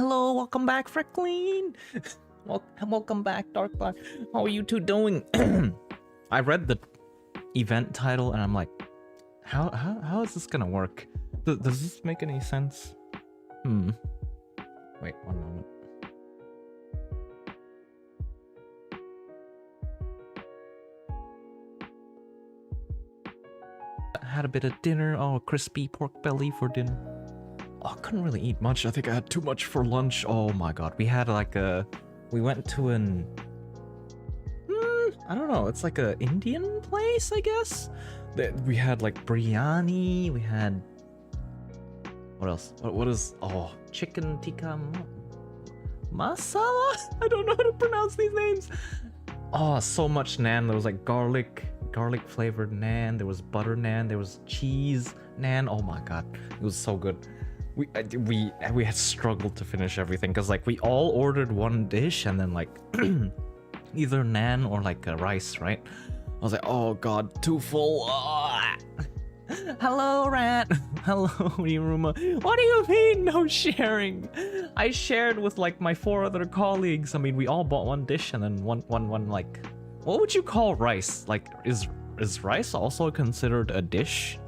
Hello, welcome back, Freckling. Welcome back, Dark Black. How are you two doing? I read the event title and I'm like, how is this gonna work? Does this make any sense? Wait, one moment. Had a bit of dinner. Oh, crispy pork belly for dinner. Oh, I couldn't really eat much. I think I had too much for lunch. Oh my god. We had like we went to an... I don't know. It's like a Indian place, I guess? We had like biryani. We had... What else? What is... Oh, chicken tikka masala? I don't know how to pronounce these names. Oh, so much naan. There was like garlic flavored naan. There was butter naan. There was cheese naan. Oh my god. It was so good. We had struggled to finish everything because like we all ordered one dish and then like either naan or like rice, right? I was like, oh god, too full. Hello, Rat. Hello, Iruma. What do you mean no sharing? I shared with like my 4 other colleagues. I mean, we all bought one dish and then one like, what would you call rice? Like, is rice also considered a dish,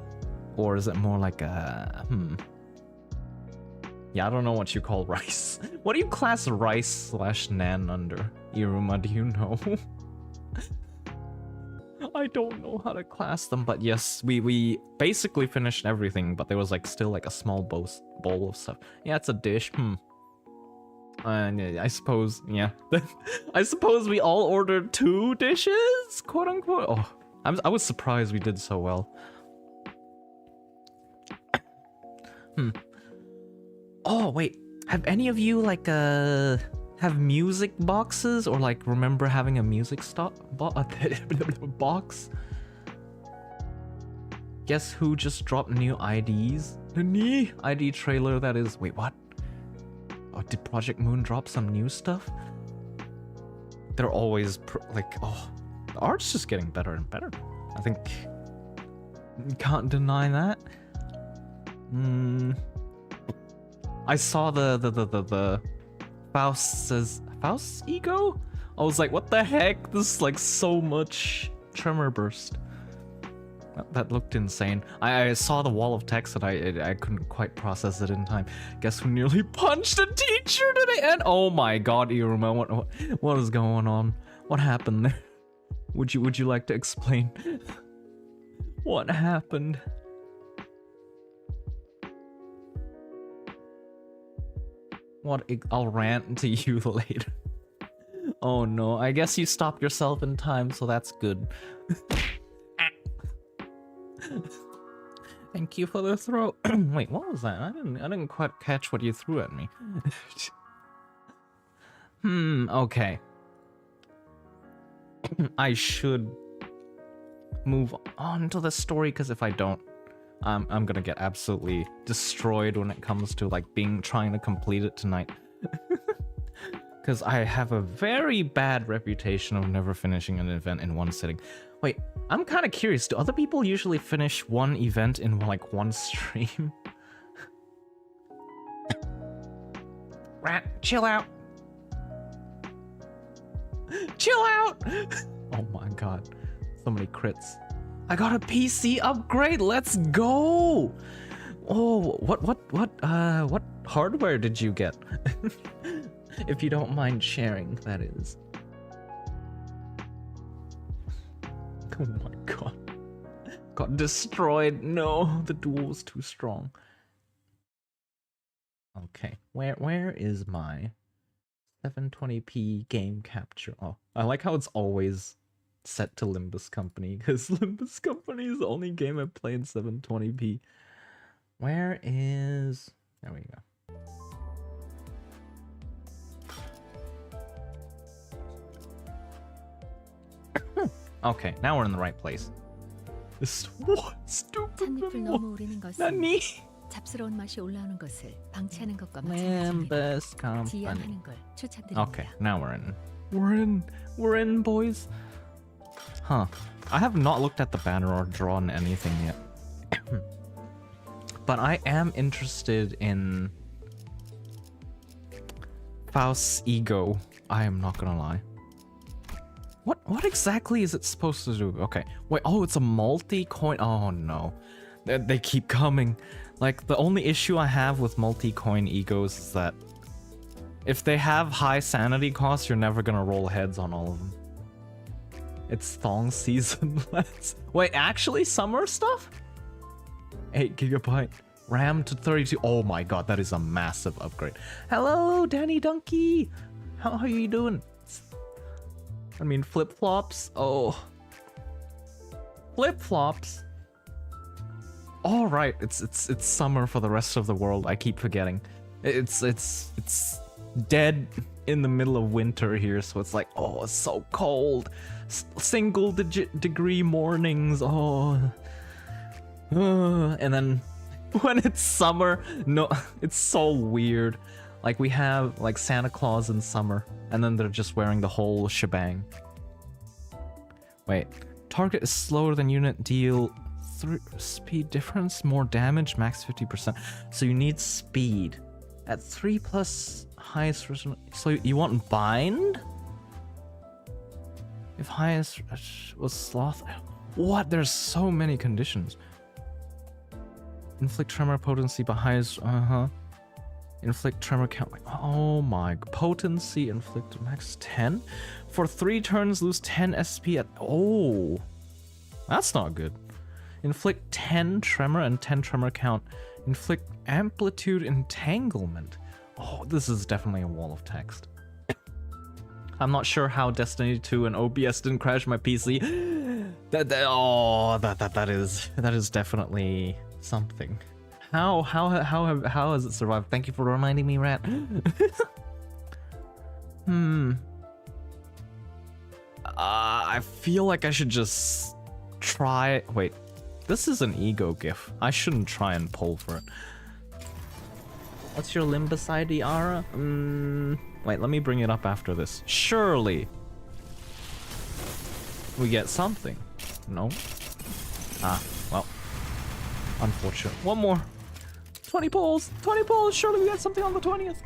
or is it more like a Yeah, I don't know what you call rice. What do you class rice / naan under? Iruma, do you know? I don't know how to class them, but yes, we basically finished everything, but there was like still like a small bowl of stuff. Yeah, it's a dish. I suppose, yeah. I suppose we all ordered 2 dishes, quote unquote. Oh, I was surprised we did so well. Oh wait, have any of you like have music boxes or like remember having a music box? Guess who just dropped new IDs? The new ID trailer that is. Wait, what? Oh, did Project Moon drop some new stuff? They're always like, oh, the art's just getting better and better. I think you can't deny that. I saw the Faust's ego? I was like, what the heck? This is like so much tremor burst. That looked insane. I saw the wall of text and I couldn't quite process it in time. Guess who nearly punched a teacher today? And oh my god, Iruma, what is going on? What happened there? Would you like to explain what happened? What? I'll rant to you later. Oh no, I guess you stopped yourself in time, so that's good. Thank you for the throw. Wait, what was that? I didn't quite catch what you threw at me. Okay. I should move on to the story, because if I don't, I'm gonna get absolutely destroyed when it comes to like trying to complete it tonight. Because I have a very bad reputation of never finishing an event in one sitting. Wait, I'm kind of curious. Do other people usually finish one event in like one stream? Rat, chill out. Chill out. Oh my god, so many crits. I got a PC upgrade. Let's go. Oh, what hardware did you get? If you don't mind sharing, that is. Oh my god. Got destroyed. No, the duel was too strong. Okay, where is my 720p game capture? Oh, I like how it's always set to Limbus Company, because Limbus Company is the only game I play in 720p. Where is... There we go. Okay, now we're in the right place. This what stupid Nani? 잡스러운 맛이 올라오는 것을 방치하는 것과 Limbus 마찬가지입니다. Company. 지양하는 걸 추천드립니다. Okay, now we're in, boys. Huh. I have not looked at the banner or drawn anything yet. But I am interested in Faust's ego. I am not gonna lie. What exactly is it supposed to do? Okay, wait. Oh, it's a multi-coin. Oh no, they keep coming. Like the only issue I have with multi-coin egos is that if they have high sanity costs, you're never gonna roll heads on all of them. It's thong season. Let's wait. Actually, summer stuff. 8 GB RAM to 32. Oh my god, that is a massive upgrade. Hello, Danny Donkey. How are you doing? I mean, flip-flops. Oh, flip-flops. All right, it's summer for the rest of the world. I keep forgetting. It's dead in the middle of winter here, so it's like, oh, it's so cold. Single-digit degree mornings. Oh. And then when it's summer, no, it's so weird. Like we have like Santa Claus in summer, and then they're just wearing the whole shebang. Wait, target is slower than unit, deal speed difference, more damage, max 50%. So you need speed at 3+ highest resolution. So you want bind? If highest was sloth. What? There's so many conditions. Inflict tremor potency by highest. Inflict tremor count. Oh my. Potency inflict max 10. For 3 turns, lose 10 SP at. Oh. That's not good. Inflict 10 tremor and 10 tremor count. Inflict amplitude entanglement. Oh, this is definitely a wall of text. I'm not sure how Destiny 2 and OBS didn't crash my PC. That is definitely something. How has it survived? Thank you for reminding me, Rat. I feel like I should just try. Wait, this is an ego gif. I shouldn't try and pull for it. What's your Limbus ID, Ara? Wait, let me bring it up after this. Surely we get something. No? Ah, well. Unfortunate. One more. 20 pulls! 20 pulls! Surely we got something on the 20th.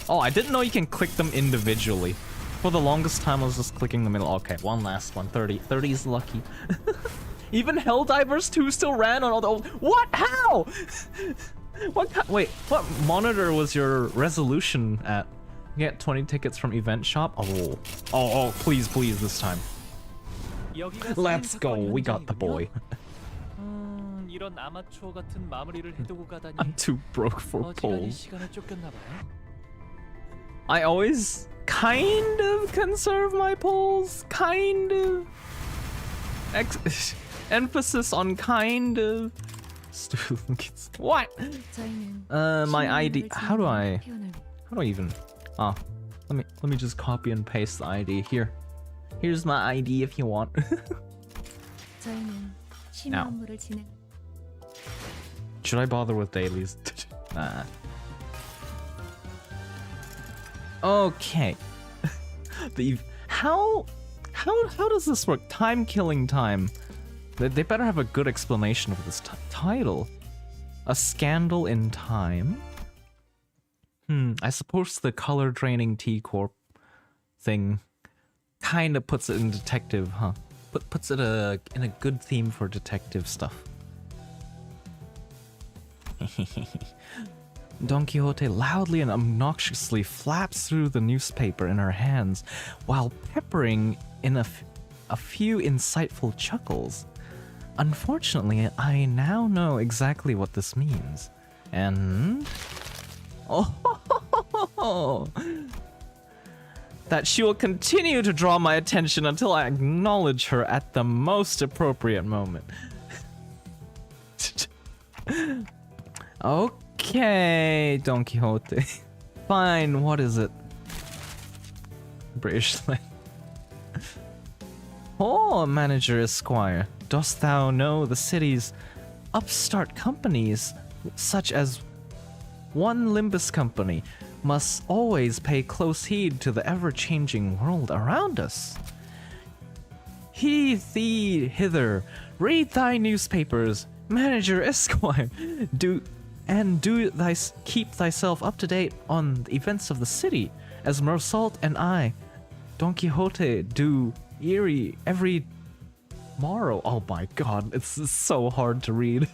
Oh, I didn't know you can click them individually. For the longest time, I was just clicking the middle. Okay, one last one. 30. 30 is lucky. Even Helldivers 2 still ran on all the old... What? How? Wait, what monitor was your resolution at? Get 20 tickets from event shop? Oh, please, this time. Let's go, we got the boy. I'm too broke for polls. I always kind of conserve my polls, kind of. Emphasis on kind of. What? My ID. How do I even? Ah, let me just copy and paste the ID here. Here's my ID if you want. Now, should I bother with dailies? Nah. Okay. How does this work? Time killing time. They better have a good explanation of this title. A scandal in time. I suppose the color draining T-Corp thing kind of puts it in detective, huh? Puts it in a good theme for detective stuff. Don Quixote loudly and obnoxiously flaps through the newspaper in her hands while peppering in a few insightful chuckles. Unfortunately, I now know exactly what this means. And... Oh, that she will continue to draw my attention until I acknowledge her at the most appropriate moment. Okay, Don Quixote. Fine, what is it? British slang. Oh, Manager Esquire, dost thou know the city's upstart companies, such as one Limbus Company, must always pay close heed to the ever-changing world around us? thee hither, read thy newspapers, manager Esquire, do keep thyself up to date on the events of the city, as Mersault and I, Don Quixote, do every morrow. Oh my god, it's so hard to read.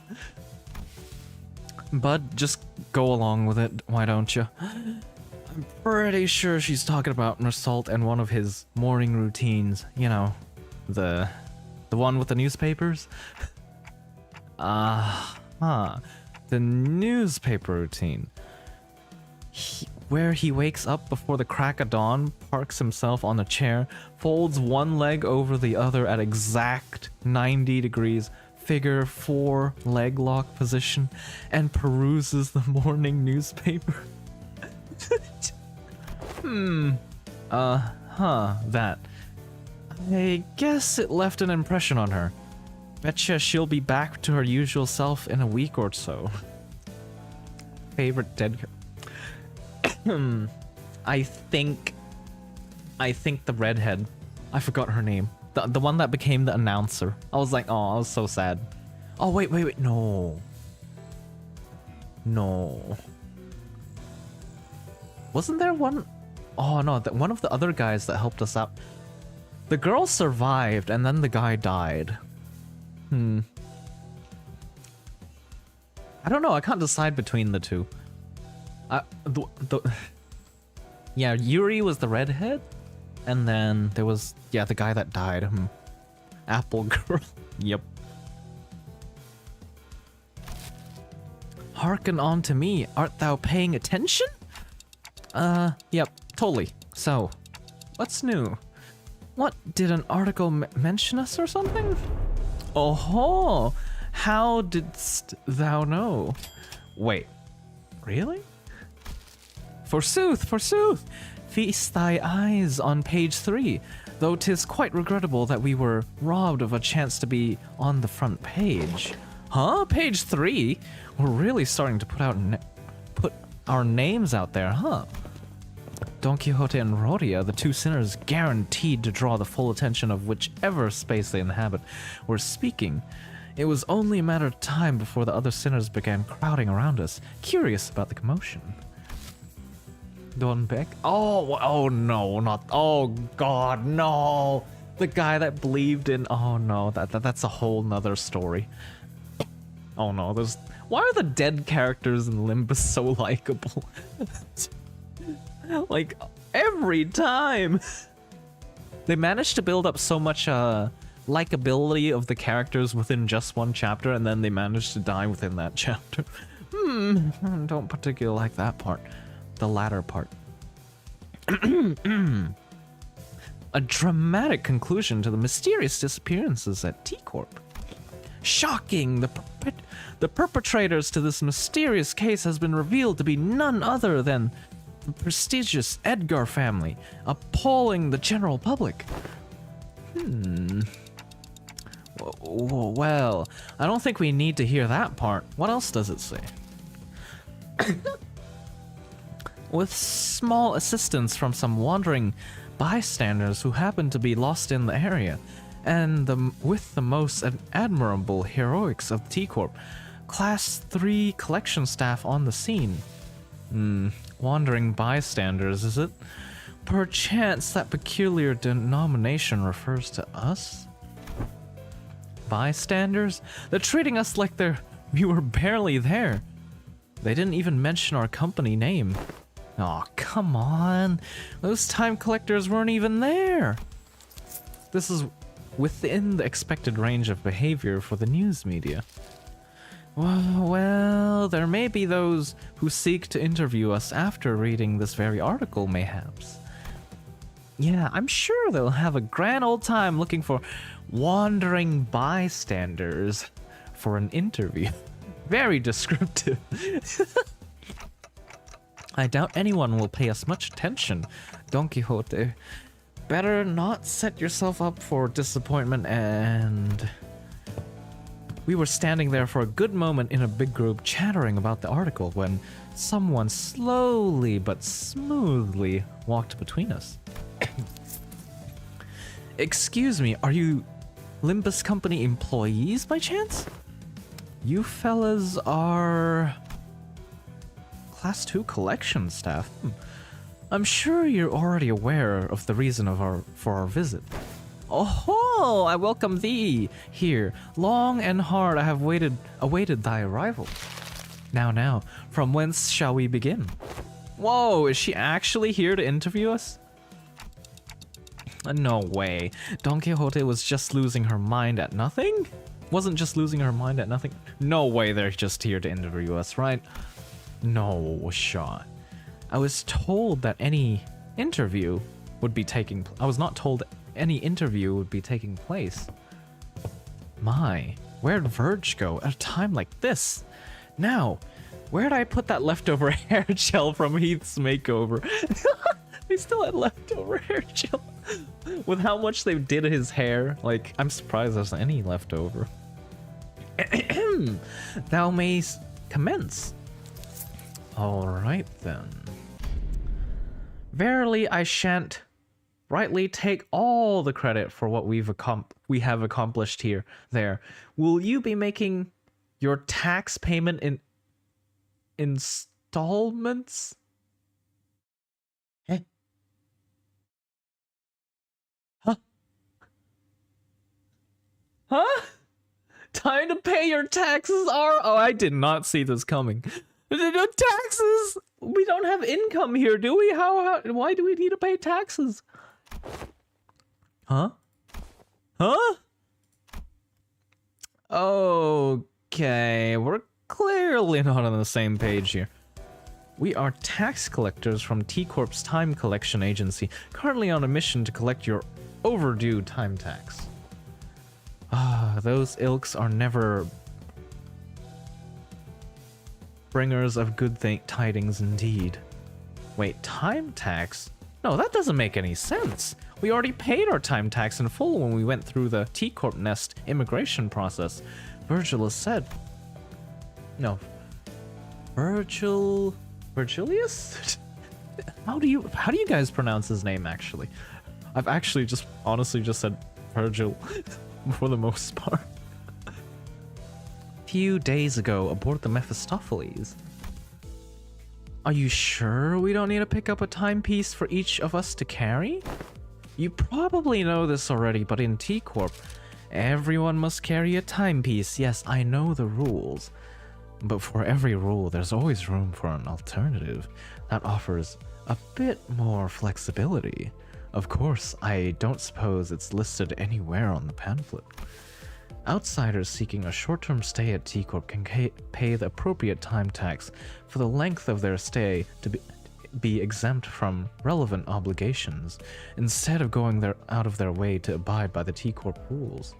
But just go along with it, why don't you? I'm pretty sure she's talking about Mersault and one of his morning routines. You know, the one with the newspapers? The newspaper routine. Where he wakes up before the crack of dawn, parks himself on a chair, folds one leg over the other at exact 90 degrees, figure 4 leg lock position, and peruses the morning newspaper. That. I guess it left an impression on her. Betcha she'll be back to her usual self in a week or so. Favorite dead... I think the redhead. I forgot her name. The one that became the announcer. I was like, oh, I was so sad. Oh, wait, no. No. Wasn't there one? Oh, no, one of the other guys that helped us out. The girl survived, and then the guy died. I don't know, I can't decide between the two. Yeah, Yuri was the redhead, and then there was, yeah, the guy that died. Apple Girl. Yep. Hearken on to me, art thou paying attention? Yep, totally. So, what's new? What, did an article mention us or something? Oh-ho! How didst thou know? Wait, really? Forsooth, feast thy eyes on page 3, though 'tis quite regrettable that we were robbed of a chance to be on the front page. Huh? Page 3? We're really starting to put our names out there, huh? Don Quixote and Rodia, the two sinners guaranteed to draw the full attention of whichever space they inhabit, were speaking. It was only a matter of time before the other sinners began crowding around us, curious about the commotion. Don Beck? Oh no, not, oh god, no! The guy that believed in, oh no, that's a whole nother story. Oh no, why are the dead characters in Limbus so likable? Like, every time! They managed to build up so much, likability of the characters within just one chapter, and then they managed to die within that chapter. Don't particularly like that part. The latter part. A dramatic conclusion to the mysterious disappearances at T-Corp. Shocking! The perpetrators to this mysterious case has been revealed to be none other than the prestigious Edgar family, appalling the general public. Well, I don't think we need to hear that part. What else does it say? With small assistance from some wandering bystanders who happened to be lost in the area, and with the most admirable heroics of T-Corp, Class 3 collection staff on the scene. Wandering bystanders, is it? Perchance that peculiar denomination refers to us? Bystanders? They're treating us like we were barely there. They didn't even mention our company name. Aw, come on. Those time collectors weren't even there. This is within the expected range of behavior for the news media. Well, there may be those who seek to interview us after reading this very article, mayhaps. Yeah, I'm sure they'll have a grand old time looking for wandering bystanders for an interview. Very descriptive. I doubt anyone will pay us much attention, Don Quixote. Better not set yourself up for disappointment. And we were standing there for a good moment in a big group chattering about the article when someone slowly but smoothly walked between us. Excuse me, are you Limbus Company employees by chance? You fellas are Class 2 collection staff. I'm sure you're already aware of the reason for our visit. Oh, I welcome thee here. Long and hard I have awaited thy arrival. Now, from whence shall we begin? Whoa, is she actually here to interview us? No way. Don Quixote was just losing her mind at nothing? Wasn't just losing her mind at nothing? No way they're just here to interview us, right? No shot. I was told that any interview would be taking... I was not told any interview would be taking place. My, where'd Verge go at a time like this? Now, where'd I put that leftover hair gel from Heath's makeover? They still had leftover hair gel. With how much they did his hair, like, I'm surprised there's any leftover. Thou mayst commence. Alright then. Verily I shan't rightly take all the credit for what we have accomplished here. There. Will you be making your tax payment in installments? Eh? Huh? Time to pay your taxes are... Oh, I did not see this coming. Taxes? We don't have income here, do we? Why do we need to pay taxes? Huh? Huh? Okay, we're clearly not on the same page here. We are tax collectors from T Corp's Time Collection Agency, currently on a mission to collect your overdue time tax. Those ilks are never bringers of good tidings indeed. Wait, time tax? No, that doesn't make any sense. We already paid our time tax in full when we went through the T Corp Nest immigration process. Virgilius said. No. Virgilius? How do you guys pronounce his name actually? I've actually honestly just said Virgil for the most part. Few days ago aboard the Mephistopheles. Are you sure we don't need to pick up a timepiece for each of us to carry? You probably know this already, but in T Corp, everyone must carry a timepiece. Yes, I know the rules. But for every rule, there's always room for an alternative that offers a bit more flexibility. Of course, I don't suppose it's listed anywhere on the pamphlet. Outsiders seeking a short-term stay at T Corp can pay the appropriate time tax for the length of their stay to be exempt from relevant obligations, instead of going out of their way to abide by the T Corp rules.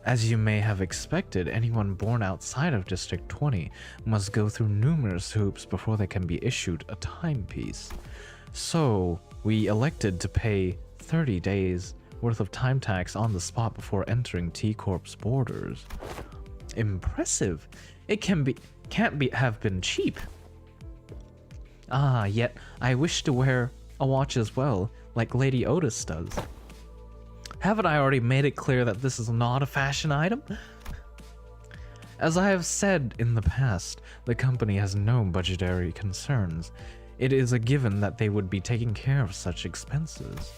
As you may have expected, anyone born outside of District 20 must go through numerous hoops before they can be issued a timepiece. So, we elected to pay 30 days worth of time tax on the spot before entering T Corp's borders. Impressive. It have been cheap. Yet I wish to wear a watch as well, like Lady Otis does. Haven't I already made it clear that this is not a fashion item? As I have said in the past, the company has no budgetary concerns. It is a given that they would be taking care of such expenses.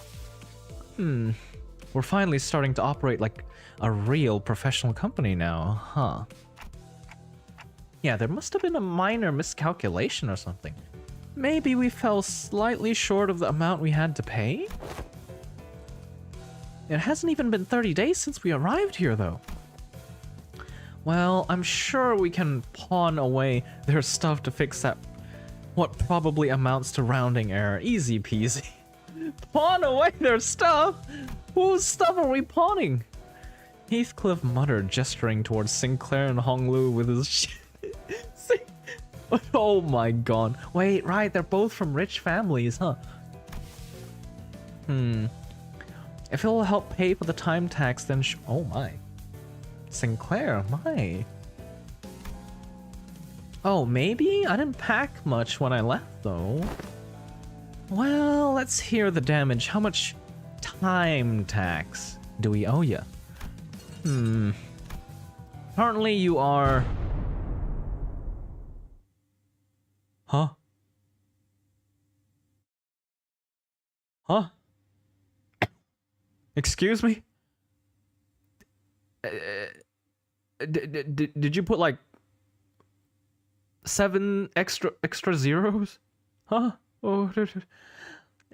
We're finally starting to operate like a real professional company now, huh? Yeah, there must have been a minor miscalculation or something. Maybe we fell slightly short of the amount we had to pay? It hasn't even been 30 days since we arrived here, though. Well, I'm sure we can pawn away their stuff to fix that, what probably amounts to rounding error. Easy peasy. Pawn away their stuff? Whose stuff are we pawning? Heathcliff muttered, gesturing towards Sinclair and Honglu with his Oh my god. Wait, right, they're both from rich families, huh? If it'll help pay for the time tax, then oh my. Sinclair, my. Oh, maybe? I didn't pack much when I left, though. Well, let's hear the damage. How much time tax do we owe you? Currently you are... Huh? Huh? Excuse me? Did you put like 7 extra zeros? Huh? Oh,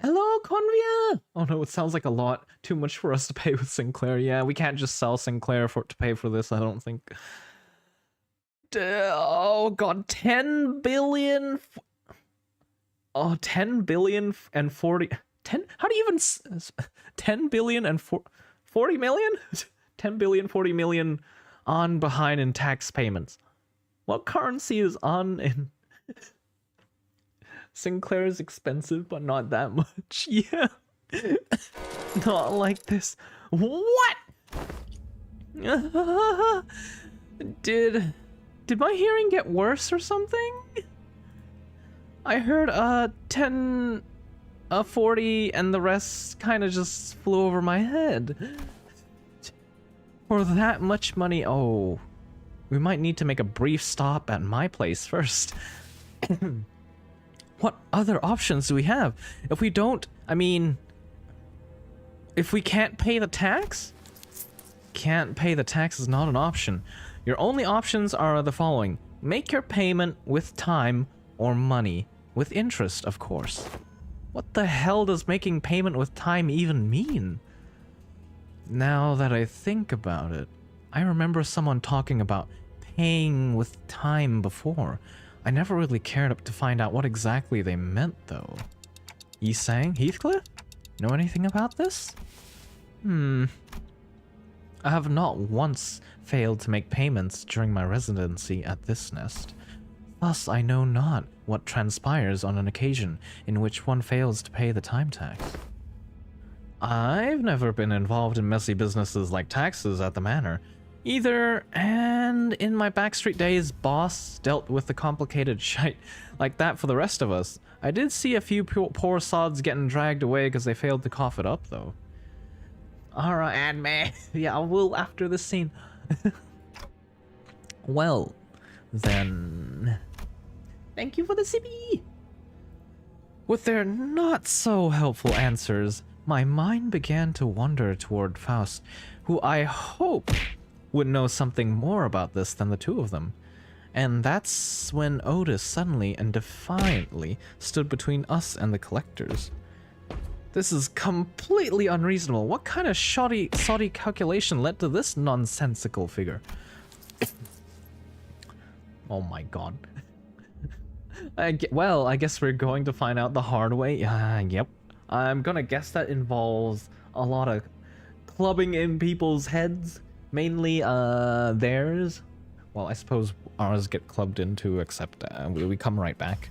hello, Convia! Oh no, it sounds like a lot. Too much for us to pay with Sinclair. Yeah, we can't just sell Sinclair to pay for this, I don't think. Oh god, 10 billion... Oh, 10 billion and 40... 10? How do you even... 10 billion and 40 million? 10 billion, 40 million on behind in tax payments. What currency is on in... Sinclair is expensive, but not that much. Yeah. Not like this. What? Did my hearing get worse or something? I heard 10, 40, and the rest kind of just flew over my head. For that much money, oh, we might need to make a brief stop at my place first. What other options do we have? If we don't, I mean, if we can't pay the tax? Can't pay the tax is not an option. Your only options are the following. Make your payment with time or money. With interest, of course. What the hell does making payment with time even mean? Now that I think about it, I remember someone talking about paying with time before. I never really cared up to find out what exactly they meant, though. Yisang? Heathcliff? Know anything about this? I have not once failed to make payments during my residency at this nest. Thus, I know not what transpires on an occasion in which one fails to pay the time tax. I've never been involved in messy businesses like taxes at the manor, either, and in my backstreet days, boss dealt with the complicated shite like that for the rest of us. I did see a few poor sods getting dragged away because they failed to cough it up, though. Alright, Anime. Yeah, I will after this scene. Well, then... Thank you for the CB! With their not-so-helpful answers, my mind began to wander toward Faust, who I hope would know something more about this than the two of them. And that's when Otis suddenly and defiantly stood between us and the collectors. This is completely unreasonable. What kind of shoddy calculation led to this nonsensical figure? Oh my god. Well, I guess we're going to find out the hard way. Yep. I'm gonna guess that involves a lot of clubbing in people's heads. Mainly, theirs. Well, I suppose ours get clubbed into, except we come right back.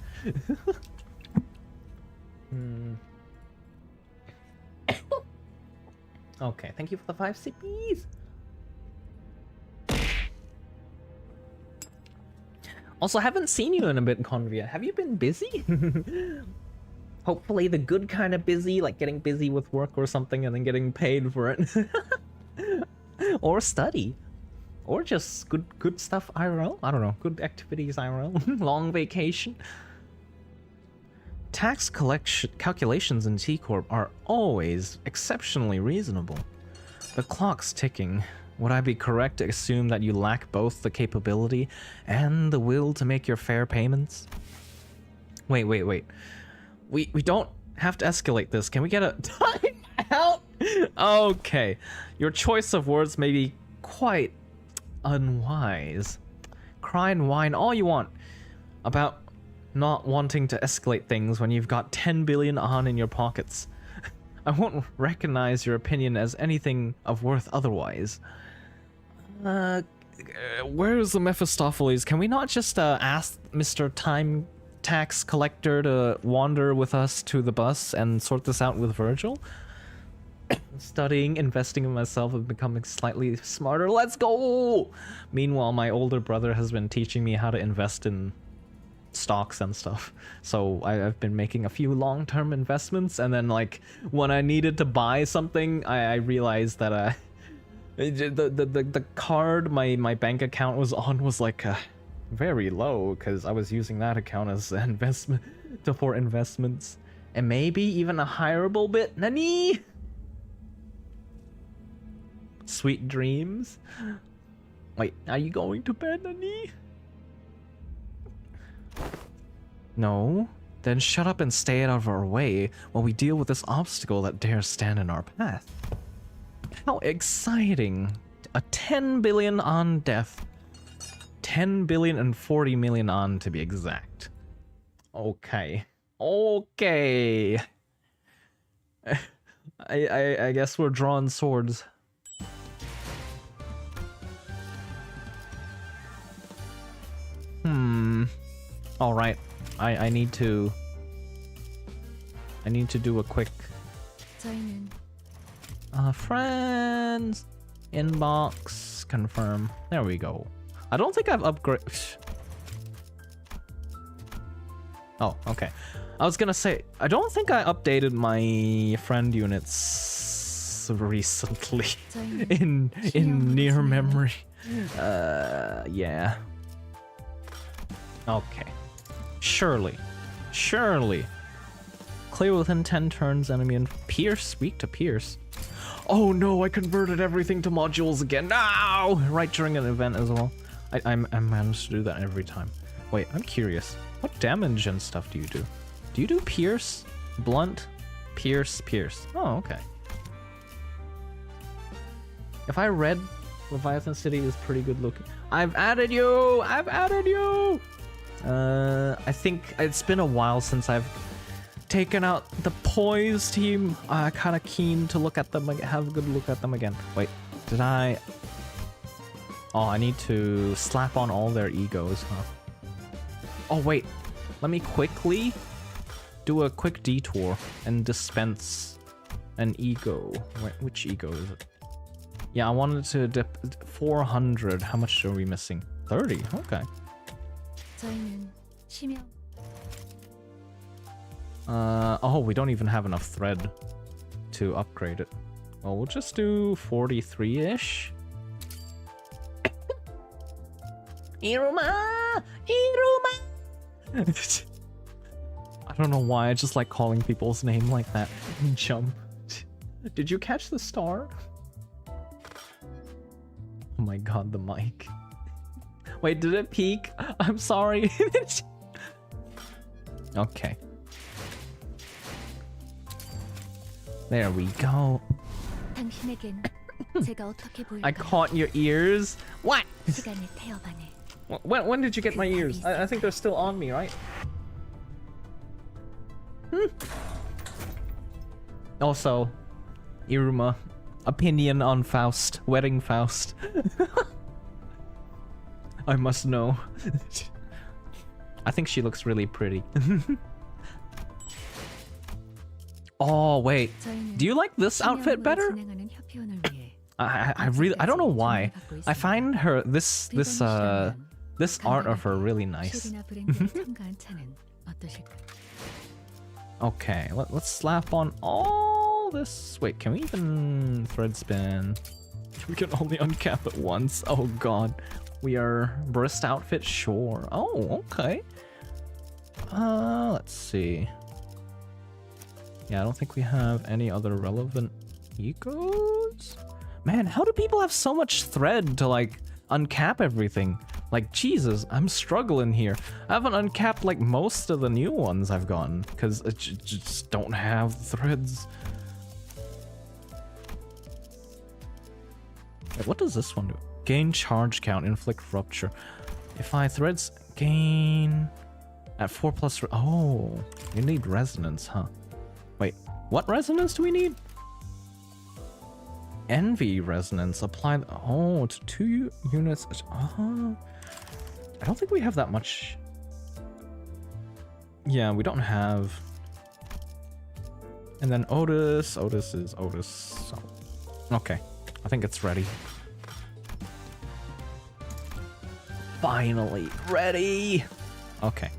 Okay, thank you for the 5 CPs. Also, haven't seen you in a bit, Convia. Have you been busy? Hopefully the good kind of busy, like getting busy with work or something and then getting paid for it. Or study. Or just good stuff IRL. I don't know, good activities IRL. Long vacation. Tax calculations in T-Corp are always exceptionally reasonable. The clock's ticking. Would I be correct to assume that you lack both the capability and the will to make your fair payments? Wait. We don't have to escalate this. Can we get a time out? Okay. Your choice of words may be quite unwise. Cry and whine all you want about not wanting to escalate things when you've got 10 billion on in your pockets. I won't recognize your opinion as anything of worth otherwise. Where's the Mephistopheles? Can we not just ask Mr. Time Tax Collector to wander with us to the bus and sort this out with Virgil? Studying, investing in myself, and becoming slightly smarter. Let's go! Meanwhile, my older brother has been teaching me how to invest in stocks and stuff. So I've been making a few long-term investments, and then like when I needed to buy something, I realized that the card my bank account was on was like very low, because I was using that account as an investment for investments, and maybe even a hireable bit. Nani? Sweet dreams. Wait, are you going to bed, Nani? No? Then shut up and stay out of our way while we deal with this obstacle that dares stand in our path. How exciting! A 10 billion on death. 10 billion and 40 million on to be exact. Okay. Okay. I guess we're drawing swords. Alright. I need to do a quick 저희는 friends inbox confirm. There we go. I don't think I've upgraded. Oh, okay. I was gonna say, I don't think I updated my friend units recently in near memory. Yeah. Okay. Surely. Clear within 10 turns, enemy and pierce, weak to pierce. Oh no, I converted everything to modules again. No! Right during an event as well. I managed to do that every time. Wait, I'm curious. What damage and stuff do you do? Do you do pierce, blunt, pierce, pierce? Oh, okay. If I read Leviathan City is pretty good looking. I've added you! I think it's been a while since I've taken out the Poise team. Kind of keen to look at them, have a good look at them again. Wait, did I? Oh, I need to slap on all their egos, huh? Oh wait, let me quickly do a quick detour and dispense an ego. Wait, which ego is it? Yeah, I wanted to dip 400. How much are we missing? 30. Okay. 저희는 심야 Oh, we don't even have enough thread to upgrade it. Well, we'll just do 43-ish. Iruma! I don't know why, I just like calling people's name like that. Jump. Did you catch the star? Oh my god, the mic. Wait, did it peak? I'm sorry. Okay. There we go. 당신에겐 제가 어떻게 I 보일까? caught your ears. What? 시간의 태엽안에 When did you get my ears? I think they're still on me, right? Also, Iruma, opinion on Faust, wedding Faust. I must know. I think she looks really pretty. Oh wait, do you like this outfit better? I don't know why. I find her this art of her really nice. Okay, let's slap on all this. Wait, can we even thread spin? We can only uncap it once. Oh god. We are Barista outfit, sure. Oh, okay. Let's see. Yeah, I don't think we have any other relevant egos. Man, how do people have so much thread to like uncap everything? Like, Jesus, I'm struggling here. I haven't uncapped like most of the new ones I've gotten because I just don't have threads. Wait, what does this one do? Gain charge count, inflict rupture. If I threads gain at 4+. Oh, you need resonance, huh? Wait, what resonance do we need? Envy resonance. Apply. Oh, to 2 units. I don't think we have that much. Yeah, we don't have. And then Otis. Otis is Otis. So. Okay, I think it's ready. Finally ready. Okay,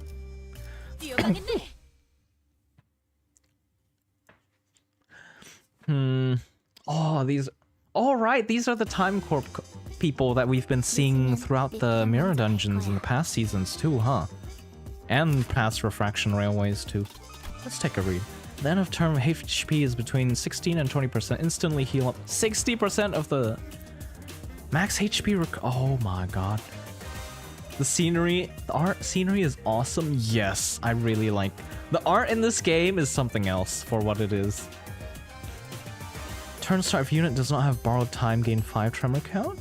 Oh, these... Alright, these are the Time Corp people that we've been seeing throughout the Mirror Dungeons in the past seasons too, huh? And past Refraction Railways too. Let's take a read. The end of turn HP is between 16 and 20%. Instantly heal up 60% of the max HP oh my god. The scenery, the art scenery is awesome. Yes, I really like. The art in this game is something else for what it is. Turn start if unit does not have borrowed time, gain 5 tremor count.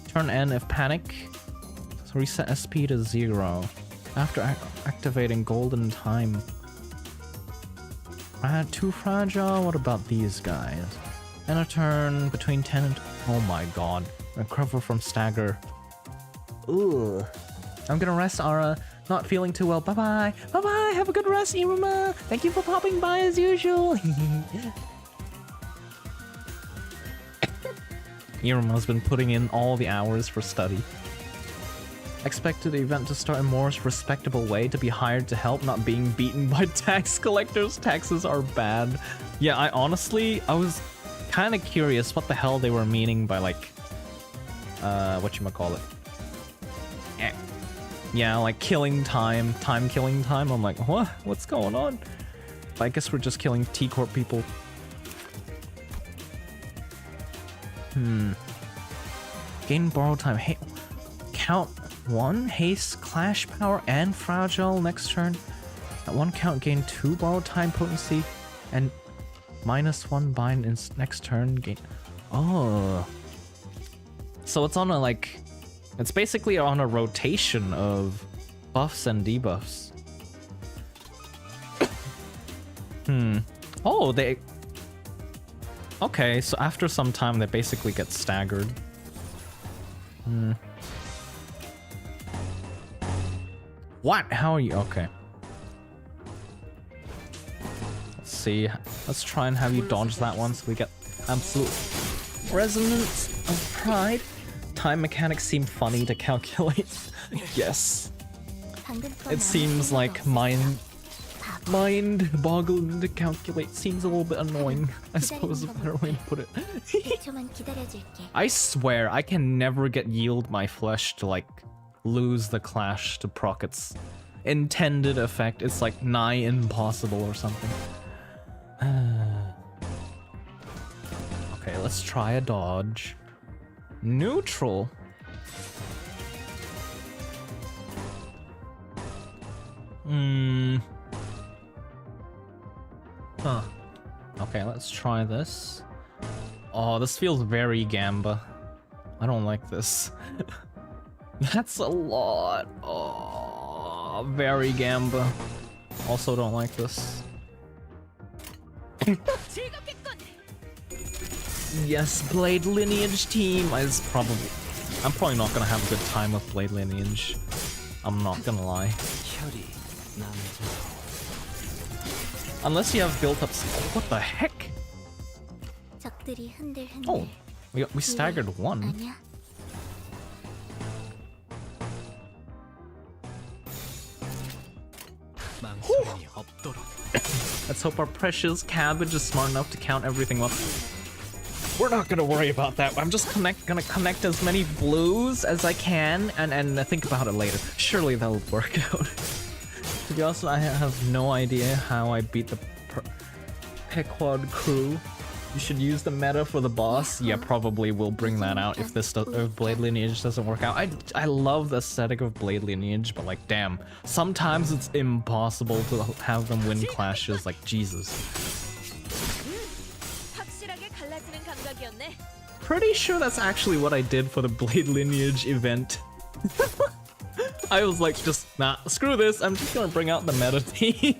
Turn end if panic. So reset SP to 0. After activating golden time. Too fragile? What about these guys? End of turn between 10 and... Oh my god. Recover from stagger. Ugh. I'm gonna rest, Ara. Not feeling too well. Bye-bye. Bye-bye. Have a good rest, Iruma. Thank you for popping by as usual. Iruma's been putting in all the hours for study. Expected the event to start in more respectable way, to be hired to help, not being beaten by tax collectors. Taxes are bad. Yeah, I was kind of curious what the hell they were meaning by like, whatchamacallit. Yeah, like killing time, killing time. I'm like, what? What's going on? I guess we're just killing T-Corp people. Gain borrowed time. Hey, count 1 haste, clash power, and fragile next turn. At 1 count, gain 2 borrowed time potency, and -1 bind in next turn. Gain. Oh, so it's on a like. It's basically on a rotation of buffs and debuffs. Oh, they... Okay, so after some time, they basically get staggered. What? How are you? Okay. Let's see. Let's try and have you dodge that one so we get absolute resonance of pride. Time mechanics seem funny to calculate. Yes. It seems like mind-boggling to calculate. Seems a little bit annoying, I suppose is a better way to put it. I swear, I can never get yield my flesh to like lose the clash to proc its intended effect. It's like nigh impossible or something. Okay, let's try a dodge. Neutral. Huh. Okay, let's try this. Oh, this feels very Gamba. I don't like this. That's a lot. Oh, very Gamba. Also don't like this. Yes, Blade Lineage team. I'm probably not gonna have a good time with Blade Lineage. I'm not gonna lie. Unless you have built up. What the heck? Oh, we staggered one. Let's hope our precious cabbage is smart enough to count everything up. We're not gonna worry about that. I'm just gonna connect as many blues as I can and think about it later. Surely that'll work out. To be honest, I have no idea how I beat the Pequod crew. You should use the meta for the boss. Yeah, probably will bring that out if if Blade Lineage doesn't work out. I love the aesthetic of Blade Lineage, but like, damn, sometimes it's impossible to have them win clashes. Like, Jesus. Pretty sure that's actually what I did for the Blade Lineage event. I was like, just, nah, screw this, I'm just gonna bring out the meta team.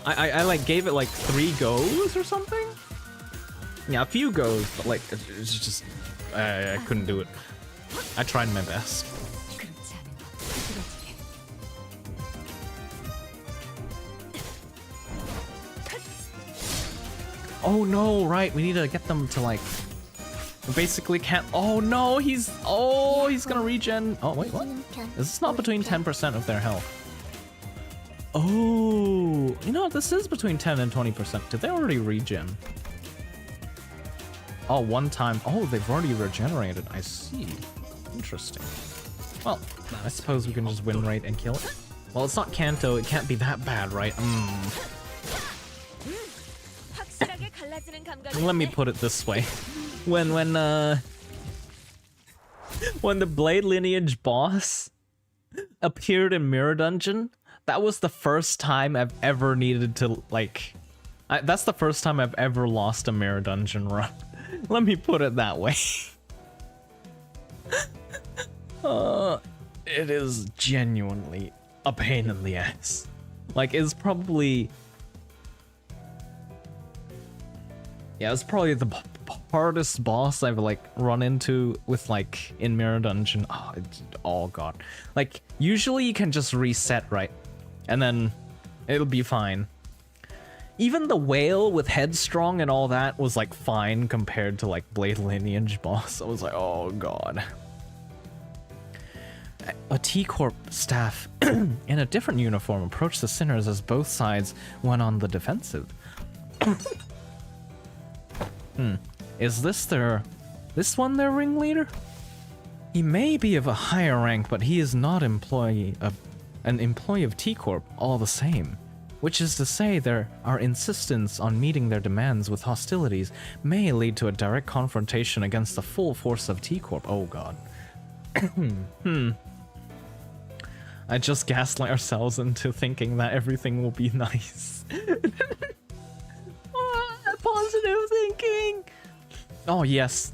I like gave it like 3 goes or something? Yeah, a few goes, but like, it's just, I couldn't do it. I tried my best. Oh no, right, we need to get them to like Basically can't. Oh no, he's gonna regen. Oh wait, what? Is this not between 10% of their health? Oh, you know what? This is between 10 and 20%. Did they already regen? Oh, one time. Oh, they've already regenerated. I see. Interesting. Well, I suppose we can just win rate and kill it. Well, it's not Kanto. It can't be that bad, right? Let me put it this way. When the Blade Lineage boss appeared in Mirror Dungeon, that was the first time I've ever needed to, like... that's the first time I've ever lost a Mirror Dungeon run. Let me put it that way. It is genuinely a pain in the ass. Like, it's probably... Yeah, it's probably the hardest boss I've, like, run into with, like, in Mirror Dungeon. Oh, God. Like, usually you can just reset, right? And then it'll be fine. Even the whale with Headstrong and all that was, like, fine compared to, like, Blade Lineage boss. I was like, oh, God. A T-Corp staff in a different uniform approached the sinners as both sides went on the defensive. Is this one their ringleader? He may be of a higher rank, but he is not an employee of T-Corp all the same. Which is to say, our insistence on meeting their demands with hostilities may lead to a direct confrontation against the full force of T-Corp. Oh, God. I just gaslight ourselves into thinking that everything will be nice. Positive thinking! Oh, yes.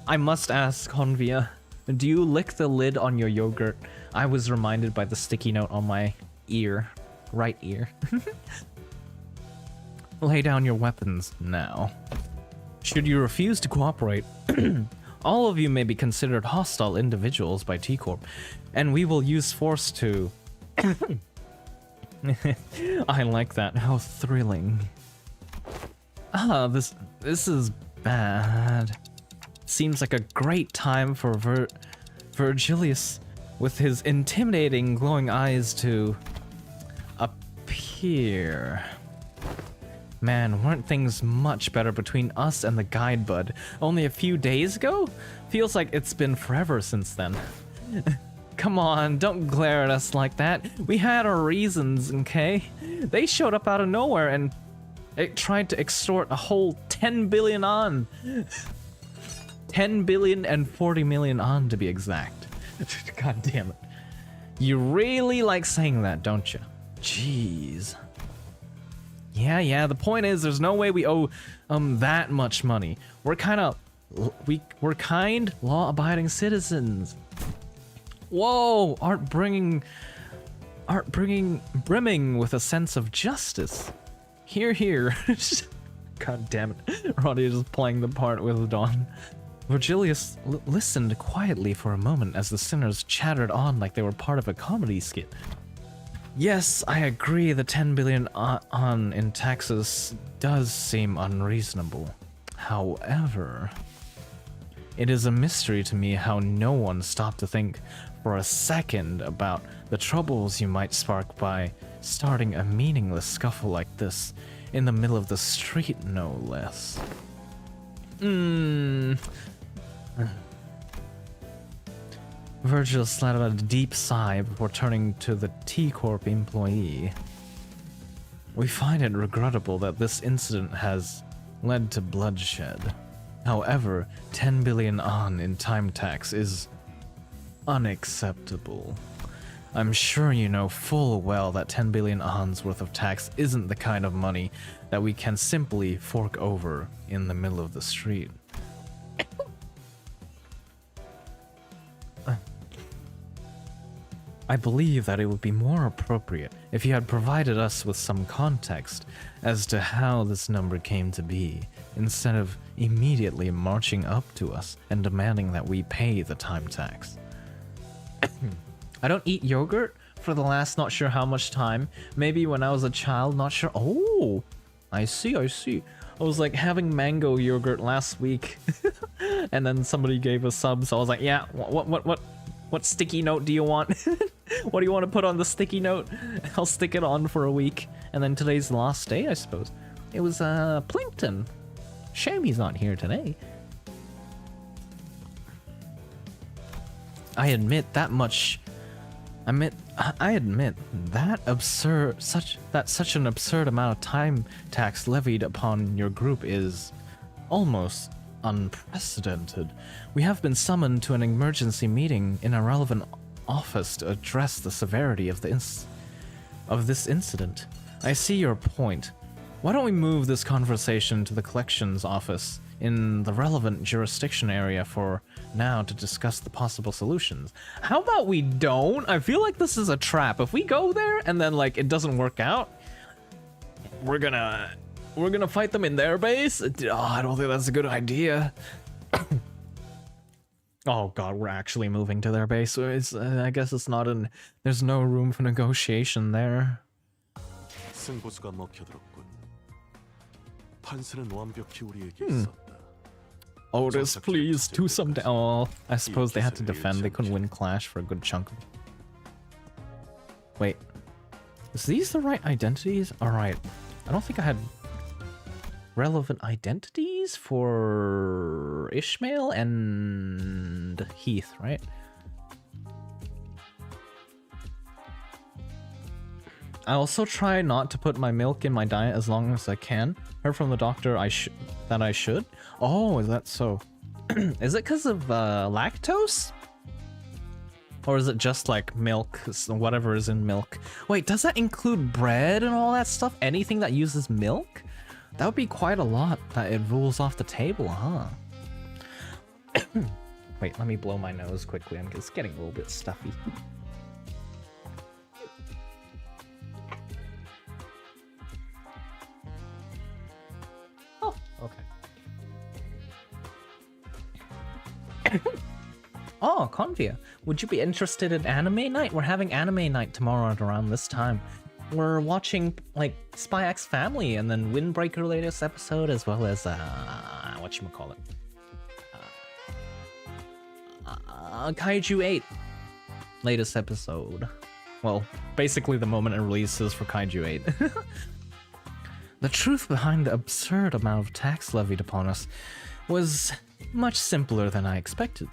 I must ask, Honvia, do you lick the lid on your yogurt? I was reminded by the sticky note on my ear. Right ear. Lay down your weapons now. Should you refuse to cooperate, all of you may be considered hostile individuals by T-Corp, and we will use force to... I like that. How thrilling. This is bad. Seems like a great time for Virgilius with his intimidating glowing eyes to appear. Man, weren't things much better between us and the guide bud only a few days ago? Feels like it's been forever since then. Come on, don't glare at us like that. We had our reasons, okay? They showed up out of nowhere and it tried to extort a whole 10 billion on. 10 billion and 40 million on, to be exact. God damn it. You really like saying that, don't you? Jeez. Yeah, the point is there's no way we owe that much money. We're kind, law-abiding citizens. Whoa, art brimming with a sense of justice. Here. God damn it. Roddy is just playing the part with Dawn. Virgilius listened quietly for a moment as the sinners chattered on like they were part of a comedy skit. Yes, I agree the 10 billion on in taxes does seem unreasonable. However, it is a mystery to me how no one stopped to think for a second about the troubles you might spark by starting a meaningless scuffle like this in the middle of the street, no less. Virgil let out a deep sigh before turning to the T-Corp employee. We find it regrettable that this incident has led to bloodshed. However, 10 billion on in time tax is unacceptable. I'm sure you know full well that 10 billion on's worth of tax isn't the kind of money that we can simply fork over in the middle of the street. I believe that it would be more appropriate if you had provided us with some context as to how this number came to be, instead of immediately marching up to us and demanding that we pay the time tax. I don't eat yogurt for the last not sure how much time. Maybe when I was a child, not sure. Oh, I see. I was like having mango yogurt last week. And then somebody gave a sub, so I was like, yeah, what sticky note do you want? What do you want to put on the sticky note? I'll stick it on for a week. And then today's the last day, I suppose. It was Plinkton. Shame he's not here today. I admit that much. I admit that such an absurd amount of time tax levied upon your group is almost unprecedented. We have been summoned to an emergency meeting in a relevant office to address the severity of this incident. I see your point. Why don't we move this conversation to the collections office in the relevant jurisdiction area for now to discuss the possible solutions? How about we don't? I feel like this is a trap. If we go there and then like it doesn't work out, we're gonna fight them in their base. Oh, I don't think that's a good idea. Oh god, we're actually moving to their base. So it's, I guess it's not an. There's no room for negotiation there. 승부수가 먹혀들었군. 판세는 완벽히 우리에게 있었다. Otis, please do something. Oh, I suppose they had to defend. They couldn't win Clash for a good chunk of it. Wait, is these the right identities? All right, I don't think I had relevant identities for Ishmael and Heath, right? I also try not to put my milk in my diet as long as I can. Heard from the doctor that I should. Oh, is that so? Is it because of lactose? Or is it just like milk, whatever is in milk? Wait, does that include bread and all that stuff? Anything that uses milk? That would be quite a lot that it rules off the table, huh? Wait, let me blow my nose quickly. I'm just getting a little bit stuffy. Oh, okay. Oh, Convia, would you be interested in anime night? We're having anime night tomorrow at around this time. We're watching like Spy X Family and then Windbreaker latest episode, as well as whatchamacallit, Kaiju 8 latest episode. Well, basically the moment it releases for Kaiju 8. The truth behind the absurd amount of tax levied upon us was much simpler than I expected.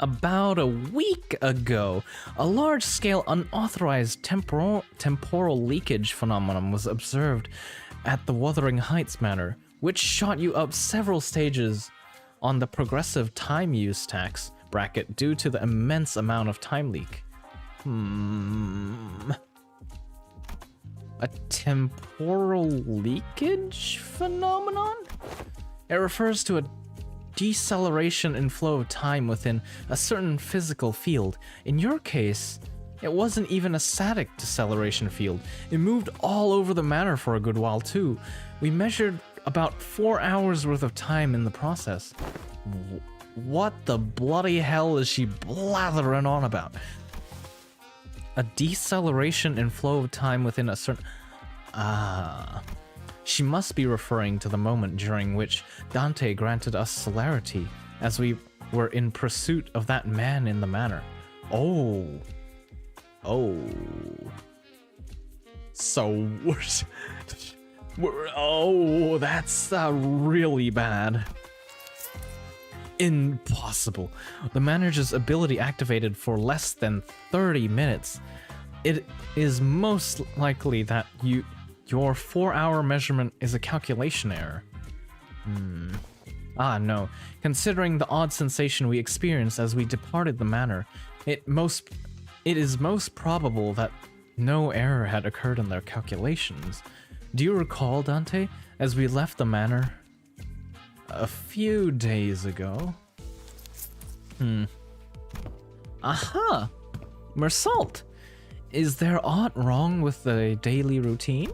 About a week ago, a large-scale unauthorized temporal leakage phenomenon was observed at the Wuthering Heights Manor, which shot you up several stages on the progressive time use tax bracket due to the immense amount of time leak. A temporal leakage phenomenon? It refers to a deceleration in flow of time within a certain physical field. In your case, it wasn't even a static deceleration field. It moved all over the manor for a good while too. We measured about 4 hours worth of time in the process. What the bloody hell is she blathering on about? A deceleration in flow of time within a certain... She must be referring to the moment during which Dante granted us celerity as we were in pursuit of that man in the manor. Oh. So oh, that's really bad. Impossible. The manager's ability activated for less than 30 minutes. It is most likely that your 4-hour measurement is a calculation error. No. Considering the odd sensation we experienced as we departed the manor, it is most probable that no error had occurred in their calculations. Do you recall, Dante, as we left the manor a few days ago? Aha! Mersault! Is there aught wrong with the daily routine?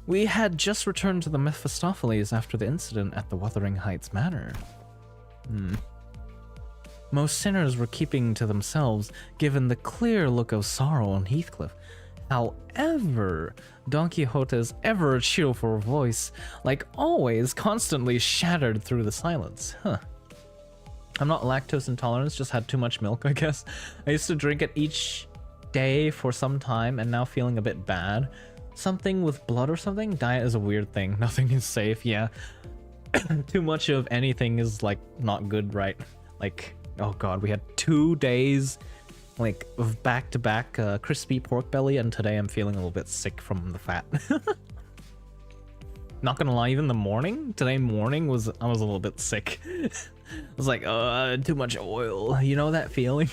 We had just returned to the Mephistopheles after the incident at the Wuthering Heights Manor. Most sinners were keeping to themselves, given the clear look of sorrow on Heathcliff. However, Don Quixote's ever cheerful voice, like always, constantly shattered through the silence. Huh. I'm not lactose intolerant, just had too much milk, I guess. I used to drink it each day for some time and now feeling a bit bad. Something with blood or something? Diet is a weird thing. Nothing is safe, yeah. Too much of anything is like not good, right? Like, oh god, we had 2 days like of back-to-back crispy pork belly, and today I'm feeling a little bit sick from the fat. Not gonna lie, even the morning, today morning I was a little bit sick. I was like, too much oil. You know that feeling?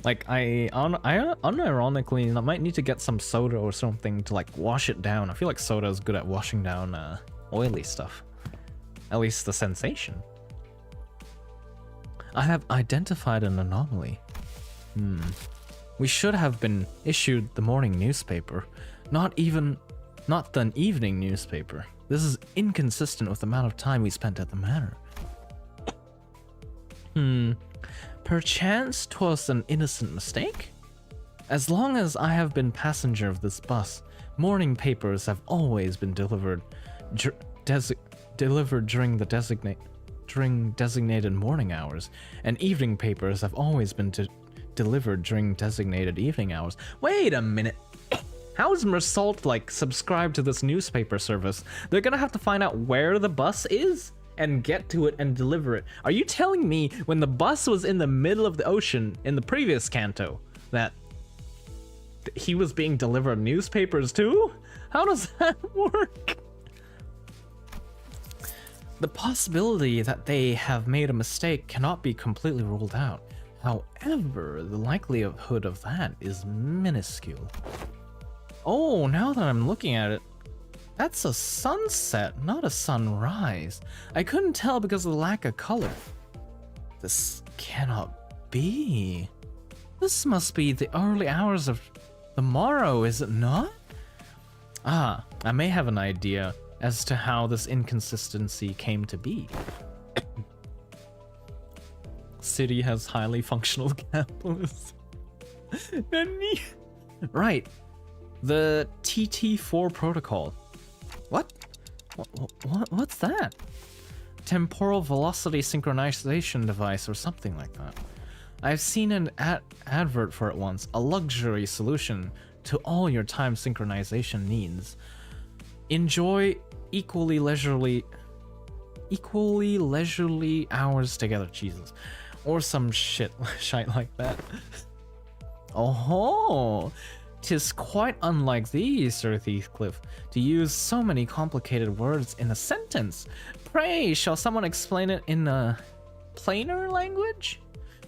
Like I unironically, I might need to get some soda or something to like wash it down. I feel like soda is good at washing down oily stuff. At least the sensation. I have identified an anomaly. We should have been issued the morning newspaper, not the evening newspaper. This is inconsistent with the amount of time we spent at the manor. Perchance 'twas an innocent mistake? As long as I have been passenger of this bus, morning papers have always been delivered during designated morning hours, and evening papers have always been delivered during designated evening hours. Wait a minute. How is Mersault like subscribed to this newspaper service? They're gonna have to find out where the bus is and get to it and deliver it. Are you telling me when the bus was in the middle of the ocean in the previous canto that he was being delivered newspapers too? How does that work? The possibility that they have made a mistake cannot be completely ruled out. However, the likelihood of that is minuscule. Oh, now that I'm looking at it, that's a sunset, not a sunrise. I couldn't tell because of the lack of color. This cannot be. This must be the early hours of the morrow, is it not? Ah, I may have an idea as to how this inconsistency came to be. City has highly functional capitalists. Right. The TT4 protocol. What? What's that? Temporal velocity synchronization device or something like that. I've seen an advert for it once. A luxury solution to all your time synchronization needs. Enjoy equally leisurely hours together, Jesus. Or some shite like that. Oh, 'tis quite unlike thee, Sir Heathcliff, to use so many complicated words in a sentence. Pray, shall someone explain it in a plainer language?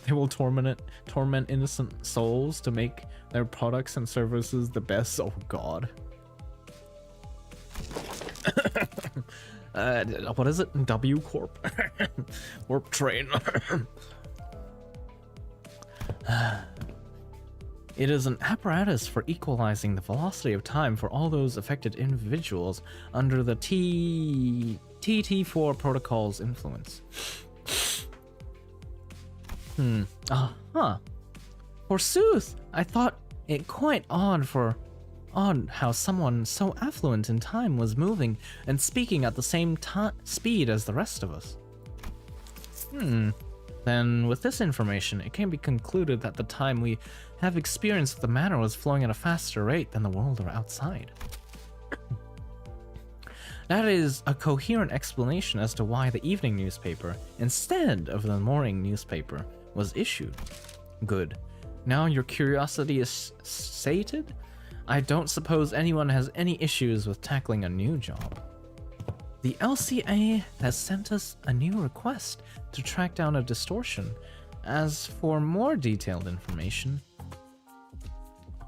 They will torment innocent souls to make their products and services the best. Oh God. What is it? W Corp. Warp train. It is an apparatus for equalizing the velocity of time for all those affected individuals under the TT4 protocol's influence. Forsooth, I thought it quite odd how someone so affluent in time was moving and speaking at the same speed as the rest of us. Then, with this information, it can be concluded that the time we have experienced at the manor was flowing at a faster rate than the world outside. That is a coherent explanation as to why the evening newspaper, instead of the morning newspaper, was issued. Good. Now your curiosity is sated? I don't suppose anyone has any issues with tackling a new job. The LCA has sent us a new request to track down a distortion. As for more detailed information...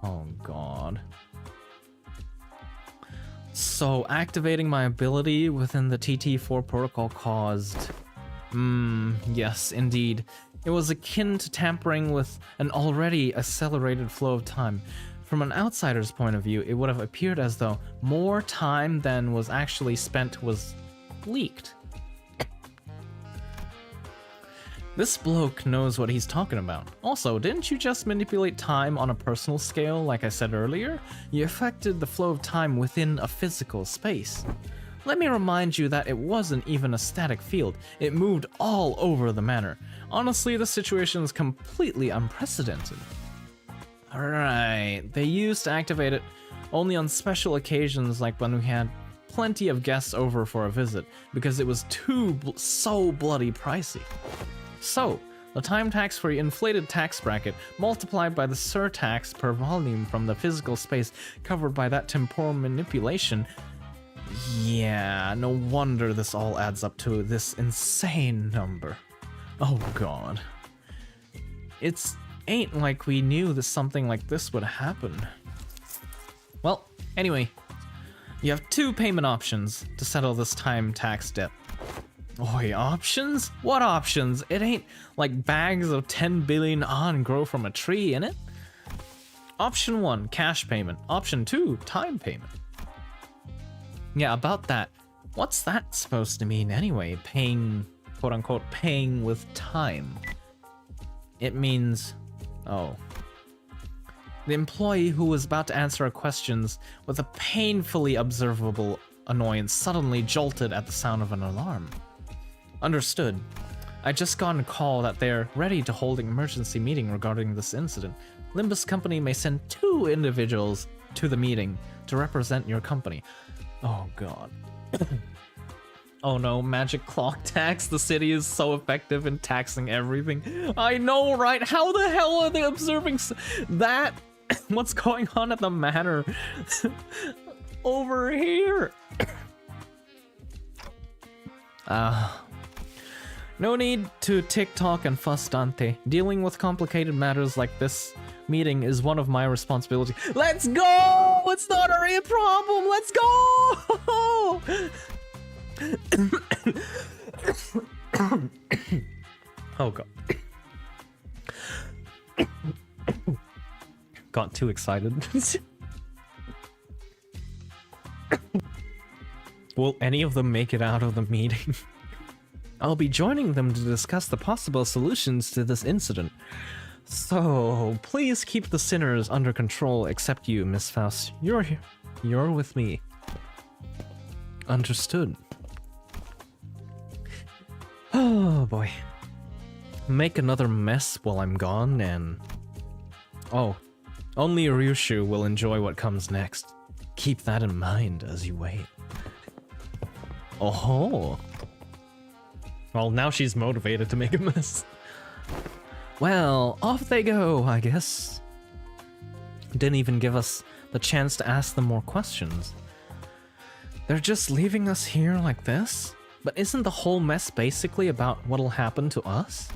Oh God. So activating my ability within the TT4 protocol caused... yes, indeed. It was akin to tampering with an already accelerated flow of time. From an outsider's point of view, it would have appeared as though more time than was actually spent was leaked. This bloke knows what he's talking about. Also, didn't you just manipulate time on a personal scale like I said earlier? You affected the flow of time within a physical space. Let me remind you that it wasn't even a static field, it moved all over the manor. Honestly, this situation is completely unprecedented. Alright, they used to activate it only on special occasions like when we had plenty of guests over for a visit, because it was so bloody pricey. So, the time tax for your inflated tax bracket multiplied by the surtax per volume from the physical space covered by that temporal manipulation. Yeah, no wonder this all adds up to this insane number. Oh god. It's ain't like we knew that something like this would happen. Well, anyway, you have 2 payment options to settle this time tax debt. Oi, options? What options? It ain't like bags of 10 billion on grow from a tree, innit? Option 1, cash payment. Option 2, time payment. Yeah, about that. What's that supposed to mean anyway? Paying, quote unquote, paying with time. It means, oh. The employee who was about to answer our questions with a painfully observable annoyance suddenly jolted at the sound of an alarm. Understood. I just got a call that they're ready to hold an emergency meeting regarding this incident. Limbus Company may send 2 individuals to the meeting to represent your company. Oh god. Oh no, magic clock tax. The city is so effective in taxing everything. I know, right? How the hell are they observing that? What's going on at the manor? Over here. No need to TikTok and fuss, Dante. Dealing with complicated matters like this meeting is one of my responsibilities. Let's go! It's not a real problem! Let's go! Oh god. Got too excited. Will any of them make it out of the meeting? I'll be joining them to discuss the possible solutions to this incident. So, please keep the sinners under control, except you, Miss Faust. You're here. You're with me. Understood. Oh boy. Make another mess while I'm gone and... Oh, only Ryushu will enjoy what comes next. Keep that in mind as you wait. Oh. Well, now she's motivated to make a mess. Well, off they go, I guess. Didn't even give us the chance to ask them more questions. They're just leaving us here like this? But isn't the whole mess basically about what'll happen to us?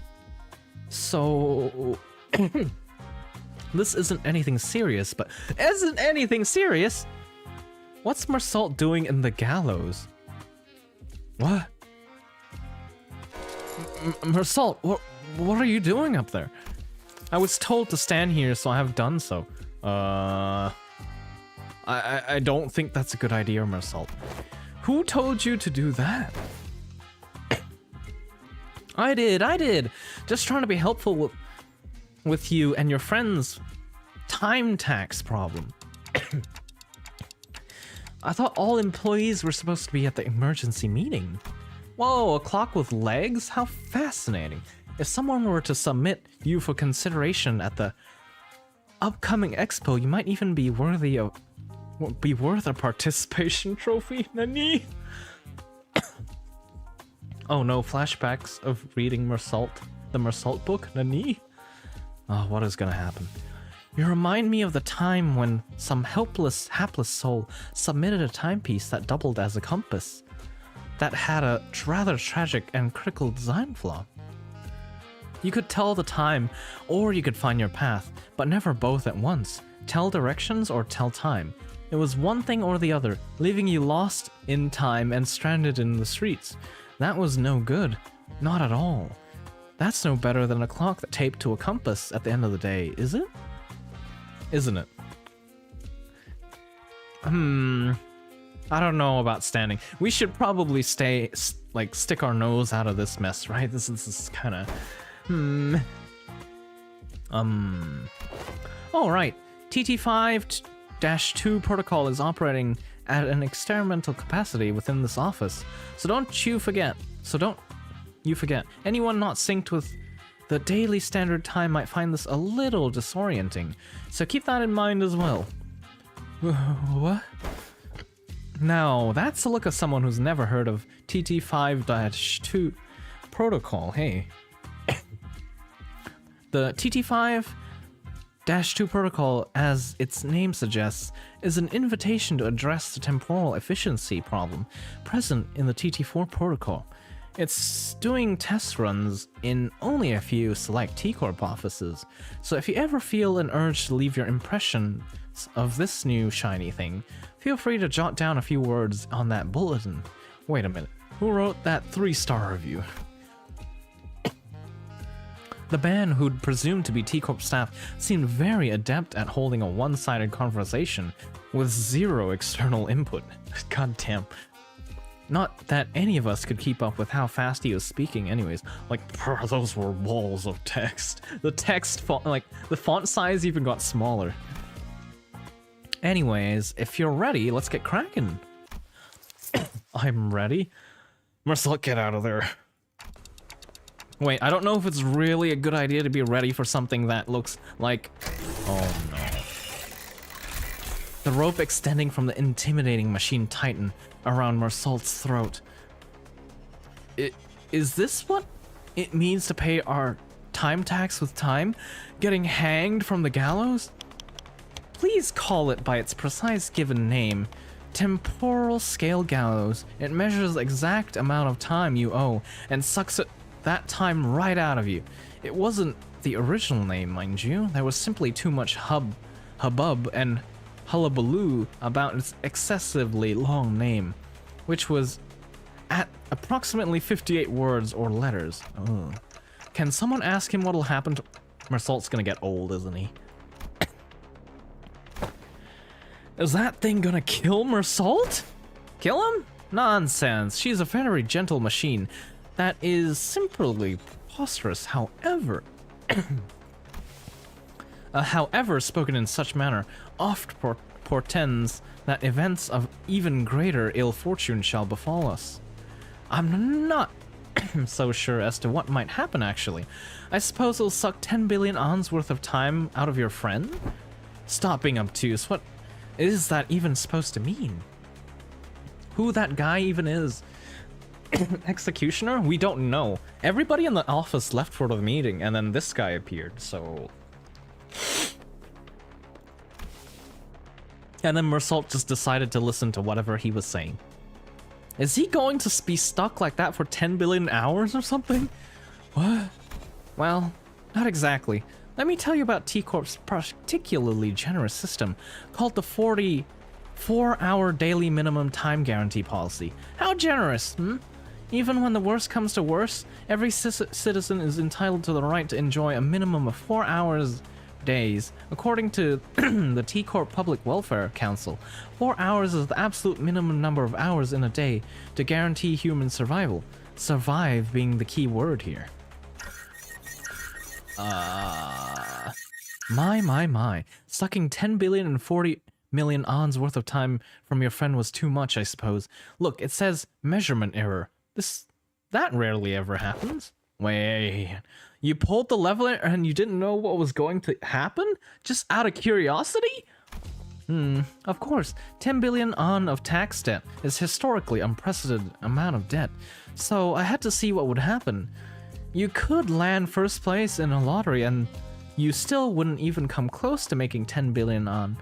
So... This isn't anything serious, but... Isn't anything serious? What's Mersault doing in the gallows? What? Mersault, what are you doing up there? I was told to stand here, so I have done so. I don't think that's a good idea, Mersault. Who told you to do that? I did. Just trying to be helpful with you and your friends' time tax problem. I thought all employees were supposed to be at the emergency meeting. Whoa, a clock with legs? How fascinating. If someone were to submit you for consideration at the upcoming expo, you might even be worth a participation trophy. Nani? Oh no, flashbacks of reading Mersault, the Mersault book. Nani? Oh, what is gonna happen? You remind me of the time when some hapless soul submitted a timepiece that doubled as a compass. That had a rather tragic and critical design flaw. You could tell the time, or you could find your path, but never both at once. Tell directions or tell time. It was one thing or the other, leaving you lost in time and stranded in the streets. That was no good. Not at all. That's no better than a clock that taped to a compass at the end of the day, is it? Isn't it? I don't know about standing. We should probably stick our nose out of this mess, right? This is kind of All right. TT5-2 protocol is operating at an experimental capacity within this office. So don't you forget. Anyone not synced with the daily standard time might find this a little disorienting. So keep that in mind as well. What? Now, that's the look of someone who's never heard of TT5-2 protocol, hey. The TT5-2 protocol, as its name suggests, is an invitation to address the temporal efficiency problem present in the TT4 protocol. It's doing test runs in only a few select T-Corp offices, so if you ever feel an urge to leave your impressions of this new shiny thing, feel free to jot down a few words on that bulletin. Wait a minute, who wrote that 3-star review? The man, who'd presumed to be T-Corp staff, seemed very adept at holding a one-sided conversation with zero external input. God damn. Not that any of us could keep up with how fast he was speaking anyways. Like, those were walls of text. The text font, like, the font size even got smaller. Anyways, if you're ready, let's get cracking. I'm ready. Marcel, get out of there. Wait, I don't know if it's really a good idea to be ready for something that looks like... Oh no. The rope extending from the intimidating machine tightened around Marsalt's throat. Is this what it means to pay our time tax with time? Getting hanged from the gallows? Please call it by its precise given name. Temporal scale gallows. It measures the exact amount of time you owe and sucks that time right out of you. It wasn't the original name, mind you. There was simply too much hubbub and hullabaloo about its excessively long name, which was at approximately 58 words or letters. Oh. Can someone ask him what'll happen to... Marsalt's gonna get old, isn't he? Is that thing gonna kill Marsalt? Kill him? Nonsense. She's a very gentle machine. That is simply preposterous. However, however, spoken in such manner, oft portends that events of even greater ill fortune shall befall us. I'm not so sure as to what might happen, actually. I suppose it'll suck 10 billion ons worth of time out of your friend? Stop being obtuse. What is that even supposed to mean? Who that guy even is? Executioner? We don't know. Everybody in the office left for the meeting, and then this guy appeared, so... And then Marsalt just decided to listen to whatever he was saying. Is he going to be stuck like that for 10 billion hours or something? What? Well, not exactly. Let me tell you about T-Corp's particularly generous system called the 44-hour daily minimum time guarantee policy. How generous, Even when the worst comes to worst, every citizen is entitled to the right to enjoy a minimum of 4 hours days. According to the T-Corp Public Welfare Council, 4 hours is the absolute minimum number of hours in a day to guarantee human survival. Survive being the key word here. My. Sucking 10 billion and 40 million ons worth of time from your friend was too much, I suppose. Look, it says measurement error. That rarely ever happens. Wait, you pulled the leveler and you didn't know what was going to happen? Just out of curiosity? Of course, 10 billion on of tax debt is historically unprecedented amount of debt, so I had to see what would happen. You could land first place in a lottery and you still wouldn't even come close to making 10 billion on.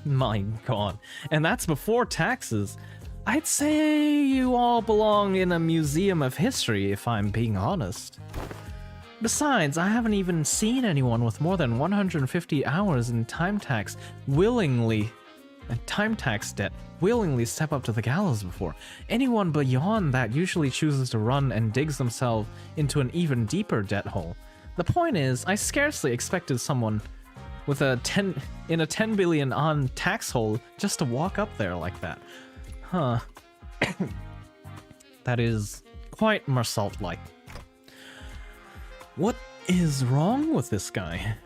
My god, and that's before taxes. I'd say you all belong in a museum of history, if I'm being honest. Besides, I haven't even seen anyone with more than 150 hours in time tax debt willingly step up to the gallows before. Anyone beyond that usually chooses to run and digs themselves into an even deeper debt hole. The point is, I scarcely expected someone with a 10 billion on tax hole just to walk up there like that. Huh. That is quite Marsalt-like. What is wrong with this guy?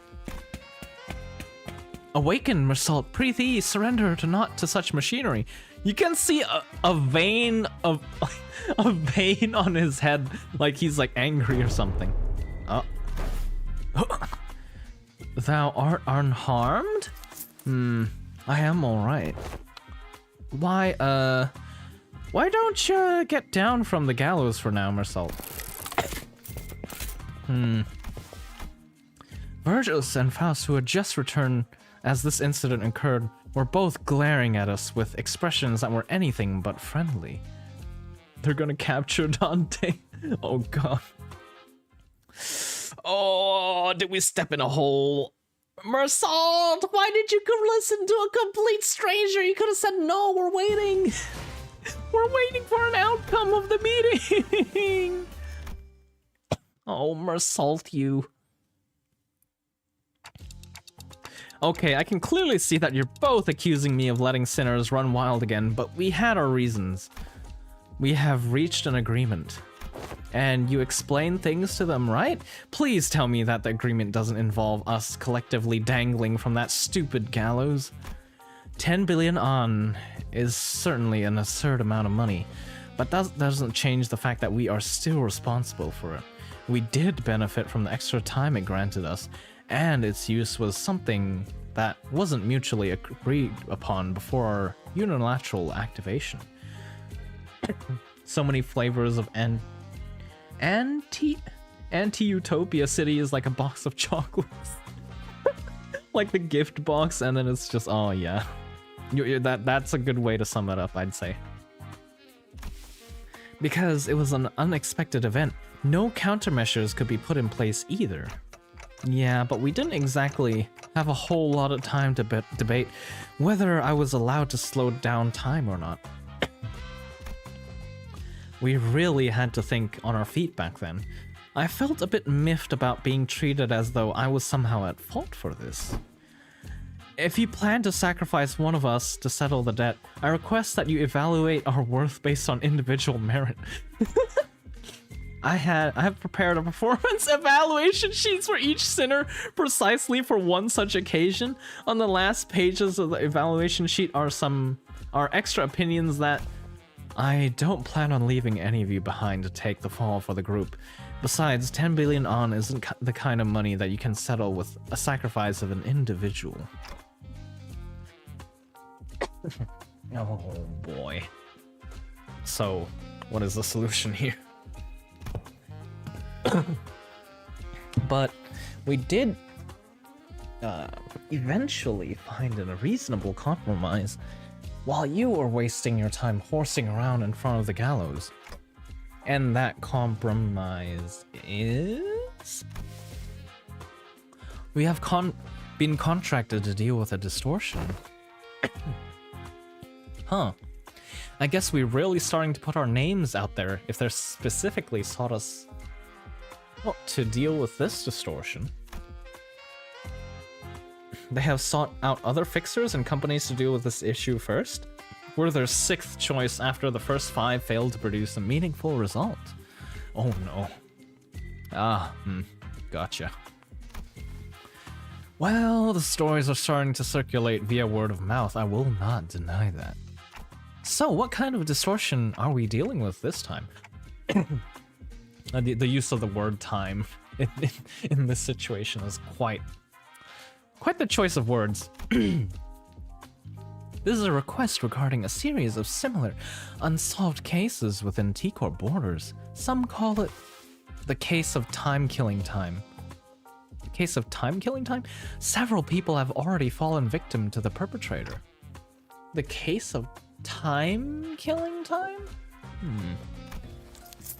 Awaken, Mersault, Preethi, surrender to not to such machinery. You can see a vein of a vein on his head, like he's like angry or something. Oh. Thou art unharmed? I am alright. Why don't you get down from the gallows for now, Mersault? Virgos and Faust, who had just returned as this incident occurred, were both glaring at us with expressions that were anything but friendly. They're gonna capture Dante. Oh god. Oh, did we step in a hole? Mersault, why did you listen to a complete stranger? You could have said no, we're waiting. We're waiting for an outcome of the meeting. Oh, Mersault, you. Okay, I can clearly see that you're both accusing me of letting sinners run wild again, but we had our reasons. We have reached an agreement. And you explained things to them, right? Please tell me that the agreement doesn't involve us collectively dangling from that stupid gallows. 10 billion on is certainly an absurd amount of money, but that doesn't change the fact that we are still responsible for it. We did benefit from the extra time it granted us, and its use was something that wasn't mutually agreed upon before our unilateral activation. So many flavors of anti-utopia city is like a box of chocolates. Like the gift box, and then it's just, oh yeah. That's a good way to sum it up, I'd say. Because it was an unexpected event, no countermeasures could be put in place either. Yeah, but we didn't exactly have a whole lot of time to debate whether I was allowed to slow down time or not. We really had to think on our feet back then. I felt a bit miffed about being treated as though I was somehow at fault for this. If you plan to sacrifice one of us to settle the debt, I request that you evaluate our worth based on individual merit. I have prepared a performance evaluation sheets for each sinner precisely for one such occasion. On the last pages of the evaluation sheet are extra opinions that I don't plan on leaving any of you behind to take the fall for the group. Besides, 10 billion on isn't the kind of money that you can settle with a sacrifice of an individual. Oh boy. So, what is the solution here? But we did eventually find a reasonable compromise while you were wasting your time horsing around in front of the gallows. And that compromise is... We have been contracted to deal with a distortion. Huh. I guess we're really starting to put our names out there if they're specifically sought us to deal with this distortion. They have sought out other fixers and companies to deal with this issue first. We're their 6th choice after the first 5 failed to produce a meaningful result. Oh no. Gotcha. Well, the stories are starting to circulate via word of mouth. I will not deny that. So, what kind of distortion are we dealing with this time? The use of the word time in this situation is quite the choice of words. This is a request regarding a series of similar unsolved cases within T-Corp borders. Some call it the case of time-killing time. The case of time-killing time? Several people have already fallen victim to the perpetrator. The case of time-killing time?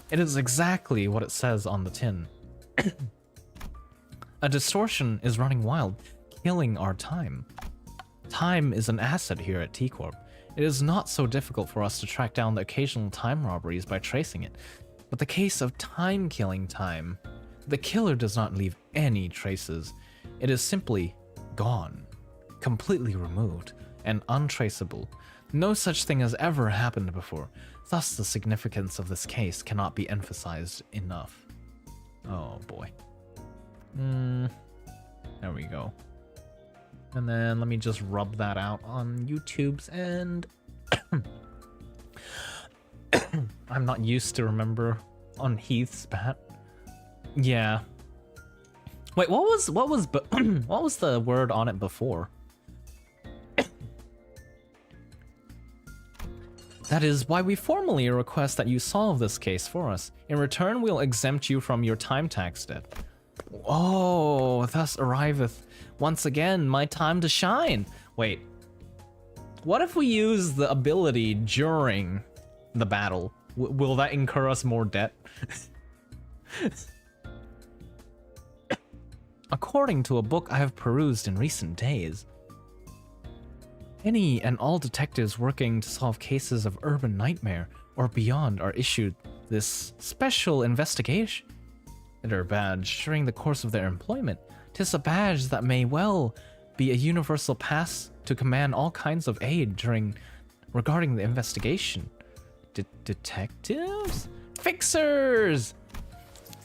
It is exactly what it says on the tin. A distortion is running wild, killing our time. Time is an asset here at T-Corp. It is not so difficult for us to track down the occasional time robberies by tracing it. But the case of time-killing time, the killer does not leave any traces. It is simply gone, completely removed, and untraceable. No such thing has ever happened before. Thus, the significance of this case cannot be emphasized enough. Oh boy. There we go. And then let me just rub that out on YouTube's end. I'm not used to remember on Heath's bat. Yeah. Wait, what was what was the word on it before? That is why we formally request that you solve this case for us. In return, we'll exempt you from your time tax debt. Oh, thus arriveth once again my time to shine. Wait, what if we use the ability during the battle? Will that incur us more debt? According to a book I have perused in recent days, any and all detectives working to solve cases of urban nightmare or beyond are issued this special investigator badge during the course of their employment. 'Tis a badge that may well be a universal pass to command all kinds of aid regarding the investigation. Detectives? Fixers!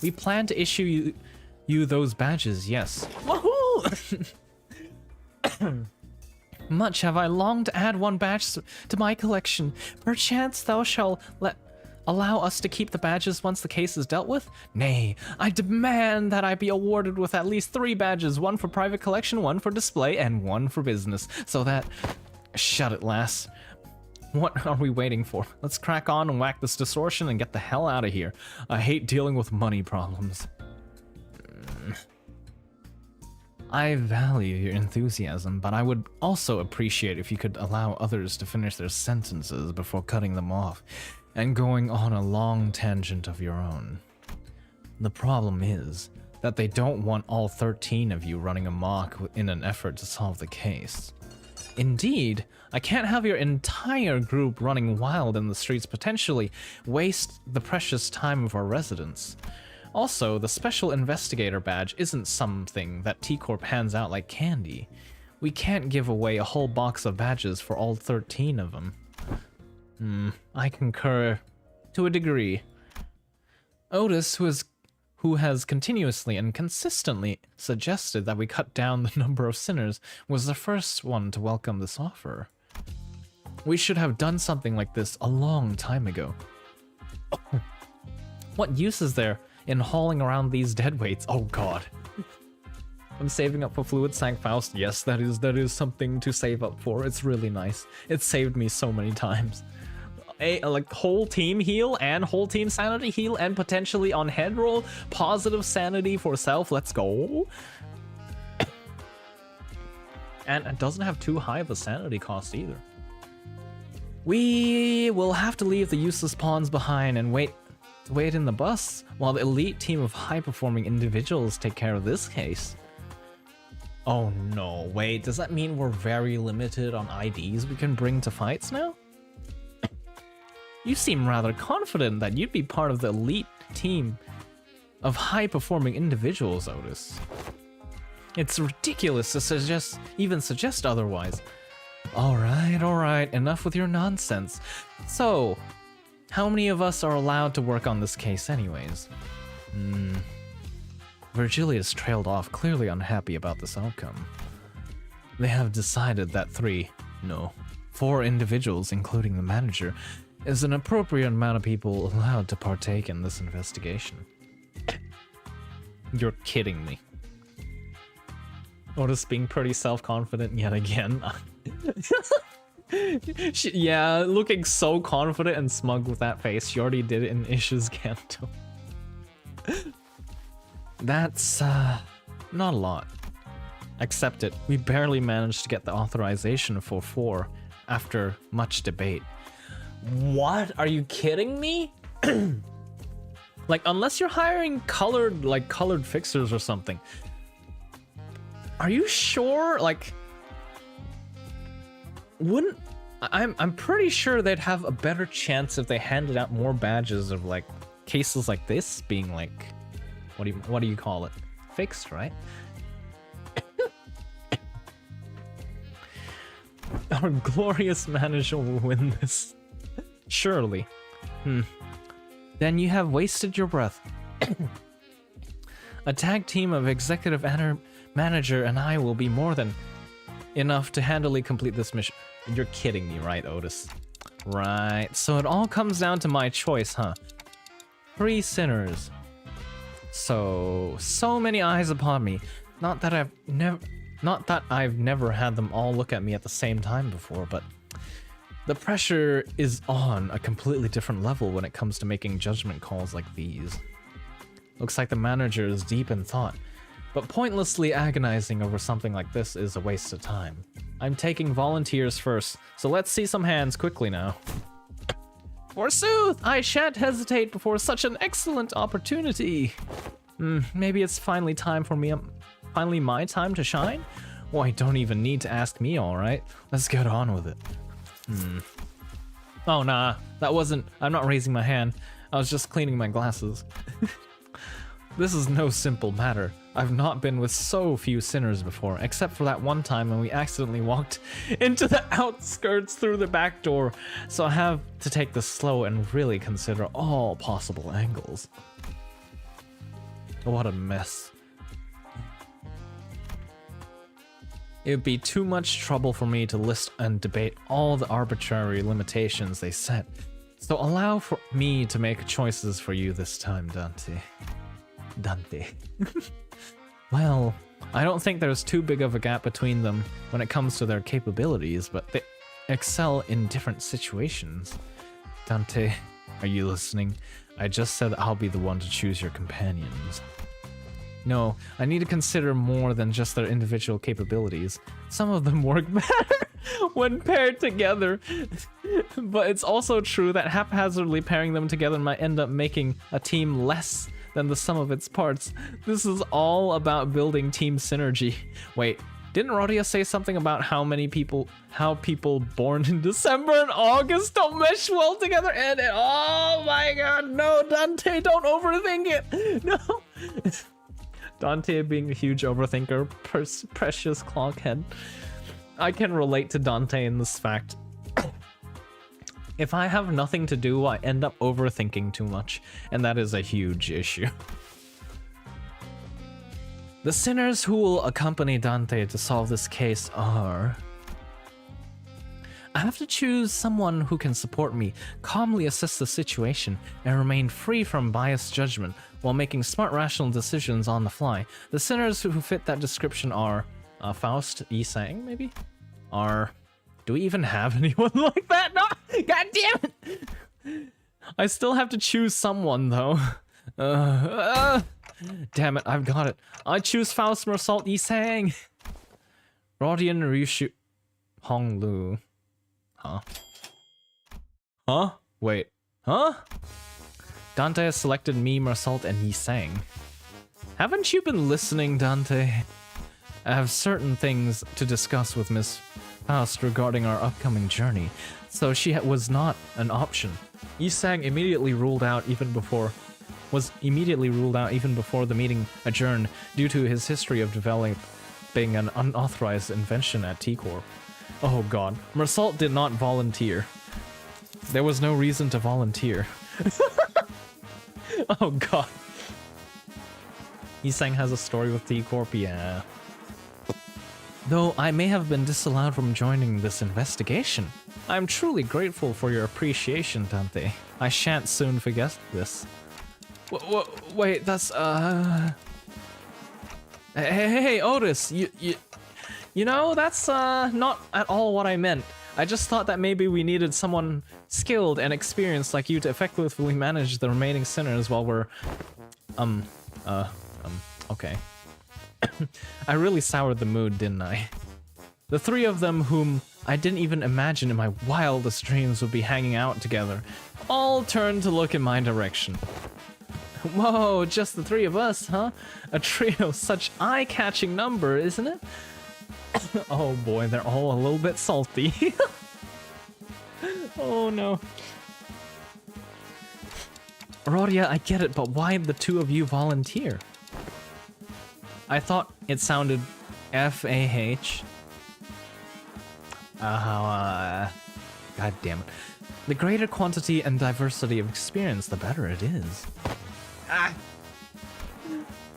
We plan to issue you those badges, yes. Woohoo! Much have I longed to add one badge to my collection. Perchance thou shalt allow us to keep the badges once the case is dealt with? Nay, I demand that I be awarded with at least 3 badges, one for private collection, one for display, and one for business, so that... Shut it, lass. What are we waiting for? Let's crack on and whack this distortion and get the hell out of here. I hate dealing with money problems. I value your enthusiasm, but I would also appreciate if you could allow others to finish their sentences before cutting them off and going on a long tangent of your own. The problem is that they don't want all 13 of you running amok in an effort to solve the case. Indeed, I can't have your entire group running wild in the streets, potentially waste the precious time of our residents. Also, the special investigator badge isn't something that T-Corp hands out like candy. We can't give away a whole box of badges for all 13 of them. I concur to a degree. Otis, who has continuously and consistently suggested that we cut down the number of sinners, was the first one to welcome this offer. We should have done something like this a long time ago. What use is there in hauling around these deadweights? Oh god. I'm saving up for Fluid Sank Faust. Yes, that is something to save up for. It's really nice. It saved me so many times. Like whole team heal and whole team sanity heal and potentially on head roll positive sanity for self. Let's go. And it doesn't have too high of a sanity cost either. We will have to leave the useless pawns behind and wait in the bus while the elite team of high-performing individuals take care of this case. Oh no, wait, does that mean we're very limited on IDs we can bring to fights now? You seem rather confident that you'd be part of the elite team of high-performing individuals, Otis. It's ridiculous to even suggest otherwise. Alright, enough with your nonsense. So, how many of us are allowed to work on this case anyways? Virgilius trailed off, clearly unhappy about this outcome. They have decided that 4 individuals, including the manager, is an appropriate amount of people allowed to partake in this investigation. You're kidding me. Otis being pretty self-confident yet again. Yeah, looking so confident and smug with that face. She already did it in Ish's Kanto. That's, not a lot. Accept it. We barely managed to get the authorization for 4 after much debate. What? Are you kidding me? Like, unless you're hiring colored fixers or something. Are you sure? Like, I'm pretty sure they'd have a better chance if they handed out more badges of like cases like this being like, what do you call it? Fixed, right? Our glorious manager will win this. Surely. Then you have wasted your breath. A tag team of executive manager and I will be more than enough to handily complete this mission. You're kidding me, right, Otis? Right, so it all comes down to my choice, huh? 3 sinners. So many eyes upon me. Not that I've never had them all look at me at the same time before, but the pressure is on a completely different level when it comes to making judgment calls like these. Looks like the manager is deep in thought, but pointlessly agonizing over something like this is a waste of time. I'm taking volunteers first, so let's see some hands quickly now. Forsooth, I shan't hesitate before such an excellent opportunity. Maybe it's finally my time to shine? Why, don't even need to ask me, alright? Let's get on with it. Oh nah, I'm not raising my hand. I was just cleaning my glasses. This is no simple matter. I've not been with so few sinners before, except for that one time when we accidentally walked into the outskirts through the back door, so I have to take this slow and really consider all possible angles. What a mess. It would be too much trouble for me to list and debate all the arbitrary limitations they set, so allow for me to make choices for you this time, Dante. Well, I don't think there's too big of a gap between them when it comes to their capabilities, but they excel in different situations. Dante, are you listening? I just said I'll be the one to choose your companions. No, I need to consider more than just their individual capabilities. Some of them work better when paired together. But it's also true that haphazardly pairing them together might end up making a team less than the sum of its parts. This is all about building team synergy. Wait, didn't Rodia say something about how people born in December and August don't mesh well together? And oh my god, no, Dante, don't overthink it. No. Dante being a huge overthinker, precious clockhead. I can relate to Dante in this fact. If I have nothing to do, I end up overthinking too much, and that is a huge issue. The sinners who will accompany Dante to solve this case are... I have to choose someone who can support me, calmly assess the situation, and remain free from biased judgment while making smart, rational decisions on the fly. The sinners who fit that description are Faust, Yi-Sang, maybe? Do we even have anyone like that? No! God damn it! I still have to choose someone, though. Damn it, I've got it. I choose Faust, Mersault, Yi-Sang. Rodian, Ryushu, Honglu. Huh? Huh? Wait. Huh? Dante has selected me, Mersault, and Yi-Sang. Haven't you been listening, Dante? I have certain things to discuss with Miss Faust regarding our upcoming journey, so she was not an option. Yi-Sang was immediately ruled out even before the meeting adjourned due to his history of developing an unauthorized invention at T-Corp. Oh god, Mersault did not volunteer. There was no reason to volunteer. Oh god. Yi-Sang has a story with T-Corp, yeah. Though I may have been disallowed from joining this investigation, I'm truly grateful for your appreciation, Dante. I shan't soon forget this. Wait, that's, Hey, Otis, you know, that's, not at all what I meant. I just thought that maybe we needed someone skilled and experienced like you to effectively manage the remaining sinners while we're, okay. I really soured the mood, didn't I? The 3 of them whom I didn't even imagine in my wildest dreams would be hanging out together, all turned to look in my direction. Whoa, just the 3 of us, huh? A trio such eye-catching number, isn't it? Oh boy, they're all a little bit salty. Oh no. Rodia, I get it, but why did the 2 of you volunteer? I thought it sounded F-A-H. God damn it. The greater quantity and diversity of experience, the better it is.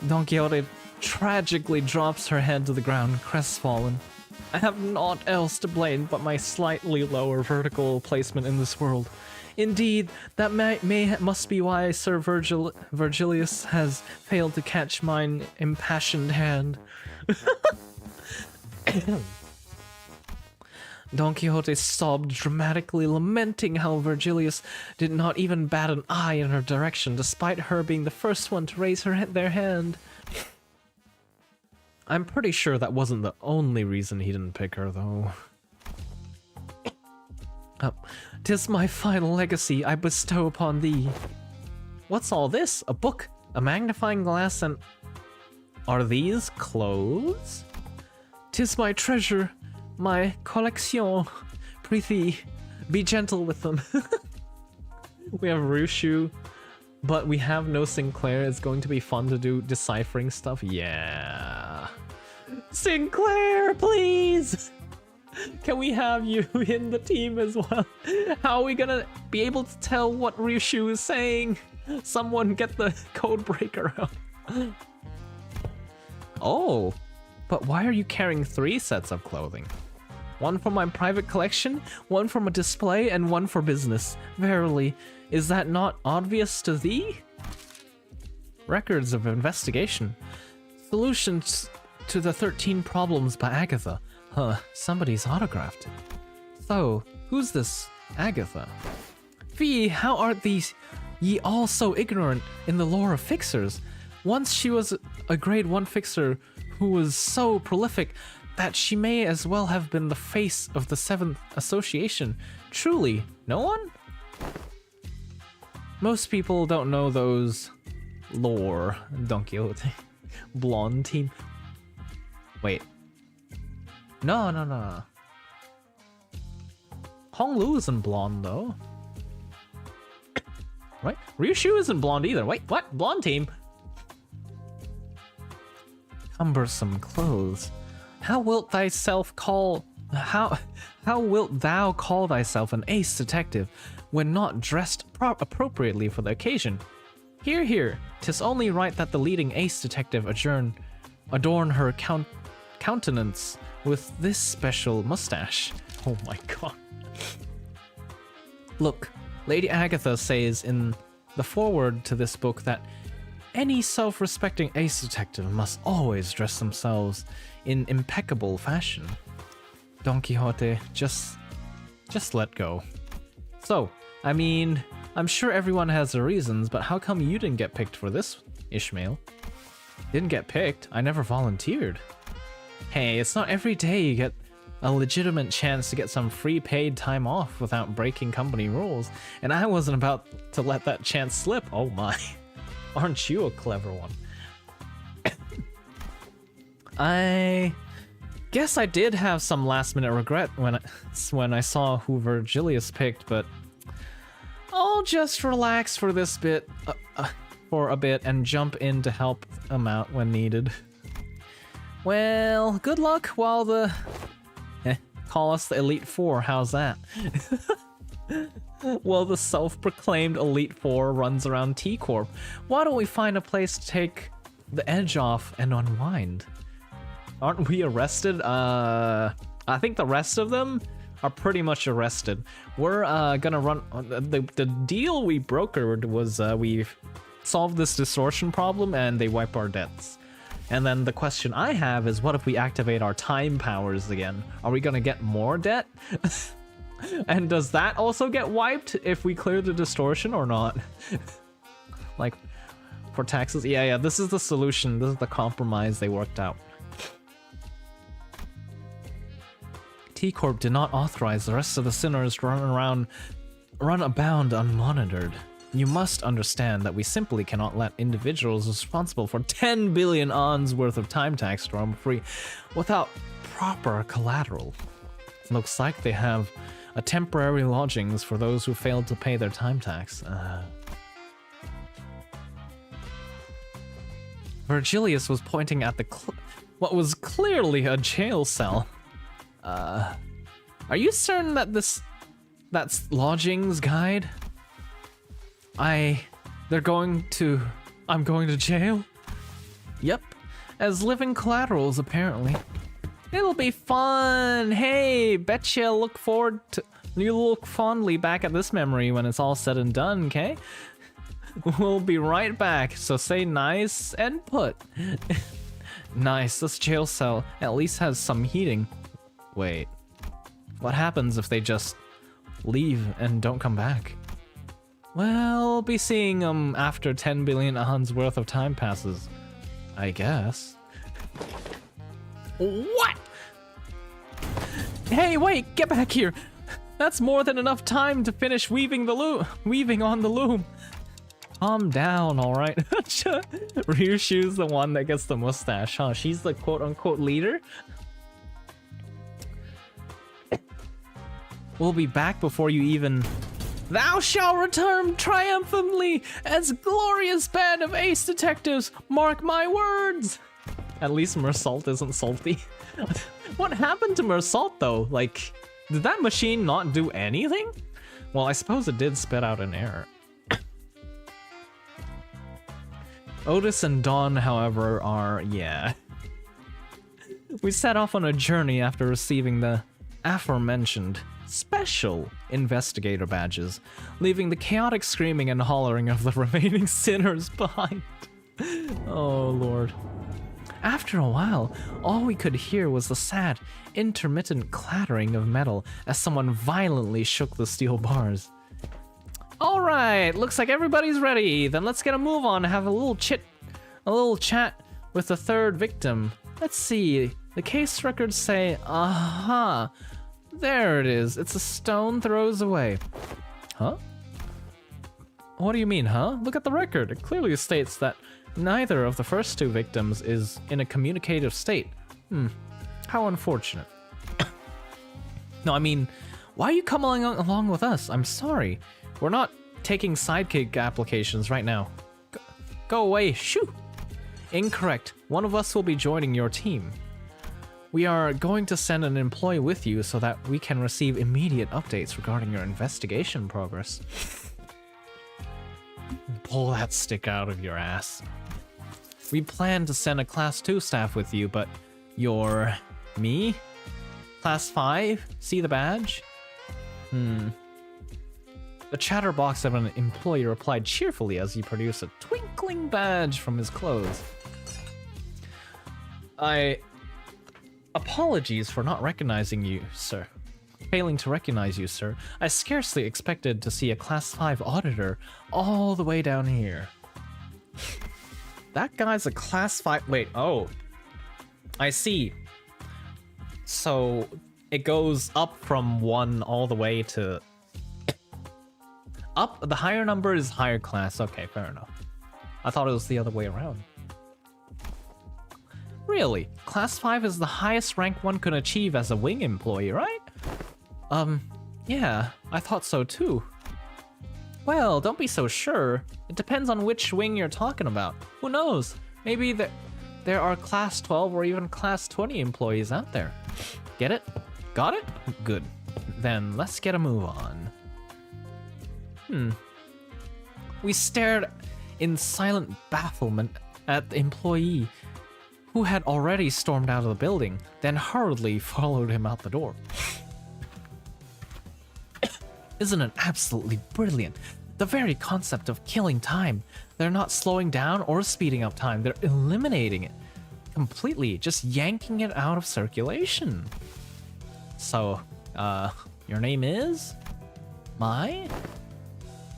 Don Quixote tragically drops her head to the ground, crestfallen. I have naught else to blame but my slightly lower vertical placement in this world. Indeed, that must be why Sir Virgilius has failed to catch mine impassioned hand. Don Quixote sobbed dramatically, lamenting how Virgilius did not even bat an eye in her direction, despite her being the first one to raise their hand. I'm pretty sure that wasn't the only reason he didn't pick her, though. 'Tis my final legacy I bestow upon thee. What's all this? A book, a magnifying glass, and... Are these clothes? 'Tis my treasure, my collection. Prithee, be gentle with them. We have Rushu, but we have no Sinclair. It's going to be fun to do deciphering stuff. Yeah. Sinclair, please! Can we have you in the team as well? How are we gonna be able to tell what Ryushu is saying? Someone get the code breaker out. Oh, but why are you carrying 3 sets of clothing? One for my private collection, one for my display, and one for business. Verily, is that not obvious to thee? Records of investigation. Solutions to the 13 problems by Agatha. Huh, somebody's autographed it. So, who's this Agatha? Fie, how art these ye all so ignorant in the lore of fixers? Once she was a grade 1 fixer who was so prolific that she may as well have been the face of the 7th Association. Truly, no one? Most people don't know those lore. Don Quixote. Blonde team. Wait. No. Hong Lu isn't blonde, though. Right? Ryushu isn't blonde either. Wait, what? Blonde team? Cumbersome clothes. How wilt thyself call... How wilt thou call thyself an ace detective when not dressed appropriately for the occasion? Here, 'tis only right that the leading ace detective adorn her countenance with this special mustache. Oh my god. Look, Lady Agatha says in the foreword to this book that any self-respecting ace detective must always dress themselves in impeccable fashion. Don Quixote, just let go. So, I mean, I'm sure everyone has their reasons, but how come you didn't get picked for this, Ishmael? Didn't get picked? I never volunteered. Hey, it's not every day you get a legitimate chance to get some free paid time off without breaking company rules, and I wasn't about to let that chance slip. Oh my. Aren't you a clever one? I guess I did have some last minute regret when I saw who Virgilius picked, but I'll just relax for this bit, for a bit, and jump in to help him out when needed. Well, good luck while the... call us the Elite Four, how's that? While the self-proclaimed Elite Four runs around T-Corp, why don't we find a place to take the edge off and unwind? Aren't we arrested? I think the rest of them are pretty much arrested. We're gonna run... The deal we brokered was we solved this distortion problem and they wipe our debts. And then the question I have is, what if we activate our time powers again? Are we gonna get more debt? And does that also get wiped if we clear the distortion or not? Like, for taxes? Yeah, this is the solution. This is the compromise they worked out. T-Corp did not authorize the rest of the sinners to run abound unmonitored. You must understand that we simply cannot let individuals responsible for 10 billion ons worth of time tax roam free without proper collateral. Looks like they have a temporary lodgings for those who failed to pay their time tax. Virgilius was pointing at what was clearly a jail cell. Are you certain that that's lodgings guide? I'm going to jail? Yep, as living collaterals apparently. It'll be fun. Hey, betcha you look fondly back at this memory when it's all said and done, okay? We'll be right back, so say nice and put. Nice, this jail cell at least has some heating. Wait, what happens if they just leave and don't come back? Well, we'll be seeing them after 10 billion ahns worth of time passes, I guess. What? Hey, wait, get back here. That's more than enough time to finish weaving on the loom. Calm down, all right? Ryushu's the one that gets the mustache, huh? She's the quote-unquote leader? We'll be back before you even... Thou shalt return triumphantly as glorious band of ace detectives, mark my words! At least Mersault isn't salty. What happened to Mersault though? Like, did that machine not do anything? Well, I suppose it did spit out an error. Otis and Dawn, however, are, yeah. We set off on a journey after receiving the aforementioned special investigator badges, leaving the chaotic screaming and hollering of the remaining sinners behind. Oh, Lord. After a while, all we could hear was the sad, intermittent clattering of metal as someone violently shook the steel bars. All right, looks like everybody's ready. Then let's get a move on and have a little chat with the third victim. Let's see. The case records say, aha, there it is. It's a stone throws away. Huh? What do you mean, huh? Look at the record. It clearly states that neither of the first two victims is in a communicative state. How unfortunate. No, I mean, why are you coming along with us? I'm sorry. We're not taking sidekick applications right now. Go away, shoo! Incorrect. One of us will be joining your team. We are going to send an employee with you so that we can receive immediate updates regarding your investigation progress. Pull that stick out of your ass. We plan to send a Class 2 staff with you, but you're... me? Class 5? See the badge? The chatterbox of an employee replied cheerfully as he produced a twinkling badge from his clothes. Apologies for not recognizing you, sir. Failing to recognize you, sir. I scarcely expected to see a Class 5 auditor all the way down here. That guy's a Class 5... Wait, oh. I see. So, it goes up from 1 all the way to... Up? The higher number is higher class. Okay, fair enough. I thought it was the other way around. Really? Class 5 is the highest rank one could achieve as a wing employee, right? Yeah, I thought so too. Well, don't be so sure. It depends on which wing you're talking about. Who knows? Maybe there are Class 12 or even Class 20 employees out there. Get it? Got it? Good. Then let's get a move on. We stared in silent bafflement at the employee who had already stormed out of the building, then hurriedly followed him out the door. Isn't it absolutely brilliant? The very concept of killing time. They're not slowing down or speeding up time, they're eliminating it completely, just yanking it out of circulation. So, your name is? Mai?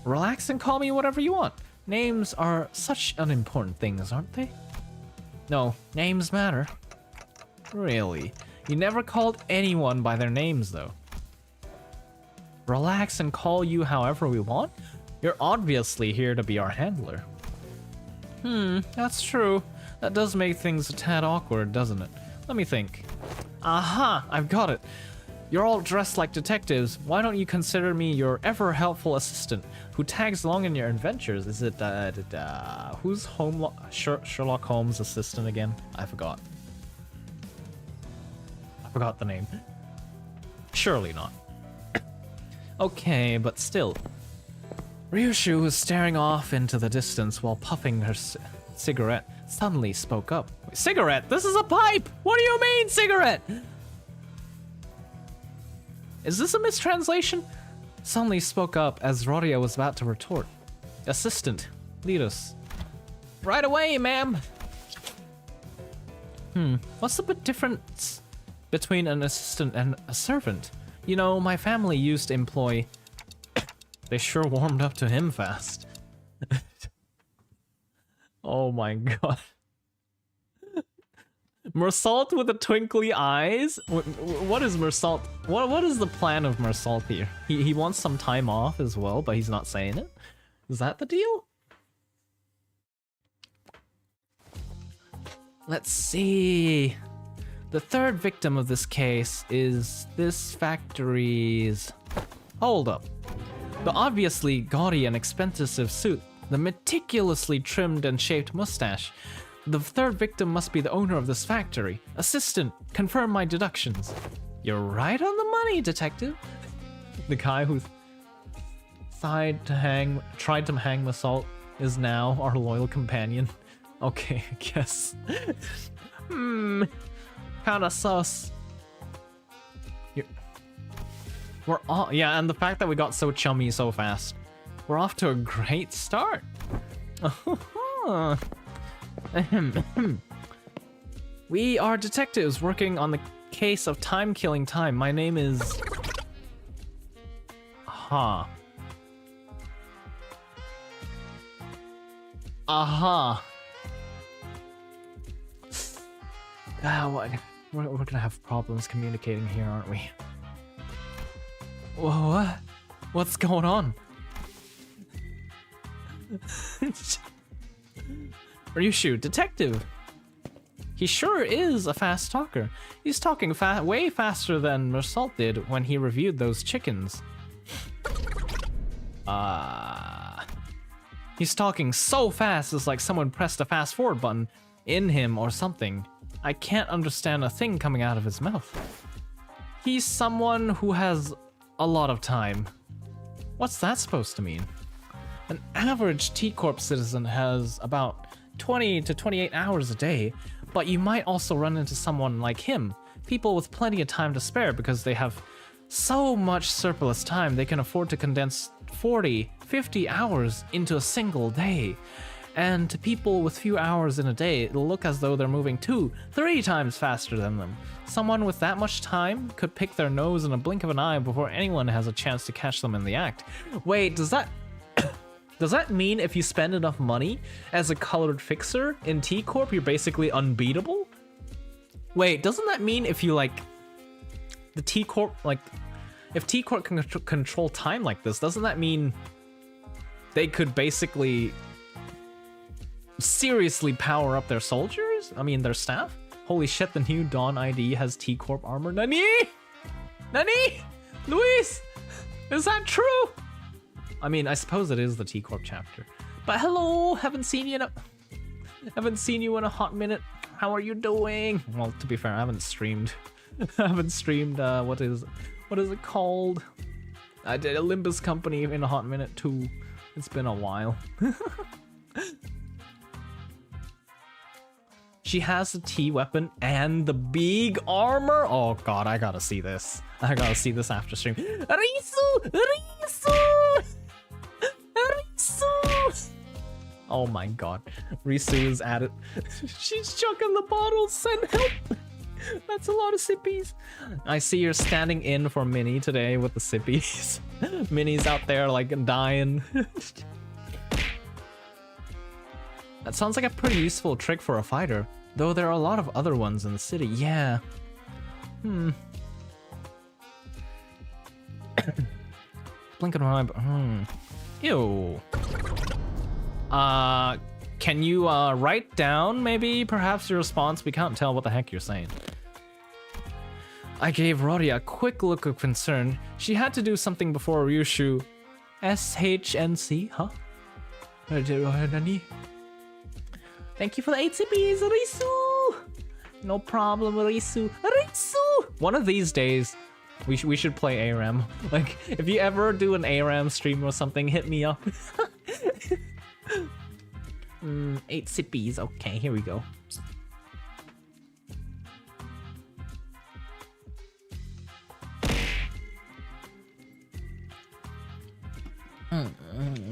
Relax and call me whatever you want. Names are such unimportant things, aren't they? No, names matter. Really? You never called anyone by their names, though. Relax and call you however we want? You're obviously here to be our handler. That's true. That does make things a tad awkward, doesn't it? Let me think. Aha! I've got it. You're all dressed like detectives. Why don't you consider me your ever-helpful assistant who tags along in your adventures? Is it, who's Sherlock Holmes' assistant again? I forgot. I forgot the name. Surely not. Okay, but still. Ryushu was staring off into the distance while puffing her cigarette, suddenly spoke up. Cigarette? This is a pipe! What do you mean, cigarette? Is this a mistranslation? Suddenly spoke up as Rodia was about to retort. Assistant, lead us. Right away, ma'am. What's the difference between an assistant and a servant? You know, my family used to employ... They sure warmed up to him fast. Oh my god. Mersault with the twinkly eyes? What is Mersault? What is the plan of Mersault here? He wants some time off as well, but he's not saying it? Is that the deal? Let's see. The third victim of this case is this factory's... Hold up. The obviously gaudy and expensive suit, the meticulously trimmed and shaped mustache. The third victim must be the owner of this factory. Assistant, confirm my deductions. You're right on the money, detective. The guy who tried to hang Mersault is now our loyal companion. Okay, I guess. Kinda sus. We're all, yeah, and the fact that we got so chummy so fast. We're off to a great start. We are detectives working on the case of time-killing time. My name is... Aha. What? We're gonna have problems communicating here, aren't we? Whoa, what? What's going on? Ryushu, detective. He sure is a fast talker. He's talking way faster than Mersault did when he reviewed those chickens. He's talking so fast it's like someone pressed a fast forward button in him or something. I can't understand a thing coming out of his mouth. He's someone who has a lot of time. What's that supposed to mean? An average T-Corp citizen has about 20 to 28 hours a day, but you might also run into someone like him, people with plenty of time to spare because they have so much surplus time they can afford to condense 40, 50 hours into a single day. And to people with few hours in a day, it'll look as though they're moving 2, 3 times faster than them. Someone with that much time could pick their nose in a blink of an eye before anyone has a chance to catch them in the act. Wait, does that mean if you spend enough money as a colored fixer in T-Corp, you're basically unbeatable? Wait, doesn't that mean if you like the T-Corp, like if T-Corp can control time like this, doesn't that mean they could basically seriously power up their soldiers? I mean, their staff? Holy shit, the new Dawn ID has T-Corp armor. Nani? Nani? Luis? Is that true? I mean, I suppose it is the T-Corp chapter. But hello, haven't seen you in a hot minute. How are you doing? Well, to be fair, I haven't streamed. What is it called? I did a Limbus Company in a hot minute too. It's been a while. She has the T weapon and the big armor. Oh god, I gotta see this. I gotta see this after stream. Risu! Risu! Risu! Oh my god. Risu is at it. She's chucking the bottles. Send help! That's a lot of sippies. I see you're standing in for Minnie today with the sippies. Minnie's out there like dying. That sounds like a pretty useful trick for a fighter, though there are a lot of other ones in the city. Yeah. Blink of an eye. Ew. Can you write down maybe perhaps your response? We can't tell what the heck you're saying. I gave Rodia a quick look of concern. She had to do something before Ryushu. SHNC, huh? Thank you for the 8 sippies, Risu! No problem, Risu. Risu! One of these days, we should play ARAM. Like, if you ever do an ARAM stream or something, hit me up. 8 sippies. Okay, here we go.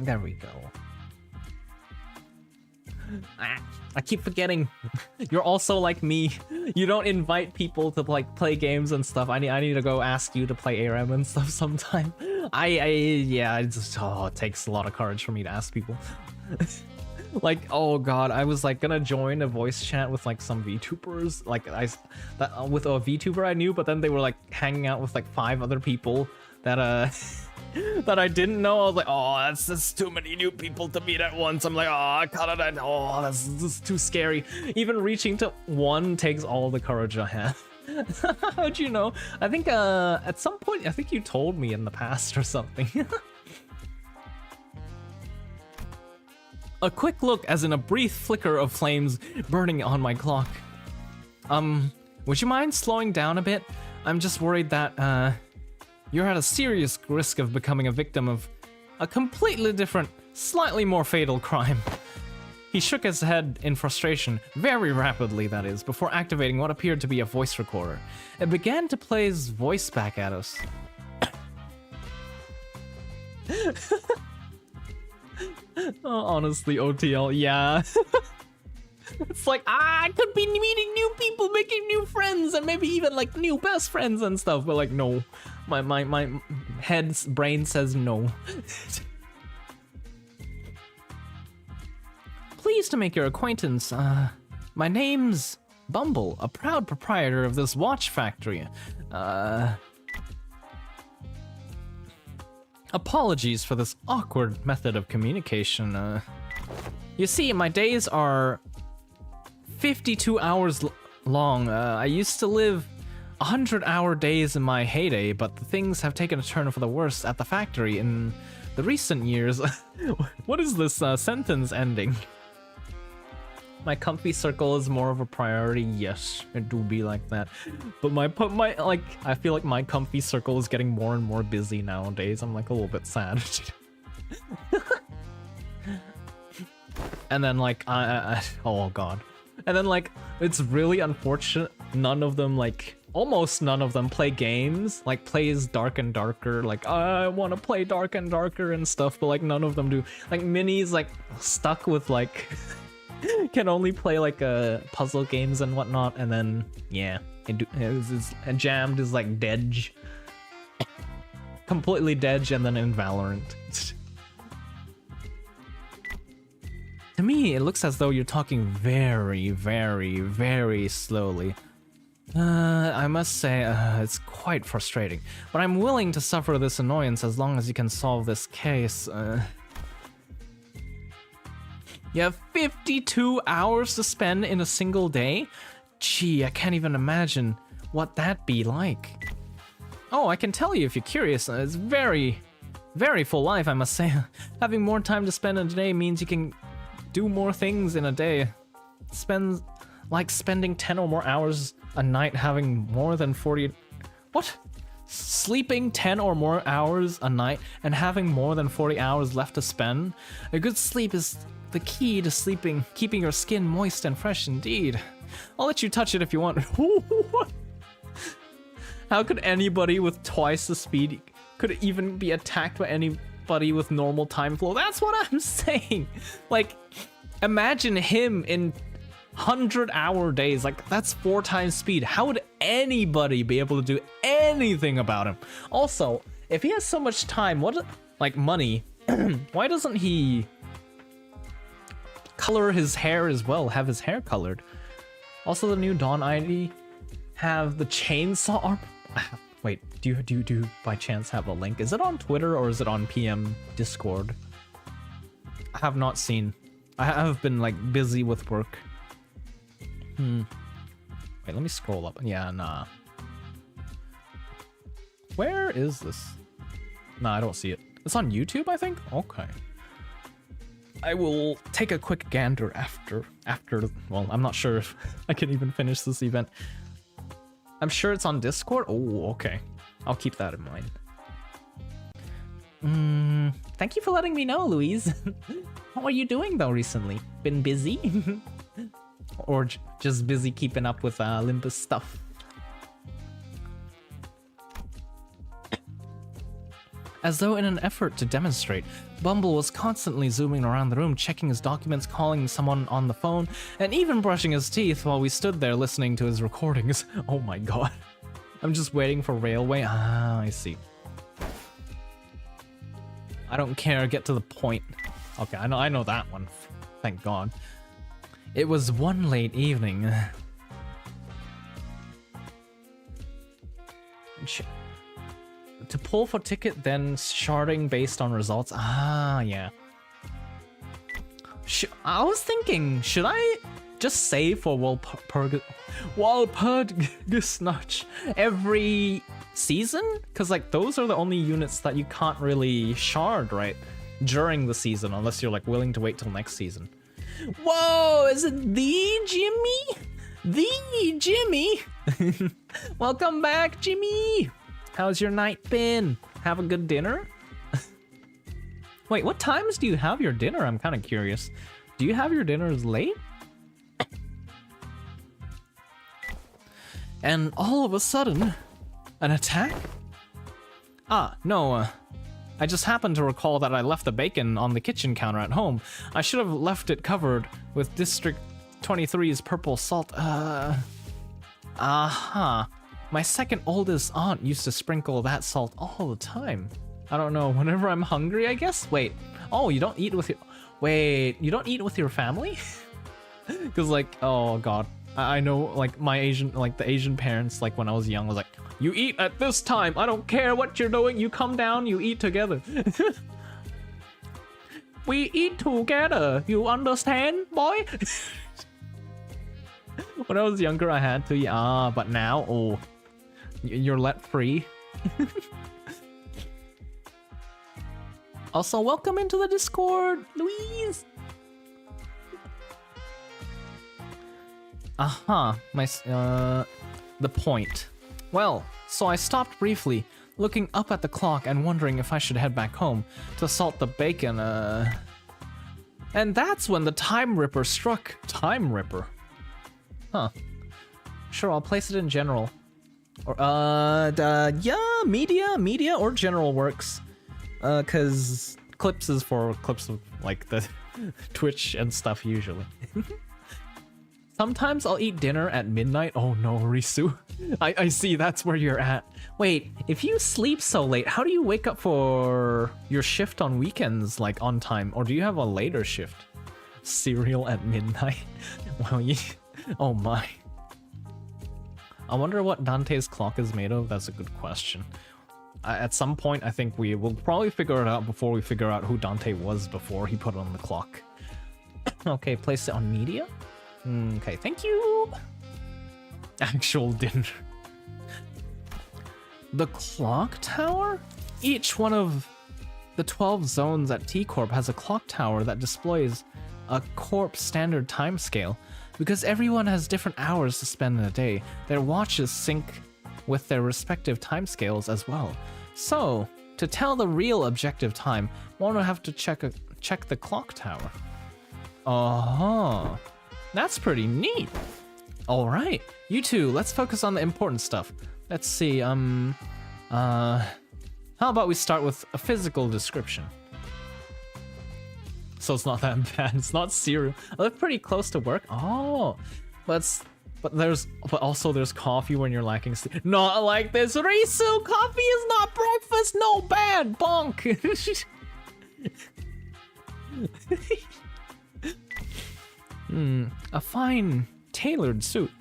There we go. I keep forgetting. You're also like me. You don't invite people to like play games and stuff. I need to go ask you to play ARM and stuff sometime. Yeah, it just it takes a lot of courage for me to ask people. Like, oh god, I was like gonna join a voice chat with like some VTubers, like with a VTuber I knew, but then they were like hanging out with like 5 other people that that I didn't know. I was like, oh, that's too many new people to meet at once. I'm like, oh, I can't. Oh, that's too scary. Even reaching to 1 takes all the courage I have. How'd you know? I think at some point, I think you told me in the past or something. A quick look, as in a brief flicker of flames burning on my clock. Would you mind slowing down a bit? I'm just worried that you're at a serious risk of becoming a victim of a completely different, slightly more fatal crime. He shook his head in frustration, very rapidly that is, before activating what appeared to be a voice recorder. It began to play his voice back at us. Oh, honestly, OTL, yeah. It's like, I could be meeting new people, making new friends, and maybe even like new best friends and stuff, but like, no. My head's brain says no. Pleased to make your acquaintance. My name's Bumble, a proud proprietor of this watch factory. Apologies for this awkward method of communication. You see, my days are 52 hours long. I used to live 100-hour days in my heyday, but things have taken a turn for the worse at the factory in the recent years. What is this sentence ending? My comfy circle is more of a priority. Yes, it do be like that. But like, I feel like my comfy circle is getting more and more busy nowadays. I'm like a little bit sad. And then like, oh god. And then like, it's really unfortunate. None of them almost none of them play games, like plays Dark and Darker, like I want to play Dark and Darker and stuff, but like none of them do. Like Minnie's like stuck with like can only play like puzzle games and whatnot, and then yeah, Jammed is like Dedge, completely Dedge, and then in Valorant. To me, it looks as though you're talking very, very, very slowly. I must say, it's quite frustrating, but I'm willing to suffer this annoyance as long as you can solve this case. You have 52 hours to spend in a single day? Gee, I can't even imagine what that'd be like. Oh, I can tell you if you're curious. It's very, very full life, I must say. Having more time to spend in a day means you can do more things in a day. Spending 10 or more hours a night, having more than 40... What? Sleeping 10 or more hours a night and having more than 40 hours left to spend? A good sleep is the key to sleeping, keeping your skin moist and fresh indeed. I'll let you touch it if you want. How could anybody with twice the speed could even be attacked by anybody with normal time flow? That's what I'm saying. Like, imagine him in 100-hour days. Like, that's 4 times speed. How would anybody be able to do anything about him? Also, if he has so much time, money, why doesn't he color his hair as well, have his hair colored? Also, the new Dawn ID have the chainsaw arm. Wait, do you by chance have a link? Is it on Twitter or is it on PM Discord? I have not seen. I have been like busy with work. Wait, let me scroll up. Yeah, nah. Where is this? Nah, I don't see it. It's on YouTube, I think? Okay. I will take a quick gander after, well, I'm not sure if I can even finish this event. I'm sure it's on Discord. Oh, okay. I'll keep that in mind. Thank you for letting me know, Louise. How are you doing though recently? Been busy? Or just busy keeping up with Limbus stuff? As though in an effort to demonstrate, Bumble was constantly zooming around the room, checking his documents, calling someone on the phone, and even brushing his teeth while we stood there listening to his recordings. Oh my god. I'm just waiting for railway. Ah, I see. I don't care, get to the point. Okay, I know that one. Thank god. It was one late evening. To pull for ticket, then sharding based on results. Ah, yeah. I was thinking, should I just save for Walpurgisnacht every season? Because, like, those are the only units that you can't really shard, right? During the season, unless you're, like, willing to wait till next season. Whoa, is it the Jimmy? The Jimmy? Welcome back, Jimmy! How's your night been? Have a good dinner? Wait, what times do you have your dinner? I'm kind of curious. Do you have your dinners late? And all of a sudden, an attack? Ah, no, I just happened to recall that I left the bacon on the kitchen counter at home. I should have left it covered with District 23's purple salt. Aha. My second oldest aunt used to sprinkle that salt all the time. I don't know, whenever I'm hungry, I guess? Wait, oh, you don't eat with your... Wait, you don't eat with your family? Because, like, oh god. I know, like, my Asian, like, the Asian parents, like, when I was young, was like, you eat at this time, I don't care what you're doing, you come down, you eat together. We eat together, you understand, boy? When I was younger, I had to, but now, oh, you're let free. Also, welcome into the Discord, Louise. The point. Well, so I stopped briefly, looking up at the clock and wondering if I should head back home to salt the bacon, And that's when the Time Ripper struck. Time Ripper? Huh. Sure, I'll place it in general. Or, yeah, media or general works. Cause clips is for clips of, like, the Twitch and stuff usually. Sometimes I'll eat dinner at midnight. Oh no, Risu. I see, that's where you're at. Wait, if you sleep so late, how do you wake up for your shift on weekends, like, on time? Or do you have a later shift? Cereal at midnight? Well, oh my. I wonder what Dante's clock is made of. That's a good question. At some point, I think we will probably figure it out before we figure out who Dante was before he put on the clock. Okay, place it on media. Okay, thank you. Actual dinner. The clock tower? Each one of the 12 zones at T-Corp has a clock tower that displays a Corp standard timescale. Because everyone has different hours to spend in a day, their watches sync with their respective timescales as well. So, to tell the real objective time, one will have to check the clock tower. That's pretty neat. All right, you two, let's focus on the important stuff. Let's see, how about we start with a physical description? So it's not that bad. It's not cereal. I live pretty close to work. Oh, but also there's coffee when you're lacking sleep. Not like this, Risu. Coffee is not breakfast. No bad. Bonk. A fine tailored suit.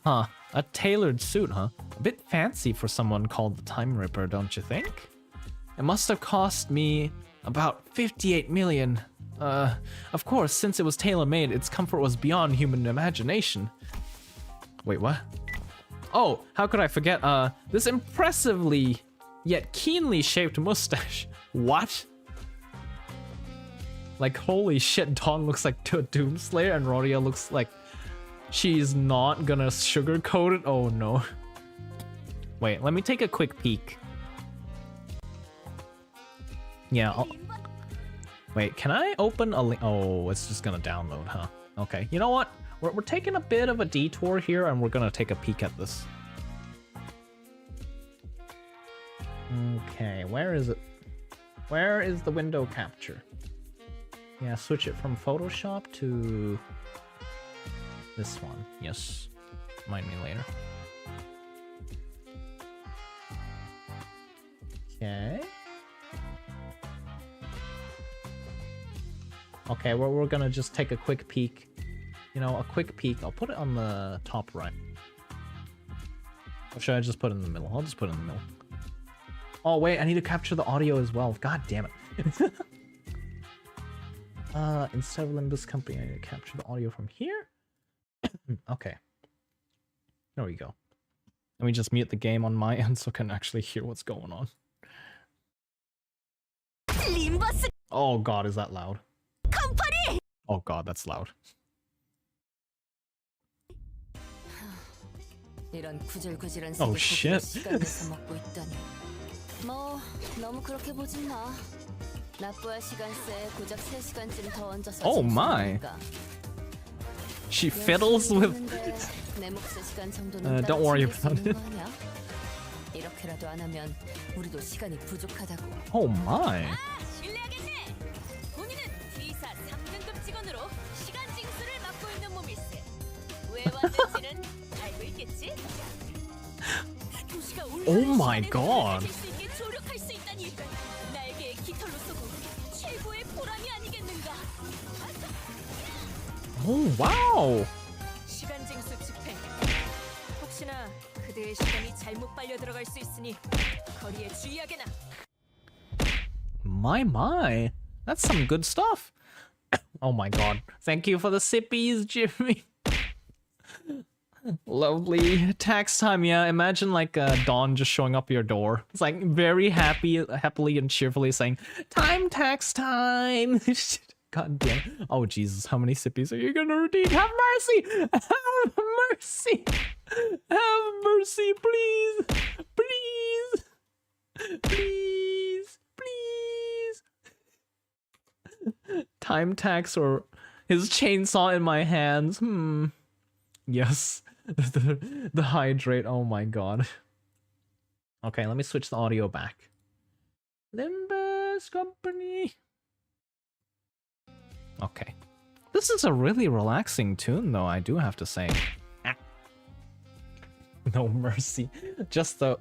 Huh? A tailored suit, huh? A bit fancy for someone called the Time Ripper, don't you think? It must have cost me about 58 million. Of course, since it was tailor-made, its comfort was beyond human imagination. Wait, what? Oh, how could I forget, this impressively yet keenly shaped mustache. What? Like, holy shit, Dawn looks like a Doomslayer and Rodia looks like she's not gonna sugarcoat it. Oh no. Wait, let me take a quick peek. Yeah. Wait, can I open a link? Oh, it's just gonna download, huh? Okay. You know what? We're taking a bit of a detour here, and we're gonna take a peek at this. Okay, where is it? Where is the window capture? Yeah, switch it from Photoshop to this one. Yes. Remind me later. Okay. Okay, we're gonna just take a quick peek. You know, a quick peek. I'll put it on the top right. Or should I just put it in the middle? I'll just put it in the middle. Oh wait, I need to capture the audio as well. God damn it. Instead of Limbus Company, I need to capture the audio from here. Okay. There we go. Let me just mute the game on my end so I can actually hear what's going on. Limbus Oh god, is that loud? Company! Oh god, that's loud. Oh shit. 뭐 너무 그렇게 보진 마. 납부할 시간세 고작 3시간쯤 더 얹어서. Oh my. She fiddles with. 내 몫의 시간 정도는 Don't worry about it. 이렇게라도 안 하면 우리도 시간이 부족하다고. Oh my. 실례하겠네. 본인은 T사 3등급 직원으로 시간 징수를 맡고 있는 몸일세. 왜 왔는지는 알고 있겠지? Oh my god. Oh wow. 시간 징수 집행. 혹시나 그대의 시간이 잘못 빨려 들어갈 수 있으니 거리에 주의하게나. My. That's some good stuff. Oh my god. Thank you for the sippies, Jimmy. Lovely tax time. Yeah, imagine like Dawn just showing up at your door. It's like very happily and cheerfully saying, "Time tax time." God damn. Oh Jesus, how many sippies are you gonna redeem? Have mercy! Have mercy! Have mercy, please! Please! Please! Please! Time tax or his chainsaw in my hands. Yes. The hydrate. Oh my god. Okay, let me switch the audio back. Limbus Company. Okay. This is a really relaxing tune, though, I do have to say. No mercy. Just the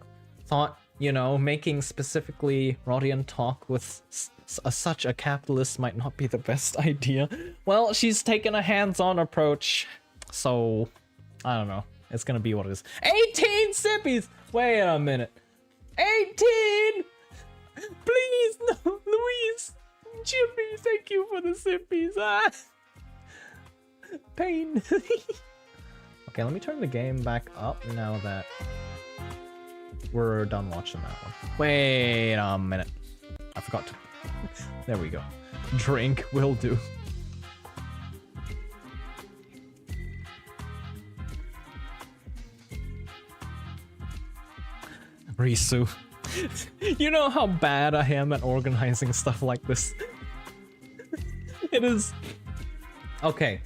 thought, you know, making specifically Rodian talk with such a capitalist might not be the best idea. Well, she's taken a hands-on approach, so I don't know. It's gonna be what it is. 18 sippies! Wait a minute. 18! Please, no, Louise! Jimmy, thank you for the sippies. Pain. Okay, let me turn the game back up now that we're done watching that one. Wait a minute. I forgot to... There we go. Drink will do. Risu. You know how bad I am at organizing stuff like this. It is... Okay.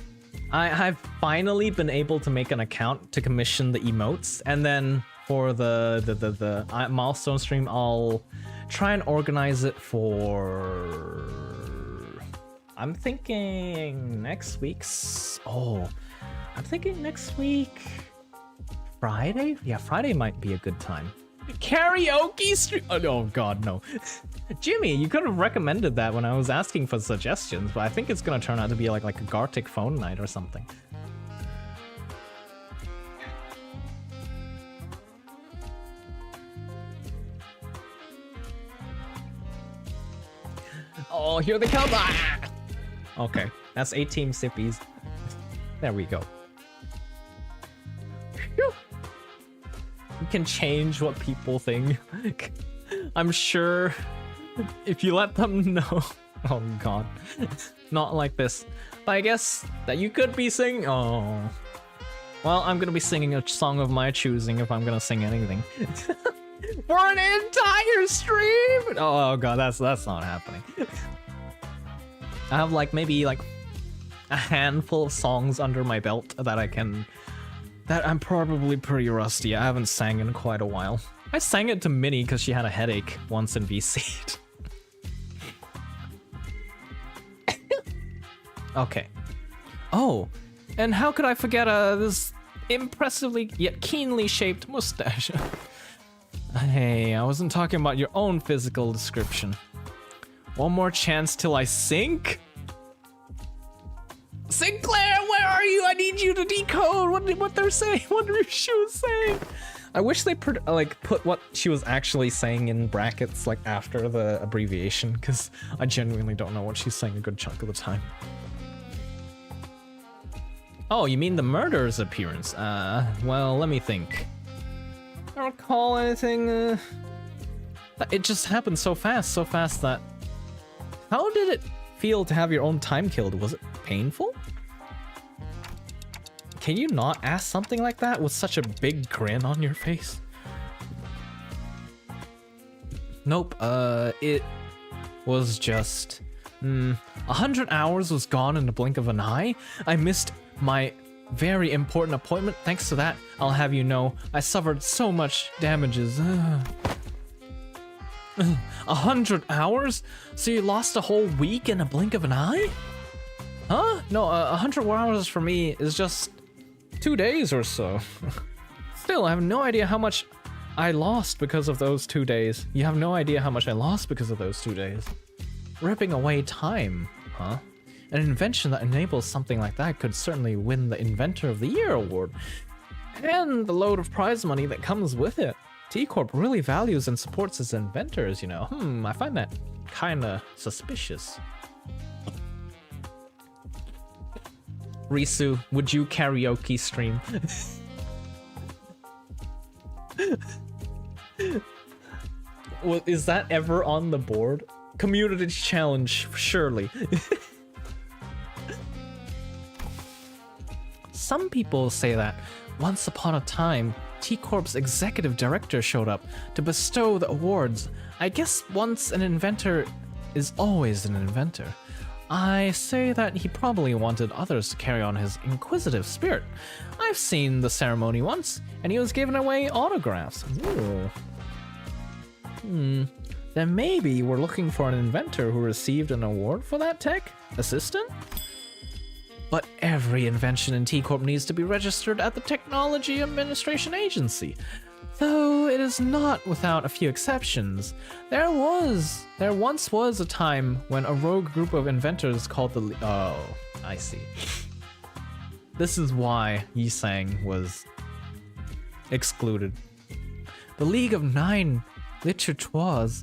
I've finally been able to make an account to commission the emotes, and then for the milestone stream, I'll try and organize it for... I'm thinking next week's... Oh, I'm thinking next week... Friday? Yeah, Friday might be a good time. Karaoke stream? Oh god, no. Jimmy, you could have recommended that when I was asking for suggestions, but I think it's gonna turn out to be like a Gartic phone night or something. Oh, here they come! Ah! Okay, that's 18 sippies. There we go. Phew. You can change what people think. I'm sure if you let them know. Oh god. Not like this. But I guess that you could be singing. Oh. Well, I'm gonna be singing a song of my choosing if I'm gonna sing anything. For an entire stream! Oh god, that's not happening. I have like maybe like a handful of songs under my belt that I'm probably pretty rusty. I haven't sang in quite a while. I sang it to Minnie because she had a headache once in VC. Okay. Oh, and how could I forget this impressively yet keenly shaped mustache? Hey, I wasn't talking about your own physical description. One more chance till I sink? Sinclair, where are you? I need you to decode what they're saying. What she was saying. I wish they put what she was actually saying in brackets like after the abbreviation, because I genuinely don't know what she's saying a good chunk of the time. Oh, you mean the murderer's appearance? Well, let me think. I don't recall anything. It just happened so fast that. How did it feel to have your own time killed? Was it painful? Can you not ask something like that with such a big grin on your face? Nope, it was just... 100 hours was gone in the blink of an eye. I missed my very important appointment. Thanks to that, I'll have you know, I suffered so much damages. 100 hours? So you lost a whole week in a blink of an eye? Huh? No, 100 hours for me is just 2 days or so. Still, I have no idea how much I lost because of those 2 days. You have no idea how much I lost because of those 2 days. Ripping away time, huh? An invention that enables something like that could certainly win the Inventor of the Year award. And the load of prize money that comes with it. T-Corp really values and supports its inventors, you know. I find that kinda suspicious. Risu, would you karaoke stream? Well, is that ever on the board? Community challenge, surely. Some people say that once upon a time, T-Corp's executive director showed up to bestow the awards. I guess once an inventor is always an inventor. I say that he probably wanted others to carry on his inquisitive spirit. I've seen the ceremony once, and he was giving away autographs. Ooh. Then maybe we're looking for an inventor who received an award for that tech? Assistant? But every invention in T-Corp needs to be registered at the Technology Administration Agency. Though it is not without a few exceptions. There once was a time when a rogue group of inventors called the Oh, I see. This is why Yisang was excluded. The League of Nine Littérateurs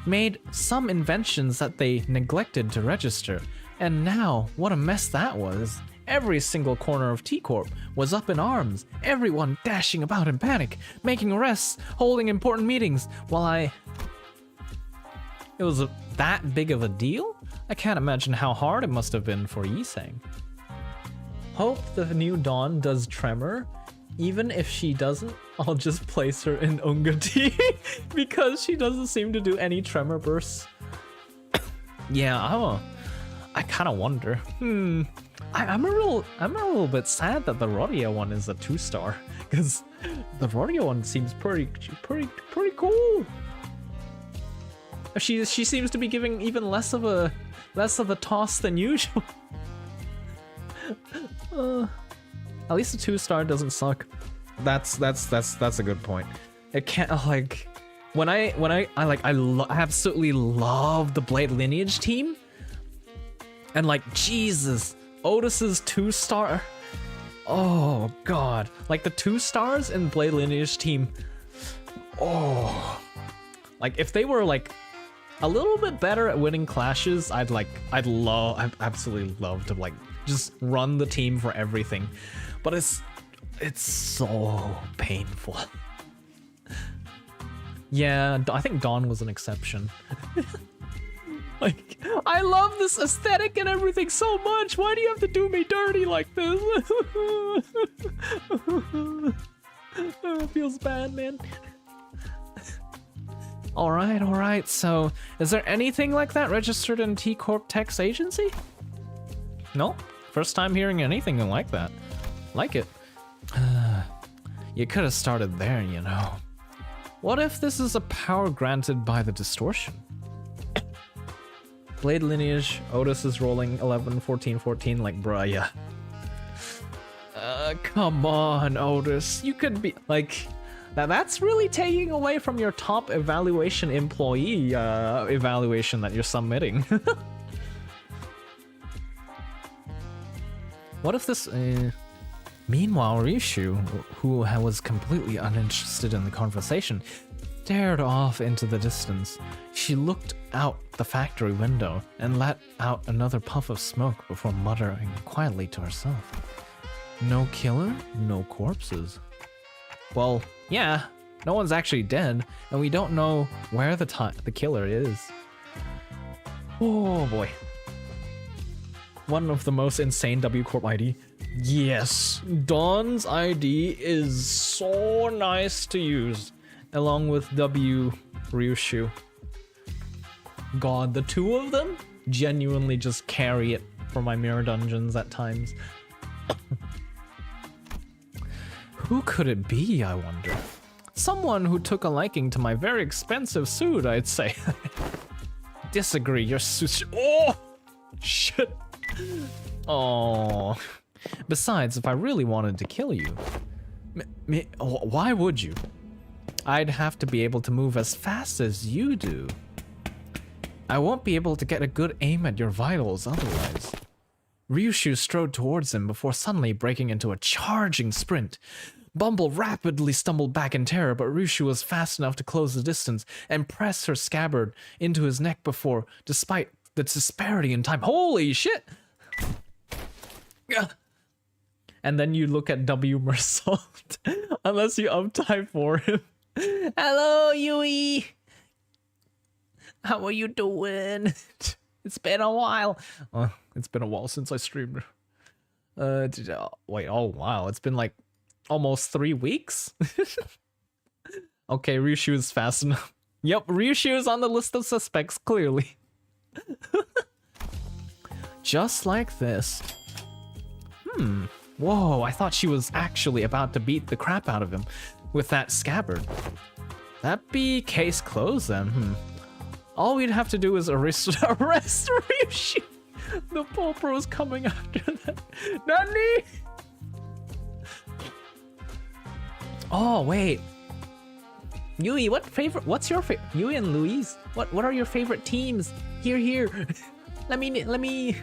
made some inventions that they neglected to register, and now what a mess that was. Every single corner of T-Corp was up in arms, everyone dashing about in panic, making arrests, holding important meetings, while It was that big of a deal? I can't imagine how hard it must have been for Yisang. Hope the new Dawn does Tremor. Even if she doesn't, I'll just place her in Ungati because she doesn't seem to do any Tremor bursts. Yeah, I kind of wonder. I'm a little bit sad that the Rodeo one is a 2-star because the Rodeo one seems pretty cool. She seems to be giving even less of a toss than usual. At least a 2-star doesn't suck. That's a good point. It can't like when I absolutely love the Blade Lineage team, and like Jesus, Otis's 2-star. Oh god, like the 2 stars in Blade Lineage team. Oh, like if they were like a little bit better at winning clashes, I'd absolutely love to like just run the team for everything. But it's so painful. Yeah, I think Dawn was an exception. Like, I love this aesthetic and everything so much. Why do you have to do me dirty like this? It feels bad, man. Alright. So, is there anything like that registered in T Corp Tech's agency? No? First time hearing anything like that. Like it. You could have started there, you know. What if this is a power granted by the distortion? Blade lineage, Otis is rolling 11, 14, 14, like, bruh, yeah. Come on, Otis. You could be, like... Now that's really taking away from your top evaluation employee evaluation that you're submitting. What if this... Meanwhile, Rishu, who was completely uninterested in the conversation, stared off into the distance. She looked out the factory window and let out another puff of smoke before muttering quietly to herself. No killer, no corpses. Well, yeah, no one's actually dead, and we don't know where the killer is. Oh boy. One of the most insane W Corp ID. Yes, Dawn's ID is so nice to use, along with W Ryushu. God, the two of them genuinely just carry it for my mirror dungeons at times. Who could it be, I wonder? Someone who took a liking to my very expensive suit, I'd say. Disagree, your suit. Oh! Shit. Oh. Besides, if I really wanted to kill you, why would you? I'd have to be able to move as fast as you do. I won't be able to get a good aim at your vitals otherwise. Ryushu strode towards him before suddenly breaking into a charging sprint. Bumble rapidly stumbled back in terror, but Ryushu was fast enough to close the distance and press her scabbard into his neck before, despite the disparity in time. Holy shit! And then you look at W Mersault, unless you uptype for him. Hello, Yui! How are you doing? It's been a while. It's been a while since I streamed. Wait, oh wow, it's been like almost 3 weeks? Okay, Ryushu is fast enough. Yep, Ryushu is on the list of suspects, clearly. Just like this. Whoa, I thought she was actually about to beat the crap out of him with that scabbard. That'd be case closed then, All we'd have to do is arrest Ryushu. The Paw Pro's coming after that. Nani? Oh, wait. Yui, what's your favorite? Yui and Louise, what are your favorite teams? Here. Let me.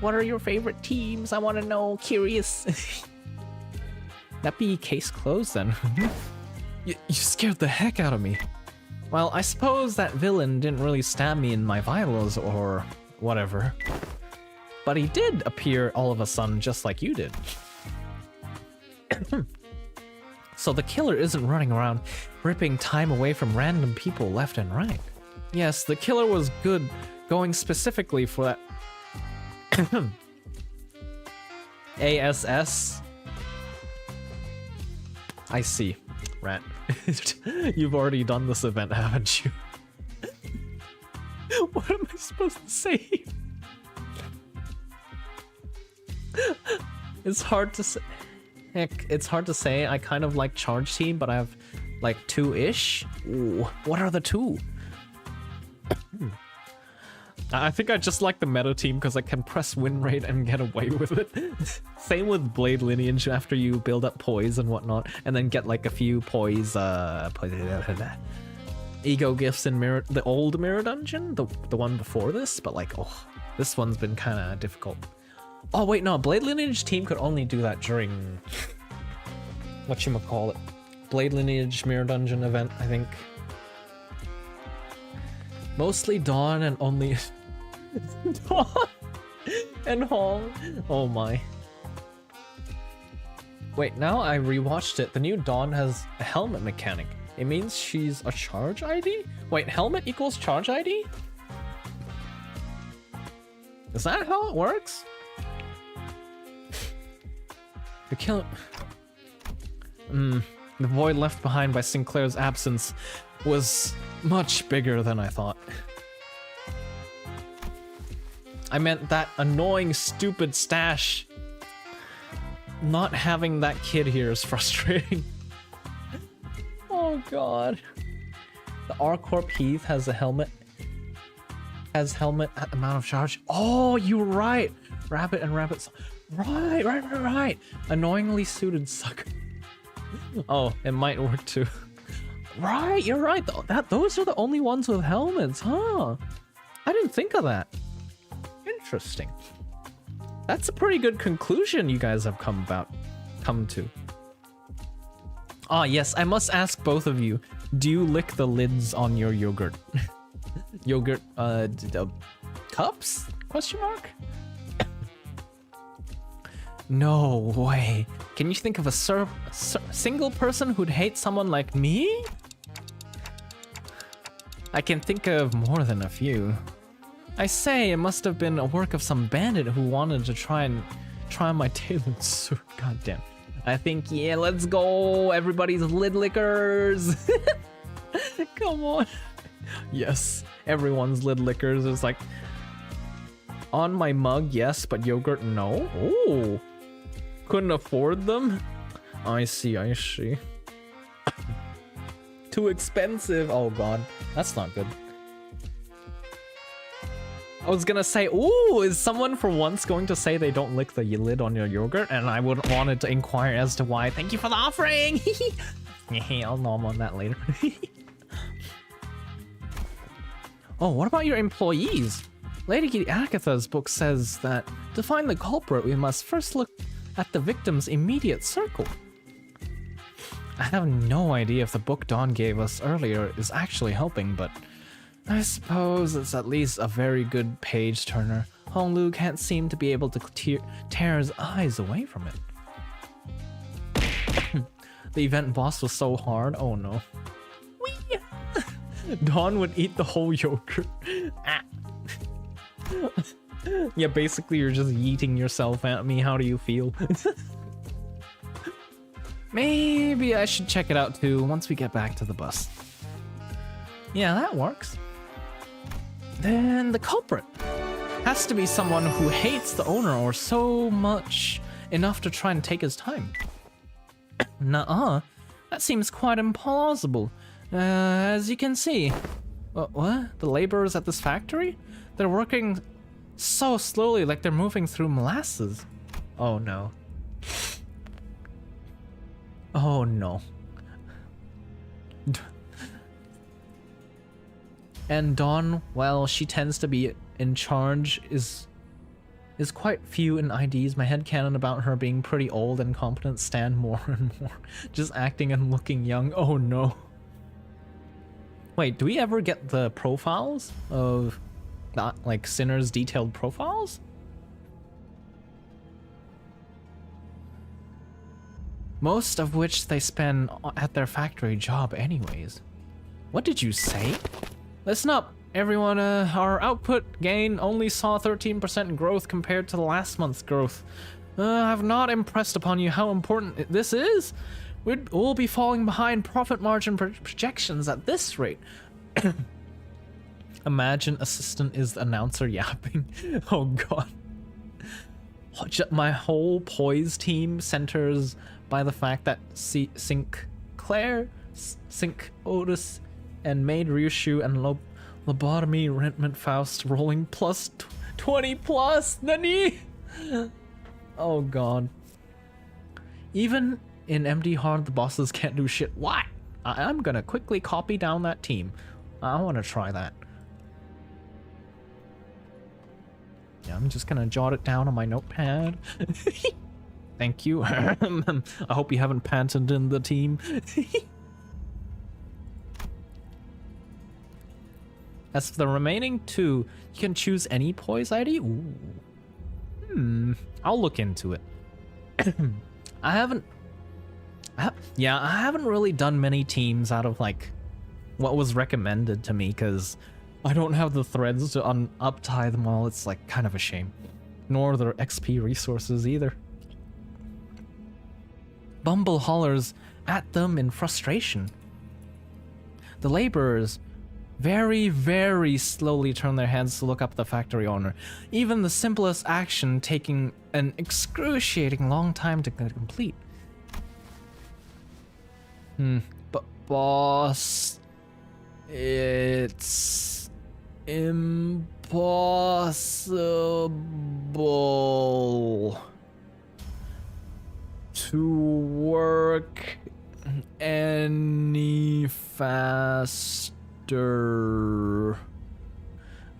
What are your favorite teams? I want to know. Curious. That'd be case closed then. You scared the heck out of me. Well, I suppose that villain didn't really stab me in my vitals or whatever. But he did appear all of a sudden just like you did. So the killer isn't running around ripping time away from random people left and right. Yes, the killer was good going specifically for that ASS. I see. Rat. You've already done this event, haven't you? What am I supposed to say? It's hard to say. Heck, it's hard to say. I kind of like charge team, but I have like 2-ish. Ooh, what are the 2? I think I just like the meta team because I can press win rate and get away with it. Same with Blade Lineage after you build up poise and whatnot, and then get like a few poise, ego gifts in the old mirror dungeon, the one before this, but like, oh, this one's been kind of difficult. Oh wait, no, Blade Lineage team could only do that during whatchamacallit, Blade Lineage mirror dungeon event, I think. Mostly Dawn and only Dawn and Hall. Oh my. Wait, now I rewatched it. The new Dawn has a helmet mechanic. It means she's a charge ID? Wait, helmet equals charge ID? Is that how it works? The killer... The void left behind by Sinclair's absence was much bigger than I thought. I meant that annoying, stupid stash. Not having that kid here is frustrating. Oh god. The R-Corp Heath has a helmet. Has helmet at amount of charge. Oh, you're right. Rabbit and rabbit. Right. Annoyingly suited sucker. Oh, it might work too. Right, you're right. Those are the only ones with helmets, huh? I didn't think of that. Interesting. That's a pretty good conclusion you guys have come to. Ah, yes, I must ask both of you. Do you lick the lids on your yogurt? Yogurt, cups? Question mark? No way. Can you think of a single person who'd hate someone like me? I can think of more than a few. I say it must have been a work of some bandit who wanted to try my tailored suit. Goddamn. I think, yeah, let's go. Everybody's lid lickers. Come on. Yes, everyone's lid lickers. It's like, on my mug, yes, but yogurt, no. Oh, couldn't afford them? I see. Too expensive. Oh god, that's not good. I was gonna say, ooh, is someone for once going to say they don't lick the lid on your yogurt? And I would wanted to inquire as to why. Thank you for the offering. I'll nom on that later. Oh, what about your employees? Lady Agatha's book says that to find the culprit, we must first look at the victim's immediate circle. I have no idea if the book Dawn gave us earlier is actually helping, but I suppose it's at least a very good page turner. Honglu can't seem to be able to tear his eyes away from it. The event boss was so hard. Oh no. Whee! Dawn would eat the whole yogurt. Ah. Yeah, basically you're just yeeting yourself at me. How do you feel? Maybe I should check it out too once we get back to the bus. Yeah, that works. Then the culprit has to be someone who hates the owner or so much enough to try and take his time. Nuh-uh, that seems quite implausible. As you can see. What? The laborers at this factory? They're working so slowly, like they're moving through molasses. Oh no. Oh no. And Dawn, well, she tends to be in charge, is quite few in IDs. My headcanon about her being pretty old and competent stand more and more. Just acting and looking young. Oh no. Wait, do we ever get the profiles of, not like Sinner's detailed profiles? Most of which they spend at their factory job anyways. What did you say? Listen up, everyone. Our output gain only saw 13% growth compared to the last month's growth. I've not impressed upon you how important this is. We'll be falling behind profit margin projections at this rate. Imagine assistant is the announcer yapping. Oh god. My whole poise team centers by the fact that Sinclair, Sync Otis, and Maid Ryushu and Lobotomy Rentment Faust rolling plus 20 plus. Nani? Oh god. Even in MD Hard, the bosses can't do shit. What? I'm gonna quickly copy down that team. I want to try that. Yeah, I'm just gonna jot it down on my notepad. Thank you. I hope you haven't patented in the team. As for the remaining two, you can choose any poise ID. Ooh. I'll look into it. I haven't really done many teams out of like what was recommended to me because I don't have the threads to uptie them all. It's like kind of a shame. Nor the XP resources either. Bumble hollers at them in frustration. The laborers very, very slowly turn their heads to look up the factory owner, even the simplest action taking an excruciating long time to complete. But boss, it's impossible to work any faster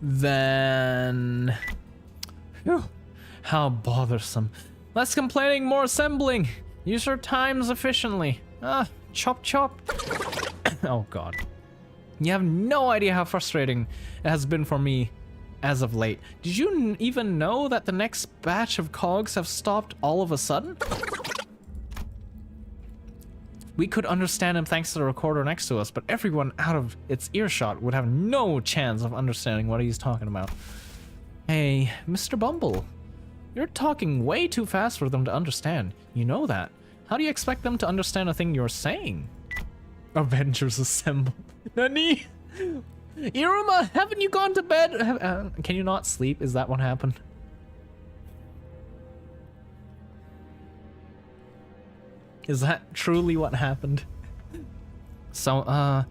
than... Phew, how bothersome. Less complaining, more assembling. Use your times efficiently. Chop chop. Oh god. You have no idea how frustrating it has been for me as of late. Did you even know that the next batch of cogs have stopped all of a sudden? We could understand him thanks to the recorder next to us, but everyone out of its earshot would have no chance of understanding what he's talking about. Hey, Mr. Bumble, you're talking way too fast for them to understand. You know that. How do you expect them to understand a thing you're saying? Avengers assemble. Nani? Iruma, haven't you gone to bed? Can you not sleep? Is that what happened? Is that truly what happened? So,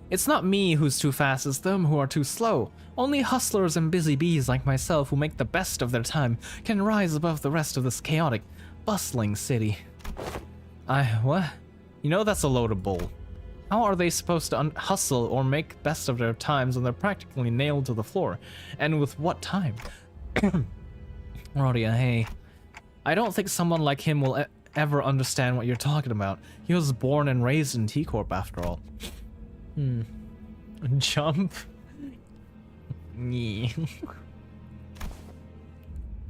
it's not me who's too fast, it's them who are too slow. Only hustlers and busy bees like myself who make the best of their time can rise above the rest of this chaotic, bustling city. What? You know that's a load of bull. How are they supposed to hustle or make best of their times when they're practically nailed to the floor? And with what time? Rodia, hey. I don't think someone like him will ever understand what you're talking about. He was born and raised in T-Corp after all. Jump?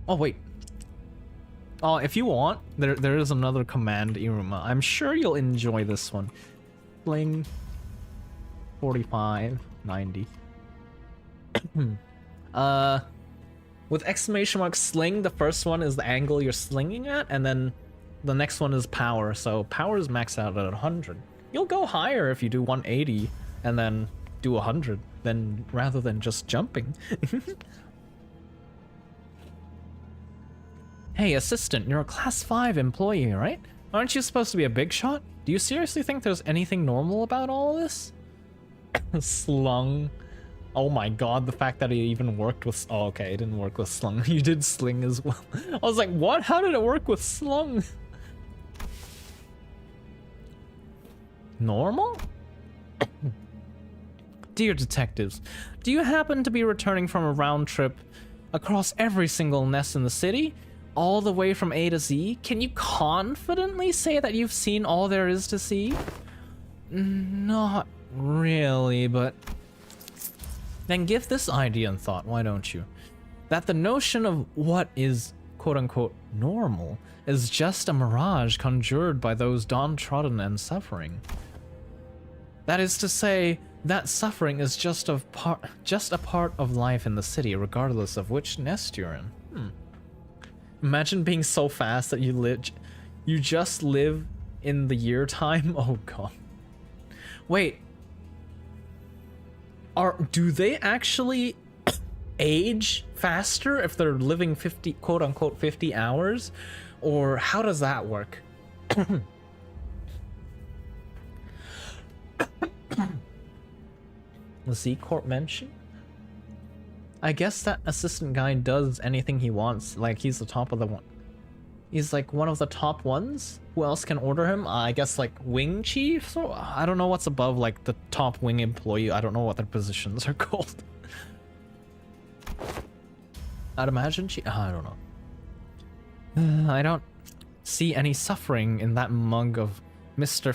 Oh, wait. Oh, if you want, there is another command, Iruma. I'm sure you'll enjoy this one. Sling 45, 90. With exclamation mark sling, the first one is the angle you're slinging at, and then the next one is power. So power is maxed out at 100. You'll go higher if you do 180 and then do 100, then rather than just jumping. Hey, assistant, you're a class 5 employee, right? Aren't you supposed to be a big shot? Do you seriously think there's anything normal about all of this? Slung. Oh my god, the fact that he even worked with... Oh, okay, it didn't work with slung. You did sling as well. I was like, what? How did it work with slung? Normal? Dear detectives, do you happen to be returning from a round trip across every single nest in the city? All the way from A to Z? Can you confidently say that you've seen all there is to see? Not really, but... Then give this idea in thought, why don't you? That the notion of what is quote-unquote normal is just a mirage conjured by those downtrodden and suffering. That is to say, that suffering is just a part of life in the city, regardless of which nest you're in. Imagine being so fast that you just live in the year time. Oh god. Wait. Do they actually age faster if they're living 50 quote unquote 50 hours? Or how does that work? The Z-Corp mention? I guess that assistant guy does anything he wants. Like, he's the top of the one. He's like one of the top ones? Who else can order him? I guess like wing chief? So I don't know what's above like the top wing employee. I don't know what their positions are called. I'd imagine I don't know. I don't see any suffering in that mug of Mr.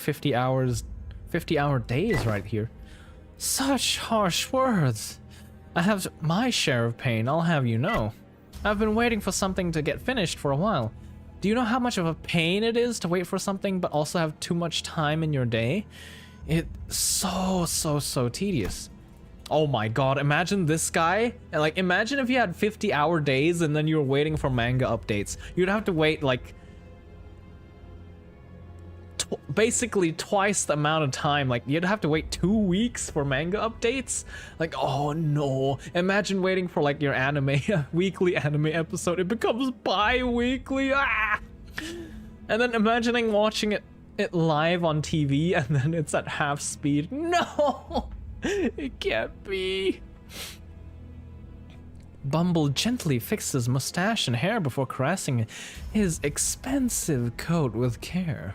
50-hour days right here. Such harsh words. I have my share of pain, I'll have you know. I've been waiting for something to get finished for a while. Do you know how much of a pain it is to wait for something but also have too much time in your day? It's so tedious. Oh my god, imagine this guy. Like, imagine if you had 50-hour days and then you were waiting for manga updates. You'd have to wait like basically twice the amount of time. Like, you'd have to wait 2 weeks for manga updates. Like, oh no. Imagine waiting for like your anime, weekly anime episode. It becomes bi-weekly. Ah! And then imagining watching it live on TV and then it's at half speed. No! It can't be. Bumble gently fixed his mustache and hair before caressing his expensive coat with care.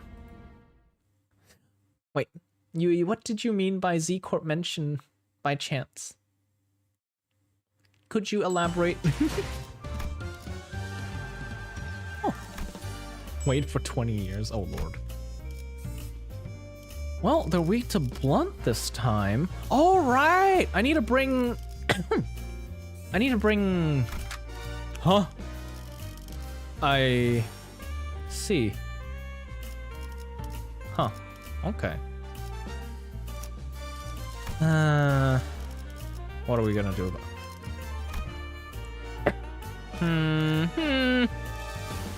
Wait, Yui, what did you mean by Z Corp mention by chance? Could you elaborate? Oh. Wait for 20 years, oh lord. Well, they're weak to blunt this time. All right, I need to bring... Huh? I see. Huh. Okay. What are we gonna do about it?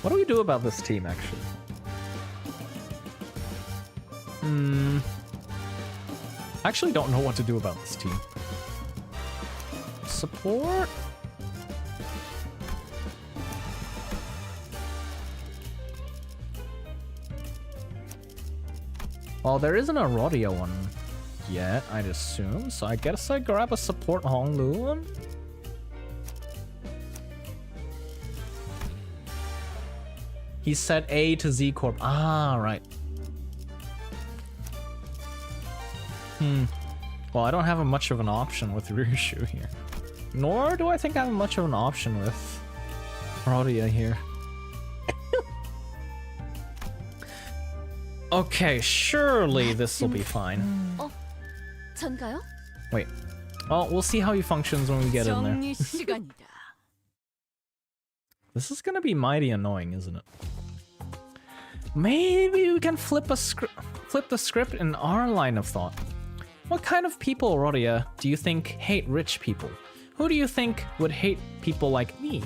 What do we do about this team, actually? I actually don't know what to do about this team. Support? Well, there isn't a Rodia one yet, I'd assume, so I guess I grab a support Honglu one. He said A to Z Corp. Ah, right. Well, I don't have much of an option with Ryushu here. Nor do I think I have much of an option with Rodia here. Okay, surely this will be fine. 전가요? Wait. Well, we'll see how he functions when we get in there. 정리 시간이다. This is gonna be mighty annoying, isn't it? Maybe we can flip the script in our line of thought. What kind of people, Rodia, do you think hate rich people? Who do you think would hate people like me?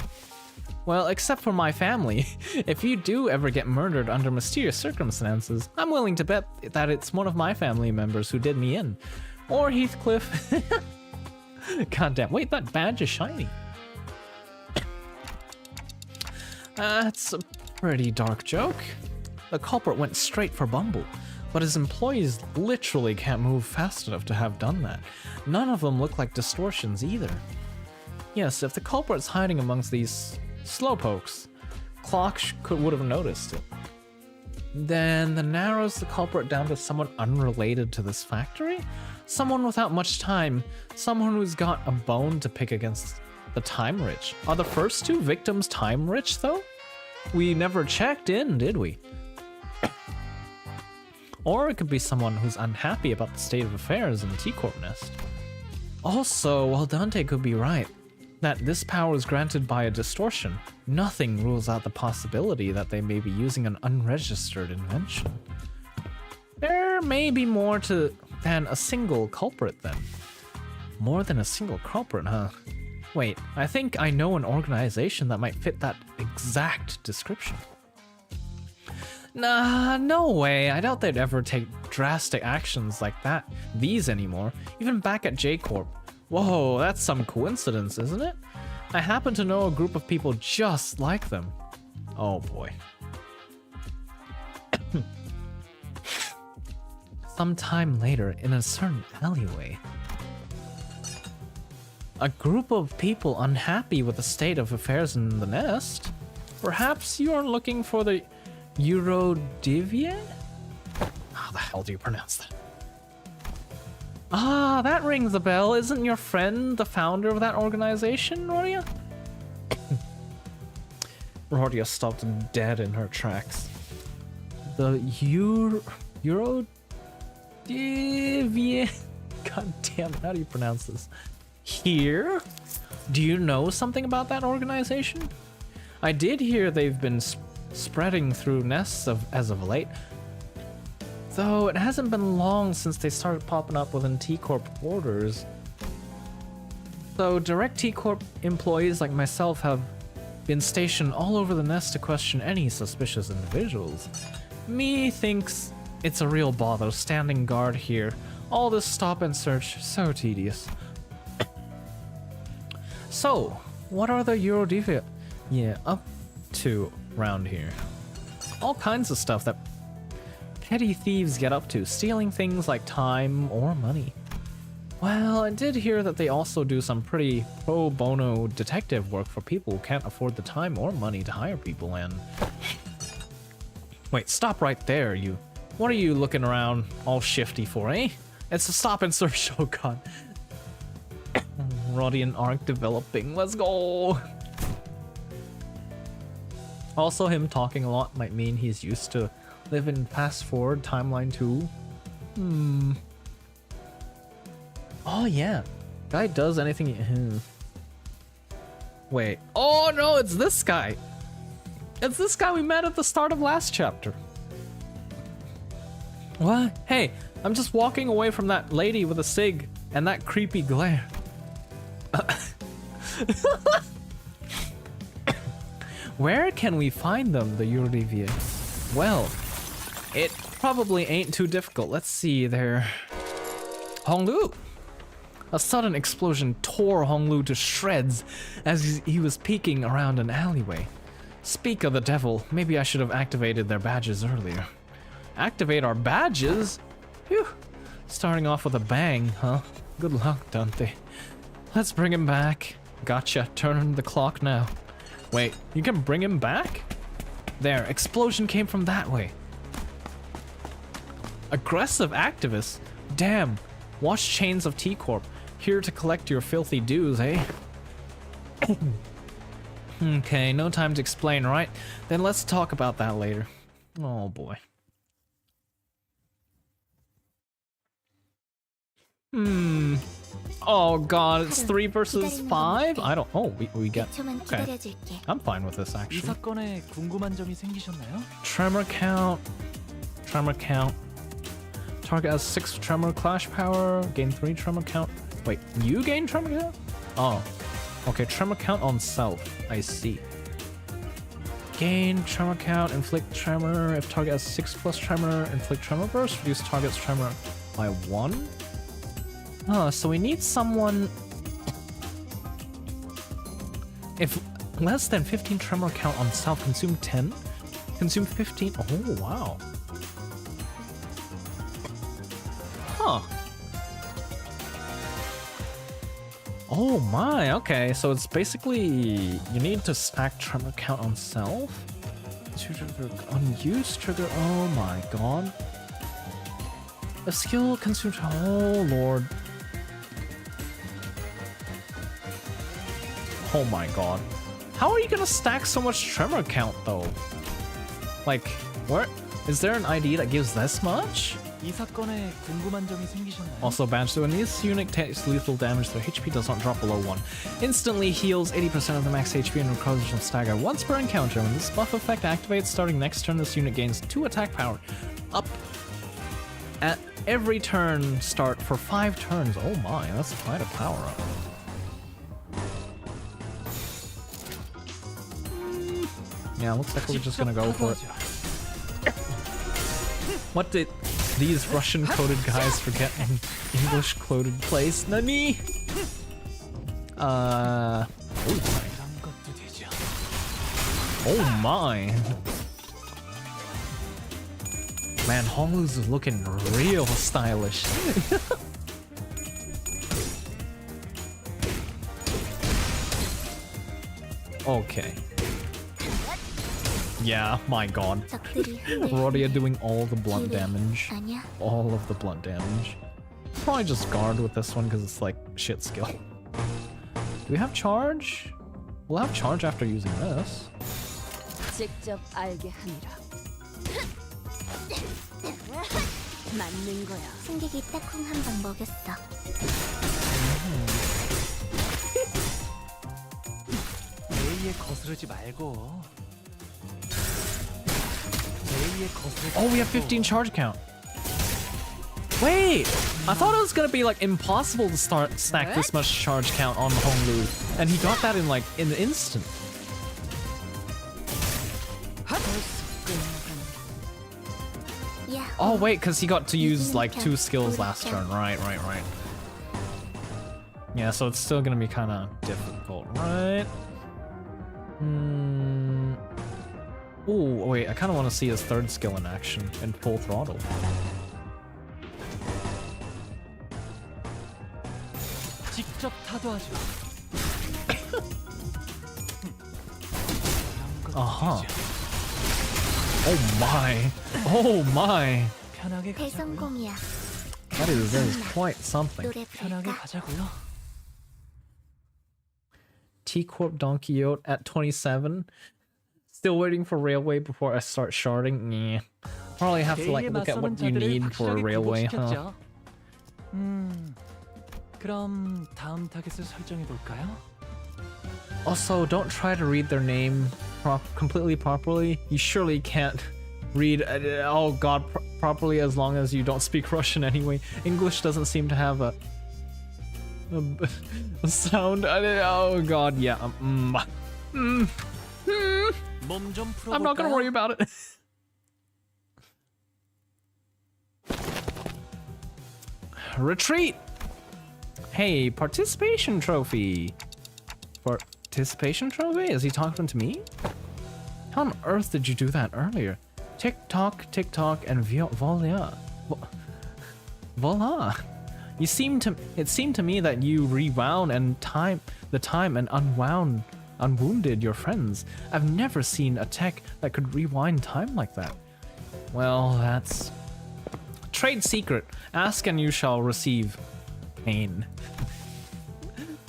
Well, except for my family. If you do ever get murdered under mysterious circumstances, I'm willing to bet that it's one of my family members who did me in. Or Heathcliff. Goddamn, wait, that badge is shiny. That's a pretty dark joke. The culprit went straight for Bumble, but his employees literally can't move fast enough to have done that. None of them look like distortions either. Yes, if the culprit's hiding amongst these slowpokes, Clock would have noticed it. Then that narrows the culprit down to someone unrelated to this factory? Someone without much time, someone who's got a bone to pick against the time rich. Are the first two victims time rich though? We never checked in, did we? Or it could be someone who's unhappy about the state of affairs in the T-Corp nest. Also, while Dante could be right, that this power is granted by a distortion, nothing rules out the possibility that they may be using an unregistered invention. There may be more than a single culprit then. More than a single culprit, huh? Wait, I think I know an organization that might fit that exact description. Nah, no way. I doubt they'd ever take drastic actions like these anymore, even back at J-Corp. Whoa, that's some coincidence, isn't it? I happen to know a group of people just like them. Oh boy. Sometime later, in a certain alleyway, a group of people unhappy with the state of affairs in the nest. Perhaps you are looking for the Eurodivie? How the hell do you pronounce that? Ah, that rings a bell. Isn't your friend the founder of that organization, Rodia? Rodia stopped dead in her tracks. The Eurodivie? God damn it, how do you pronounce this? Here? Do you know something about that organization? I did hear they've been spreading through nests as of late. Though it hasn't been long since they started popping up within T-Corp borders. So direct T-Corp employees like myself have been stationed all over the nest to question any suspicious individuals. Me thinks It's a real bother standing guard here. All this stop and search, so tedious. So, what are the Eurodivia up to round here? All kinds of stuff that petty thieves get up to, stealing things like time or money. Well, I did hear that they also do some pretty pro bono detective work for people who can't afford the time or money to hire people and... Wait, stop right there, you. What are you looking around all shifty for, eh? It's a stop and search, oh god. Rodian arc developing, let's go! Also, him talking a lot might mean he's used to living fast forward timeline too. Oh yeah, guy does anything. Wait. Oh no, it's this guy. It's this guy we met at the start of last chapter. What? Hey, I'm just walking away from that lady with a cig and that creepy glare. Where can we find them, the Eurodivia? Well, it probably ain't too difficult. Let's see there. Honglu! A sudden explosion tore Honglu to shreds as he was peeking around an alleyway. Speak of the devil, maybe I should have activated their badges earlier. Activate our badges? Phew. Starting off with a bang, huh? Good luck, Dante. Let's bring him back. Gotcha, turn the clock now. Wait, you can bring him back? There, explosion came from that way. Aggressive activists? Damn. Watch Chains of T-Corp. Here to collect your filthy dues, eh? Okay, no time to explain, right? Then let's talk about that later. Oh boy. Oh god, it's 3 versus 5? I don't... Oh, we get... Okay. I'm fine with this, 이 actually. 사건에 궁금한 점이 생기셨나요? Tremor count. Tremor count. Target has 6 tremor clash power. Gain 3 tremor count. Wait, you gain tremor count? Oh. Okay, tremor count on self. I see. Gain tremor count, inflict tremor. If target has 6 plus tremor, inflict tremor burst. Reduce target's tremor by 1. Oh, so we need someone... If less than 15 tremor count on self, consume 10? Consume 15? Oh, wow. Huh. Oh my, okay, so it's basically... You need to stack tremor count on self? Unused trigger, oh my god. A skill consumes... Oh lord. Oh my god. How are you gonna stack so much tremor count though? Like, what? Is there an ID that gives this much? 이 사건에 궁금한 점이 생기셨나요? Also badged when this unit takes lethal damage, their HP does not drop below 1. Instantly heals 80% of the max HP and recovers from stagger once per encounter. When this buff effect activates starting next turn, this unit gains 2 attack power up at every turn start for 5 turns. Oh my, that's quite a power up. Yeah, looks like we're just gonna go for it. What did these Russian-coded guys forget an English-coded place? Nani? Oh my. Man, Honglu's is looking real stylish. Okay. Yeah, my god. Rodia doing all the blunt damage. All of the blunt damage. Probably just guard with this one because it's like shit skill. Do we have charge? We'll have charge after using this. 직접 알게 하니라. 맞는 거야. 승객이 딱콩 한 방 먹였어. A에 거스르지 말고. Oh, we have 15 charge count. Wait, I thought it was gonna be like impossible to stack this much charge count on Honglu, and he got that in like an instant. 야, Oh wait, because he got to use like 2 skills last turn. Right. Yeah, so it's still gonna be kind of difficult, right? Oh wait, I kind of want to see his 3rd skill in action in full throttle. 직접 타도하죠. Oh my. 편하게 가자고요. 대성공이야. That is quite something. 노래 편하게 부를까? 가자고요. T Corp Donkey Yote at 27. Still waiting for railway before I start sharding. Nah. Probably have to like look at what you need for a railway, huh? 그럼 다음 타겟을 설정해 볼까요? Also, don't try to read their name completely properly. You surely can't read oh god properly as long as you don't speak Russian anyway. English doesn't seem to have a sound. Oh god, yeah. I'm not gonna worry about it. Retreat! Hey, participation trophy. Participation trophy? Is he talking to me? How on earth did you do that earlier? Tick tock, and voila. Voila. It seemed to me that you rewound and unwounded your friends. I've never seen a tech that could rewind time like that. Well, that's trade secret. Ask and you shall receive. Pain.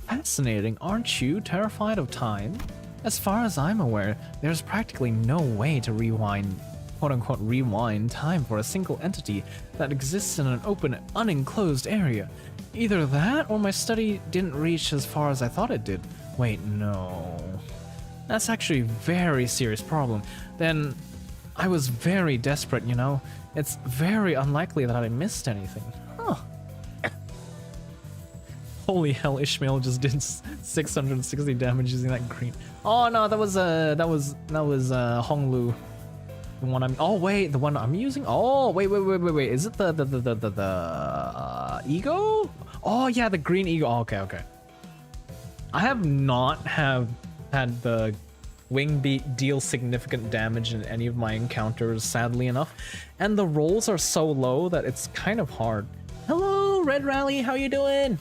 Fascinating, aren't you? Terrified of time? As far as I'm aware, there's practically no way to rewind, quote-unquote rewind time for a single entity that exists in an open, unenclosed area. Either that, or my study didn't reach as far as I thought it did. Wait, no. That's actually a very serious problem. Then, I was very desperate, you know? It's very unlikely that I missed anything. Huh. Holy hell, Ishmael just did 660 damage using that green. Oh no, that was Honglu. The one I'm. Oh wait, the one I'm using. Oh wait. Is it the ego? Oh yeah, the green ego. Oh, okay. I have not had the wing beat deal significant damage in any of my encounters, sadly enough, and the rolls are so low that it's kind of hard. Hello, Red Rally. How you doing?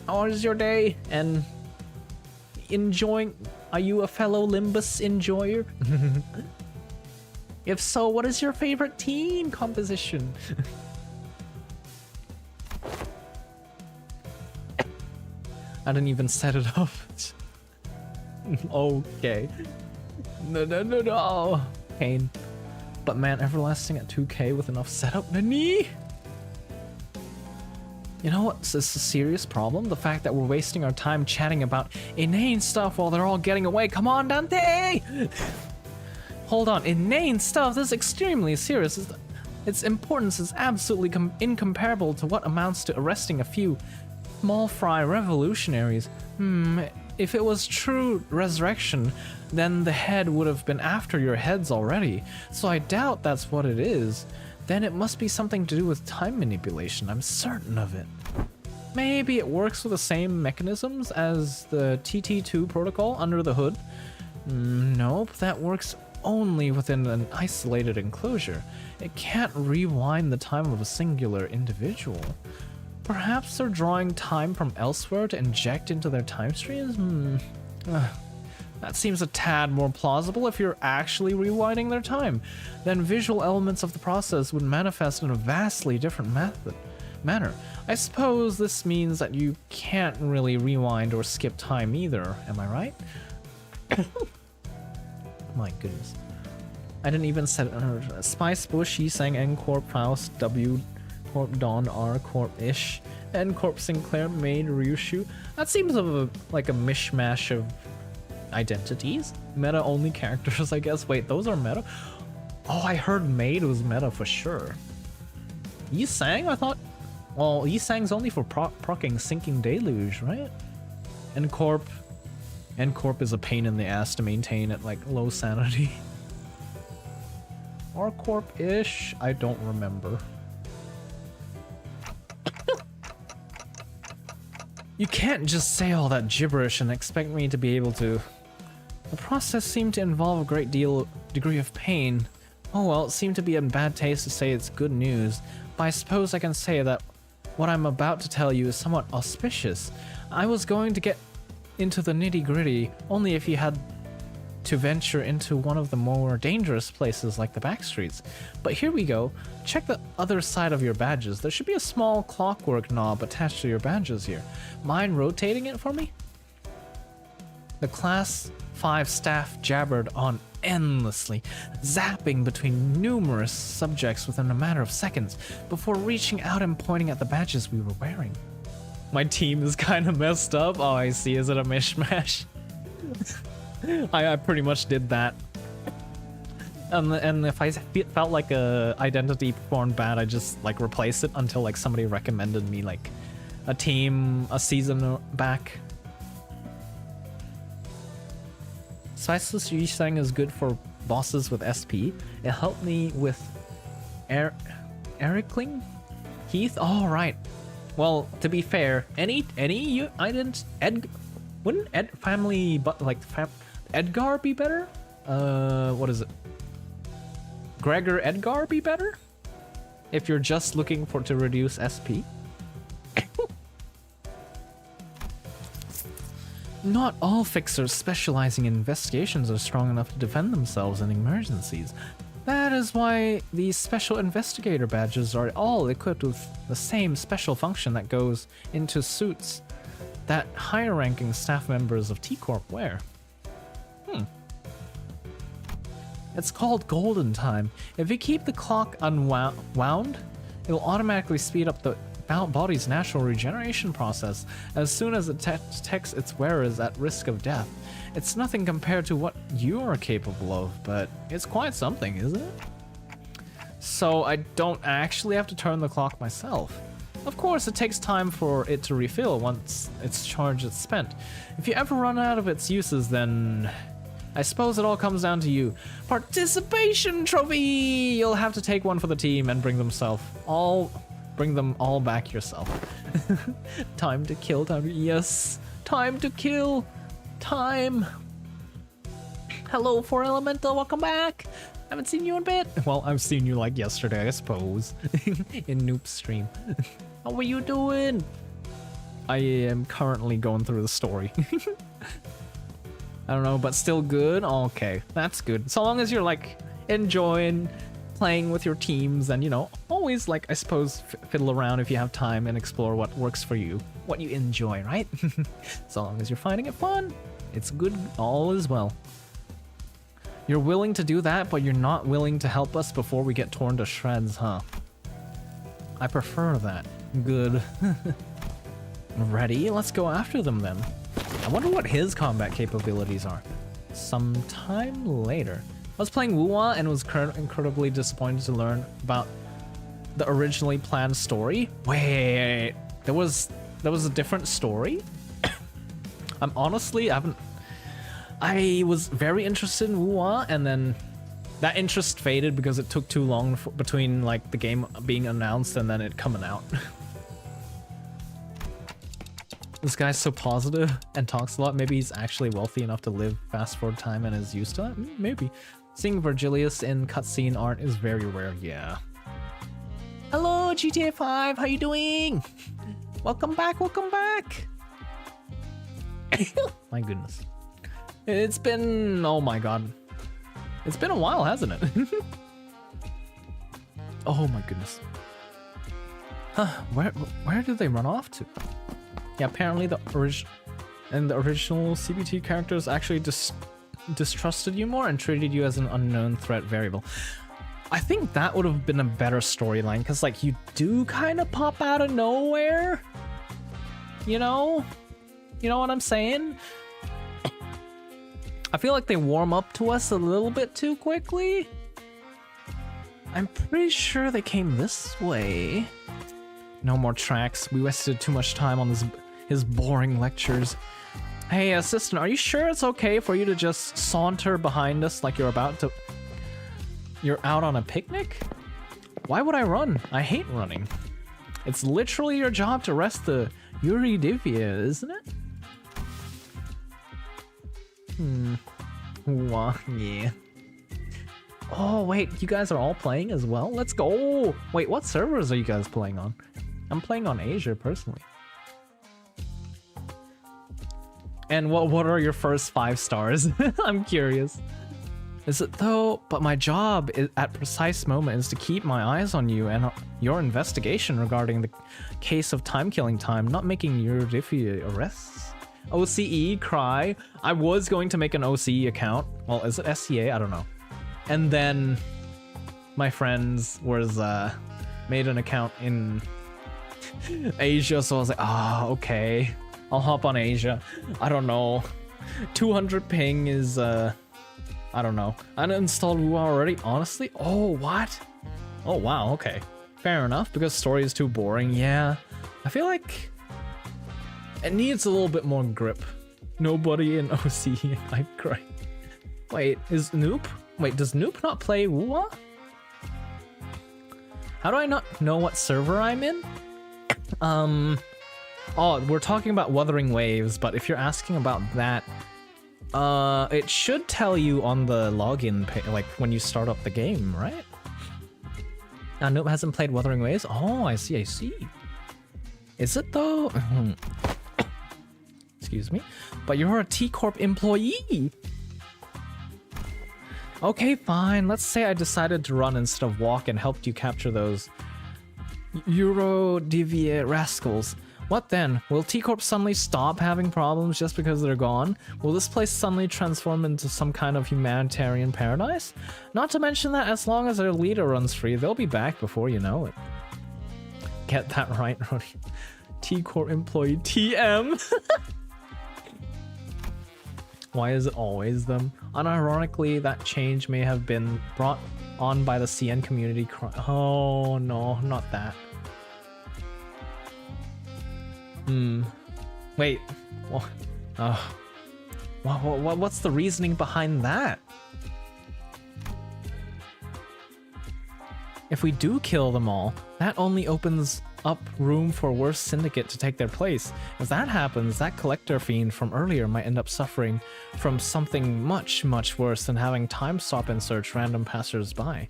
How is your day? And enjoying? Are you a fellow Limbus enjoyer? If so, what is your favorite team composition? I didn't even set it up. Okay. No. Pain. But man, Everlasting at 2k with enough setup? Nani? You know what's a serious problem? The fact that we're wasting our time chatting about inane stuff while they're all getting away. Come on, Dante! Hold on, inane stuff? This is extremely serious. Its importance is absolutely incomparable to what amounts to arresting a few small fry revolutionaries. If it was true resurrection, then the head would have been after your heads already. So I doubt that's what it is. Then it must be something to do with time manipulation, I'm certain of it. Maybe it works with the same mechanisms as the TT2 protocol under the hood? Nope, that works only within an isolated enclosure. It can't rewind the time of a singular individual. Perhaps they're drawing time from elsewhere to inject into their time streams? That seems a tad more plausible. If you're actually rewinding their time, then visual elements of the process would manifest in a vastly different manner. I suppose this means that you can't really rewind or skip time either, am I right? My goodness. I didn't even set it. Spice Bush, Yisang, N Corp, Faust, W Corp, Dawn, R Corp, Ish, N Corp, Sinclair, Maid, Ryushu. That seems like a mishmash of identities. Meta only characters, I guess. Wait, those are meta? Oh, I heard Maid was meta for sure. Yisang? I thought. Well, Yisang's only for proccing Sinking Deluge, right? N Corp is a pain in the ass to maintain at like low sanity. R-Corp-ish? I don't remember. You can't just say all that gibberish and expect me to be able to. The process seemed to involve a great degree of pain. Oh well, it seemed to be in bad taste to say it's good news, but I suppose I can say that what I'm about to tell you is somewhat auspicious. I was going to get into the nitty-gritty only if you had to venture into one of the more dangerous places like the back streets. But here we go. Check the other side of your badges. There should be a small clockwork knob attached to your badges here. Mind rotating it for me? The Class 5 staff jabbered on endlessly, zapping between numerous subjects within a matter of seconds before reaching out and pointing at the badges we were wearing. My team is kind of messed up. Oh, I see. Is it a mishmash? I pretty much did that. And if I felt like a identity performed bad, I just like replace it until like somebody recommended me like a team a season back. Spiceless Yishang is good for bosses with SP. It helped me with Ericling? Heath? Oh, right. Well, to be fair, wouldn't family but like Edgar be better? What is it? Gregor Edgar be better? If you're just looking to reduce SP? Not all fixers specializing in investigations are strong enough to defend themselves in emergencies. That is why these special investigator badges are all equipped with the same special function that goes into suits that higher ranking staff members of T-Corp wear. It's called Golden Time. If you keep the clock unwound, it will automatically speed up the body's natural regeneration process as soon as it detects its wearers at risk of death. It's nothing compared to what you are capable of, but it's quite something, isn't it? So I don't actually have to turn the clock myself. Of course, it takes time for it to refill once its charge is spent. If you ever run out of its uses, then I suppose it all comes down to you. Participation trophy! You'll have to take one for the team and bring them all back yourself. Time to kill, yes, time to kill, time. Hello, 4 Elemental, welcome back. Haven't seen you in a bit. Well, I've seen you like yesterday, I suppose, in Noob stream. How are you doing? I am currently going through the story. I don't know, but still good? Okay, that's good. So long as you're like enjoying playing with your teams and, you know, always like, I suppose, fiddle around if you have time and explore what works for you, what you enjoy, right? So long as you're finding it fun, it's good, all is well. You're willing to do that, but you're not willing to help us before we get torn to shreds, huh? I prefer that. Good. Ready? Let's go after them then. I wonder what his combat capabilities are. Sometime later. I was playing Wuwa and was incredibly disappointed to learn about the originally planned story. Wait, there was a different story? I was very interested in Wuwa, and then that interest faded because it took too long between like the game being announced and then it coming out. This guy's so positive and talks a lot. Maybe he's actually wealthy enough to live fast forward time and is used to it. Maybe. Seeing Virgilius in cutscene art is very rare. Yeah. Hello, GTA 5. How you doing? Welcome back. Welcome back. My goodness. It's been, oh my god. It's been a while, hasn't it? Oh my goodness. Huh, where did they run off to? Yeah, apparently the original CBT characters actually distrusted you more and treated you as an unknown threat variable. I think that would have been a better storyline, because like you do kind of pop out of nowhere. You know what I'm saying? I feel like they warm up to us a little bit too quickly. I'm pretty sure they came this way. No more tracks. We wasted too much time on his boring lectures. Hey, assistant, are you sure it's okay for you to just saunter behind us like you're about to... You're out on a picnic? Why would I run? I hate running. It's literally your job to rest the Eurydice, isn't it? Well, yeah. Oh, wait, you guys are all playing as well? Let's go! Wait, what servers are you guys playing on? I'm playing on Asia, personally. And what are your first 5 stars? I'm curious. Is it though? But my job at precise moment is to keep my eyes on you and your investigation regarding the case of time-killing time, not making Eurydice arrests. OCE, cry. I was going to make an OCE account. Well, is it SCA? I don't know. And then my friends was made an account in Asia, so I was like, okay. I'll hop on Asia. I don't know. 200 ping is I don't know. I uninstalled Woo already, honestly? Oh, what? Oh, wow, okay. Fair enough, because story is too boring. Yeah, I feel like it needs a little bit more grip. Nobody in OC, I cry. Wait, is Noop? Wait, does Noop not play Woo? How do I not know what server I'm in? Oh, we're talking about Wuthering Waves, but if you're asking about that, it should tell you on the login page, like when you start up the game, right? Nope, hasn't played Wuthering Waves. Oh, I see, I see. Is it though? Excuse me. But you're a T-Corp employee. Okay, fine. Let's say I decided to run instead of walk and helped you capture those Eurydice rascals. What then? Will T-Corp suddenly stop having problems just because they're gone? Will this place suddenly transform into some kind of humanitarian paradise? Not to mention that as long as their leader runs free, they'll be back before you know it. Get that right, Rody. T-Corp employee TM. Why is it always them? Unironically, that change may have been brought on by the CN community. Oh no, not that. Wait. What's the reasoning behind that? If we do kill them all, that only opens up room for worse syndicate to take their place. If that happens, that collector fiend from earlier might end up suffering from something much, much worse than having time stop and search random passers-by.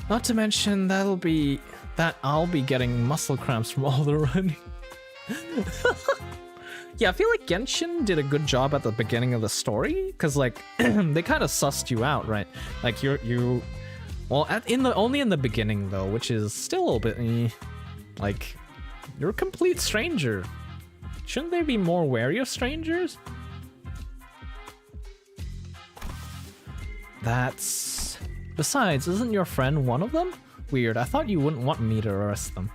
Not to mention that I'll be getting muscle cramps from all the running. Yeah, I feel like Genshin did a good job at the beginning of the story, because like they kind of sussed you out, right? Like well, only in the beginning though, which is still a little bit like you're a complete stranger. Shouldn't they be more wary of strangers? Besides, isn't your friend one of them? Weird. I thought you wouldn't want me to arrest them.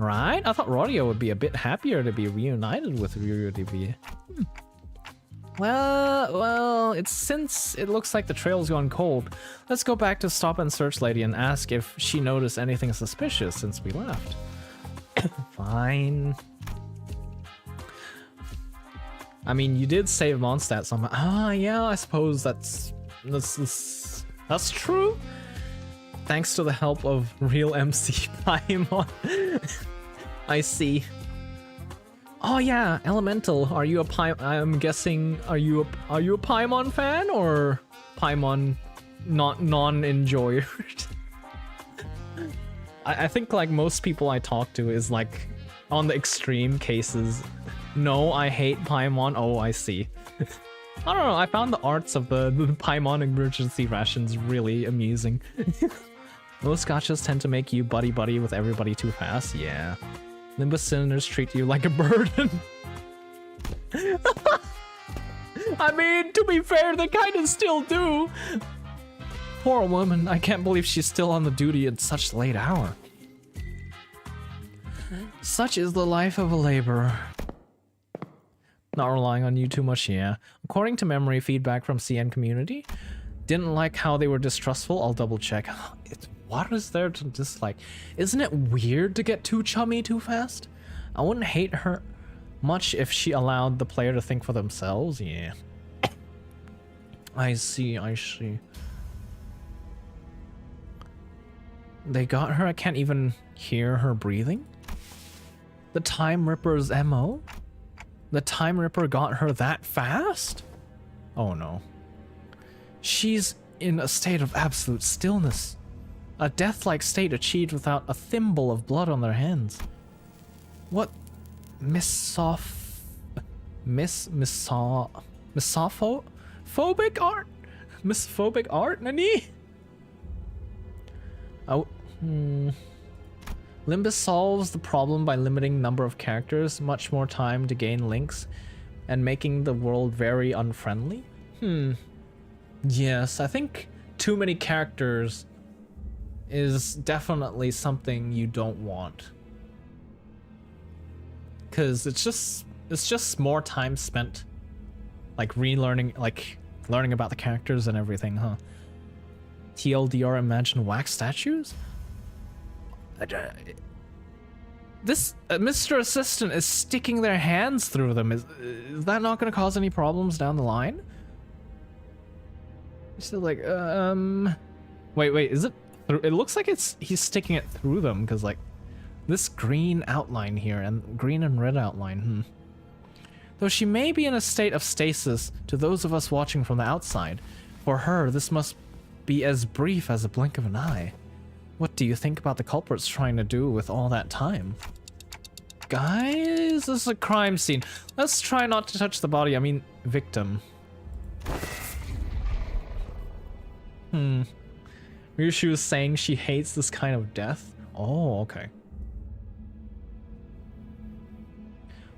Right? I thought Rodio would be a bit happier to be reunited with Eurydice. Well, since it looks like the trail's gone cold, let's go back to Stop and Search Lady and ask if she noticed anything suspicious since we left. Fine. I mean, you did save Mondstadt somehow. Yeah, I suppose that's true. Thanks to the help of real MC Paimon. I see. Oh yeah, Elemental. Are you a I'm guessing. Are you a Paimon fan or Paimon non-enjoyer? I think like most people I talk to is like on the extreme cases. No, I hate Paimon. Oh, I see. I don't know. I found the arts of the Paimon emergency rations really amusing. Most gachas tend to make you buddy-buddy with everybody too fast. Yeah. Limbus sinners treat you like a burden. I mean, to be fair, they kind of still do. Poor woman. I can't believe she's still on the duty at such late hour. Such is the life of a laborer. Not relying on you too much, yeah. According to memory feedback from CN community, didn't like how they were distrustful. I'll double check. What is there to dislike? Isn't it weird to get too chummy too fast? I wouldn't hate her much if she allowed the player to think for themselves. Yeah. I see, I see. They got her? I can't even hear her breathing? The Time Ripper's MO? The Time Ripper got her that fast? Oh no. She's in a state of absolute stillness. A death-like state achieved without a thimble of blood on their hands. What misophobic art? Misphobic art, Nani? Oh, Limbus solves the problem by limiting number of characters, much more time to gain links, and making the world very unfriendly? Yes, I think too many characters is definitely something you don't want. Cause it's just more time spent like relearning, like learning about the characters and everything, huh? TLDR, imagine wax statues? This Mr. Assistant is sticking their hands through them. Is that not going to cause any problems down the line? Still like, wait, is it? It looks like he's sticking it through them because like this green outline here and green and red outline. Though she may be in a state of stasis to those of us watching from the outside, for her this must be as brief as a blink of an eye. What do you think about the culprits trying to do with all that time? Guys, this is a crime scene. Let's try not to touch the body. I mean, victim. Ryushu is saying she hates this kind of death. Oh, okay.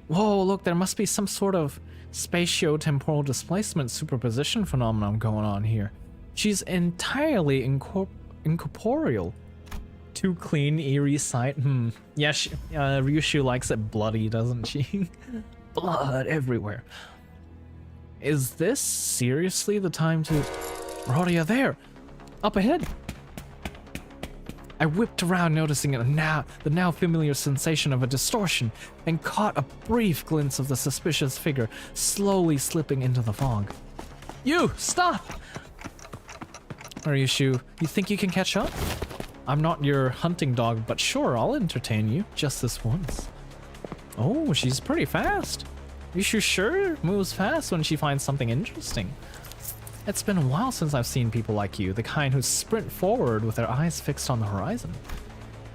Whoa, look, there must be some sort of spatio-temporal displacement superposition phenomenon going on here. She's entirely incorporeal. Too clean, eerie sight. Yeah, Ryushu likes it bloody, doesn't she? Blood everywhere. Is this seriously the time to... Rodia, there! Up ahead! I whipped around, noticing the now familiar sensation of a distortion, and caught a brief glimpse of the suspicious figure slowly slipping into the fog. You! Stop! Ryushu, you think you can catch up? I'm not your hunting dog, but sure, I'll entertain you, just this once. Oh, she's pretty fast. Ryushu sure moves fast when she finds something interesting. It's been a while since I've seen people like you, the kind who sprint forward with their eyes fixed on the horizon.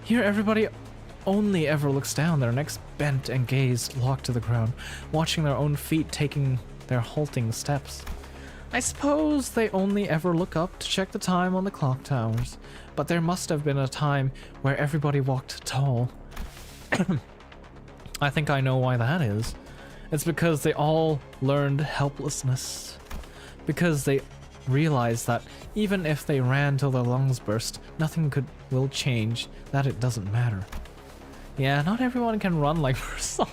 Here everybody only ever looks down, their necks bent and gaze locked to the ground, watching their own feet taking their halting steps. I suppose they only ever look up to check the time on the clock towers, but there must have been a time where everybody walked tall. I think I know why that is. It's because they all learned helplessness. Because they realized that even if they ran till their lungs burst, nothing will change, that it doesn't matter. Yeah, not everyone can run like Versalt.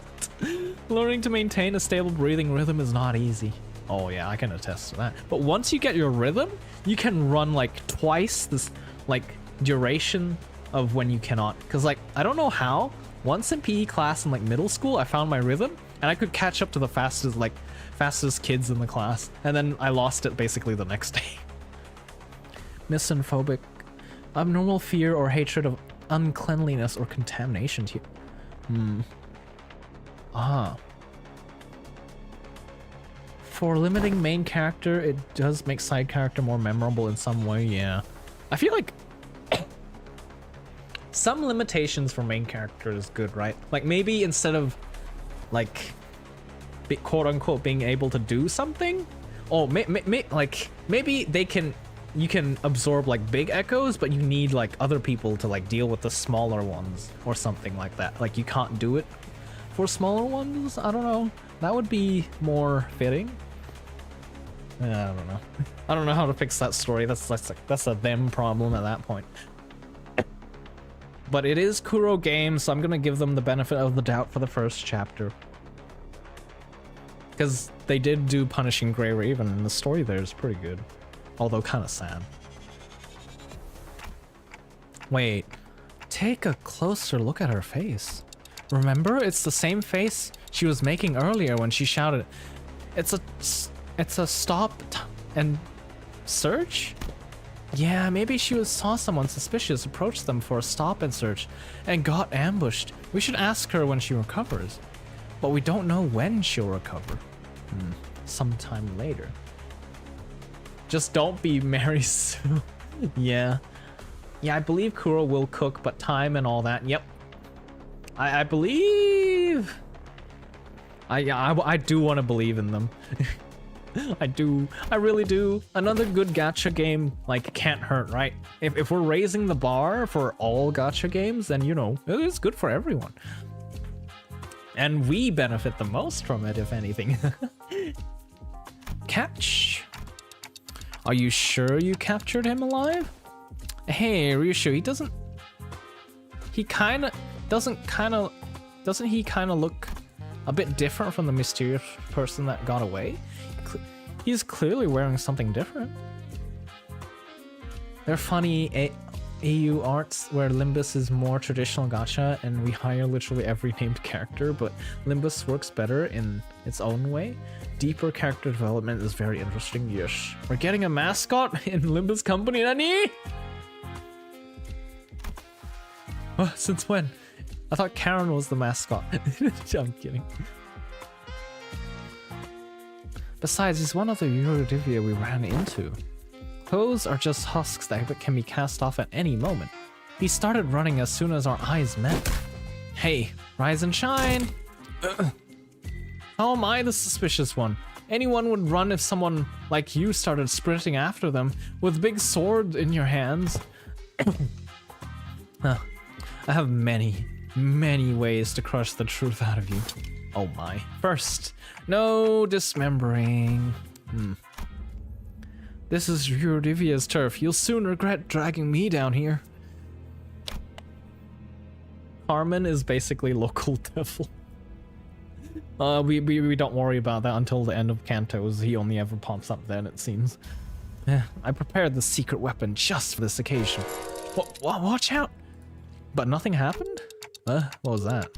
Learning to maintain a stable breathing rhythm is not easy. Oh yeah, I can attest to that. But once you get your rhythm, you can run like twice this like duration of when you cannot. Cause like, I don't know how, once in PE class in like middle school, I found my rhythm and I could catch up to the fastest kids in the class. And then I lost it basically the next day. Misanthropic, abnormal fear or hatred of uncleanliness or contamination to you. For limiting main character, it does make side character more memorable in some way, yeah. I feel like some limitations for main character is good, right? Like maybe instead of like quote unquote being able to do something, or like maybe you can absorb like big echoes, but you need like other people to like deal with the smaller ones or something like that. Like you can't do it for smaller ones. I don't know. That would be more fitting. I don't know. I don't know how to fix that story. That's a them problem at that point. But it is Kuro Games, so I'm gonna give them the benefit of the doubt for the first chapter. Because they did do Punishing Grey Raven, and the story there is pretty good. Although kind of sad. Wait, take a closer look at her face. Remember, it's the same face she was making earlier when she shouted, It's a stop and search? Yeah, maybe she saw someone suspicious, approached them for a stop and search, and got ambushed. We should ask her when she recovers. But we don't know when she'll recover. Sometime later. Just don't be Mary Sue. Yeah. Yeah, I believe Kuro will cook, but time and all that. Yep. I believe... I do want to believe in them. I do. I really do. Another good gacha game, like, can't hurt, right? If we're raising the bar for all gacha games, then, you know, it's good for everyone. And we benefit the most from it, if anything. Catch. Are you sure you captured him alive? Hey, Ryushu, doesn't he kind of look a bit different from the mysterious person that got away? He's clearly wearing something different. They're funny AU arts where Limbus is more traditional gacha and we hire literally every named character, but Limbus works better in its own way. Deeper character development is very interesting. Yes. We're getting a mascot in Limbus Company, Nani? Oh, since when? I thought Karen was the mascot. I'm kidding. Besides, he's one of the Eurodivia we ran into. Those are just husks that can be cast off at any moment. He started running as soon as our eyes met. Hey, rise and shine! How am I the suspicious one? Anyone would run if someone like you started sprinting after them with a big sword in your hands. I have many ways to crush the truth out of you. Oh my. First, no dismembering. This is Eurodivia's turf. You'll soon regret dragging me down here. Harmon is basically local devil. We don't worry about that until the end of Kantos. He only ever pops up then, it seems. I prepared the secret weapon just for this occasion. Watch out! But nothing happened? What was that?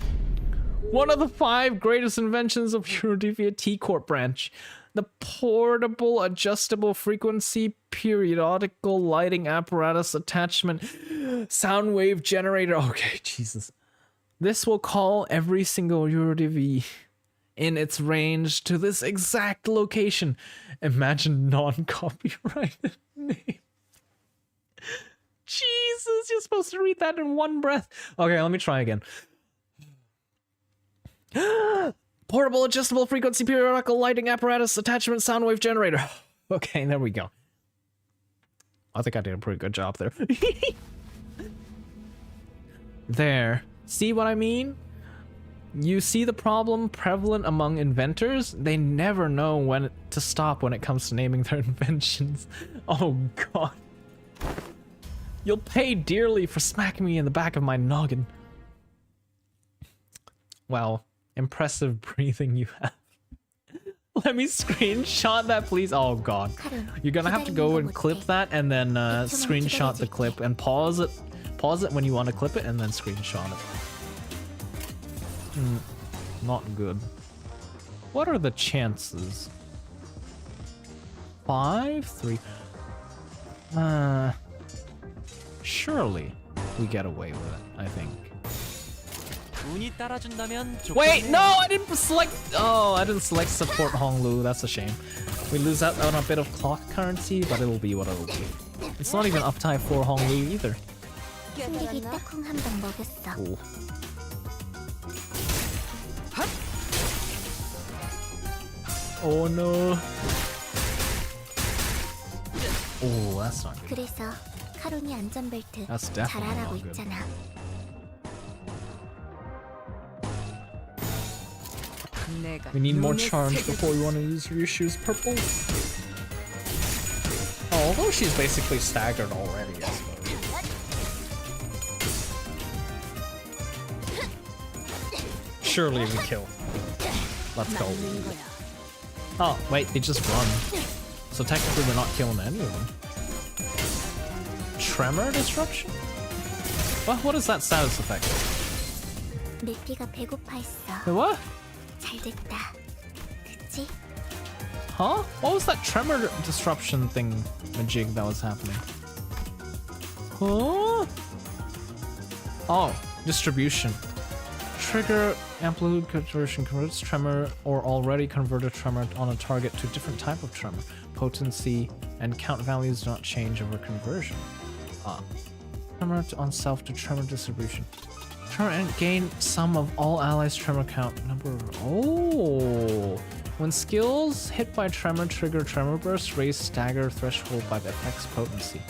One of the 5 greatest inventions of Eurodivia T-Corp branch. The portable adjustable frequency periodical lighting apparatus attachment sound wave generator. Okay, Jesus. This will call every single Eurodivia in its range to this exact location. Imagine non-copyrighted name. Jesus, you're supposed to read that in one breath. Okay, let me try again. Portable adjustable frequency periodical lighting apparatus attachment sound wave generator. Okay, there we go. I think I did a pretty good job there. There. See what I mean? You see the problem prevalent among inventors? They never know when to stop when it comes to naming their inventions. Oh god. You'll pay dearly for smacking me in the back of my noggin. Wow. Impressive breathing you have. Let me screenshot that, please. Oh god. You're gonna have to go and clip that and then screenshot the clip and pause it. Pause it when you want to clip it and then screenshot it. Not good. What are the chances? 5, 3. Surely we get away with it, I think. Wait, no, I didn't select. Oh, I didn't select support Honglu. That's a shame. We lose out on a bit of clock currency, but it'll be what it'll be. It's not even uptime for Honglu either. Cool. Oh no. Oh, that's not good. That's definitely not good. We need more charms before we want to use Ryushu's purple. Oh, although she's basically staggered already, I suppose. Surely we kill. Let's go. Oh, wait, they just run. So technically we're not killing any of them. Tremor disruption? What is that status effect? What? Huh? What was that tremor disruption thing, Majig, that was happening? Huh? Oh, distribution. Trigger amplitude conversion converts tremor or already converted tremor on a target to a different type of tremor. Potency and count values do not change over conversion. Tremor on self to tremor distribution. Tremor and gain sum of all allies tremor count number. Oh, when skills hit by tremor trigger tremor burst, raise stagger threshold by the effect's potency.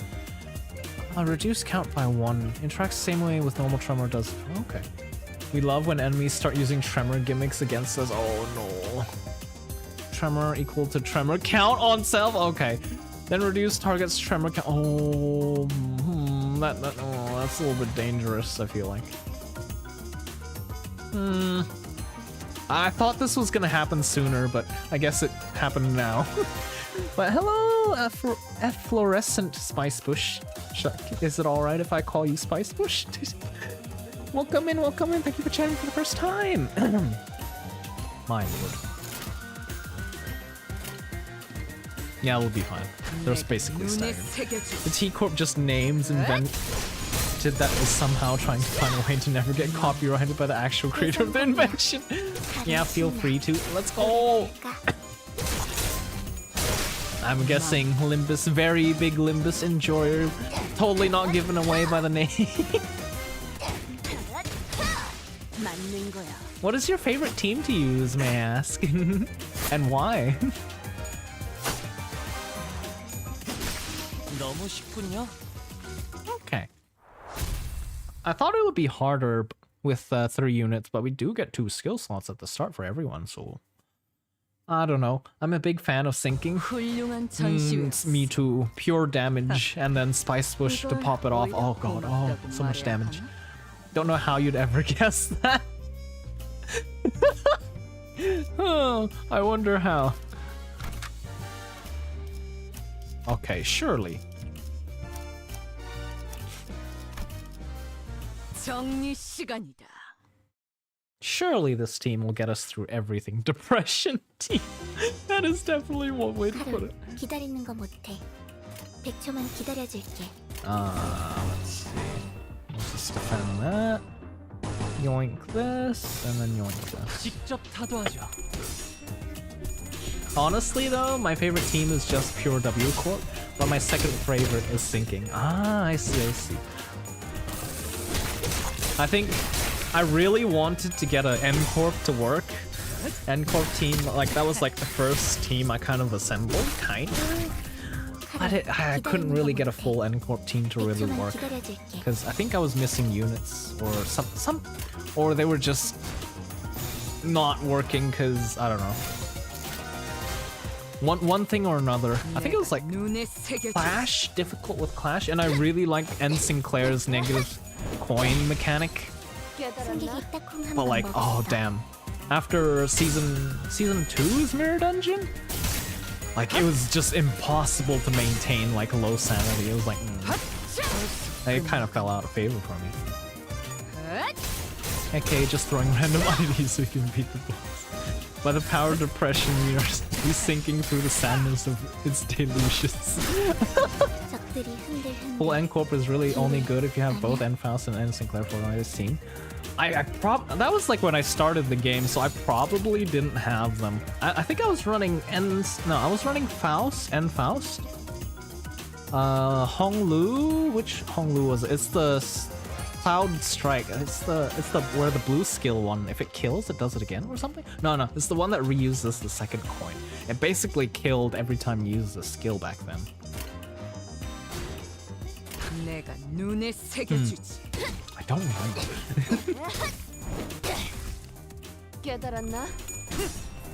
Reduce count by 1. Interacts same way with normal tremor does. Okay. We love when enemies start using tremor gimmicks against us. Oh no. Tremor equal to tremor count on self. Okay. Then reduce target's tremor count. Oh, that's a little bit dangerous, I feel like. I thought this was gonna happen sooner, but I guess it happened now. But hello, efflorescent Spice Bush. Is it alright if I call you Spice Bush? Welcome in, welcome in. Thank you for chatting for the first time. My lord. Yeah, we'll be fine. They're basically staggered. The T-Corp just names invented that was somehow trying to find a way to never get copyrighted by the actual creator of the invention. Yeah, feel free to. Let's go! I'm guessing Limbus, very big Limbus enjoyer. Totally not given away by the name. What is your favorite team to use, may I ask? And why? 너무 쉽군요. Okay. I thought it would be harder with 3 units, but we do get 2 skill slots at the start for everyone, so... I don't know. I'm a big fan of sinking. Me too. Pure damage and then Spice Bush to pop it off. Oh god, oh, so much damage. Don't know how you'd ever guess that. Oh, I wonder how. Okay, surely. Surely this team will get us through everything. Depression team. That is definitely one way to put it. 기다리는 거 못해. 100초만 기다려줄게. Let's see. Let's just defend that. Yoink this, and then yoink this. 직접 타도하죠. Honestly though, my favorite team is just pure W Corp, but my second favorite is sinking. Ah, I see, I see. I think I really wanted to get an N Corp to work. N Corp team, like that was like the first team I kind of assembled, kind of. But I couldn't really get a full N Corp team to really work because I think I was missing units or some, or they were just not working because I don't know. One thing or another. I think it was like Clash, difficult with Clash, and I really liked N Sinclair's negative coin mechanic. But like, oh damn. After season 2's Mirror Dungeon, like it was just impossible to maintain like low sanity. It was like, it kind of fell out of favor for me. Okay, just throwing random IDs so you can beat the boss. By the power of depression, we are sinking through the sadness of its delusions. Full N Corp is really only good if you have both N Faust and N Sinclair for this team. That was like when I started the game, so I probably didn't have them. I think I was running I was running Faust, N Faust. Honglu, which Honglu was it? It's the Cloud Strike. It's the where the blue skill one, if it kills, it does it again or something? No, it's the one that reuses the second coin. It basically killed every time you used the skill back then. I don't remember.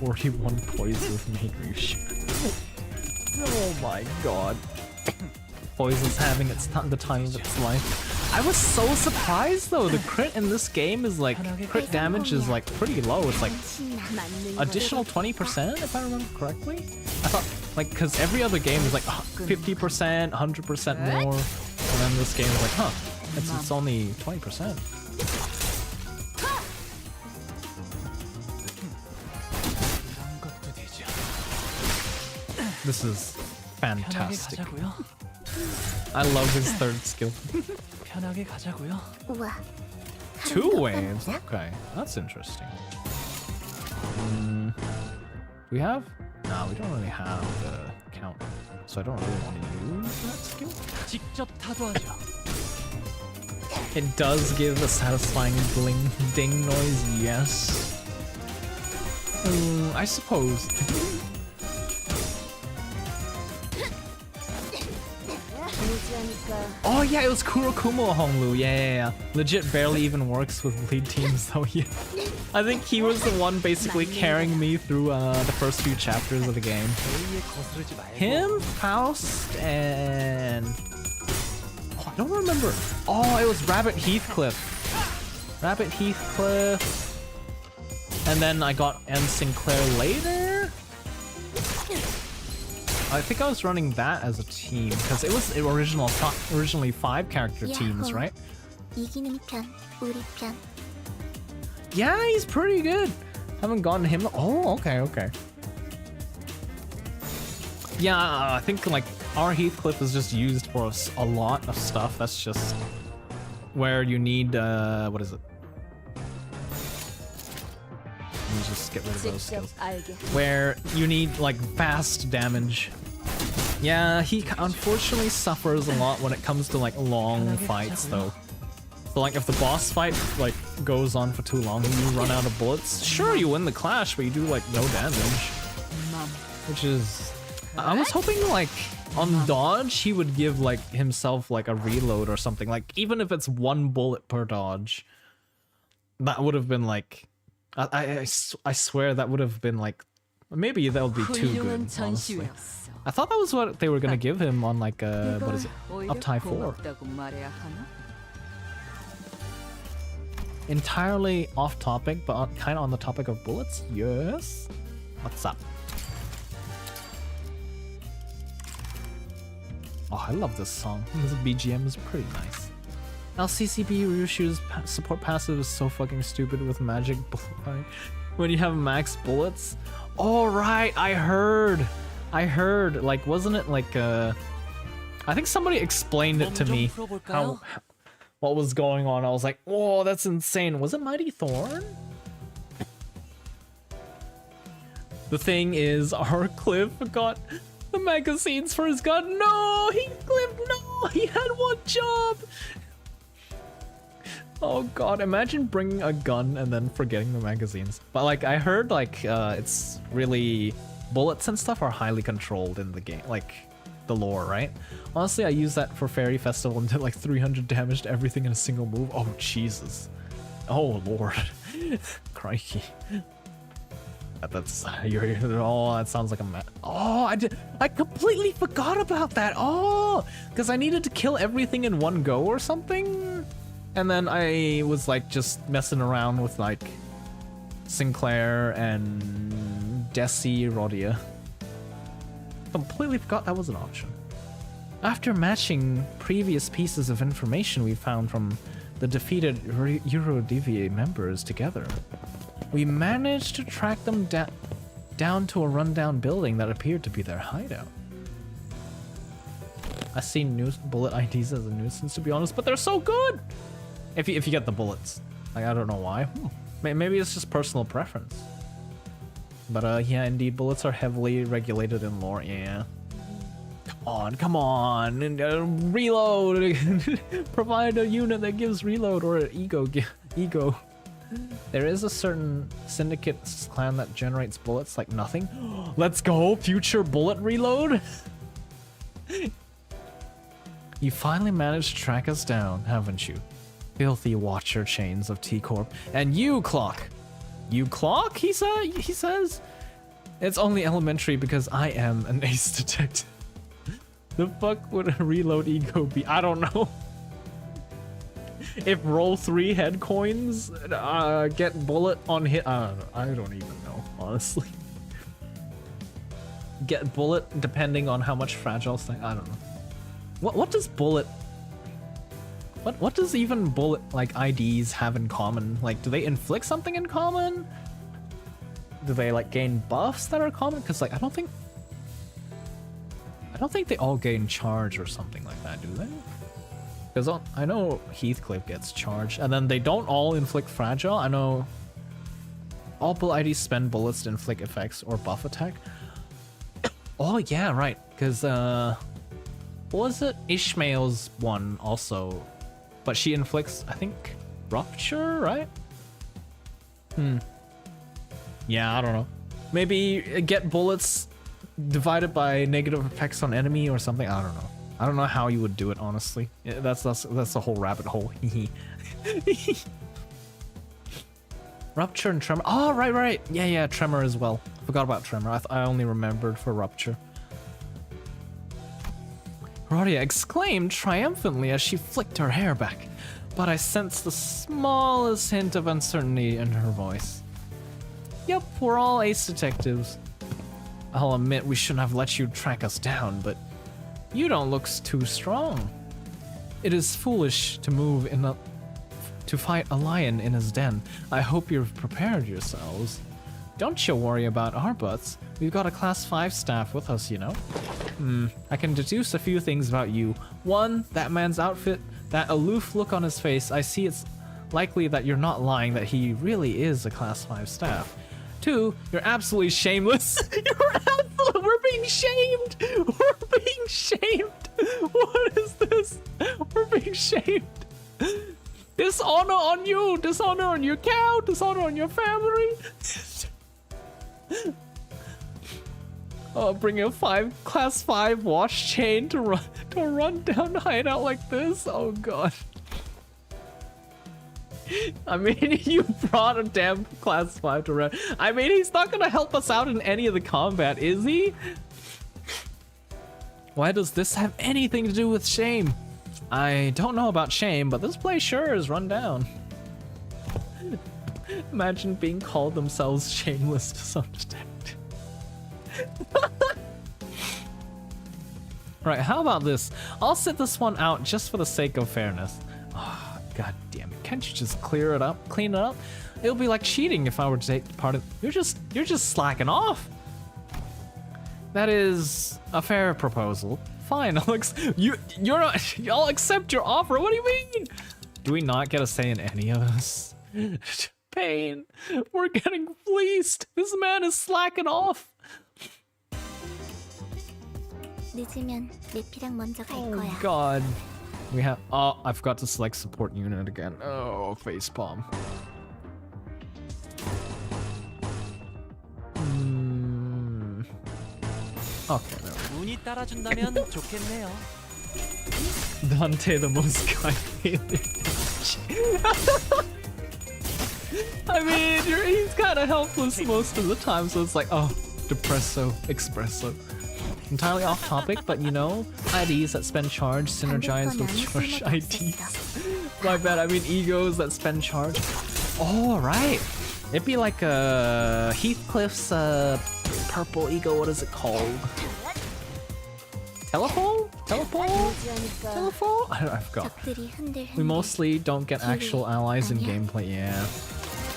41 poisons made you shoot. Oh my god. Poison's having the time of its life. I was so surprised though. The crit in this game is like, crit damage is like pretty low. It's like additional 20% if I remember correctly. I thought like, cause every other game is like 50%, 100% more. And then this game is like, it's only 20%. This is fantastic. I love his third skill. 편하게 가자고요. 우와. Two waves. Okay, that's interesting. We have? No, we don't really have the count, so I don't really want to use that skill. 직접 타도하죠. It does give a satisfying bling ding noise, yes. I suppose. Oh yeah, it was Kurokumo Honglu. Yeah. Legit barely even works with lead teams though. Yeah. I think he was the one basically carrying me through the first few chapters of the game. Him, Faust, and oh, I don't remember. Oh, it was Rabbit Heathcliff. Rabbit Heathcliff. And then I got M. Sinclair later. I think I was running that as a team because it was originally 5 character teams, right? 이기는 편, 우리 편. Yeah, he's pretty good. Haven't gotten him. Oh, okay. Yeah, I think like our Heathcliff is just used for a lot of stuff. That's just where you need what is it? Let me just get rid of those skills. Where you need like fast damage. Yeah, he unfortunately suffers a lot when it comes to like long fights though. So like if the boss fight like goes on for too long and you run out of bullets, sure you win the clash, but you do like no damage. Which is... I was hoping like on dodge he would give like himself like a reload or something. Like even if it's 1 bullet per dodge, that would have been like... I swear that would have been like... Maybe that would be too good, honestly. I thought that was what they were gonna give him on like what is it? Uptie 4. Entirely off topic, but kind of on the topic of bullets. Yes. What's up? Oh, I love this song. This BGM is pretty nice. LCCB Ryushu's support passive is so fucking stupid with magic bullet. When you have max bullets. Oh right, I heard. Like, wasn't it like I think somebody explained it to me how what was going on. I was like, whoa, that's insane. Was it Mighty Thorn? The thing is, our Cliff got the magazines for his gun. No, Heathcliff, no, he had 1 job. Oh god, imagine bringing a gun and then forgetting the magazines. But like, I heard like it's really, bullets and stuff are highly controlled in the game, like the lore, right? Honestly, I used that for Fairy Festival and did like 300 damage to everything in a single move. Oh Jesus. Oh lord. Crikey. That's oh, that sounds like a oh, I completely forgot about that. Oh, because I needed to kill everything in 1 go or something. And then I was like just messing around with like Sinclair and Desi Rodia. Completely forgot that was an option. After matching previous pieces of information we found from the defeated Eurodivie members together, we managed to track them down to a rundown building that appeared to be their hideout. I see bullet IDs as a nuisance, to be honest, but they're so good! If you get the bullets. Like, I don't know why. Maybe it's just personal preference. But yeah, indeed, bullets are heavily regulated in lore, yeah. Come on, and reload! Provide a unit that gives reload, or an ego. There is a certain syndicate clan that generates bullets like nothing. Let's go, future bullet reload! You finally managed to track us down, haven't you? Filthy watcher chains of T-Corp. And you, Clock! You Clock, he says? It's only elementary because I am an ace detective. The fuck would a reload ego be? I don't know. If roll 3 head coins get bullet on hit, I don't even know, honestly. Get bullet depending on how much fragile thing. I don't know. What does bullet? What does even bullet like IDs have in common? Like, do they inflict something in common? Do they like gain buffs that are common? Because like I don't don't think they all gain charge or something like that, do they? Because I know Heathcliff gets charged, and then they don't all inflict fragile. I know all bullet IDs spend bullets to inflict effects or buff attack. Oh yeah, right. Because what was it? Ishmael's one also, but she inflicts, I think, rupture, right? Yeah, I don't know. Maybe get bullets divided by negative effects on enemy or something. I don't know. I don't know how you would do it, honestly. Yeah, that's the whole rabbit hole. Rupture and tremor. Oh, right. Yeah, tremor as well. Forgot about tremor. I only remembered for rupture. Rodia exclaimed triumphantly as she flicked her hair back, but I sensed the smallest hint of uncertainty in her voice. Yep, we're all ace detectives. I'll admit we shouldn't have let you track us down, but you don't look too strong. It is foolish to move to fight a lion in his den. I hope you've prepared yourselves. Don't you worry about our butts. We've got a class 5 staff with us, you know. I can deduce a few things about you. 1, that man's outfit, that aloof look on his face. I see it's likely that you're not lying, that he really is a class 5 staff. 2, you're absolutely shameless. We're being shamed. We're being shamed. What is this? We're being shamed. Dishonor on you. Dishonor on your cow. Dishonor on your family. Oh, bring a class 5 wash chain to run down hideout like this. Oh god. I mean, you brought a damn class 5 to run. I mean, he's not gonna help us out in any of the combat, is he? Why does this have anything to do with shame? I don't know about shame, but this place sure is run down. Imagine being called themselves shameless to some extent. Right, how about this? I'll sit this one out just for the sake of fairness. Oh, god damn it. Can't you just clear it up? Clean it up? It'll be like cheating if I were to take part of... You're just slacking off. That is a fair proposal. Fine, I'll accept your offer. What do you mean? Do we not get a say in any of this? Pain. We're getting fleeced. This man is slacking off. 늦으면 내피랑 먼저 갈 Oh 거야. god. We have... Oh, I forgot to select support unit again. Oh, facepalm. Okay, no. 운이 따라준다면 좋겠네요. Dante the most kindly. I mean, he's kind of helpless most of the time, so it's like, oh, depresso, espresso. Entirely off topic, but you know, IDs that spend charge synergize with charge IDs. My bad, I mean egos that spend charge. Oh, right. It'd be like Heathcliff's purple ego, what is it called? Telepole? Telepole? Telepole? I forgot. We mostly don't get actual allies in gameplay, yeah.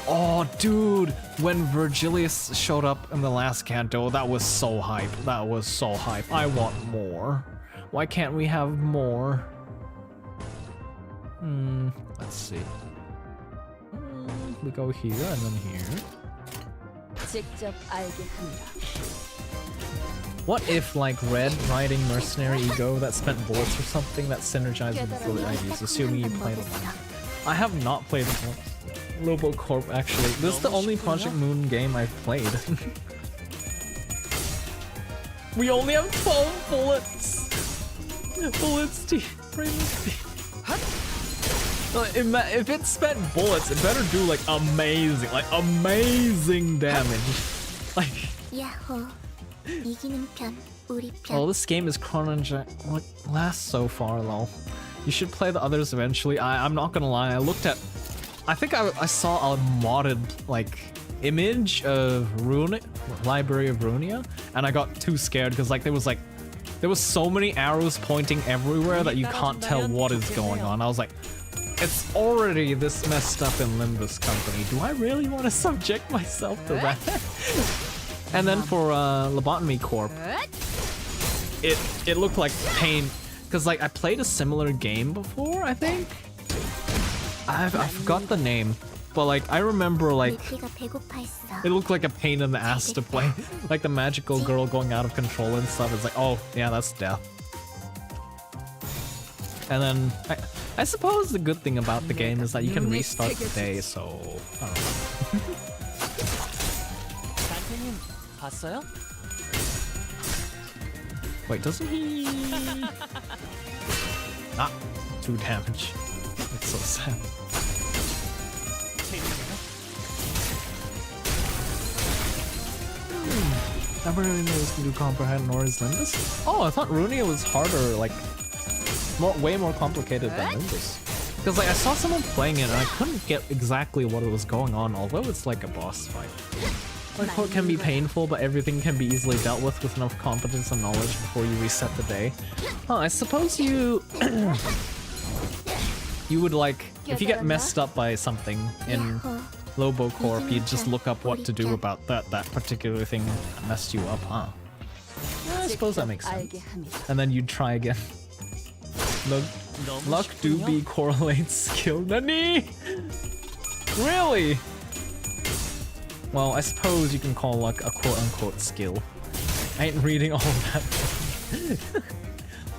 Oh, dude, when Virgilius showed up in the last Canto, that was so hype. That was so hype. I want more. Why can't we have more? Let's see. We go here and then here. 직접 알게 합니다. What if, like, Red riding Mercenary Ego that spent bullets or something that synergized with bullet IDs, assuming you played them? I have not played them. Lobocorp, actually. This is the only Project Moon game I've played. We only have 12 bullets! Bullets to bring if it spent bullets, it better do, like, amazing damage. Like... 야호. 이기는 편, 우리 편. Oh, this game is chronological. Lasts so far, lol. You should play the others eventually. I'm not gonna lie, I think I saw a modded, like, image of Library of Runia, and I got too scared because, like, there was so many arrows pointing everywhere that you can't tell what is going on. I was like, it's already this messed up in Limbus Company. Do I really want to subject myself to that? And then for Lobotomy Corp, it looked like pain, because like I played a similar game before, I think. I forgot the name, but like I remember like 밀키가 배고파 했어. it looked like a pain in the ass to play. Like the magical girl going out of control and stuff. It's like, oh yeah, that's death. And then I suppose the good thing about the game is that you can restart the day, so I don't know. 단테님 봤어요? Wait, doesn't he? Ah, 2 damage. It's so sad. Never really knows to do comprehend nor is Limbus. Oh, I thought Runia was harder, like way more complicated than Limbus. Because like I saw someone playing it and I couldn't get exactly what was going on, although it's like a boss fight. Like what can be painful, but everything can be easily dealt with enough competence and knowledge before you reset the day. Huh, I suppose you you would like, if you get messed up by something in Lobo Corp, you just look up what to do about that particular thing that messed you up, huh? Yeah, I suppose that makes sense. And then you'd try again. Luck do be correlates skill. Nani? Really? Well, I suppose you can call luck a quote-unquote skill. I ain't reading all of that.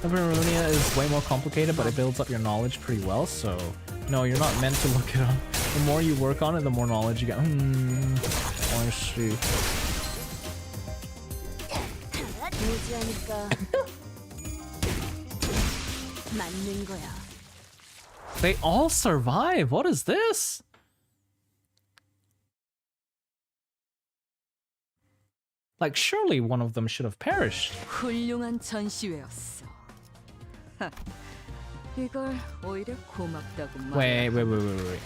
Runia is way more complicated, but it builds up your knowledge pretty well, so no, you're not meant to look it up. The more you work on it, the more knowledge you get. I see. They all survive. What is this? Like, surely one of them should have perished. 훌륭한 전시회였어. 이걸 오히려 고맙다고 말해. Wait.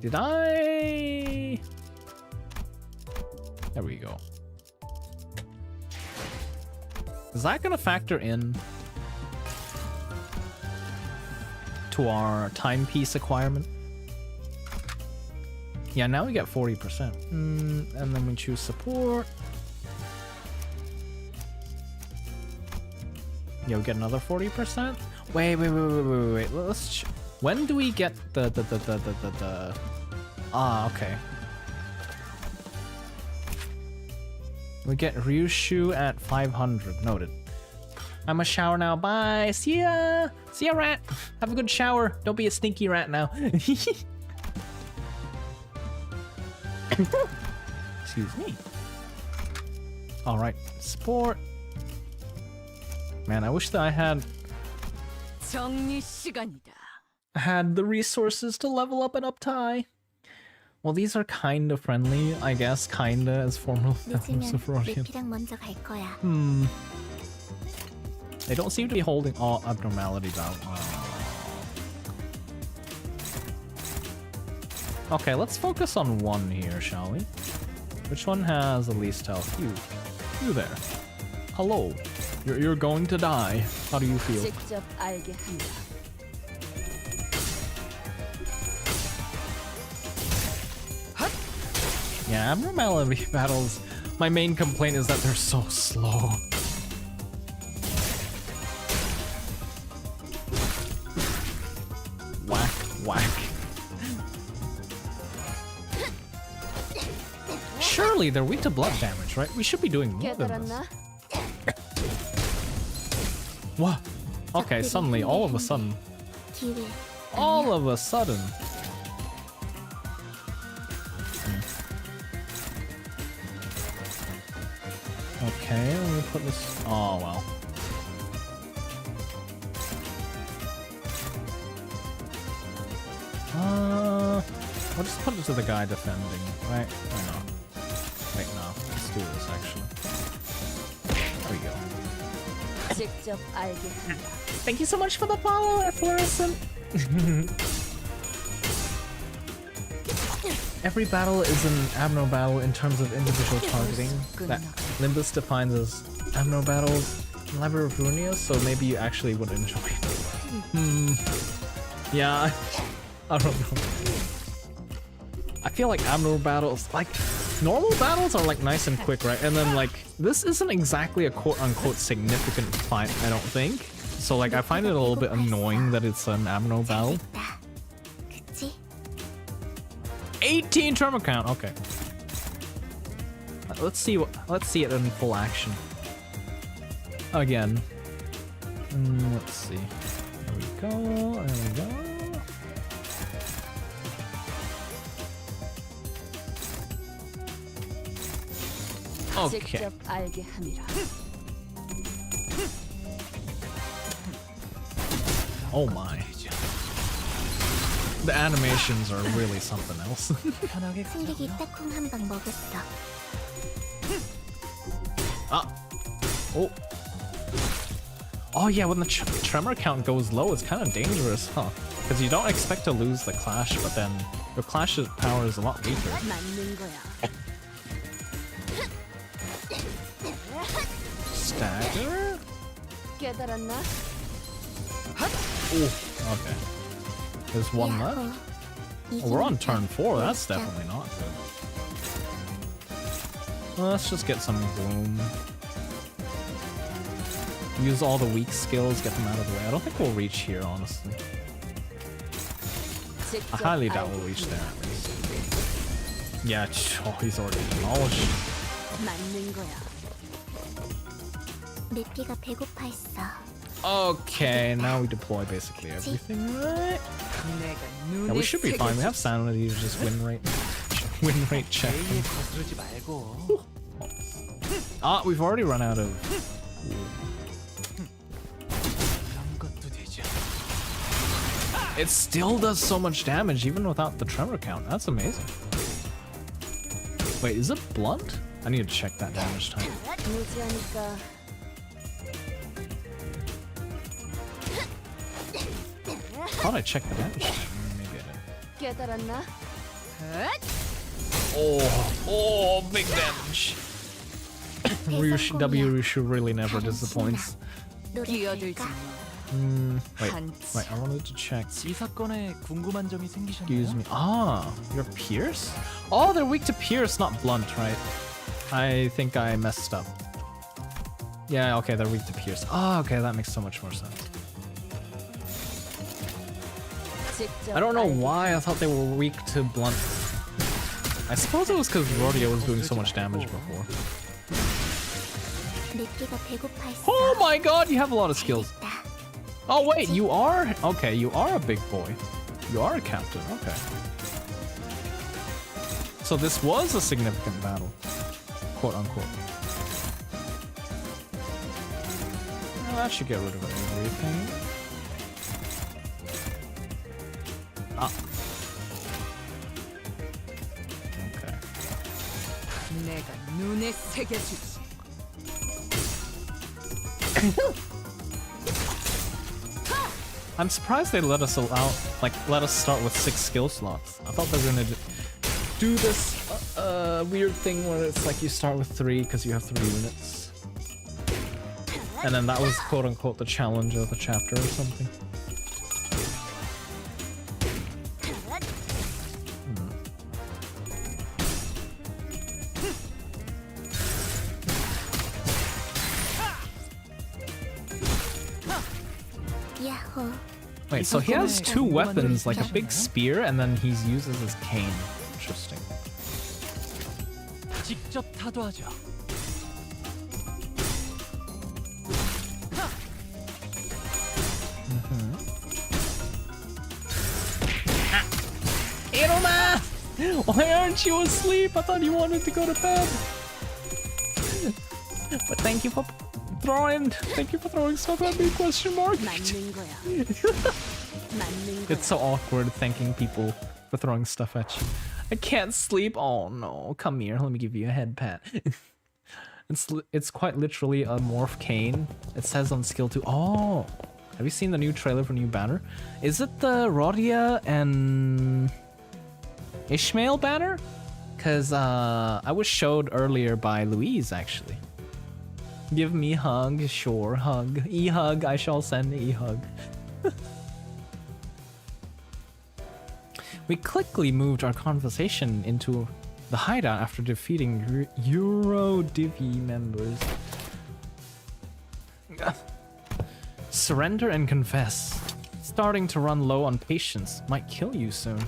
Did I? There we go. Is that gonna factor in to our timepiece acquirement? Yeah, now we get 40%. And then we choose support. Yeah, we get another 40%. Wait. Let's. When do we get the? Ah, okay. We get Ryushu at 500. Noted. I'm a shower now. Bye. See ya. See ya, rat. Have a good shower. Don't be a stinky rat now. Excuse me. All right. Sport. Man, I wish that I had 정리 시간이다. the resources to level up an uptie. Well, these are kinda friendly, I guess. Kinda as formal members of Rodian. 밀키랑 먼저 갈 거야. They don't seem to be holding all abnormality down. Okay, let's focus on one here, shall we? Which one has the least health? You there. Hello. You're going to die. How do you feel? 직접 알게 한다. Yeah, abnormality battles. My main complaint is that they're so slow. Whack. Surely they're weak to blood damage, right? We should be doing more than this. What? Okay, suddenly, all of a sudden. Okay, let me put this. Oh, well. I'll just put it to the guy defending, right? Why not? Wait, no. Let's do this, actually. There we go. 직접 알게 한다. Thank you so much for the follow, Fluorescent. Every battle is an abnormal battle in terms of individual targeting. That Limbus defines as abnormal battles in Library of Runia, so maybe you actually would enjoy it. Yeah, I don't know. I feel like abnormal battles, like, normal battles are like nice and quick, right? And then like this isn't exactly a quote-unquote significant fight, I don't think. So like I find it a little bit annoying that it's an Amno battle. 됐다. 그치? 18 tremor count. Okay. Let's see it in full action. Again. Let's see. There we go. There we go. Okay. 직접 알게 함이라. Oh my. The animations are really something else. 편하게 승객이 가자고요. 딱콩 한 방 먹었어. Ah. Oh. Oh yeah, when the tremor count goes low, it's kind of dangerous, huh? Because you don't expect to lose the clash, but then your clash's power is a lot weaker. 맞는 거야. Stagger? 깨달았나? Oh, okay. There's one left. 야호. Oh, we're on turn 4. That's 진짜. definitely not good. Well, let's just get some bloom. Use all the weak skills, get them out of the way. I don't think we'll reach here, honestly. I 직접 highly doubt 알게 we'll reach there 함이라. at least. Yeah, oh, he's already demolished. 맞는 거야. 내 피가 배고파 했어. Okay, now we deploy basically everything, right? 내가 Yeah, 눈에 we should be fine. We have sanity to just win rate check. A에 거스르지 말고. Ah, we've already run out of. 그런 것도 되죠. It still does so much damage even without the tremor count. That's amazing. Wait, is it blunt? I need to check that damage time. 무지하니까 Thought I checked the damage time. Maybe I didn't. 깨달았나? Oh, big damage. Ryushu really never disappoints. 노래 끼어들지 들까? 마. Wait, I wanted to check. 이 사건에 궁금한 점이 Excuse 생기셨나요? me. Ah, you're Pierce? Oh, they're weak to Pierce, not Blunt, right? I think I messed up. Yeah, okay, they're weak to Pierce. Ah, okay, that makes so much more sense. 직접 I don't know 알게 why I thought they were weak to Blunt. I suppose it was because Rodeo was doing so much damage before. 내 피가 배고파 했어. Oh my god, you have a lot of skills. 됐다. Oh wait, you are? Okay, you are a big boy. You are a captain, okay. So this was a significant battle. Quote unquote. Well, that should get rid of everything. Ah. Okay. 내가 눈에 새겨주지. I'm surprised they let us let us start with 6 skill slots. I thought they were gonna do this weird thing where it's like you start with 3 because you have 3 units. And then that was quote unquote the challenge of the chapter or something. 야호. Wait, so he has 2 weapons, like a big spear, and then he uses his cane. Interesting. 직접 타도하죠. Iruma! Why aren't you asleep? I thought you wanted to go to bed. But thank you for throwing stuff at me, question mark. 맞는 거야. 맞는 거야. It's so awkward thanking people for throwing stuff at you. I can't sleep. Oh no, come here. Let me give you a head pat. It's quite literally a morph cane. It says on skill 2. Oh, have you seen the new trailer for new banner? Is it the Rodia and Ishmael banner? Cause I was showed earlier by Louise actually. Give me hug, sure, hug. E-hug, I shall send e-hug. We quickly moved our conversation into the hideout after defeating Eurodivi members. Surrender and confess. Starting to run low on patience. Might kill you soon.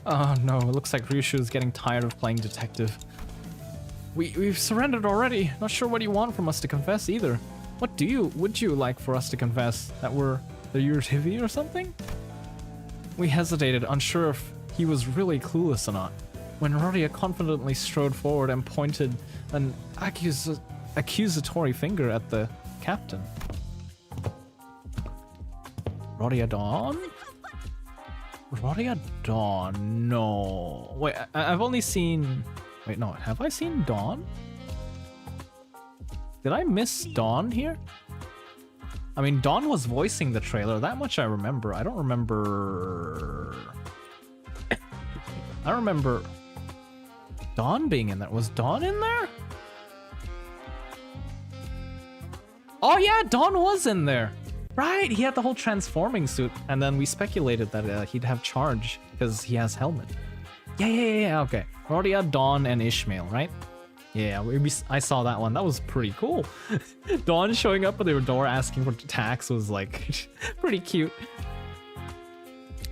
Oh no, it looks like Ryushu is getting tired of playing detective. We've surrendered already. Not sure what you want from us to confess either. What would you like for us to confess? That we're the Eurodivi or something? We hesitated, unsure if he was really clueless or not, when Rodia confidently strode forward and pointed an accusatory finger at the captain. Rodia Dawn? Rodia Dawn? No. Wait, I've only seen... Wait, no, have I seen Dawn? Did I miss Dawn here? I mean, Dawn was voicing the trailer. That much I remember. I don't remember... I remember Dawn being in there. Was Dawn in there? Oh yeah, Dawn was in there. Right, he had the whole transforming suit. And then we speculated that he'd have charge because he has helmet. Yeah, okay. Rodia, Dawn, and Ishmael, right? Yeah, I saw that one. That was pretty cool. Dawn showing up at their door asking for tax was like pretty cute.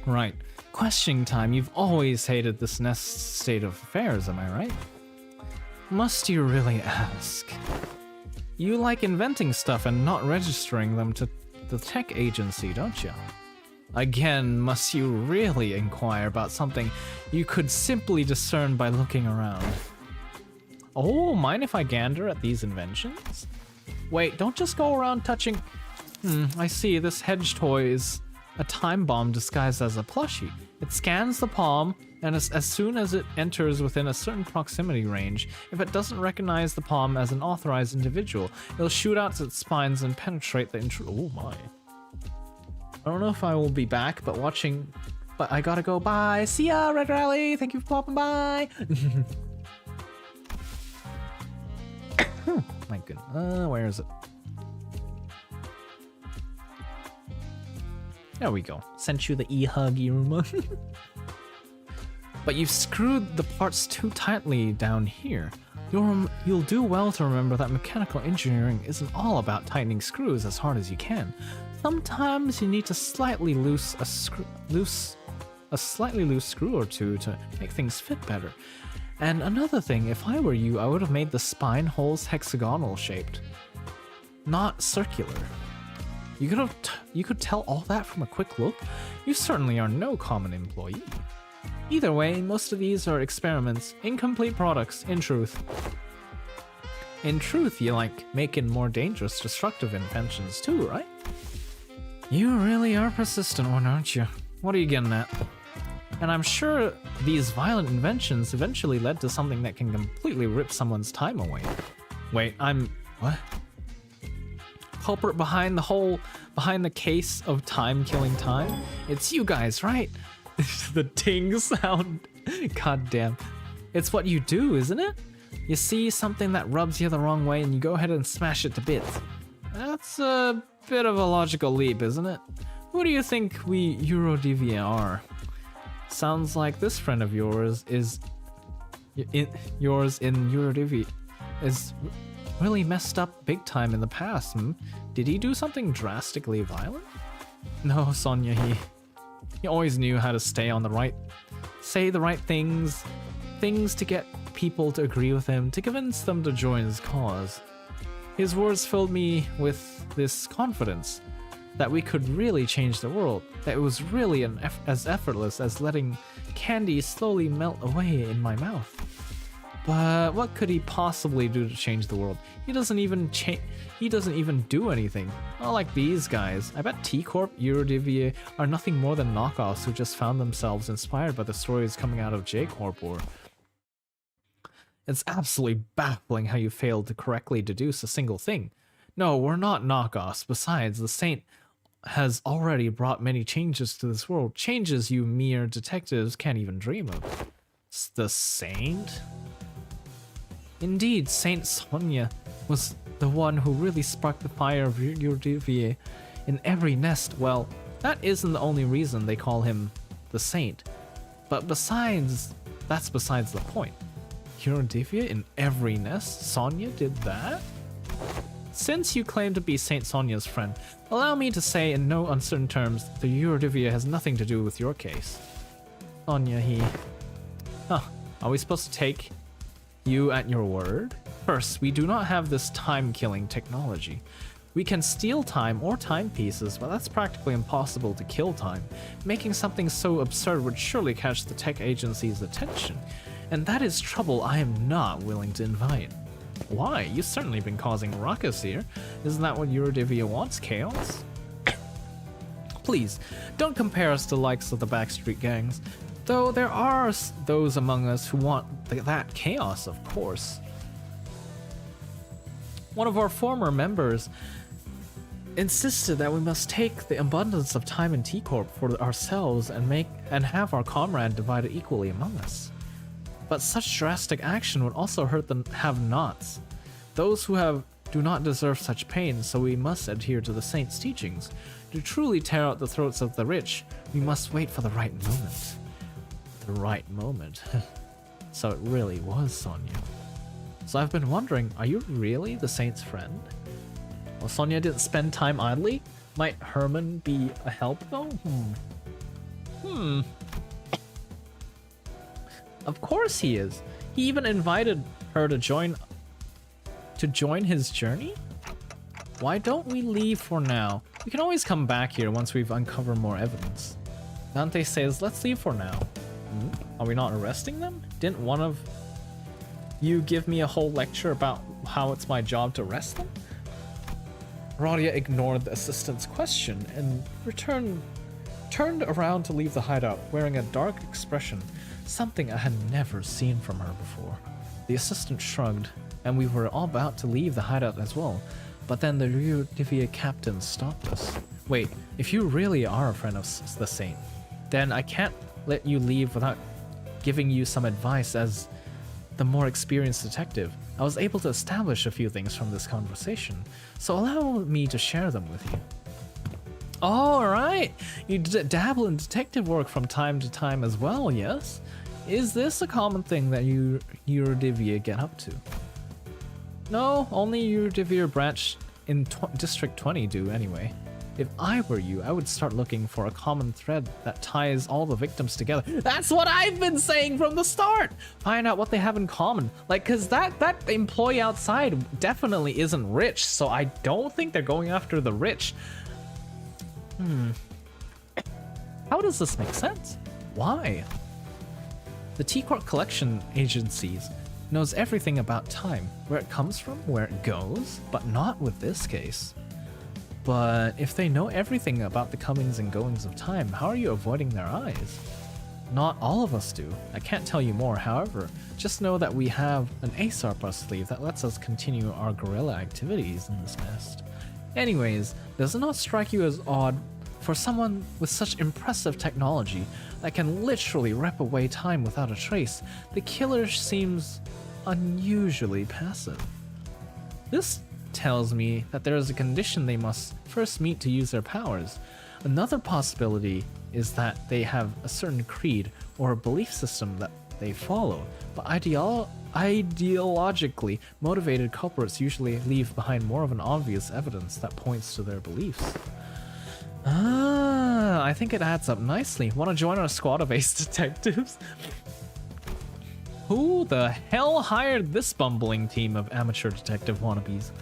Right. Questioning time. You've always hated this nest state of affairs, am I right? Must you really ask? You like inventing stuff and not registering them to the tech agency, don't you? Again, must you really inquire about something you could simply discern by looking around? Oh, mind if I gander at these inventions? Wait, don't just go around touching... I see, this hedge toy is a time bomb disguised as a plushie. It scans the palm, and as soon as it enters within a certain proximity range, if it doesn't recognize the palm as an authorized individual, it'll shoot out its spines and penetrate the intruder. Oh my. I don't know if I will be back, but I gotta go. Bye. See ya, Red Rally. Thank you for popping by. My goodness. Where is it? There we go. Sent you the e-hug, Iruma. But you've screwed the parts too tightly down here. You'll do well to remember that mechanical engineering isn't all about tightening screws as hard as you can. Sometimes you need to slightly loose a slightly loose screw or two to make things fit better. And another thing, if I were you, I would have made the spine holes hexagonal shaped, not circular. You could tell all that from a quick look. You certainly are no common employee. Either way, most of these are experiments, incomplete products, in truth. In truth, you like making more dangerous, destructive inventions too, right? You really are persistent one, aren't you? What are you getting at? And I'm sure these violent inventions eventually led to something that can completely rip someone's time away. Wait, what? Culprit behind the case of time killing time? It's you guys, right? The ting sound. God damn. It's what you do, isn't it? You see something that rubs you the wrong way and you go ahead and smash it to bits. That's a bit of a logical leap, isn't it? Who do you think we Eurodivi are? Sounds like this friend of yours in Eurodivi is really messed up big time in the past. Did he do something drastically violent? No, Sonia, he always knew how to say the right things to get people to agree with him, to convince them to join his cause. His words filled me with this confidence that we could really change the world, that it was really as effortless as letting candy slowly melt away in my mouth. But what could he possibly do to change the world? He doesn't even do anything. Not like these guys. I bet T-Corp, Eurodivi are nothing more than knockoffs who just found themselves inspired by the stories coming out of J-Corp or... It's absolutely baffling how you failed to correctly deduce a single thing. No, we're not knockoffs. Besides, the Saint has already brought many changes to this world. Changes you mere detectives can't even dream of. The Saint? Indeed, Saint Sonia was the one who really sparked the fire of Eurodivi in every nest. Well, that isn't the only reason they call him the Saint. But that's besides the point. Eurodivia in every nest? Sonia did that? Since you claim to be Saint Sonia's friend, allow me to say in no uncertain terms the Eurodivia has nothing to do with your case. Sonia, Huh, are we supposed to take you at your word? First, we do not have this time-killing technology. We can steal time or timepieces, but that's practically impossible to kill time. Making something so absurd would surely catch the tech agency's attention, and that is trouble I am not willing to invite. Why? You've certainly been causing ruckus here. Isn't that what Eurodivia wants, chaos? Please, don't compare us to the likes of the Backstreet Gangs, though there are those among us who want that chaos, of course. One of our former members insisted that we must take the abundance of time in T-Corp for ourselves and have our comrade divided equally among us. But such drastic action would also hurt the have-nots, those who do not deserve such pain, so we must adhere to the saints' teachings. To truly tear out the throats of the rich, we must wait for the right moment. The right moment. So it really was Sonia. So I've been wondering, are you really the saint's friend? Well, Sonia didn't spend time idly? Might Herman be a help though? Of course he is. He even invited her to join his journey? Why don't we leave for now? We can always come back here once we've uncovered more evidence. Dante says, let's leave for now. Are we not arresting them? Didn't one of you give me a whole lecture about how it's my job to arrest them? Radia ignored the assistant's question and turned around to leave the hideout, wearing a dark expression, something I had never seen from her before. The assistant shrugged, and we were all about to leave the hideout as well, but then the Eurodivia captain stopped us. Wait, if you really are a friend of the saint, then I can't let you leave without giving you some advice as the more experienced detective. I was able to establish a few things from this conversation, so allow me to share them with you. Alright, you dabble in detective work from time to time as well, yes? Is this a common thing that Eurodivia get up to? No, only Eurodivia branch in District 20 do anyway. If I were you, I would start looking for a common thread that ties all the victims together. That's what I've been saying from the start! Find out what they have in common. Like, cause that employee outside definitely isn't rich, so I don't think they're going after the rich. How does this make sense? Why? The T-Corp collection agencies knows everything about time, where it comes from, where it goes, but not with this case. But if they know everything about the comings and goings of time, how are you avoiding their eyes? Not all of us do. I can't tell you more, however. Just know that we have an ace up our sleeve that lets us continue our guerrilla activities in this nest. Anyways, does it not strike you as odd for someone with such impressive technology that can literally rip away time without a trace? The killer seems unusually passive. This tells me that there is a condition they must first meet to use their powers. Another possibility is that they have a certain creed or a belief system that they follow, but ideologically motivated culprits usually leave behind more of an obvious evidence that points to their beliefs. Ah, I think it adds up nicely. Want to join our squad of ace detectives? Who the hell hired this bumbling team of amateur detective wannabes?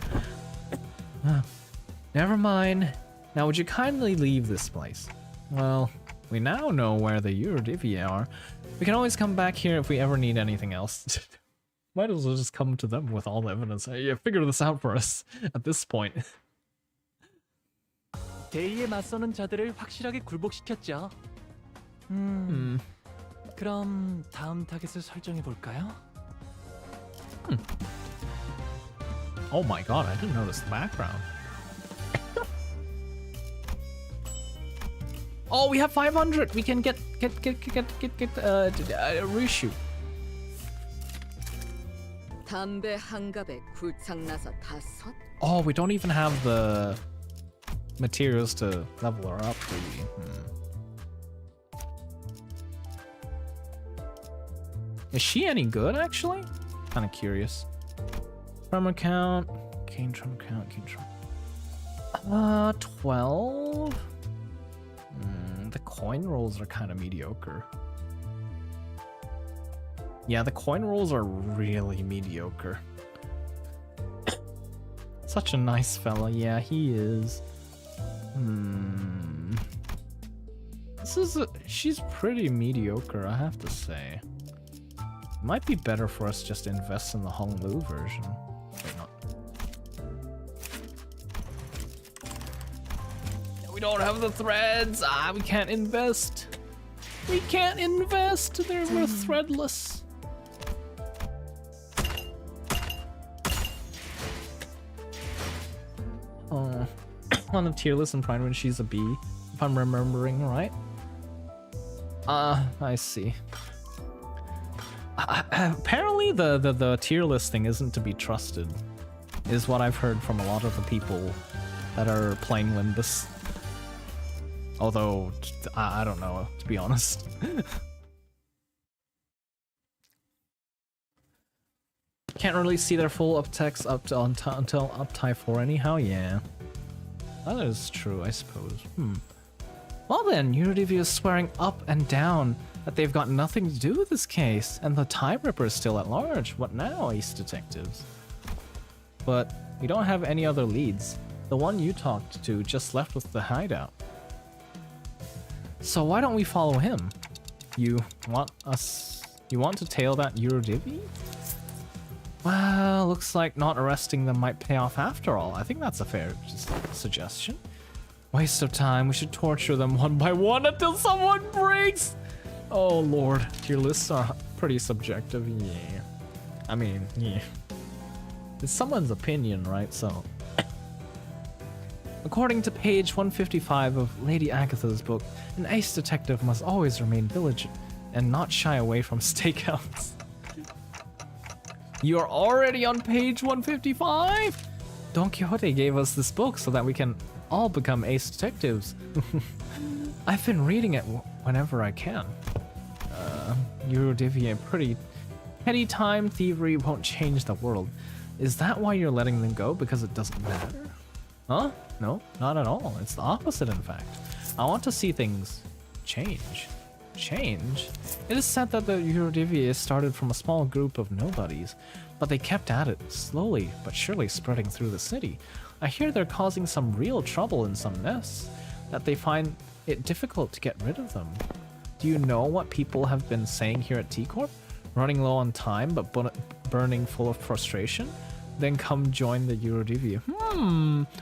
Never mind. Now would you kindly leave this place? Well, we now know where the Eurodivia are. We can always come back here if we ever need anything else. Might as well just come to them with all the evidence. Yeah, figure this out for us at this point. 대의에 맞서는 자들을 확실하게 굴복시켰죠. 그럼 다음 타겟을 설정해 볼까요? Oh my god, I didn't notice the background. Oh, we have 500. We can get reshoot. 담배 한 갑에 굴창나서 다섯? Oh, we don't even have the materials to level her up, do we? Is she any good, actually? Kind of curious. Tremor count. Gain tremor count. Gain tremor. 12? The coin rolls are kind of mediocre. Yeah, the coin rolls are really mediocre. Such a nice fella. Yeah, he is. She's pretty mediocre, I have to say. Might be better for us just to invest in the Honglu version. Wait, not. We don't have the threads. We can't invest. We can't invest. We're threadless. Oh, on the tier list in Prime when she's a B, if I'm remembering right. I see. Apparently the tier listing isn't to be trusted, is what I've heard from a lot of the people that are playing Limbus. Although, I don't know, to be honest. Can't really see their full uptext until Uptie 4 anyhow, yeah. That is true, I suppose. Well then, Unity is swearing up and down that they've got nothing to do with this case, and the Time Ripper is still at large. What now, Ace Detectives? But we don't have any other leads. The one you talked to just left with the hideout. So why don't we follow him? You want to tail that Eurodivi? Well, looks like not arresting them might pay off after all. I think that's a fair suggestion. Waste of time. We should torture them one by one until someone breaks. Oh lord, tier lists are pretty subjective. Yeah. I mean, yeah. It's someone's opinion, right? So. According to page 155 of Lady Agatha's book, an ace detective must always remain vigilant and not shy away from stakeouts. You're already on page 155? Don Quixote gave us this book so that we can all become ace detectives. I've been reading it whenever I can. Eurodivi, pretty petty time thievery won't change the world. Is that why you're letting them go? Because it doesn't matter? Huh? No, not at all. It's the opposite, in fact. I want to see things change. Change? It is said that the Eurodivi started from a small group of nobodies, but they kept at it, slowly but surely spreading through the city. I hear they're causing some real trouble in some nests, that they find it difficult to get rid of them. Do you know what people have been saying here at T-Corp? Running low on time, but burning full of frustration? Then come join the Eurodivi.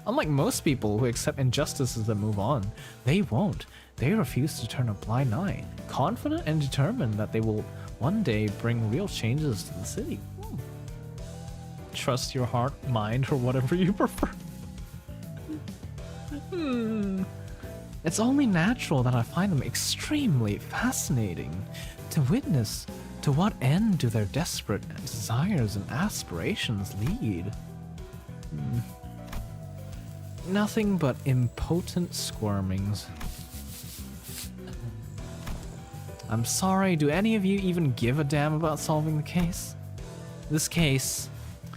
Unlike most people who accept injustices and move on, they won't. They refuse to turn a blind eye, confident and determined that they will one day bring real changes to the city. Trust your heart, mind, or whatever you prefer. It's only natural that I find them extremely fascinating. To witness, to what end do their desperate desires and aspirations lead? Nothing but impotent squirmings. I'm sorry, do any of you even give a damn about solving the case? This case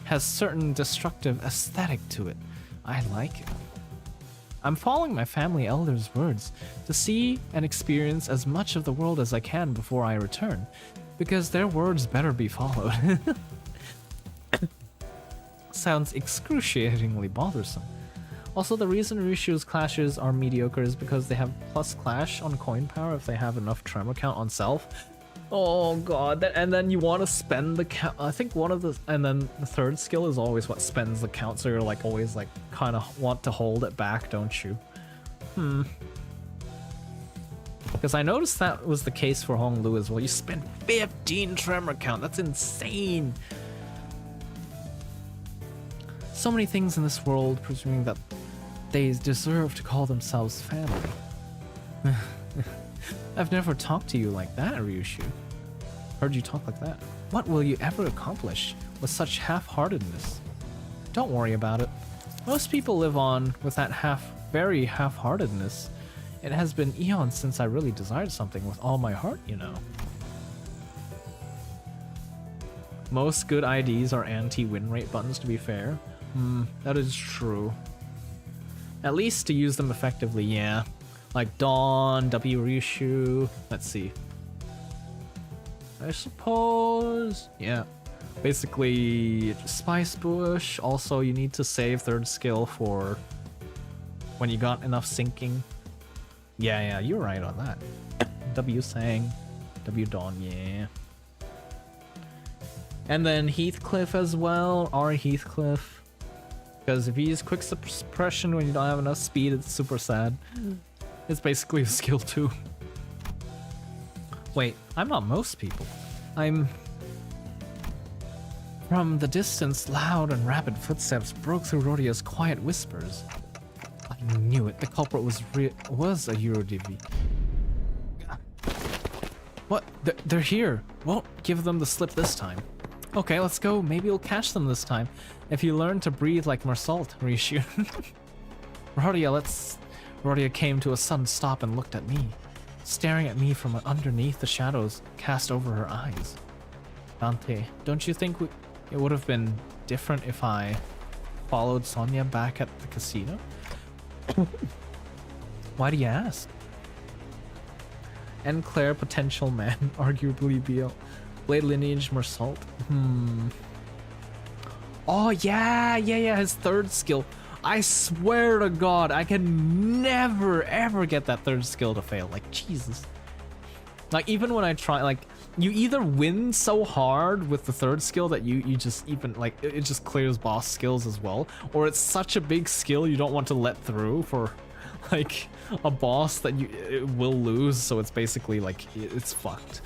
has certain destructive aesthetic to it. I like it. I'm following my family elder's words to see and experience as much of the world as I can before I return, because their words better be followed. Sounds excruciatingly bothersome. Also, the reason Rishu's clashes are mediocre is because they have plus clash on coin power if they have enough tremor count on self. Oh god, and then you want to spend the count. I think one of the, and then the third skill is always what spends the count, so you're like always like kind of want to hold it back, don't you? Because I noticed that was the case for Honglu as well. You spend 15 tremor count, that's insane. So many things in this world presuming that they deserve to call themselves family. I've never talked to you like that, Ryushu. Heard you talk like that. What will you ever accomplish with such half-heartedness? Don't worry about it. Most people live on with that very half-heartedness. It has been eons since I really desired something with all my heart, you know. Most good IDs are anti-win rate buttons, to be fair. That is true. At least to use them effectively, yeah. Like Dawn, W Ryushu. Let's see. I suppose. Yeah. Basically, Spice Bush. Also, you need to save third skill for when you got enough sinking. Yeah, you're right on that. W Sang, W Dawn, yeah. And then Heathcliff as well, R Heathcliff. Because if you use quick suppression when you don't have enough speed, it's super sad. It's basically a skill too. Wait, I'm not most people. I'm... From the distance, loud and rapid footsteps broke through Rodia's quiet whispers. I knew it. The culprit was a Eurodivi. What? They're here. Won't give them the slip this time. Okay, let's go. Maybe you'll catch them this time. If you learn to breathe like Marsault, Rishu. Rodia came to a sudden stop and looked at me, staring at me from underneath the shadows cast over her eyes. Dante, don't you think it would have been different if I followed Sonia back at the casino? Why do you ask? And Claire, potential man, arguably BL. Blade lineage, Marsault. Oh yeah, his third skill. I swear to God, I can never ever get that third skill to fail. Like, Jesus. Like, even when I try, like, you either win so hard with the third skill that you just even, like, it just clears boss skills as well, or it's such a big skill you don't want to let through for, like, a boss that it will lose, so it's basically, like, it's fucked.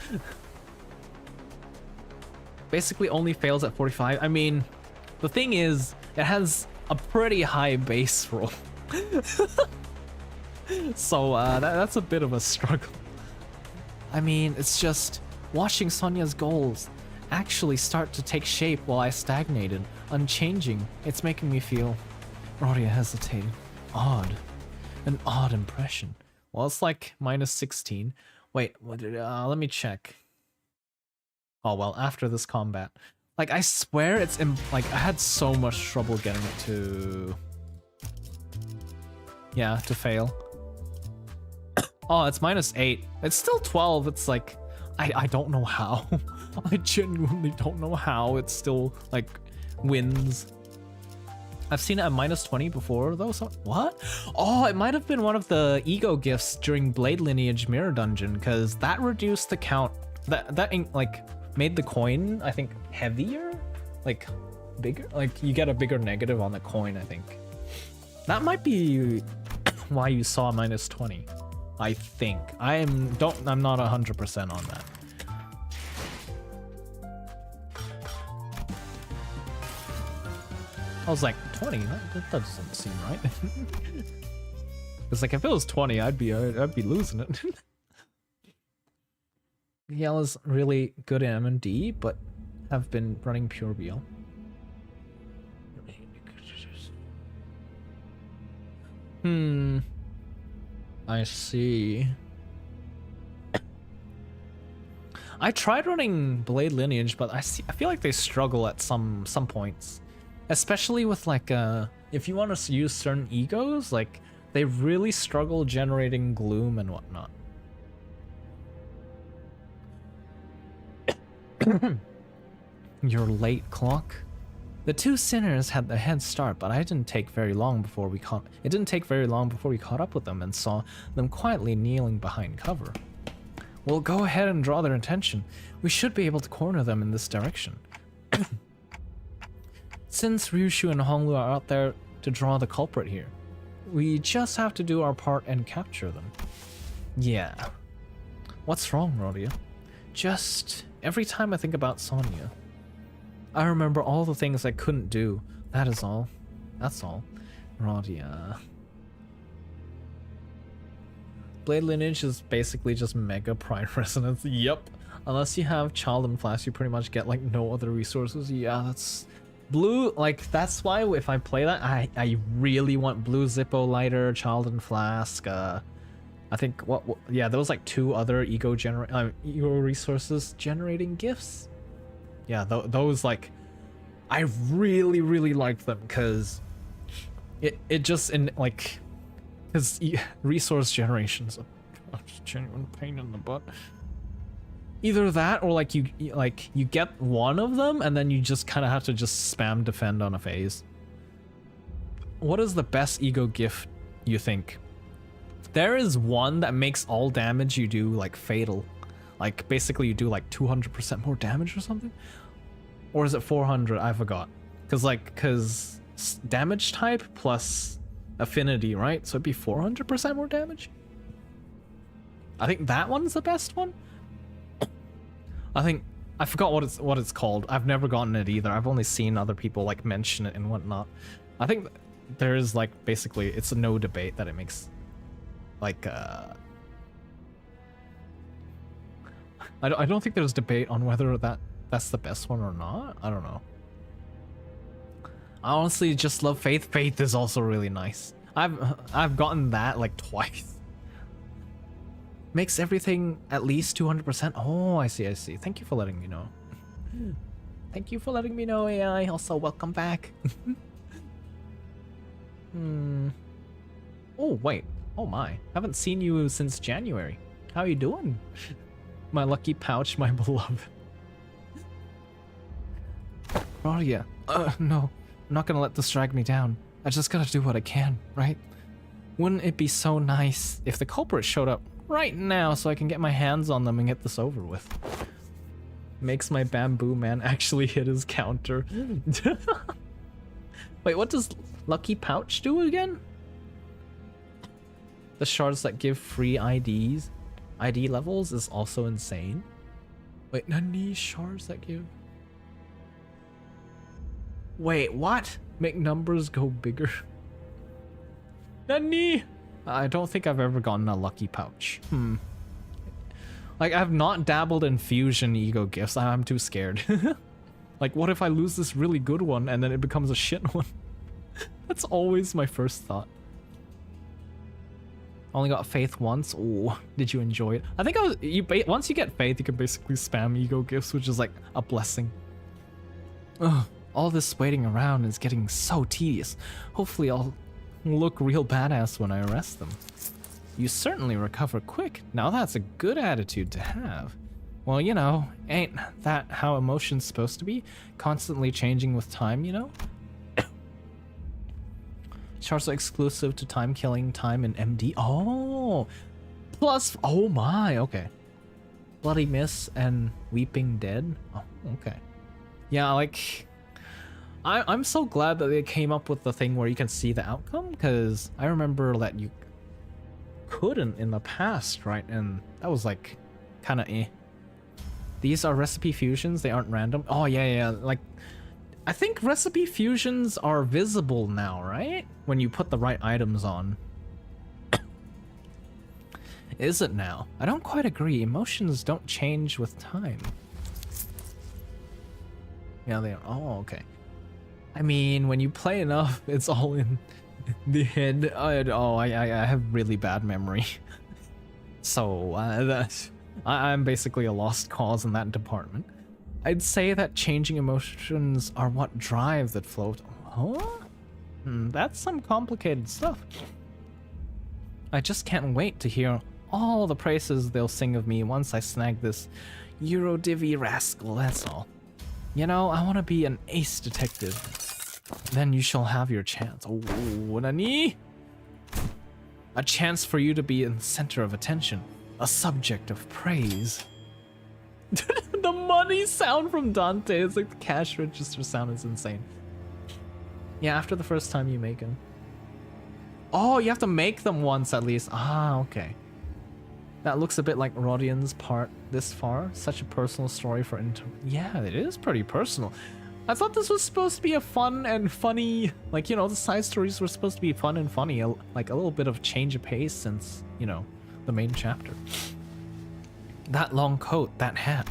Basically only fails at 45. I mean, the thing is, it has a pretty high base roll. So, that's a bit of a struggle. I mean, it's just watching Sonia's goals actually start to take shape while I stagnated, unchanging. It's making me feel... Rodia hesitated. Odd. An odd impression. Well, it's like minus 16. Wait, let me check. Oh, well, after this combat. Like, I swear it's like, I had so much trouble getting it to... Yeah, to fail. Oh, it's minus 8. It's still 12. It's like, I don't know how. I genuinely don't know how it still, like, wins. I've seen it at minus 20 before, though, so... What? Oh, it might have been one of the ego gifts during Blade Lineage Mirror Dungeon, because that reduced the count... That, like, made the coin, I think, heavier? Like, bigger? Like, you get a bigger negative on the coin, I think. That might be why you saw minus 20. I think. I'm not 100% on that. I was like, 20? That doesn't seem right. It's like, if it was 20, I'd be losing it. BL is really good at M&D, but have been running pure BL. I see. I tried running Blade Lineage, but I feel like they struggle at some points. Especially with, like, if you want to use certain egos, like, they really struggle generating gloom and whatnot. Your late clock. The two sinners had the head start, but it didn't take very long before we caught up with them and saw them quietly kneeling behind cover. We'll go ahead and draw their attention. We should be able to corner them in this direction. Since Ryushu and Honglu are out there to draw the culprit here, we just have to do our part and capture them. Yeah. What's wrong, Rodia? Just every time I think about Sonia, I remember all the things I couldn't do. That is all. That's all. Rodia. Blade Lineage is basically just Mega Prime Resonance. Yep. Unless you have Child and Flash, you pretty much get, like, no other resources. Yeah, that's... Blue, like, that's why if I play that, I really want Blue Zippo Lighter, Child and Flask, I think, yeah, there was like 2 other ego resources generating gifts. Yeah, those like, I really really liked them because it just in like, because resource generations, genuine pain in the butt. Either that or like you get one of them and then you just kind of have to just spam defend on a phase. What is the best ego gift you think? There is one that makes all damage you do like fatal. Like basically you do like 200% more damage or something. Or is it 400? I forgot. Cause damage type plus affinity, right? So it'd be 400% more damage. I think that one's the best one. I forgot what it's called. I've never gotten it either. I've only seen other people like mention it and whatnot. I think there is like basically it's a no debate that it makes like I don't think there's debate on whether that's the best one or not. I don't know. I honestly just love Faith. Faith is also really nice. I've gotten that like twice. Makes everything at least 200%. Oh, I see. Thank you for letting me know. Thank you for letting me know, AI. Also, welcome back. Oh, wait. Oh my. Haven't seen you since January. How you doing? My lucky pouch, my beloved. Oh yeah. No. I'm not gonna let this drag me down. I just gotta do what I can, right? Wouldn't it be so nice if the culprit showed up right now so I can get my hands on them and get this over with? Makes my bamboo man actually hit his counter. Wait, what does Lucky Pouch do again? The shards that give free ID levels is also insane. Wait, nani shards that give... Wait, what? Make numbers go bigger. Nani? I don't think I've ever gotten a Lucky Pouch. Like, I've not dabbled in fusion ego gifts. I'm too scared. Like, what if I lose this really good one and then it becomes a shit one? That's always my first thought. Only got Faith once. Oh, did you enjoy it? I think once you get Faith, you can basically spam ego gifts, which is like a blessing. Ugh, all this waiting around is getting so tedious. Hopefully I'll look real badass when I arrest them. You certainly recover quick. Now that's a good attitude to have. Well, you know, ain't that how emotion's supposed to be? Constantly changing with time, you know? Shards are exclusive to time killing, time, and MD. Oh! Plus, oh my, okay. Bloody Miss and Weeping Dead. Oh, okay. Yeah, like... I'm so glad that they came up with the thing where you can see the outcome, because I remember that you couldn't in the past, right? And that was like kind of eh. These are recipe fusions, they aren't random. Oh yeah, like I think recipe fusions are visible now, right? When you put the right items on. Is it now? I don't quite agree. Emotions don't change with time. Yeah, they are. Oh, okay. I mean, when you play enough, it's all in the head. I have really bad memory. So, I'm basically a lost cause in that department. I'd say that changing emotions are what drive that float. Huh? That's some complicated stuff. I just can't wait to hear all the praises they'll sing of me once I snag this Eurodivvy rascal, that's all. You know, I want to be an ace detective. Then you shall have your chance. Oh, nani? A chance for you to be in the center of attention. A subject of praise. The money sound from Dante is like the cash register sound is insane. Yeah, after the first time you make them. Oh, you have to make them once at least. Ah, okay. That looks a bit like Rodian's part this far. Such a personal story for yeah, it is pretty personal. I thought this was supposed to be a fun and funny, like, you know, the side stories were supposed to be fun and funny, like a little bit of change of pace since, you know, the main chapter. That long coat, that hat.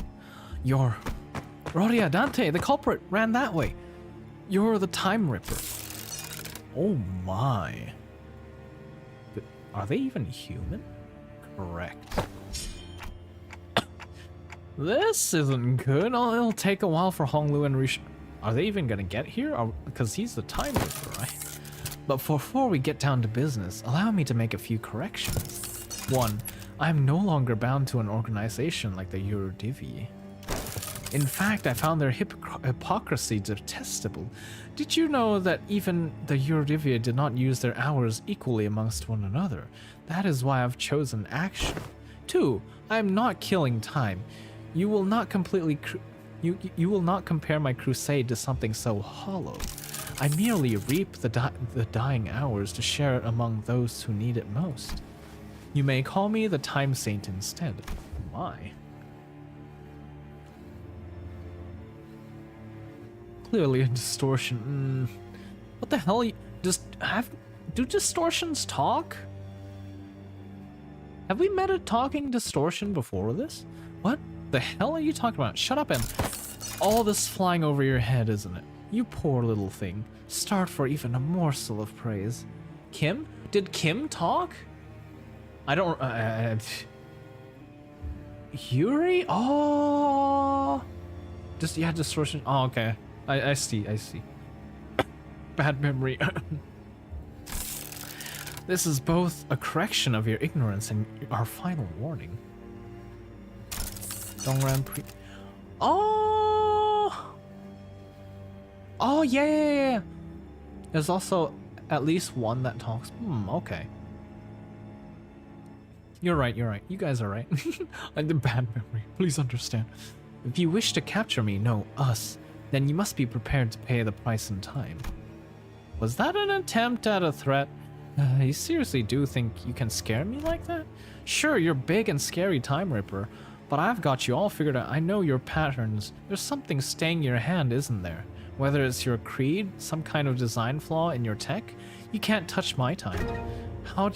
You're... Rodia, Dante, the culprit ran that way. You're the Time Ripper. Oh my. Are they even human? Correct. This isn't good. It'll take a while for Honglu and Rish. Are they even gonna get here? Because he's the time ripper, right? But before we get down to business, allow me to make a few corrections. 1. I'm no longer bound to an organization like the Eurodivi. In fact, I found their hypocrisy detestable. Did you know that even the Eurodivia did not use their hours equally amongst one another? That is why I've chosen action. 2. I am not killing time. You will not completely you will not compare my crusade to something so hollow. I merely reap the dying hours to share it among those who need it most. You may call me the Time Saint instead. My. Clearly a distortion. What the hell? Do distortions talk? Have we met a talking distortion before this? What the hell are you talking about? Shut up and all this flying over your head, isn't it? You poor little thing. Start for even a morsel of praise. Kim? Did Kim talk? I don't. Yuri? Oh. Just yeah, distortion. Oh, okay. I see. Bad memory. This is both a correction of your ignorance and our final warning. Dongran pre. Oh. Oh yeah. There's also at least one that talks. Okay. You're right. You guys are right. I had bad memory. Please understand. If you wish to capture me, no, us, then you must be prepared to pay the price in time. Was that an attempt at a threat? You seriously do think you can scare me like that? Sure, you're big and scary Time Ripper, but I've got you all figured out. I know your patterns. There's something staying your hand, isn't there? Whether it's your creed, some kind of design flaw in your tech, you can't touch my time. How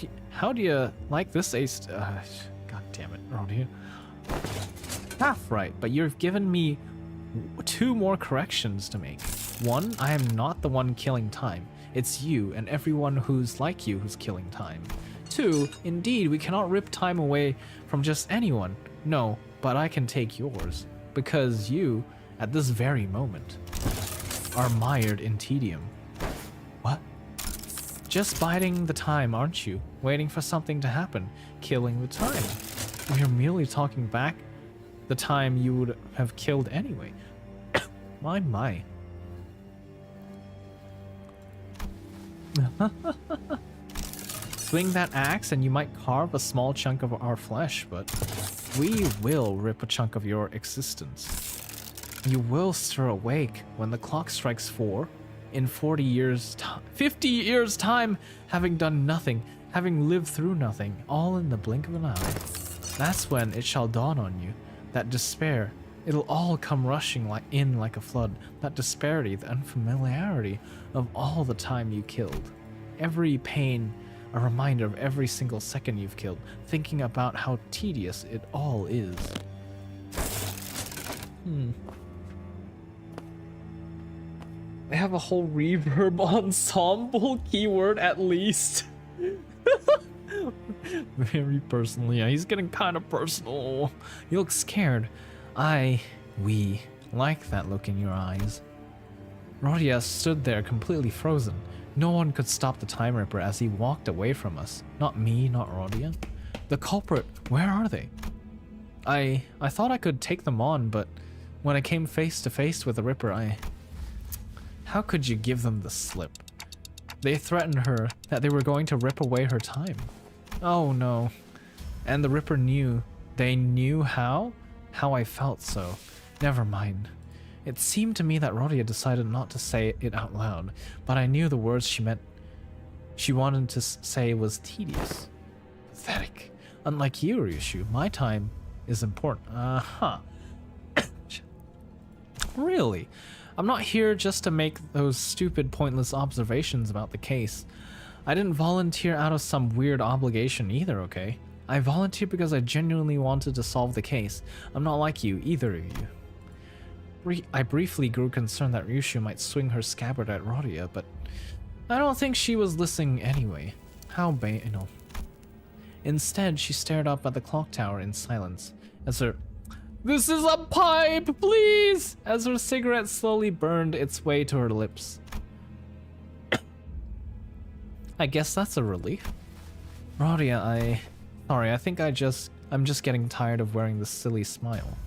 do you like this ace? God damn it, Rodia. Half right, but you've given me 2 more corrections to make. 1, I am not the one killing time. It's you and everyone who's like you who's killing time. 2, indeed, we cannot rip time away from just anyone. No, but I can take yours. Because you, at this very moment, are mired in tedium. What? Just biding the time, aren't you? Waiting for something to happen. Killing the time. We're merely talking back the time you would have killed anyway. My. Swing that axe and you might carve a small chunk of our flesh, but we will rip a chunk of your existence. You will stir awake when the clock strikes 4 in 40 years time, 50 years time, having done nothing, having lived through nothing, all in the blink of an eye. That's when it shall dawn on you, that despair. It'll all come rushing like a flood. That disparity, the unfamiliarity of all the time you killed. Every pain, a reminder of every single second you've killed, thinking about how tedious it all is. They have a whole reverb ensemble keyword at least. Very personal, yeah, he's getting kind of personal. You look scared. We like that look in your eyes. Rodia stood there completely frozen. No one could stop the Time Ripper as he walked away from us. Not me, not Rodia. The culprit, where are they? I thought I could take them on, but when I came face to face with the Ripper, How could you give them the slip? They threatened her that they were going to rip away her time. Oh no. And the Ripper knew. They knew how? How I felt, so never mind. It seemed to me that Rodia decided not to say it out loud, but I knew the words she wanted to say was tedious. Pathetic. Unlike you, Ryushu, my time is important. Really? I'm not here just to make those stupid, pointless observations about the case. I didn't volunteer out of some weird obligation either, okay? I volunteered because I genuinely wanted to solve the case. I'm not like you, either of you. I briefly grew concerned that Ryushu might swing her scabbard at Rodia, but I don't think she was listening anyway. Instead, she stared up at the clock tower in silence, as her This is a pipe, please! As her cigarette slowly burned its way to her lips. I guess that's a relief. Radia, sorry, I think I'm just getting tired of wearing this silly smile.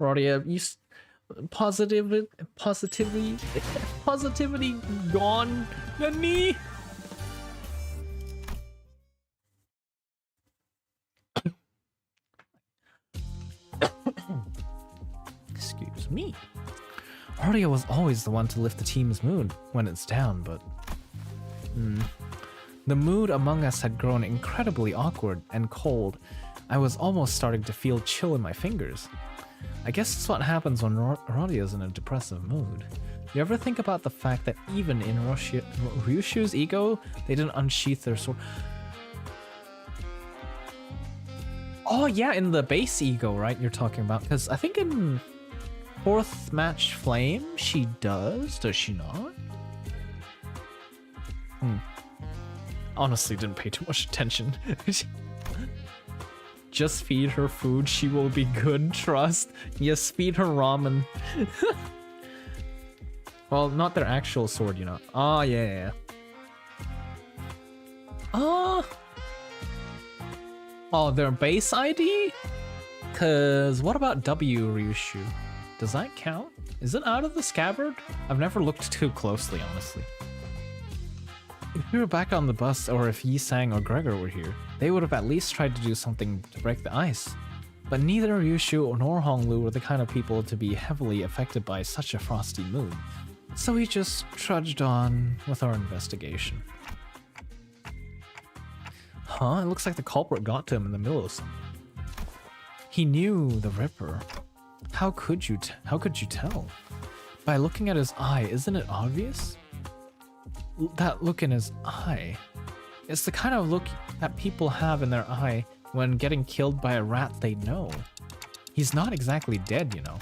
Radia, positivity gone, Nani? Excuse me. Radia was always the one to lift the team's mood when it's down, but the mood among us had grown incredibly awkward and cold. I was almost starting to feel chill in my fingers. I guess it's what happens when Rodia's in a depressive mood. You ever think about the fact that even in Ryushu's ego, they didn't unsheath their sword? Oh yeah, in the base ego, right, you're talking about? Because I think in 4th Match Flame, she does she not? Honestly, didn't pay too much attention. Just feed her food, she will be good, trust. Yes, feed her ramen. Well, not their actual sword, you know. Oh, yeah. Oh, their base ID? Cause what about W Ryushu? Does that count? Is it out of the scabbard? I've never looked too closely, honestly. If we were back on the bus, or if Yi-sang or Gregor were here, they would have at least tried to do something to break the ice. But neither Ryushu nor Honglu were the kind of people to be heavily affected by such a frosty mood. So we just trudged on with our investigation. Huh? It looks like the culprit got to him in the middle of something. He knew the Ripper. How could you tell? By looking at his eye, isn't it obvious? That look in his eye. It's the kind of look that people have in their eye when getting killed by a rat they know. He's not exactly dead, you know.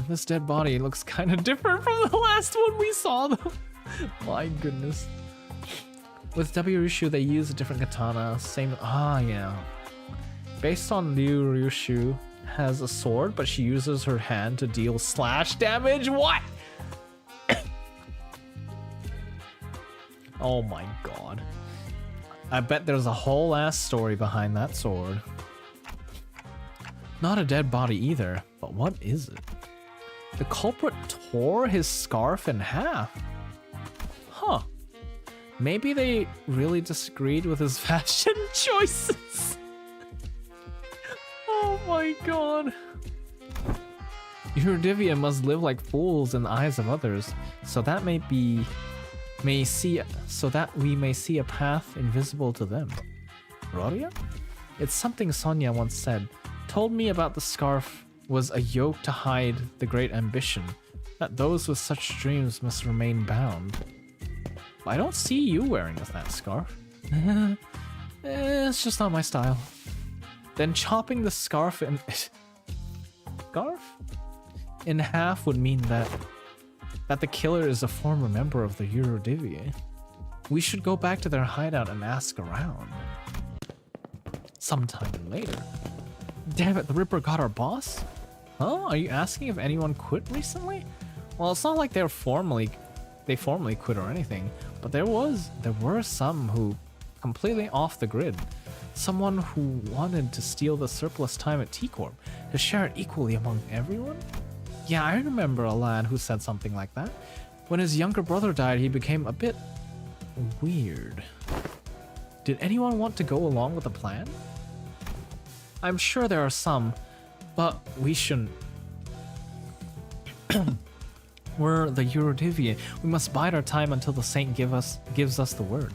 This dead body looks kind of different from the last one we saw, though. My goodness. With W Ryushu, they use a different katana. Same. Yeah. Based on Liu Ryushu has a sword, but she uses her hand to deal slash damage. What? Oh my god. I bet there's a whole ass story behind that sword. Not a dead body either, but what is it? The culprit tore his scarf in half. Huh. Maybe they really disagreed with his fashion choices. Oh my god. Eurodivia must live like fools in the eyes of others, so that we may see a path invisible to them. Radia? It's something Sonia once said. Told me about the scarf was a yoke to hide the great ambition, that those with such dreams must remain bound. I don't see you wearing that scarf. It's just not my style. Then chopping the scarf in half would mean that the killer is a former member of the Eurodivia. We should go back to their hideout and ask around. Sometime later. Damn it, the Ripper got our boss? Huh? Are you asking if anyone quit recently? Well, it's not like they formally quit or anything, but there were some who completely off the grid. Someone who wanted to steal the surplus time at T-Corp to share it equally among everyone? Yeah, I remember a lad who said something like that. When his younger brother died, he became a bit weird. Did anyone want to go along with the plan? I'm sure there are some, but we shouldn't. We're the Eurodivia. We must bide our time until the saint gives us the word.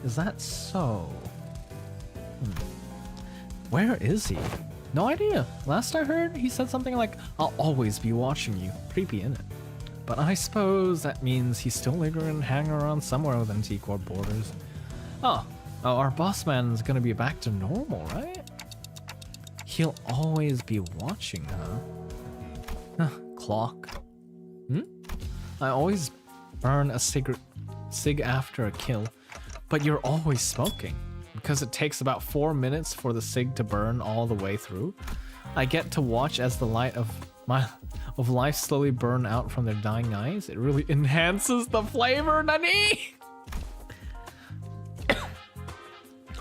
Is that so? Where is he? No idea. Last I heard, he said something like, "I'll always be watching you." Creepy, innit? But I suppose that means he's still lingering, hanging around somewhere within T-Corp borders. Oh, our boss man's gonna be back to normal, right? He'll always be watching, huh? Clock. I always burn a cig after a kill. But you're always smoking. Because it takes about 4 minutes for the cig to burn all the way through. I get to watch as the light of life slowly burn out from their dying eyes. It really enhances the flavor, Nani!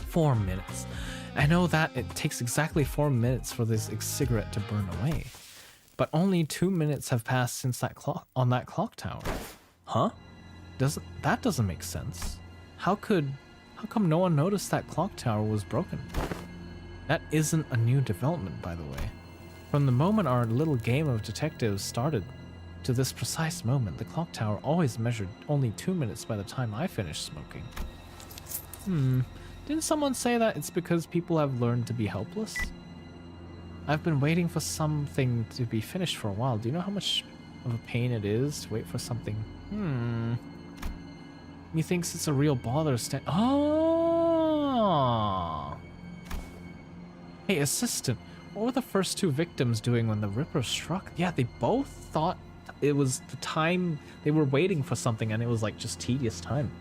4 minutes. I know that it takes exactly 4 minutes for this cigarette to burn away. But only 2 minutes have passed since that clock on that clock tower. Huh? That doesn't make sense. How come no one noticed that clock tower was broken? That isn't a new development, by the way. From the moment our little game of detectives started to this precise moment, the clock tower always measured only 2 minutes by the time I finished smoking. Didn't someone say that it's because people have learned to be helpless? I've been waiting for something to be finished for a while. Do you know how much of a pain it is to wait for something? He thinks it's a real bother. Oh! Hey, assistant, what were the first 2 victims doing when the Ripper struck? Yeah, they both thought it was the time they were waiting for something and it was like just tedious time.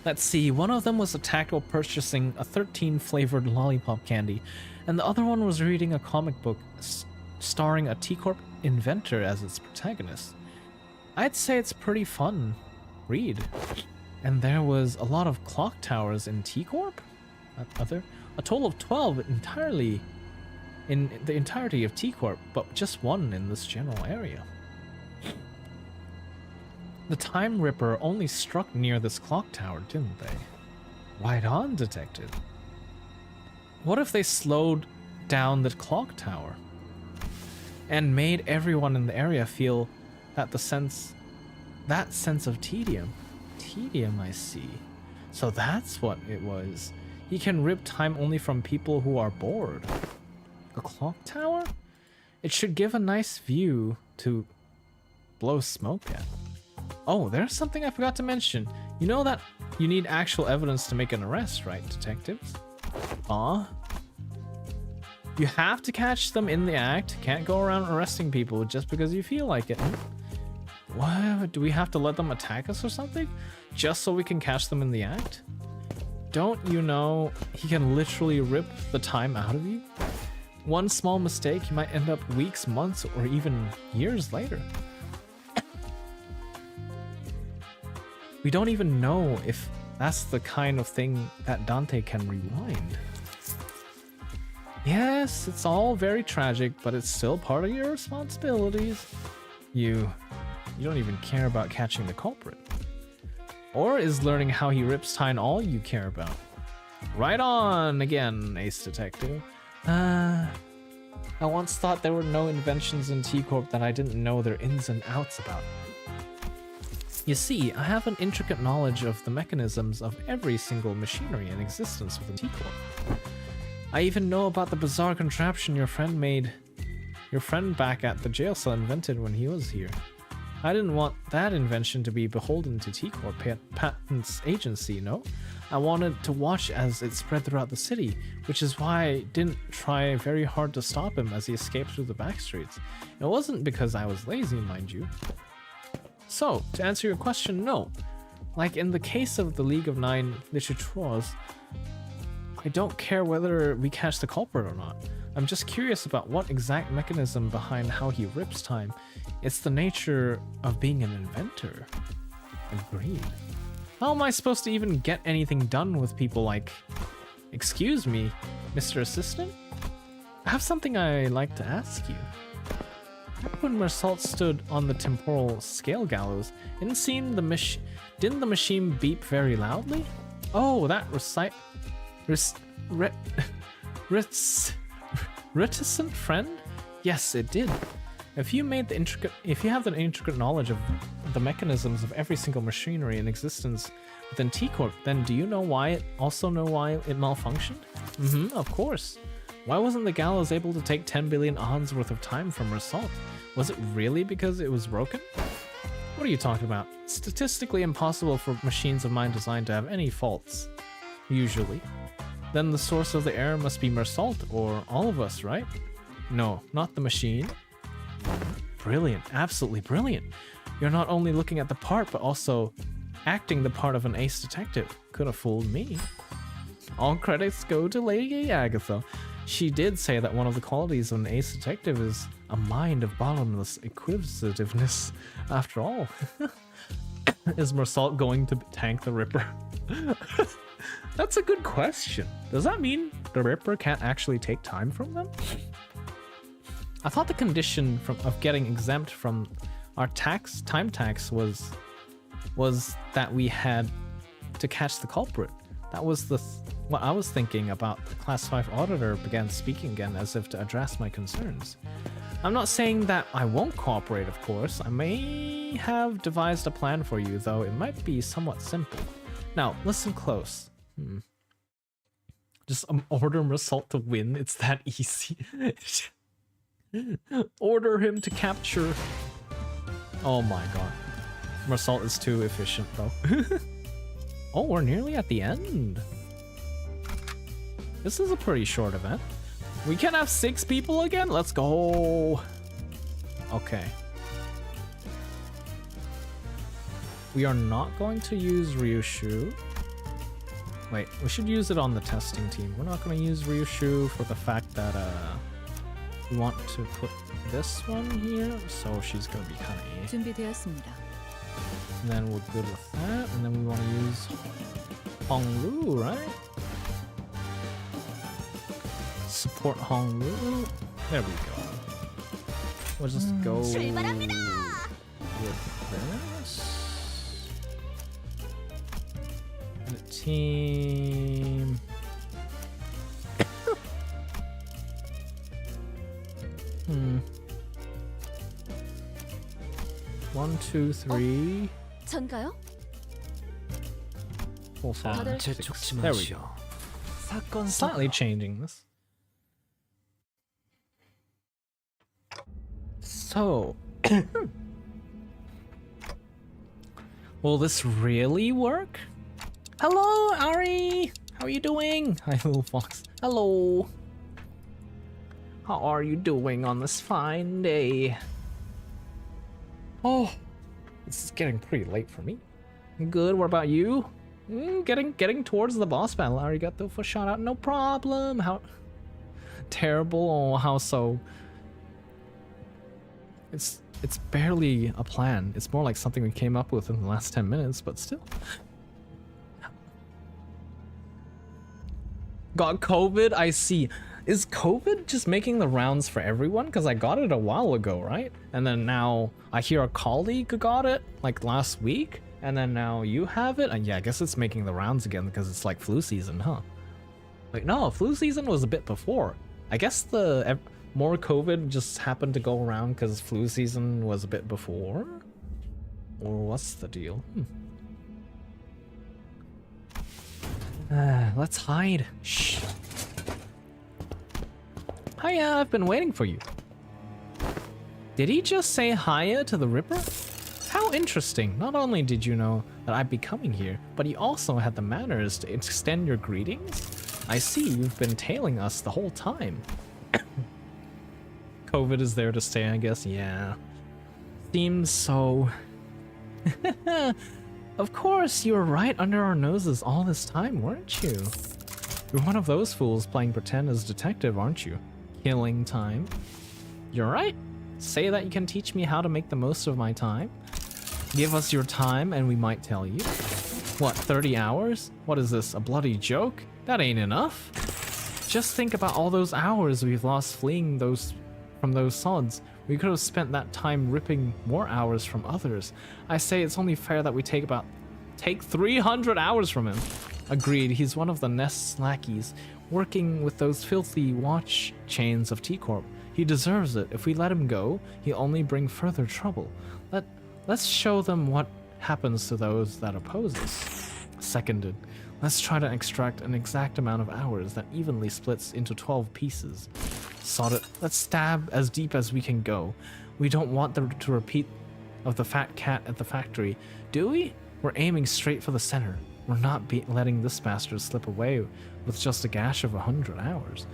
Let's see, one of them was attacked while purchasing a 13-flavored lollipop candy, and the other one was reading a comic book starring a T-Corp inventor as its protagonist. I'd say it's pretty fun read. And there was a lot of clock towers in T-Corp? A total of 12 entirely in the entirety of T-Corp, but just 1 in this general area. The Time Ripper only struck near this clock tower, didn't they? Right on, detective. What if they slowed down the clock tower and made everyone in the area feel that sense of tedium? Tedium, I see. So that's what it was. He can rip time only from people who are bored. A clock tower? It should give a nice view to blow smoke at. Oh, there's something I forgot to mention. You know that you need actual evidence to make an arrest, right, detectives? You have to catch them in the act. Can't go around arresting people just because you feel like it. What? Do we have to let them attack us or something? Just so we can catch them in the act? Don't you know he can literally rip the time out of you? One small mistake, you might end up weeks, months, or even years later. We don't even know if that's the kind of thing that Dante can rewind. Yes, it's all very tragic, but it's still part of your responsibilities. You don't even care about catching the culprit. Or is learning how he rips time all you care about? Right on again, Ace Detective. I once thought there were no inventions in T-Corp that I didn't know their ins and outs about. You see, I have an intricate knowledge of the mechanisms of every single machinery in existence within T-Corp. I even know about the bizarre contraption your friend back at the jail cell invented when he was here. I didn't want that invention to be beholden to T-Corp Patents Agency, no? I wanted to watch as it spread throughout the city, which is why I didn't try very hard to stop him as he escaped through the back streets. It wasn't because I was lazy, mind you. So, to answer your question, no. Like in the case of the League of Nine Littérateurs, I don't care whether we catch the culprit or not. I'm just curious about what exact mechanism behind how he rips time. It's the nature of being an inventor. Agreed. How am I supposed to even get anything done with people like... Excuse me, Mr. Assistant? I have something I'd like to ask you. When Mersault stood on the temporal scale gallows, didn't the machine beep very loudly? Oh, that reticent friend? Yes, it did. If you have the intricate knowledge of the mechanisms of every single machinery in existence within T-Corp, then do you know why it malfunctioned? Of course. Why wasn't the gallows able to take 10 billion ons worth of time from Mersault? Was it really because it was broken? What are you talking about? It's statistically impossible for machines of my design to have any faults. Usually. Then the source of the error must be Mersault or all of us, right? No, not the machine. brilliant, absolutely brilliant. You're not only looking at the part, but also acting the part of an ace detective. Could have fooled me. All credits go to Lady Agatha. She did say that one of the qualities of an ace detective is a mind of bottomless inquisitiveness. After all, is Mersault going to tank the Ripper? That's a good question. Does that mean the Ripper can't actually take time from them? I thought the condition of getting exempt from our time tax was that we had to catch the culprit. That was what I was thinking about. The Class 5 auditor began speaking again as if to address my concerns. I'm not saying that I won't cooperate, of course. I may have devised a plan for you, though it might be somewhat simple. Now, listen close. Just order Mersault to win. It's that easy. Order him to capture. Oh my god. Mersault is too efficient, though. Oh, we're nearly at the end. This is a pretty short event. We can have 6 people again? Let's go. Okay. We are not going to use Ryushu. Wait, we should use it on the testing team. We're not going to use Ryushu for the fact that we want to put this one here, so she's going to be kind of 준비되었습니다. And then we're good with that, and then we want to use Honglu, right? Support Honglu. There we go. We'll just go with this. The team. One, two, three. 전가요? 4, 5, 다들 6. There we go. 사건 Slightly changing this. So, will this really work? Hello, Ari. How are you doing? Hi, little fox. Hello. How are you doing on this fine day? Oh, this is getting pretty late for me. Good. What about you? Getting towards the boss battle. Arigato for shout out. No problem. How terrible. Oh, how so? It's barely a plan. It's more like something we came up with in the last 10 minutes, but still. Got COVID? I see. Is COVID just making the rounds for everyone? Because I got it a while ago, right? And then now I hear a colleague got it like last week, and then now you have it. And yeah, I guess it's making the rounds again because it's like flu season, huh? Like, no, flu season was a bit before. I guess the more COVID just happened to go around because flu season was a bit before? Or what's the deal? Let's hide. Shh. Hiya, I've been waiting for you. Did he just say hiya to the Ripper? How interesting. Not only did you know that I'd be coming here, but you also had the manners to extend your greetings? I see you've been tailing us the whole time. COVID is there to stay, I guess. Yeah. Seems so. Of course, you were right under our noses all this time, weren't you? You're one of those fools playing pretend as detective, aren't you? Killing time. You're right. Say that you can teach me how to make the most of my time. Give us your time and we might tell you. What, 30 hours? What is this, a bloody joke? That ain't enough. Just think about all those hours we've lost fleeing from those sods. We could have spent that time ripping more hours from others. I say it's only fair that we take 300 hours from him. Agreed, he's one of the Nest's lackeys, working with those filthy watch chains of T-Corp. He deserves it. If we let him go, he'll only bring further trouble. Let's show them what happens to those that oppose us. Seconded. Let's try to extract an exact amount of hours that evenly splits into 12 pieces. Sod it. Let's stab as deep as we can go. We don't want to repeat of the fat cat at the factory, do we? We're aiming straight for the center. We're not letting this bastard slip away with just a gash of 100 hours.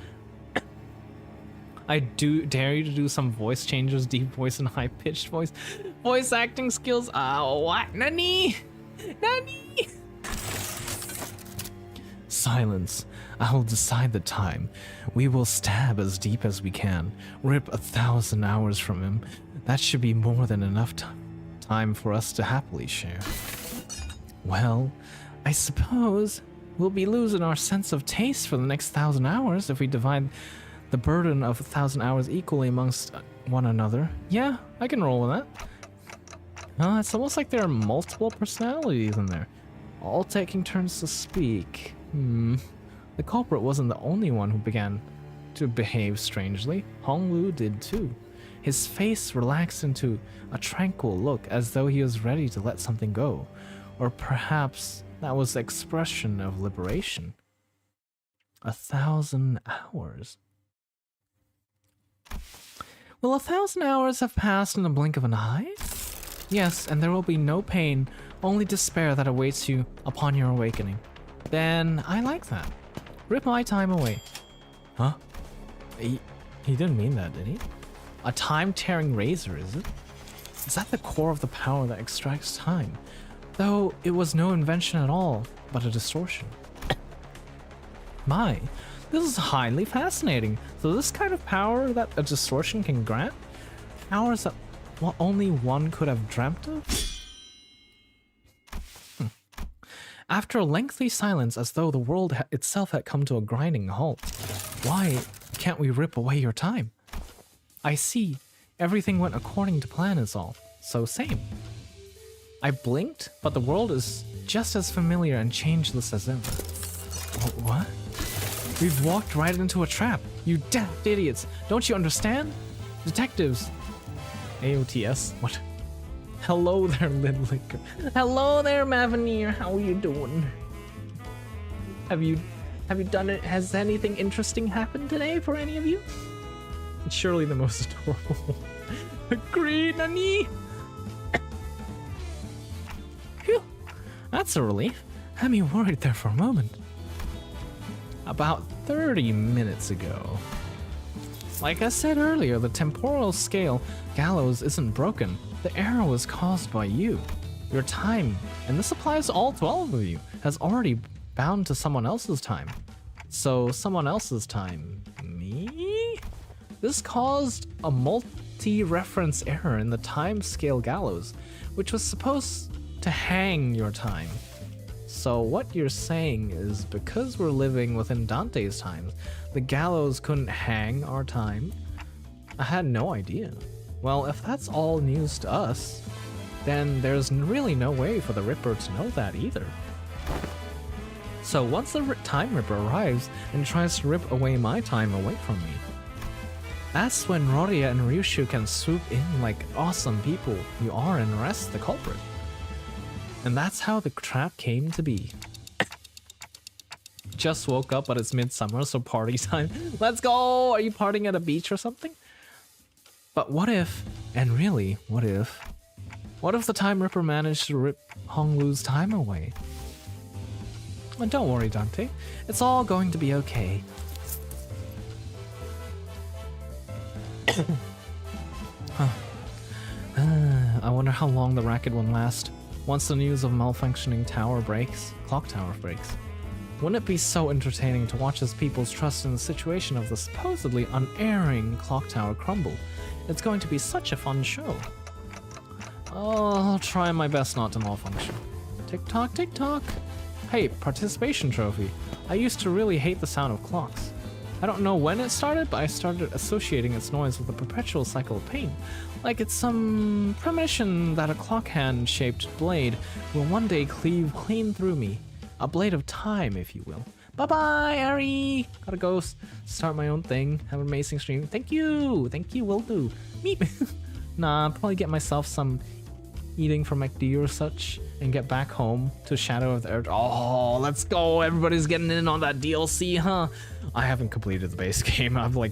I do dare you to do some voice changes, deep voice and high pitched voice. Voice acting skills. What? Nani? Nani? Silence. I will decide the time. We will stab as deep as we can. Rip 1,000 hours from him. That should be more than enough time for us to happily share. Well, I suppose we'll be losing our sense of taste for the next 1,000 hours if we divide the burden of 1,000 hours equally amongst one another. Yeah, I can roll with that. It's almost like there are multiple personalities in there, all taking turns to speak. The culprit wasn't the only one who began to behave strangely. Honglu did too. His face relaxed into a tranquil look, as though he was ready to let something go. Or perhaps that was the expression of liberation. 1,000 hours. Will 1,000 hours have passed in the blink of an eye? Yes, and there will be no pain, only despair that awaits you upon your awakening. Then I like that. Rip my time away. Huh? He didn't mean that, did he? A time-tearing razor, is it? Is that the core of the power that extracts time? Though it was no invention at all, but a distortion. My, this is highly fascinating. So this kind of power that a distortion can grant? Powers that only one could have dreamt of? After a lengthy silence, as though the world itself had come to a grinding halt. Why can't we rip away your time? I see. Everything went according to plan is all. So same. I blinked, but the world is just as familiar and changeless as ever. What? We've walked right into a trap. You daft idiots. Don't you understand? Detectives. AOTS? What? Hello there, Lidlicker. Hello there, Maveneer. How are you doing? Have you done it? Has anything interesting happened today for any of you? It's surely the most adorable. Agreed, Nani. Phew, that's a relief. Had me worried there for a moment. About 30 minutes ago. Like I said earlier, the temporal scale gallows isn't broken. The error was caused by you. Your time, and this applies to all 12 of you, has already bound to someone else's time. So someone else's time, me? This caused a multi-reference error in the time scale gallows, which was supposed to hang your time. So what you're saying is because we're living within Dante's times, the gallows couldn't hang our time? I had no idea. Well, if that's all news to us, then there's really no way for the Ripper to know that either. So once the Time Ripper arrives and tries to rip away my time away from me, that's when Roria and Ryushu can swoop in like awesome people you are and arrest the culprit. And that's how the trap came to be. Just woke up, but it's midsummer, so party time. Let's go! Are you partying at a beach or something? But what if, and really, what if the Time Ripper managed to rip Honglu's time away? Well, don't worry, Dante. It's all going to be okay. I wonder how long the racket will last once the news of malfunctioning clock tower breaks. Wouldn't it be so entertaining to watch as people's trust in the situation of the supposedly unerring clock tower crumble? It's going to be such a fun show. I'll try my best not to malfunction. Tick tock, tick tock. Hey, participation trophy. I used to really hate the sound of clocks. I don't know when it started, but I started associating its noise with a perpetual cycle of pain. Like it's some premonition that a clock hand-shaped blade will one day cleave clean through me. A blade of time, if you will. Bye-bye, Ari! Gotta go start my own thing. Have an amazing stream. Thank you! Thank you, will do. Meep! Nah, I'll probably get myself some eating from McD or such and get back home to Shadow of the Earth. Oh, let's go! Everybody's getting in on that DLC, huh? I haven't completed the base game. I've like...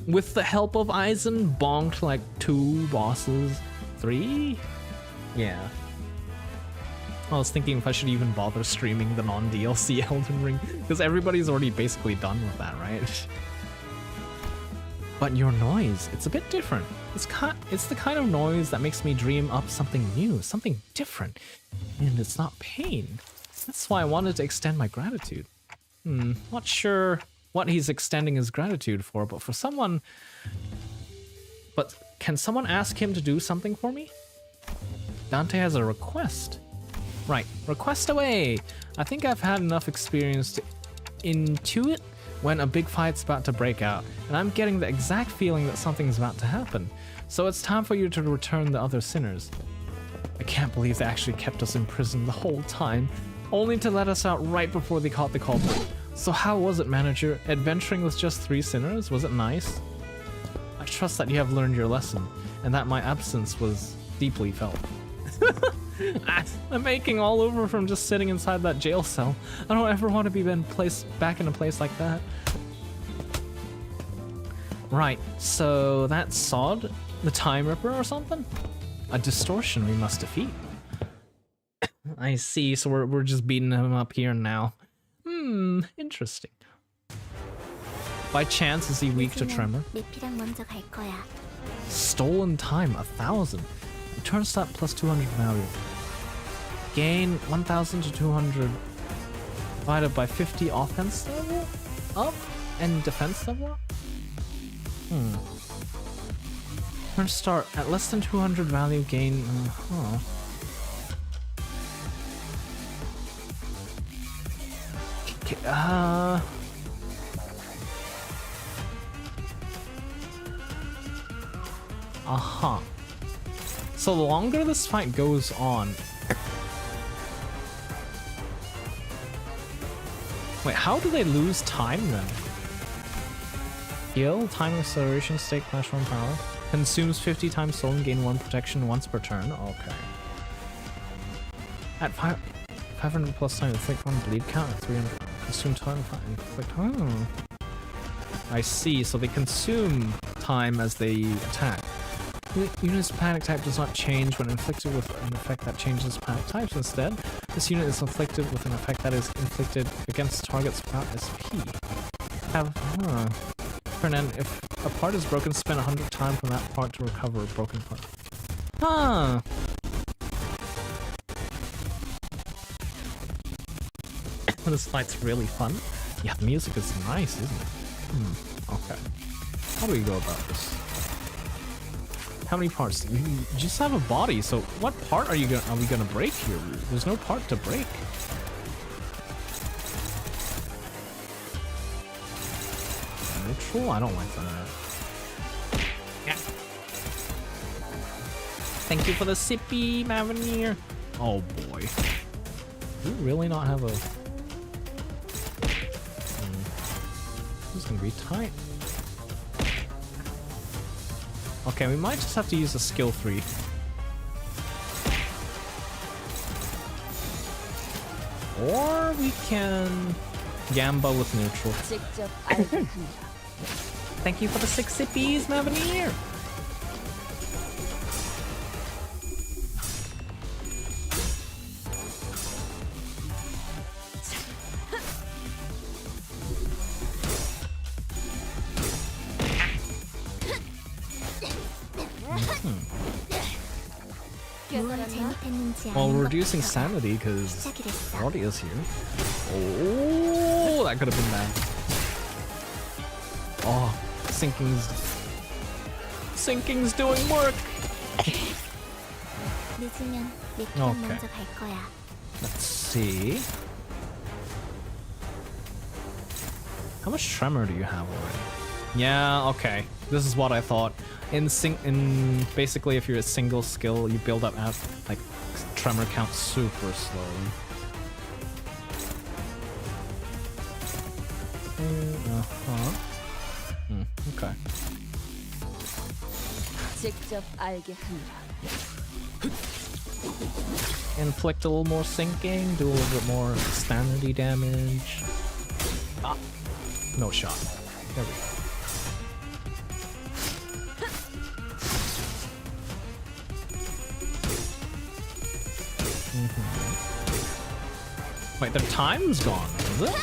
with the help of Eisen, bonked like 2 bosses. 3? Yeah. I was thinking if I should even bother streaming the non-DLC Elden Ring, because everybody's already basically done with that, right? But your noise, it's a bit different. It's the kind of noise that makes me dream up something new, something different. And it's not pain. That's why I wanted to extend my gratitude. Not sure what he's extending his gratitude for, but for someone... But can someone ask him to do something for me? Dante has a request. Right, request away! I think I've had enough experience to intuit when a big fight's about to break out, and I'm getting the exact feeling that something's about to happen. So it's time for you to return the other sinners. I can't believe they actually kept us in prison the whole time, only to let us out right before they caught the culprit. So how was it, manager? Adventuring with just 3 sinners? Was it nice? I trust that you have learned your lesson, and that my absence was deeply felt. I'm aching all over from just sitting inside that jail cell. I don't ever want to be placed back in a place like that. Right, so that's Sod, the Time Ripper or something? A distortion we must defeat. I see, so we're just beating him up here now. Interesting. By chance, is he weak to tremor? 리피랑 먼저 갈 거야. Stolen time, 1,000. Return stat plus 200 value. Gain 1,000 to 200 divided by 50 offense level up and defense level up? Return start at less than 200 value gain. So the longer this fight goes on... Wait, how do they lose time then? Heal, time acceleration, stake clash 1 power. Consumes 50 times soul and gain 1 protection once per turn. Okay. At 500 plus time, inflict 1 bleed count at 300. Consume time, inflict... Oh. I see, so they consume time as they attack. Unit's panic type does not change when inflicted with an effect that changes panic types. Instead, this unit is inflicted with an effect that is inflicted against targets without SP. Fernand, if a part is broken, spend 100 time from that part to recover a broken part. This fight's really fun. Yeah, the music is nice, isn't it? Okay. How do we go about this? How many parts? You just have a body, so what part are we gonna break here? There's no part to break. Neutral? I don't like that. Yeah. Thank you for the sippy, Maveneer. Oh boy. Do we really not have a... This is gonna be tight. Okay, we might just have to use a skill 3. Or we can Gamba with neutral. Thank you for the 6 sippies, Maveneer! 뭘 잘못했는지 Well, 아는 we're 것 reducing 같아. sanity because 시작이 됐어. Claudia's here. Oh, that could have been bad. Oh, sinking's doing work. 늦으면 리피랑 Okay. 먼저 갈 거야. Let's see. How much tremor do you have already? Yeah, okay. This is what I thought. In basically, if you're a single skill, you build up at like tremor count super slowly. Okay. 직접 알게 하느라. Inflict a little more sinking, do a little bit more sanity damage. Ah, no shot. There we go. Wait, their time's gone, is it?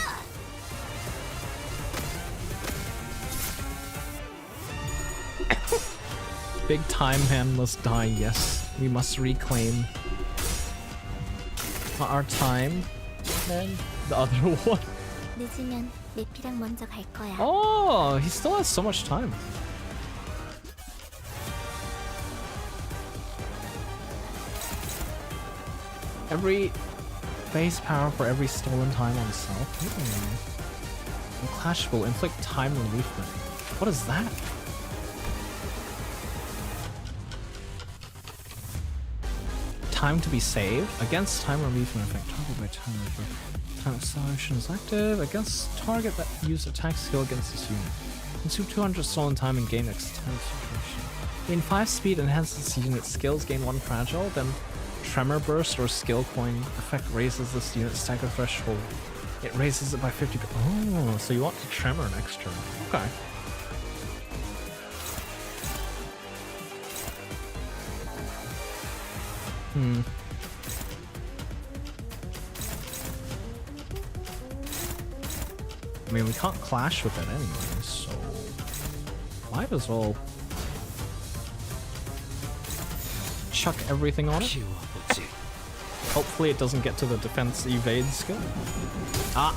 Big time hand must die, yes. We must reclaim our time. And the other one. 늦으면 내피랑 먼저 갈 거야. Oh, he still has so much time. Every base power for every stolen time on self. And Clash will inflict time relief. What is that? Time to be saved against time relief and effect target by time relief. Time acceleration is active against target that use attack skill against this unit. Consume 200 stolen time and gain extended situation. Gain 5 speed, enhances this unit's skills, gain 1 fragile, then Tremor Burst or Skill Coin effect raises this unit's stagger threshold. It raises it by 50. Oh, so you want to Tremor next turn. Okay. I mean, we can't clash with it anyway, so might as well chuck everything on it. Hopefully it doesn't get to the defense evade skill. Ah!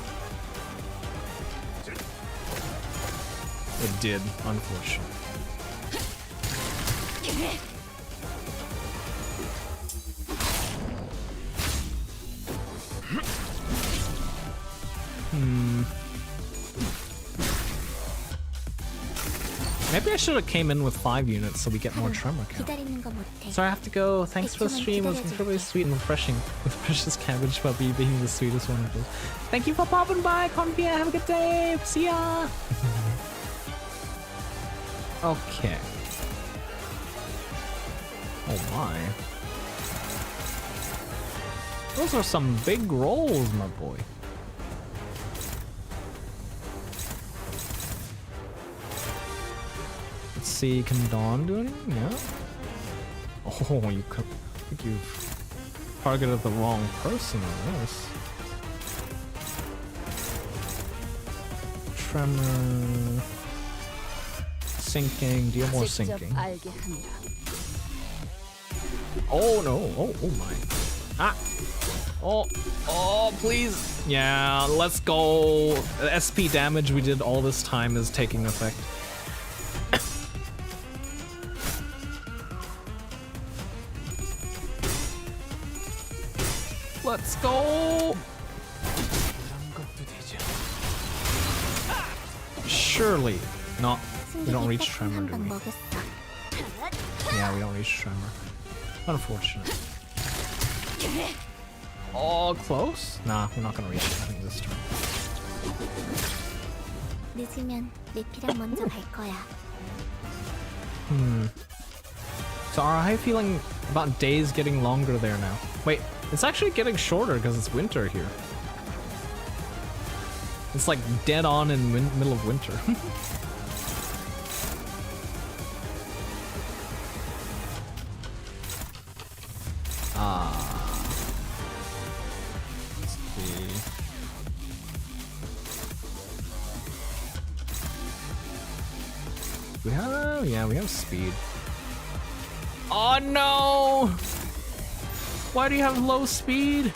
It did, unfortunately. Maybe I should have came in with 5 units so we get more tremor count. 기다리는 거 못해. So I have to go. Thanks for the stream. It was incredibly sweet and refreshing. With precious cabbage puppy being the sweetest one of those. Thank you for popping by, Convia. Have a good day. See ya. Okay. Oh my. Those are some big rolls, my boy. Let's see, can Dawn do anything? Yeah. Oh, you could. I think you've targeted the wrong person on this. Tremor. Sinking. Deal more sinking. Oh no. Oh my. Ah. Oh, please. Yeah, let's go. The SP damage we did all this time is taking effect. Let's go. Surely not. We don't reach tremor, do we? Yeah, we don't reach tremor. Unfortunate. Oh, close? Nah, we're not gonna reach it, I think, this turn. 늦으면 내피랑 먼저 갈 거야. So how are you feeling about days getting longer there now? Wait, it's actually getting shorter because it's winter here. It's like dead on in middle of winter. Let's see. We have speed. Oh no! Why do you have low speed?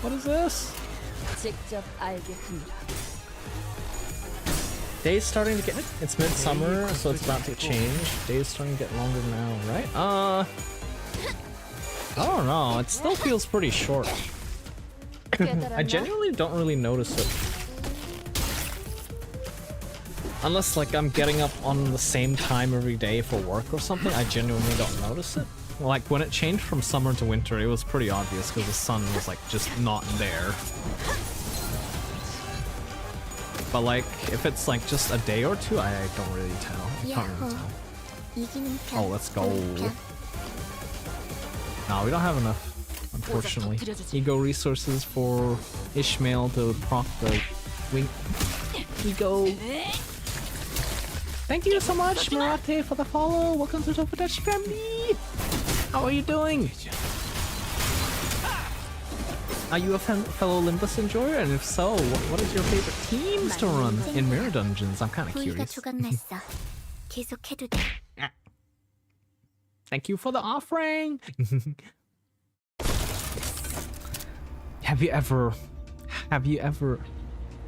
What is this? Days starting to get it. It's midsummer, so it's about to change. Days starting to get longer now, right? I don't know. It still feels pretty short. I genuinely don't really notice it. Unless like I'm getting up on the same time every day for work or something, I genuinely don't notice it. Like when it changed from summer to winter, it was pretty obvious because the sun was like just not there. But like if it's like just a day or two, I don't really tell. I can't really tell. Oh, let's go. No, we don't have enough, unfortunately. Ego resources for Ishmael to proc the wing. Ego. Thank you so much, Murate, for the follow. Welcome to the Tofudachi family. How are you doing? Are you a fellow Limbus enjoyer? And if so, what is your favorite teams to run in Mirror Dungeons? I'm kind of curious. 계속해도 돼. Thank you for the offering. Have you ever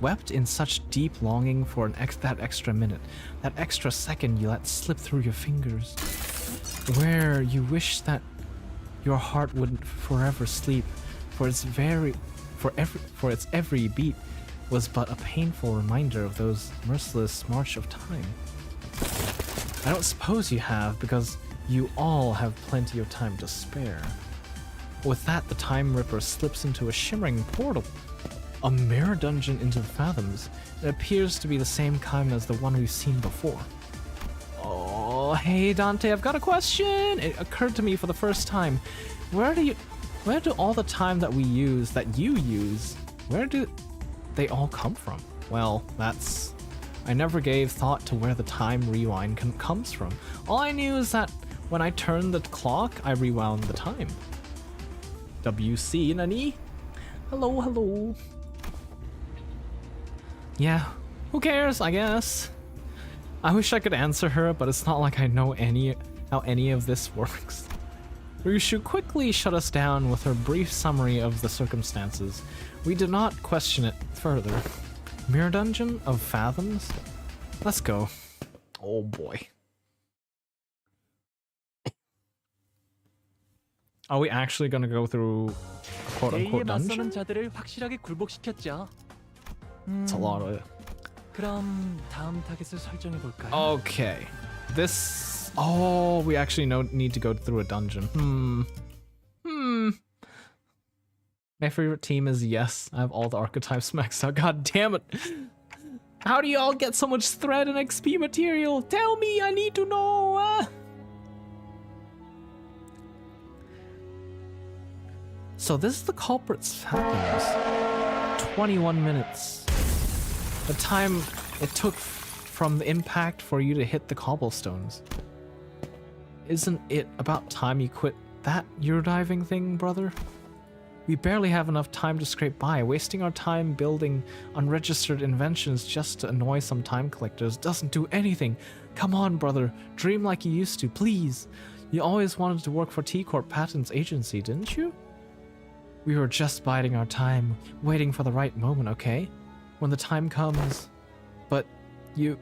wept in such deep longing for that extra minute, that extra second you let slip through your fingers, where you wish that your heart would forever sleep, for its every beat was but a painful reminder of those merciless march of time? I don't suppose you have, because you all have plenty of time to spare. With that, the Time Ripper slips into a shimmering portal, a mirror dungeon into the Fathoms. It appears to be the same kind as the one we've seen before. Oh, hey Dante, I've got a question! It occurred to me for the first time. Where do all the time that we use, that you use, where do they all come from? Well, I never gave thought to where the time rewind comes from. All I knew is that when I turned the clock, I rewound the time. WC, nani? Hello, hello. Yeah, who cares, I guess. I wish I could answer her, but it's not like I know how any of this works. Ryushu quickly shut us down with her brief summary of the circumstances. We did not question it further. Mirror Dungeon of Fathoms? Let's go. Oh boy. Are we actually gonna go through a quote-unquote A에 맞서는 dungeon? 자들을 확실하게 굴복시켰죠. It's a lot of... 그럼 다음 타겟을 설정해 볼까요? Okay. This... Oh, we actually need to go through a dungeon. My favorite team is yes. I have all the archetypes maxed out. God damn it. How do you all get so much thread and XP material? Tell me, I need to know. So this is the culprit's Fathoms. 21 minutes. The time it took from the impact for you to hit the cobblestones. Isn't it about time you quit that Eurodiving thing, brother? We barely have enough time to scrape by. Wasting our time building unregistered inventions just to annoy some time collectors doesn't do anything. Come on, brother. Dream like you used to, please. You always wanted to work for T-Corp Patents Agency, didn't you? We were just biding our time, waiting for the right moment, okay? When the time comes. But you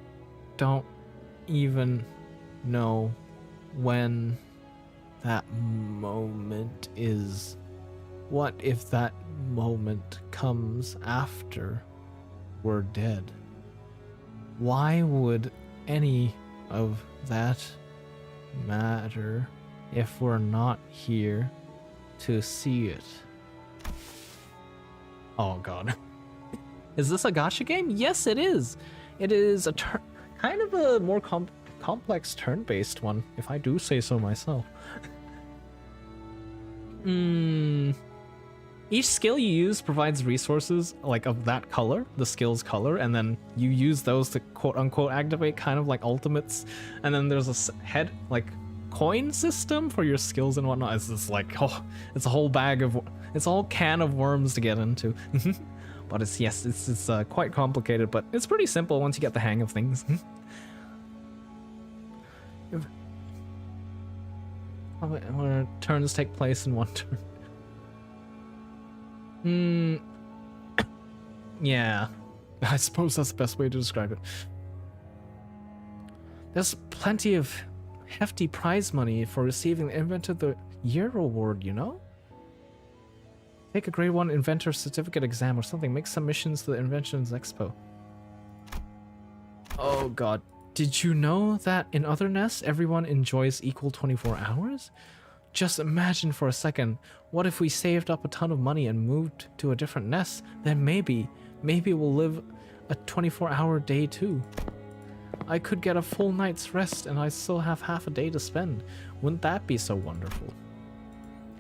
don't even know when that moment is. What if that moment comes after we're dead? Why would any of that matter if we're not here to see it? Oh god. Is this a gacha game? Yes, it is. It is a kind of a more complex turn-based one, if I do say so myself. Each skill you use provides resources like of that color, the skill's color, and then you use those to quote-unquote activate kind of like ultimates. And then there's a head like coin system for your skills and whatnot. It's just like, oh, it's a whole bag of, it's a whole can of worms to get into. But it's quite complicated, but it's pretty simple once you get the hang of things. Where turns take place in one turn. Yeah, I suppose that's the best way to describe it. There's plenty of hefty prize money for receiving the Inventor of the Year award, you know? Take a grade 1 Inventor Certificate exam or something. Make submissions to the Inventions Expo. Oh god. Did you know that in other nests, everyone enjoys equal 24 hours? Just imagine for a second, what if we saved up a ton of money and moved to a different nest? Then maybe we'll live a 24-hour day too. I could get a full night's rest and I still have half a day to spend. Wouldn't that be so wonderful?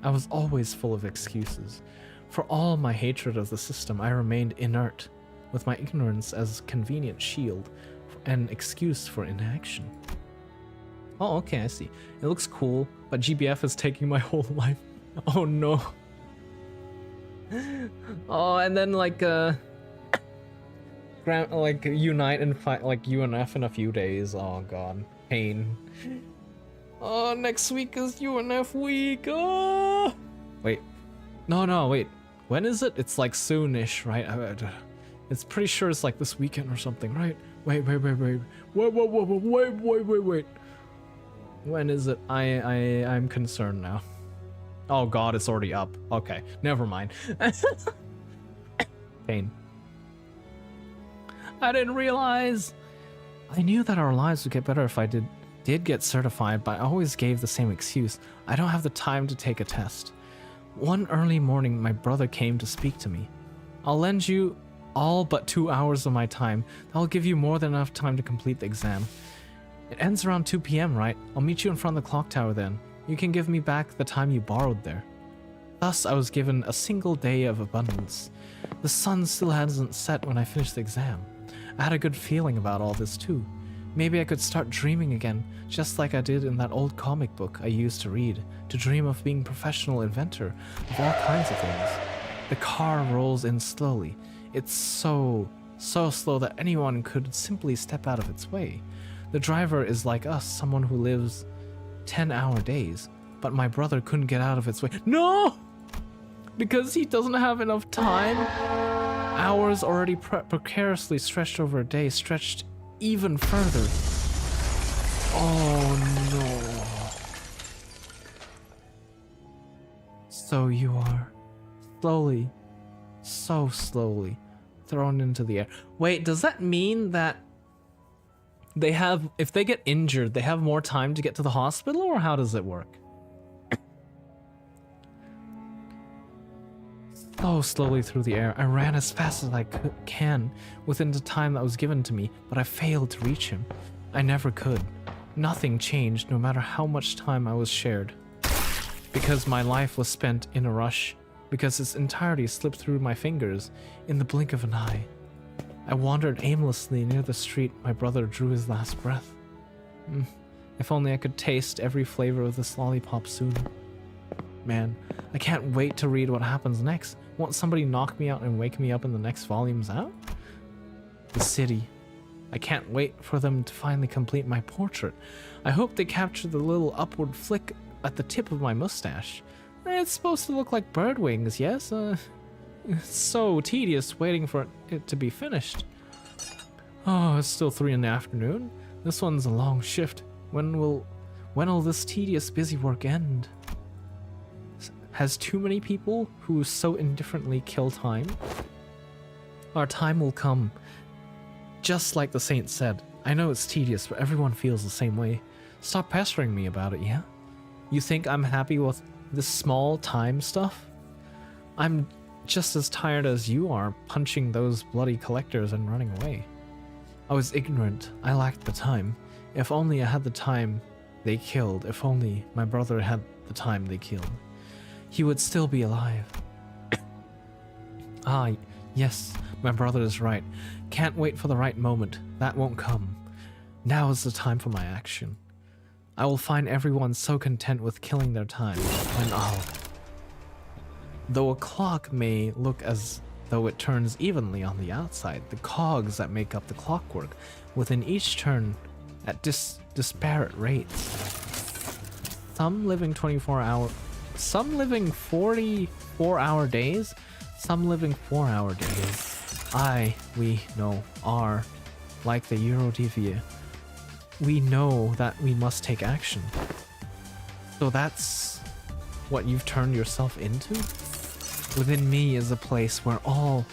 I was always full of excuses. For all my hatred of the system, I remained inert, with my ignorance as convenient shield and excuse for inaction. Oh, okay, I see. It looks cool, but GBF is taking my whole life. Oh no. Oh, and then like unite and fight like UNF in a few days. Oh god, pain. Oh, next week is UNF week. Oh! Wait. No, wait. When is it? It's like soonish, right? It's pretty sure it's like this weekend or something, right? Wait. Wait. When is it? I'm concerned now. Oh god, it's already up. Okay, never mind. Pain. I didn't realize. I knew that our lives would get better if I did get certified, but I always gave the same excuse. I don't have the time to take a test. One early morning, my brother came to speak to me. I'll lend you all but 2 hours of my time. That'll give you more than enough time to complete the exam. It ends around 2 p.m., right? I'll meet you in front of the clock tower then. You can give me back the time you borrowed there. Thus, I was given a single day of abundance. The sun still hasn't set when I finished the exam. I had a good feeling about all this too. Maybe I could start dreaming again, just like I did in that old comic book I used to read, to dream of being a professional inventor of all kinds of things. The car rolls in slowly. It's so slow that anyone could simply step out of its way. The driver is like us, someone who lives 10-hour days, but my brother couldn't get out of its way. No! Because he doesn't have enough time. Hours already precariously stretched over a day, stretched even further. Oh no. So you are slowly, so slowly thrown into the air. Wait, does that mean that they have, if they get injured, they have more time to get to the hospital, or how does it work? So slowly through the air, I ran as fast as I can within the time that was given to me, but I failed to reach him. I never could. Nothing changed, no matter how much time I was shared. Because my life was spent in a rush, because its entirety slipped through my fingers in the blink of an eye. I wandered aimlessly near the street my brother drew his last breath. If only I could taste every flavor of this lollipop soon. Man, I can't wait to read what happens next. Won't somebody knock me out and wake me up in the next volumes out? The city. I can't wait for them to finally complete my portrait. I hope they capture the little upward flick at the tip of my mustache. It's supposed to look like bird wings, yes? It's so tedious waiting for it to be finished. Oh, it's still 3 in the afternoon. This one's a long shift. When will this tedious busy work end? Has too many people who so indifferently kill time? Our time will come. Just like the saint said. I know it's tedious, but everyone feels the same way. Stop pestering me about it, yeah? You think I'm happy with this small time stuff? I'm just as tired as you are punching those bloody collectors and running away. I was ignorant. I lacked the time. If only I had the time they killed. If only my brother had the time they killed. He would still be alive. Yes, my brother is right. Can't wait for the right moment. That won't come. Now is the time for my action. I will find everyone so content with killing their time, and though a clock may look as though it turns evenly on the outside, the cogs that make up the clockwork within each turn at disparate rates. Some living 44-hour days, some living 4-hour days. We know, are like the Eurodivia. We know that we must take action. So that's what you've turned yourself into? Within me is a place where all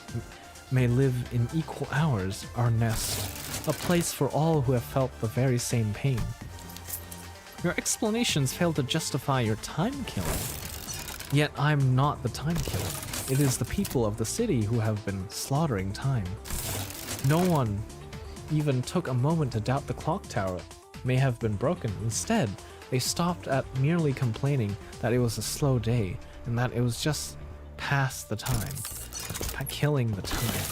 may live in equal hours, our nest. A place for all who have felt the very same pain. Your explanations fail to justify your time killing. Yet I'm not the time killer. It is the people of the city who have been slaughtering time. No one even took a moment to doubt the clock tower may have been broken. Instead, they stopped at merely complaining that it was a slow day and that it was just past the time. Killing the time.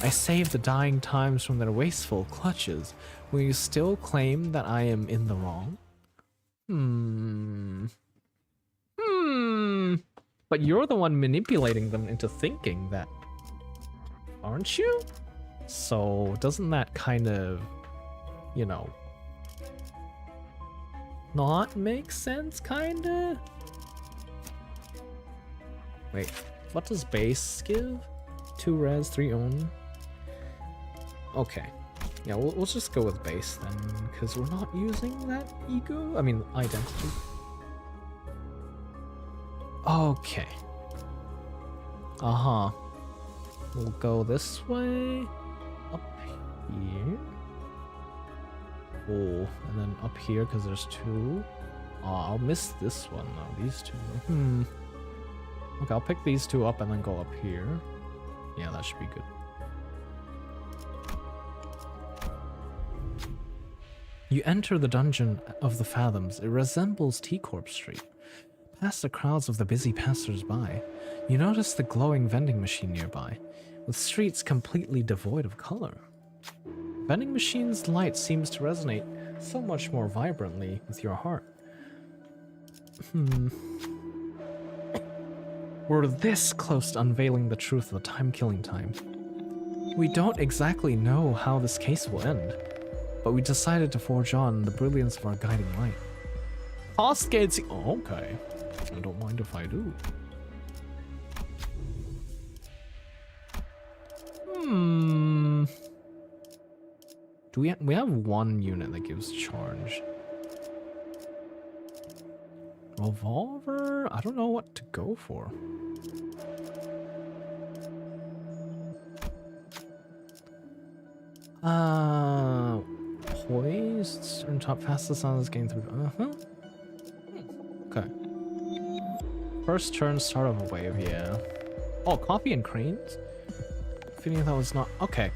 I saved the dying times from their wasteful clutches. Will you still claim that I am in the wrong? But you're the one manipulating them into thinking that, aren't you? So doesn't that kind of, you know, not make sense, kinda? Wait, what does base give? 2 res, 3 own. Okay. Yeah, we'll just go with base then, because we're not using that ego. I mean, identity. Okay. Uh-huh. We'll go this way. Up here. Oh, and then up here, because there's 2. I'll miss this one, though. These 2. Okay, I'll pick these 2 up and then go up here. Yeah, that should be good. You enter the dungeon of the Fathoms. It resembles T-Corp Street. Past the crowds of the busy passers-by, you notice the glowing vending machine nearby, with streets completely devoid of color. Vending machine's light seems to resonate so much more vibrantly with your heart. We're this close to unveiling the truth of the time-killing time. We don't exactly know how this case will end, but we decided to forge on the brilliance of our guiding light. Cost gates. Oh, okay. I don't mind if I do. Do we have 1 unit that gives charge? Revolver? I don't know what to go for. Poised and top fastest on this game through. Okay. First turn, start of a wave, yeah. Oh, coffee and cranes? Feeling that was not okay.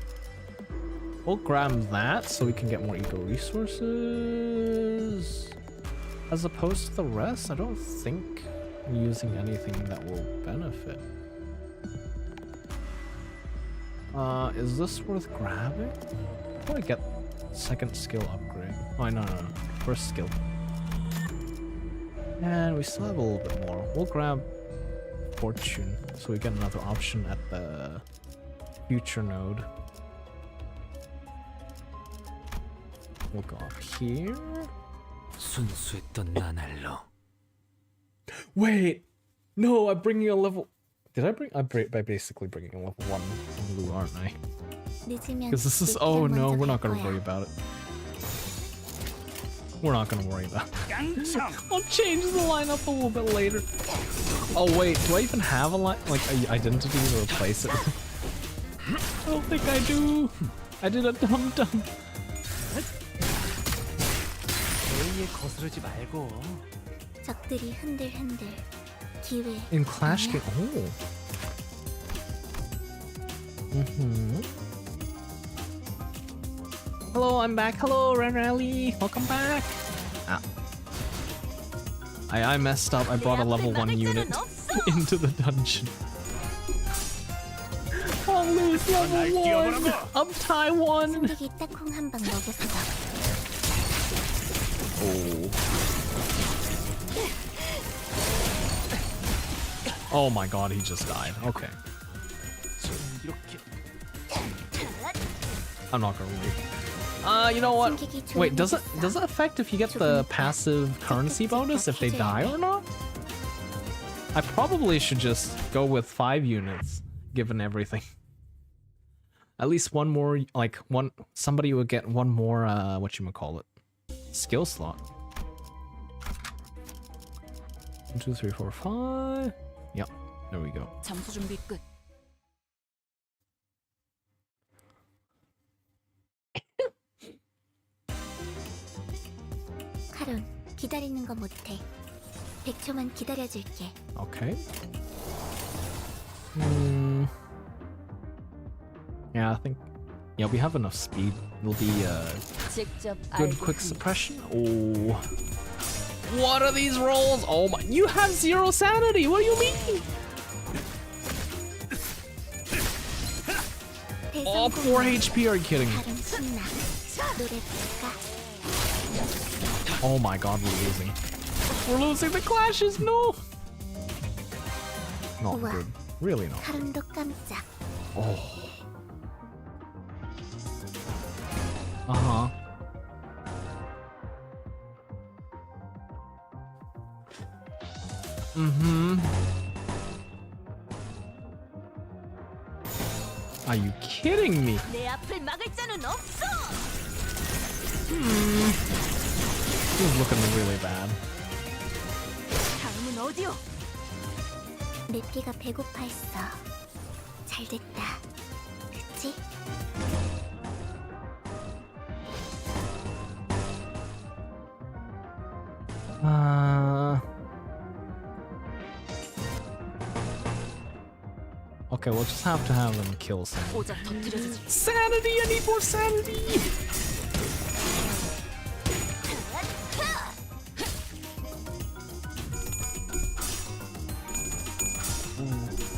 We'll grab that so we can get more ego resources. As opposed to the rest, I don't think I'm using anything that will benefit. Is this worth grabbing? Probably get second skill upgrade. Oh, no. First skill. And we still have a little bit more. We'll grab Fortune so we get another option at the future node. We'll go up here. Wait! No, I'm bringing a level... Did I bring... I'm basically bringing a level 1 from Lu, aren't I? Because this is... Oh no, we're not gonna worry about it. We're not gonna worry about it. I'll change the lineup a little bit later. Oh wait, do I even have a identity to replace it? I don't think I do. I did a dum-dum. In Clash game. Oh. Hello, I'm back. Hello, Red Rally. Welcome back. Ah. I messed up. I brought a level 1 unit into the dungeon. I'll lose level 1 of Taiwan. Oh. Oh my god, he just died. Okay. I'm not gonna leave. You know what? Wait, does it affect if you get the passive currency bonus if they die or not? I probably should just go with 5 units, given everything. At least one more, somebody would get 1 more, whatchamacallit, skill slot. 1, 2, 3, 4, 5. Yep, there we go. 카론, 기다리는 거 못해. 100초만 기다려줄게. Okay. Yeah, I think... Yeah, we have enough speed. It'll be good quick suppression. Oh. What are these rolls? Oh my... You have 0 sanity! What do you mean? Oh, 4 HP, are you kidding me? Oh my god, we're losing. We're losing the clashes, no! Not good. Really not. Oh. Uh-huh. Mm-hmm. Are you kidding me? 내 앞을 막을 자는 없어. He's looking really bad. 다음은 어디요? 내 피가 배고파했어. 잘 됐다. 그치? Okay, we'll just have to have him kill someone. 오자 터뜨려주지. Sanity! I need more sanity!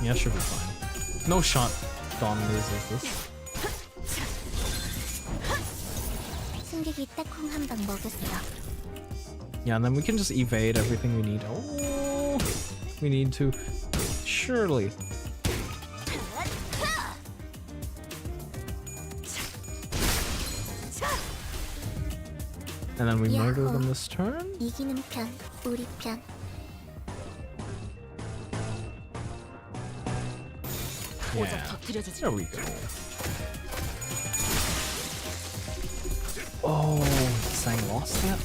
Yeah, should be fine. No shot Dawn loses this. 승객이 딱콩 한 방 먹였어. Yeah, and then we can just evade everything we need. Oh, we need to. Surely. And then we murder them this turn? 이기는 편, 우리 편. 오자 Yeah. 터뜨려주지. There we go. Oh, Sang lost that?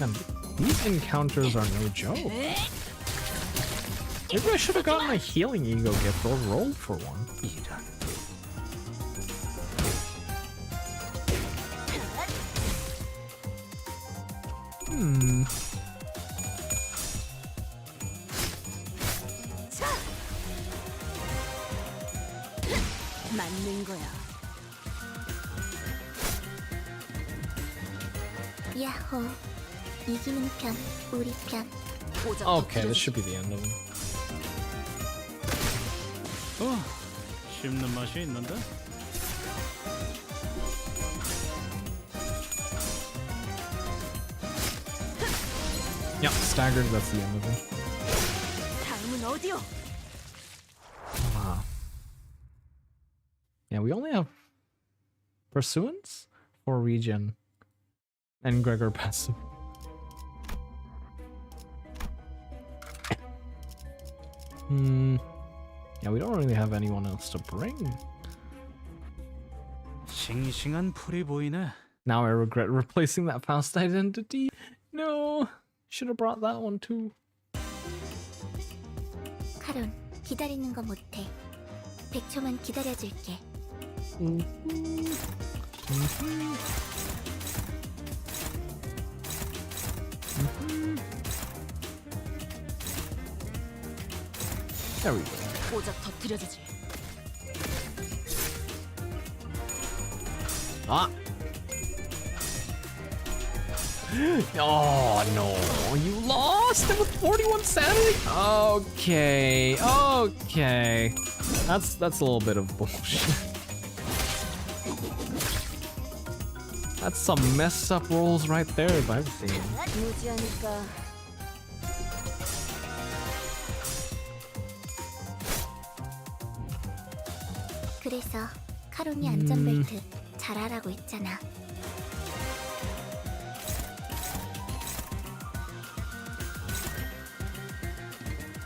Man, these encounters are no joke. Maybe I should have gotten a healing ego gift or rolled for one. 맞는 거야. 야호. 이기는 편, 우리 편. 오자 Okay, this 터뜨려주지. should be the end of him. 씹는 맛이 있는데? Yep, staggered, that's the end of him. 다음은 어디요? Wow. Yeah, we only have Pursuance for regen and Gregor passive. Yeah, we don't really have anyone else to bring. 싱싱한 풀이 보이네. Now I regret replacing that past identity. No, should have brought that one too. 카론, 기다리는 거 못해. 100초만 기다려줄게. There we go. 오자 터뜨려주지. Ah. Oh no, you lost it with 41 sanity? Okay, okay. That's a little bit of bullshit. That's some messed up rolls right there if I've seen. 무지하니까 그래서 카론이 안전벨트 잘하라고 했잖아.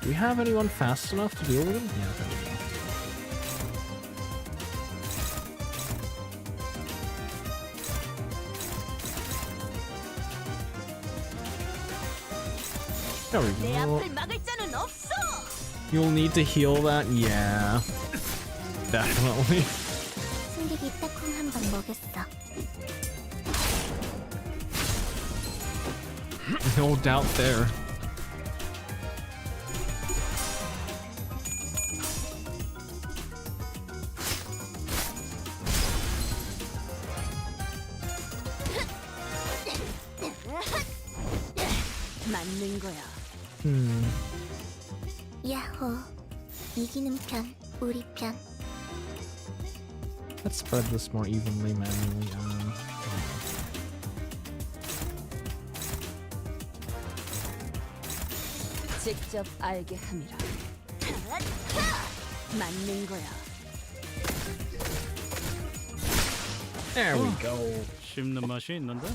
Do we have anyone fast enough to deal with him? Yeah, there we go. There we 내 go. 앞을 막을 자는 없어. You'll need to heal that? Yeah. Definitely. 승객이 딱콩 한 방 먹였어. No doubt there. 맞는 거야. 야호. 이기는 편, 우리 편. Let's spread this more evenly manually. 직접 알게 함이라. 맞는 거야. There we go. 씹는 맛이 있는데?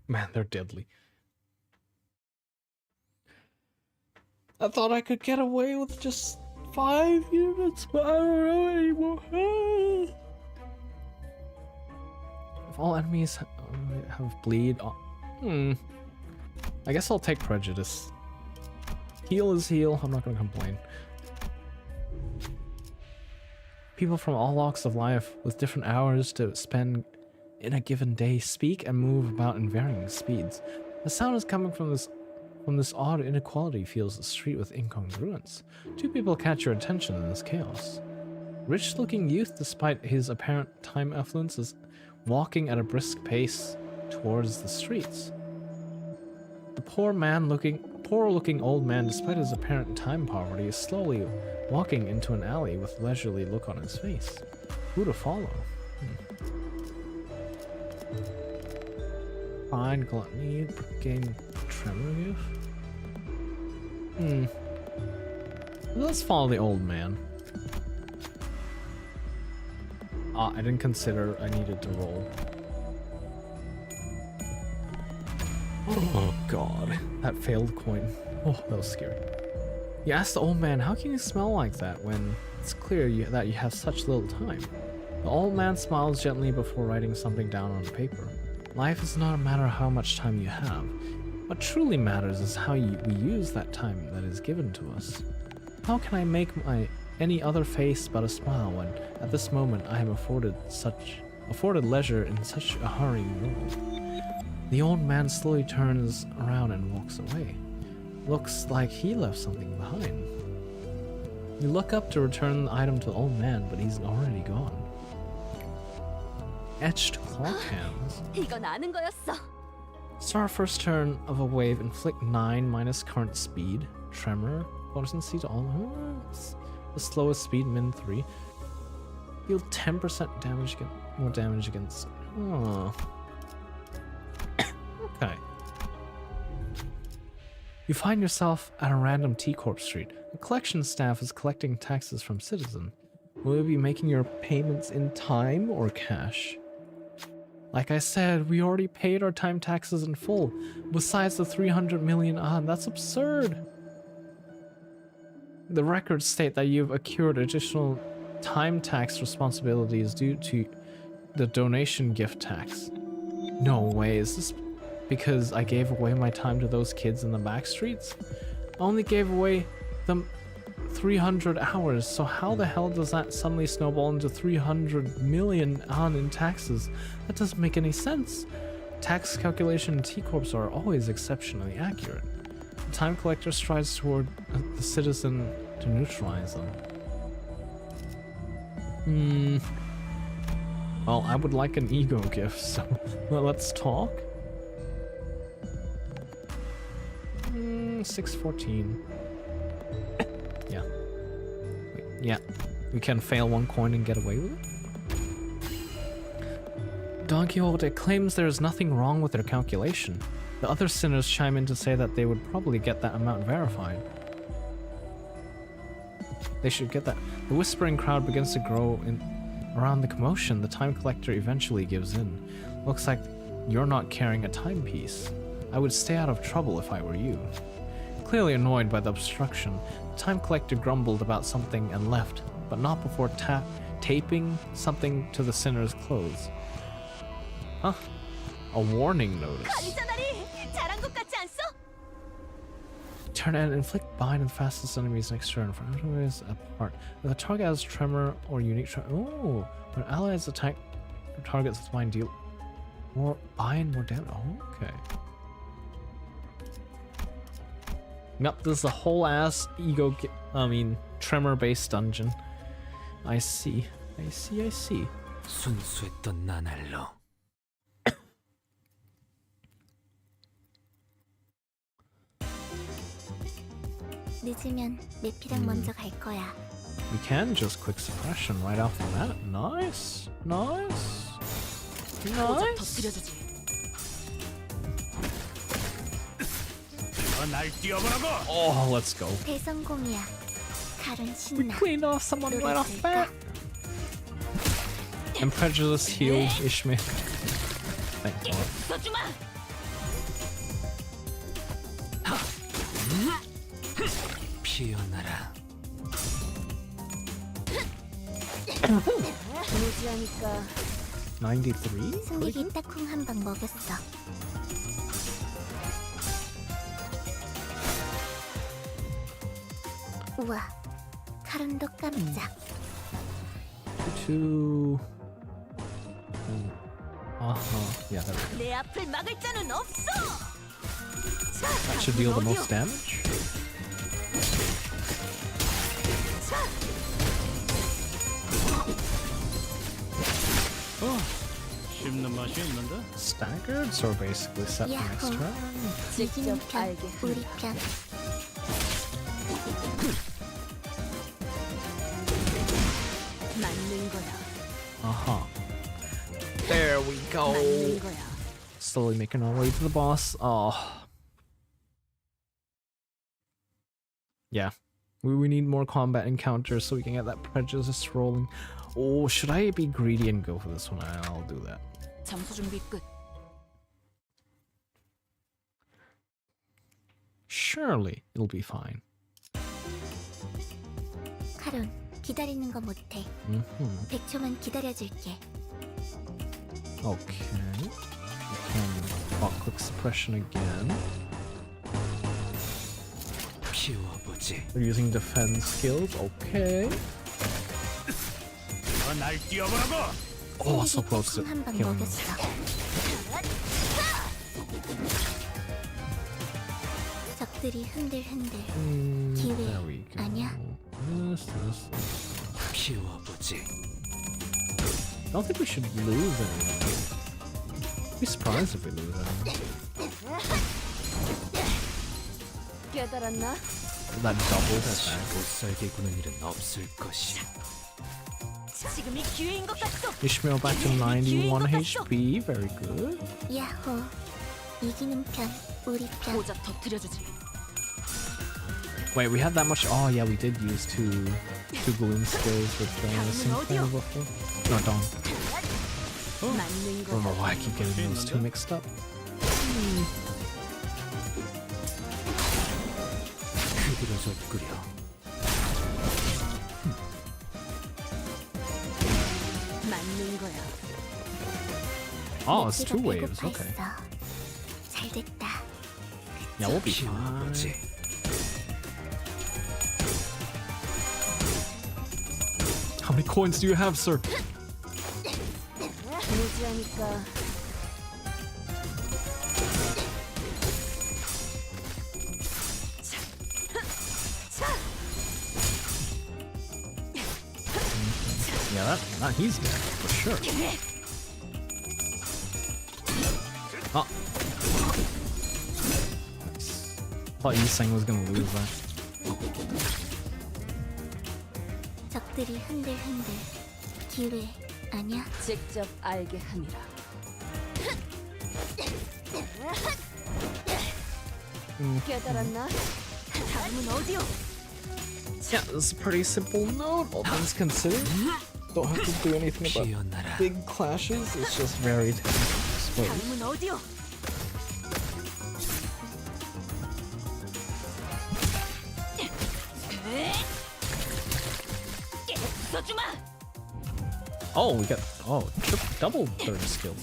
Man, they're deadly. I thought I could get away with just 5 units, but I don't know anymore. If all enemies have bleed, I guess I'll take prejudice. Heal is heal. I'm not gonna complain. People from all walks of life with different hours to spend in a given day speak and move about in varying speeds. The sound is coming from this odd inequality fills the street with incongruence. Two people catch your attention in this chaos. Rich-looking youth, despite his apparent time affluence, is walking at a brisk pace towards the streets. The poor-looking old man, despite his apparent time poverty, is slowly walking into an alley with leisurely look on his face. Who to follow? Find gluttony, gain tremor gift. Let's follow the old man. Ah, I didn't consider I needed to roll. Oh god, that failed coin. Oh, that was scary. You ask the old man, how can you smell like that when it's clear that you have such little time? The old man smiles gently before writing something down on paper. Life is not a matter of how much time you have. What truly matters is how we use that time that is given to us. How can I make any other face but a smile when, at this moment, I am afforded leisure in such a hurrying world? The old man slowly turns around and walks away. Looks like he left something behind. You look up to return the item to the old man, but he's already gone. Etched clock hands. 이건 아는 거였어. Start first turn of a wave, inflict 9 minus current speed. Tremor. Potency to all. The slowest speed, min 3. Deal 10% damage against. More damage against. Oh. Okay. You find yourself at a random T-Corp street. The collection staff is collecting taxes from citizens. Will you be making your payments in time or cash? Like I said, we already paid our time taxes in full. Besides the 300 million that's absurd. The records state that you've accrued additional time tax responsibilities due to the donation gift tax. No way, is this because I gave away my time to those kids in the back streets? I only gave away them 300 hours, so how the hell does that suddenly snowball into 300 million in taxes? That doesn't make any sense. Tax calculation T-Corps are always exceptionally accurate. The time collector strides toward the citizen to neutralize them. Well, I would like an ego gift, so well, let's talk. 614. Yeah. Wait, yeah. We can fail one coin and get away with it. Don Quixote claims there is nothing wrong with their calculation. The other sinners chime in to say that they would probably get that amount verified. They should get that. The whispering crowd begins to grow around the commotion. The time collector eventually gives in. Looks like you're not carrying a timepiece. I would stay out of trouble if I were you. Clearly annoyed by the obstruction, the time collector grumbled about something and left, but not before taping something to the sinner's clothes. Huh? A warning notice. 잘한 것 같지 않소? Turn and inflict bind and fastest enemies next turn for enemies apart. If the target has tremor or unique tremor. Oh, when allies attack targets with bind, deal more bind, more damage. Oh, okay. Yep, this is a whole ass tremor based dungeon. I see. 순수했던 나날로. 늦으면 내피랑 먼저 갈 거야. We can just quick suppression right off the bat. Nice. Oh, let's go. 대성공이야. 칼은 We 신나. cleaned off someone right off the bat. And prejudice healed Ishmael. Thank God. 피어나라. 무지하니까 93? 승객이 딱콩 한 방 먹였어. 우와, 카론도 깜짝. 2. Yeah, 내 앞을 막을 자는 없어. 자, that should deal the most damage. 씹는 맛이 있는데? Staggered, so basically set the next Yahoo. turn. 이기는 직접 편, 알게 우리 편. 맞는 거야. There we go. 맞는 거야. Slowly making our way to the boss. Oh. Yeah. We need more combat encounters so we can get that prejudice rolling. Oh, should I be greedy and go for this one? I'll do that. 점수 준비 끝. Surely it'll be fine. 카론, 기다리는 거 못해. 100초만 기다려줄게. Okay. We can clock quick suppression again. 피워보지. They're using defense skills. Okay. 날 뛰어보라고. Oh, so close to 딱콩 한 방 killing. 먹였어. 적들이 흔들흔들. 기회 There we go. 아니야? This. 피워보지. I don't think we should lose anything. I'd be surprised if we lose anything. 깨달았나? That double 다시 stack. 못살게 구는 일은 없을 것이야. 지금이 기회인 것 같소. Ishmael back to 91 HP. Very good. 야호, 이기는 편, 우리 편. 고작 터뜨려주지. Wait, we had that much. Oh, yeah, we did use two gloom skills with the Synchro before. No, don't. 맞는 I 거야. don't know why I keep getting those two mixed up. 그들어서 끓여. 맞는 거야. Oh, it's 맥주가 two waves. 배고파 Okay. 있어. 잘 됐다. Yeah, we'll be fine. 피워보지. How many coins do you have, sir? 무지하니까 Yeah, he's dead for sure. Oh. Nice. Thought Yiseng was gonna lose that. 적들이 흔들흔들. 기회 아니야? 직접 알게 함이라. 깨달았나? 다음은 어디요? Yeah, this is a pretty simple note, all things considered. Don't have to do anything about 피어나라. big clashes, it's just very exposed. 다음은 어디요? 깨부숴주마. Oh, we got double third skill.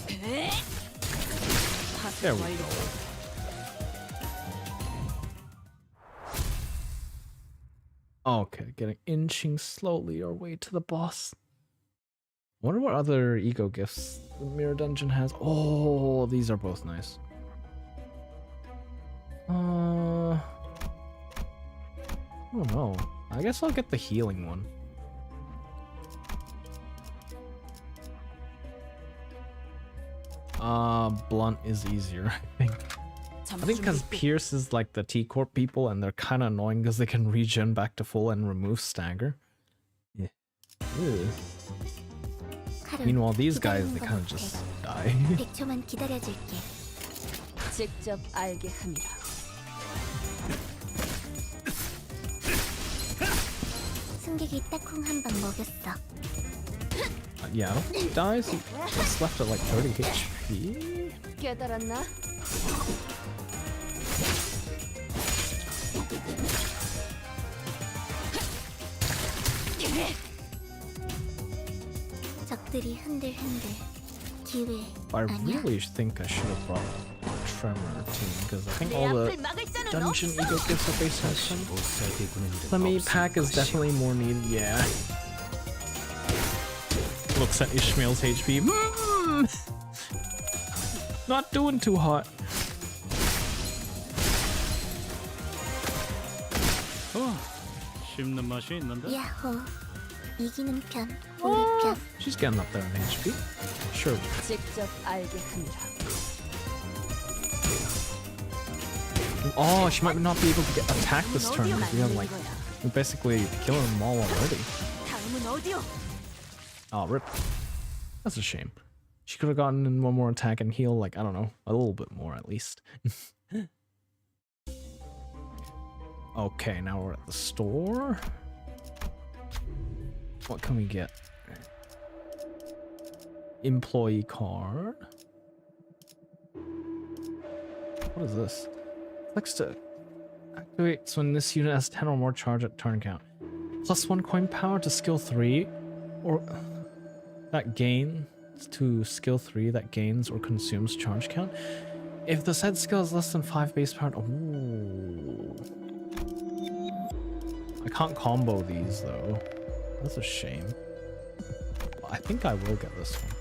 There we go. Okay, getting inching slowly our way to the boss. Wonder what other ego gifts the mirror dungeon has. Oh, these are both nice. I don't know. I guess I'll get the healing one. Blunt is easier, I think. I think because Pierce is like the T-Corp people and they're kind of annoying because they can regen back to full and remove stagger. Yeah. Ew. 카론, Meanwhile, these guys, 기다리는 they 거 kind of 못해. just die. 100초만 기다려줄게. 직접 알게 함이라. 승객이 딱콩 한 방 먹였어. Yeah, I don't think he dies. He just left at like 30 HP. 깨달았나? 적들이 흔들흔들. 기회 I 아니야. really think I should have brought Tremor team because I think 내 all 앞을 the 막을 자는 dungeon 없어. ego gifts are based on some. 못살게 구는 일은 Let me 없을 pack is 것이오. definitely more needed. Yeah. Looks at Ishmael's HP. Not doing too hot. 씹는 맛이 있는데? 야호. 이기는 편, 우리 편. She's getting up there in HP. Sure. 직접 알게 하느라. Oh, she might not be able to get attack this turn. 어디요 We have 만드는 like 거야? we're basically killing them all already. 다음은 어디요? Oh, rip. That's a shame. She could have gotten in one more attack and heal, like, I don't know, a little bit more at least. Okay, now we're at the store. What can we get? Employee card. What is this? Flex to activates when this unit has 10 or more charge at turn count. +1 coin power to skill 3, or that gains to skill 3 that gains or consumes charge count. If the said skill is less than 5 base power. Ooh. I can't combo these though. That's a shame. I think I will get this one.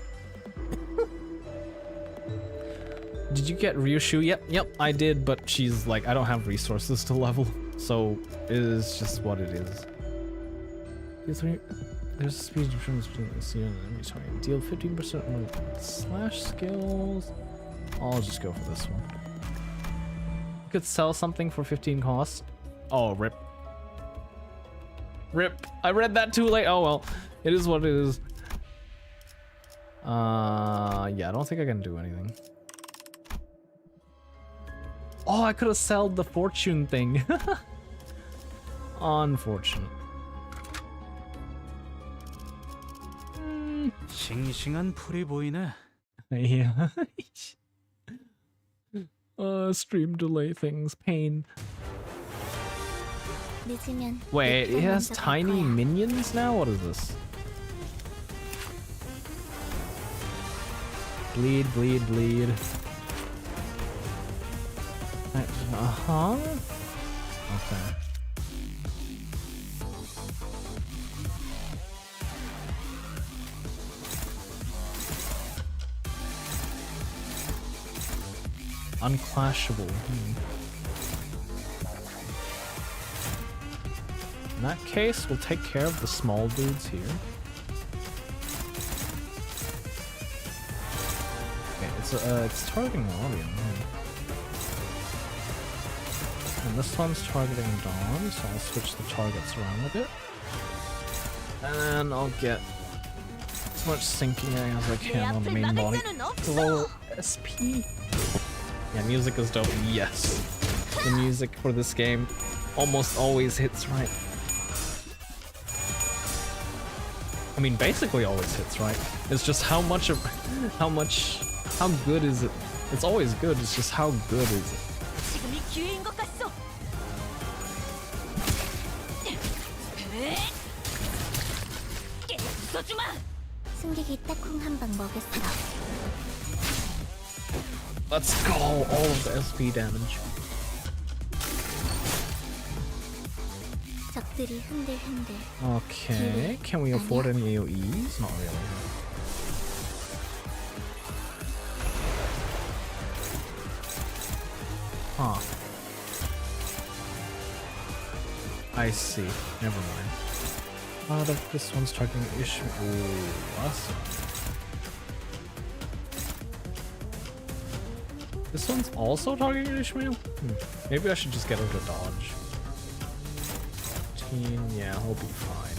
Did you get Ryushu? Yep, I did, but she's like, I don't have resources to level, so it is just what it is. There's a speed difference between the and enemy target. Deal 15% more slash skills. I'll just go for this one. You could sell something for 15 cost. Oh, rip. Rip. I read that too late. Oh well. It is what it is. Yeah, I don't think I can do anything. Oh, I could have sold the fortune thing. Unfortunate. 싱싱한 풀이 보이네. Yeah. Stream delay things. Pain. 늦으면 Wait, 늦게 it has 먼저 갈 tiny 거야. minions now? What is this? Bleed, bleed, bleed. Uh-huh. Okay. Unclashable. In that case, we'll take care of the small dudes here. Okay, it's targeting Audion. And this one's targeting Dawn, so I'll switch the targets around a bit. And I'll get as much sinking as I can on the main body. Lower SP. Yeah, music is dope. Yes. The music for this game almost always hits right. I mean, basically always hits right. It's just how good is it? It's always good, it's just how good is it? 지금이 기회인 것 같소. 웃어주마. 승객이 딱콩 한 방 먹였어. Let's go! All of the SP damage. 적들이 흔들흔들. Okay, can we afford any AoEs? Not really. Huh. I see. Never mind. This one's targeting issue. Ooh, awesome. This one's also targeting Ishmael? Maybe I should just get her to dodge. 15, yeah, he'll be fine.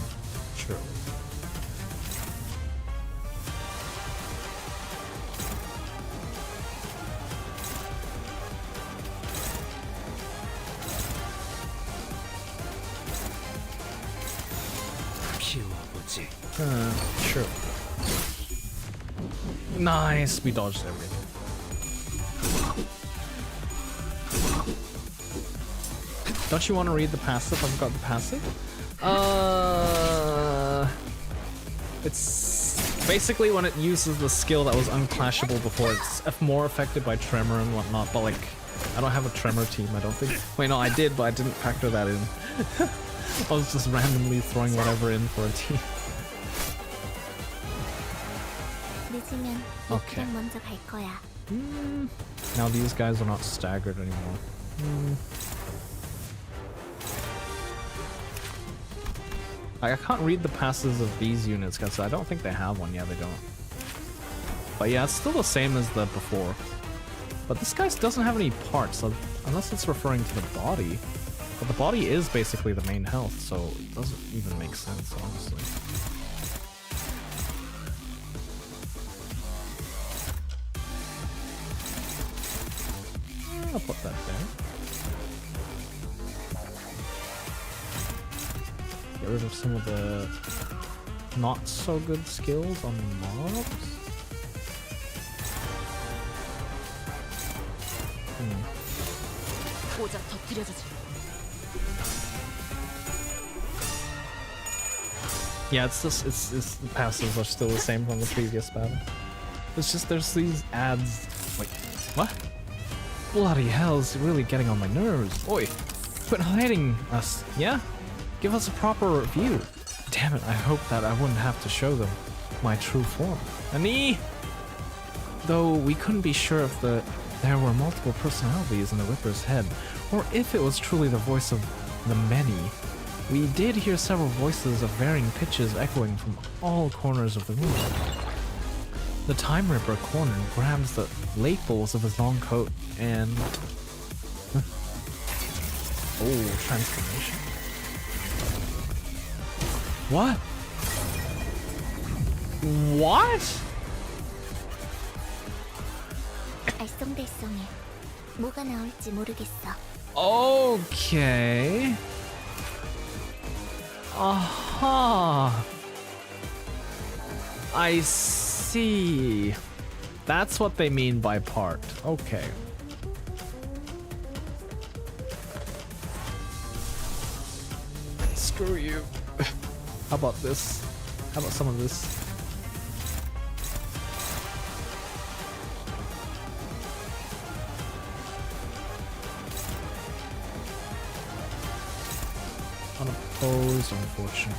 Sure. 피워보지. Sure. Nice, we dodged everything. Don't you want to read the passive? I've got the passive. It's basically when it uses the skill that was unclashable before, it's more affected by tremor and whatnot, but like, I don't have a tremor team, I don't think. Wait, no, I did, but I didn't factor that in. I was just randomly throwing whatever in for a team. 늦으면 Okay. 그냥 먼저 갈 거야. Now these guys are not staggered anymore. I can't read the passes of these units because I don't think they have one. Yeah, they don't. But yeah, it's still the same as the before. But this guy doesn't have any parts, unless it's referring to the body. But the body is basically the main health, so it doesn't even make sense, honestly. I'll put that there. Get rid of some of the not so good skills on the mobs. 고작 터뜨려주지. Yeah, it's just it's the passives are still the same from the previous battle. It's just there's these ads. Wait, what? Bloody hell, it's really getting on my nerves. Oi, quit hiding us, yeah? Give us a proper review. Damn it, I hope that I wouldn't have to show them my true form. Ani! Though we couldn't be sure if there were multiple personalities in the Ripper's head, or if it was truly the voice of the many. We did hear several voices of varying pitches echoing from all corners of the room. The Time Ripper cornered grabs the lapels of his long coat and... Oh, transformation. What? What? 알쏭달쏭해. 뭐가 나올지 모르겠어. Okay. Aha. I see. That's what they mean by part. Okay. Screw you. How about this? How about some of this? Unopposed, unfortunate.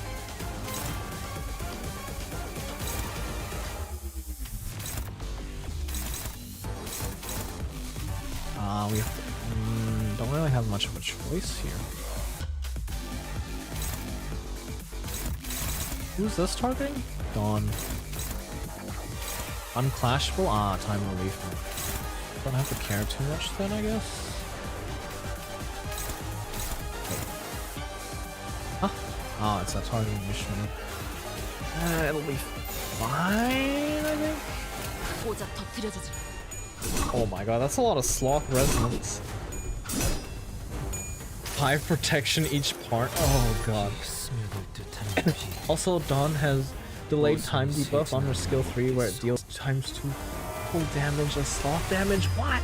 We don't really have much of a choice here. Who's this targeting? Dawn. Unclashable? Ah, time relief. Don't have to care too much then, I guess. Huh? Oh, it's a targeting mission. It'll be fine, I think. 고작 터뜨려주지. Oh my god, that's a lot of sloth resonance. High protection each part. Oh god. Also, Dawn has delayed time debuff on her skill 3 where it deals times 2 full damage as sloth damage. What?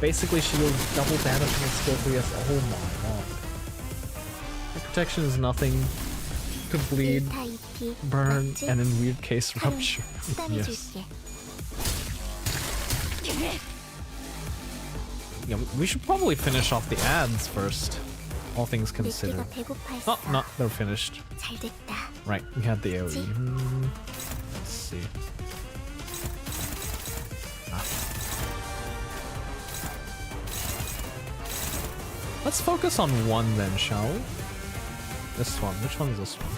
Basically, she deals double damage on her skill 3 as oh my god. Her protection is nothing to bleed, burn, and in weird case rupture. Yes. Yeah, we should probably finish off the ads first, all things considered. Oh, no, they're finished. Right, we had the AoE. Let's see. Let's focus on one then, shall we? This one. Which one is this one?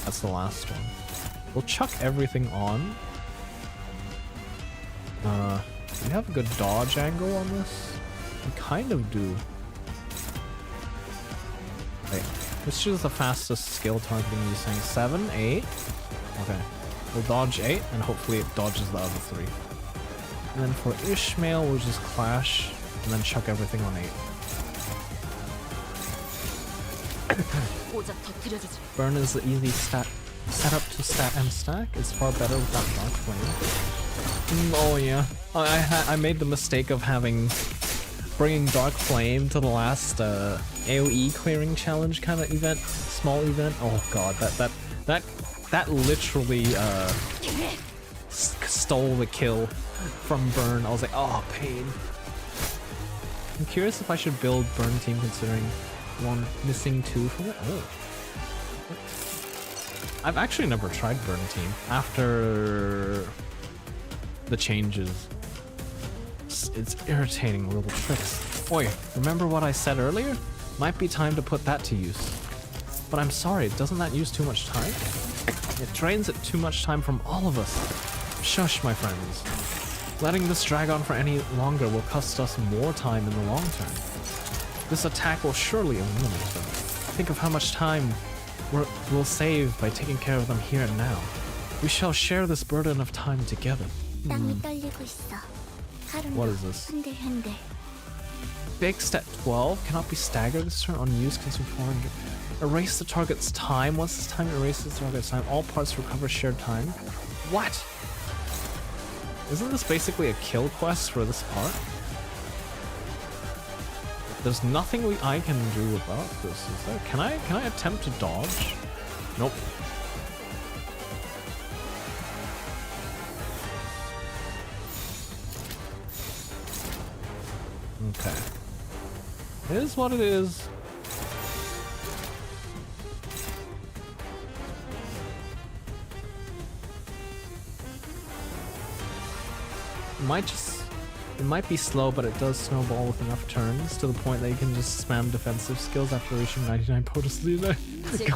That's the last one. We'll chuck everything on. Do we have a good dodge angle on this? We kind of do. Wait, let's choose the fastest skill targeting these things. 7, 8. Okay. We'll dodge 8 and hopefully it dodges the other 3. And then for Ishmael, we'll just clash and then chuck everything on 8. Burn is the easy setup to stat and stack. It's far better without Dark Flame. Oh yeah, I made the mistake of bringing Dark Flame to the last AoE clearing challenge kind of event, small event. Oh god, That literally stole the kill from Burn. I was like, oh, pain. I'm curious if I should build Burn team considering one missing 2 from it. Oh. I've actually never tried Burn team after the changes. It's irritating little tricks. Oi, remember what I said earlier? Might be time to put that to use. But I'm sorry, doesn't that use too much time? It drains it too much time from all of us. Shush, my friends. Letting this drag on for any longer will cost us more time in the long term. This attack will surely eliminate them. Think of how much time we'll save by taking care of them here and now. We shall share this burden of time together. 땅이 떨리고 있어. What is this? 흔들흔들. Fixed at 12, cannot be staggered this turn. On use, consume 400. Erase the target's time. Once this time erases the target's time, all parts recover shared time. What? Isn't this basically a kill quest for this part? There's nothing I can do about this, is there? Can I attempt to dodge? Nope. Okay. It is what it is. It might be slow, but it does snowball with enough turns to the point that you can just spam defensive skills after reaching 99 potency.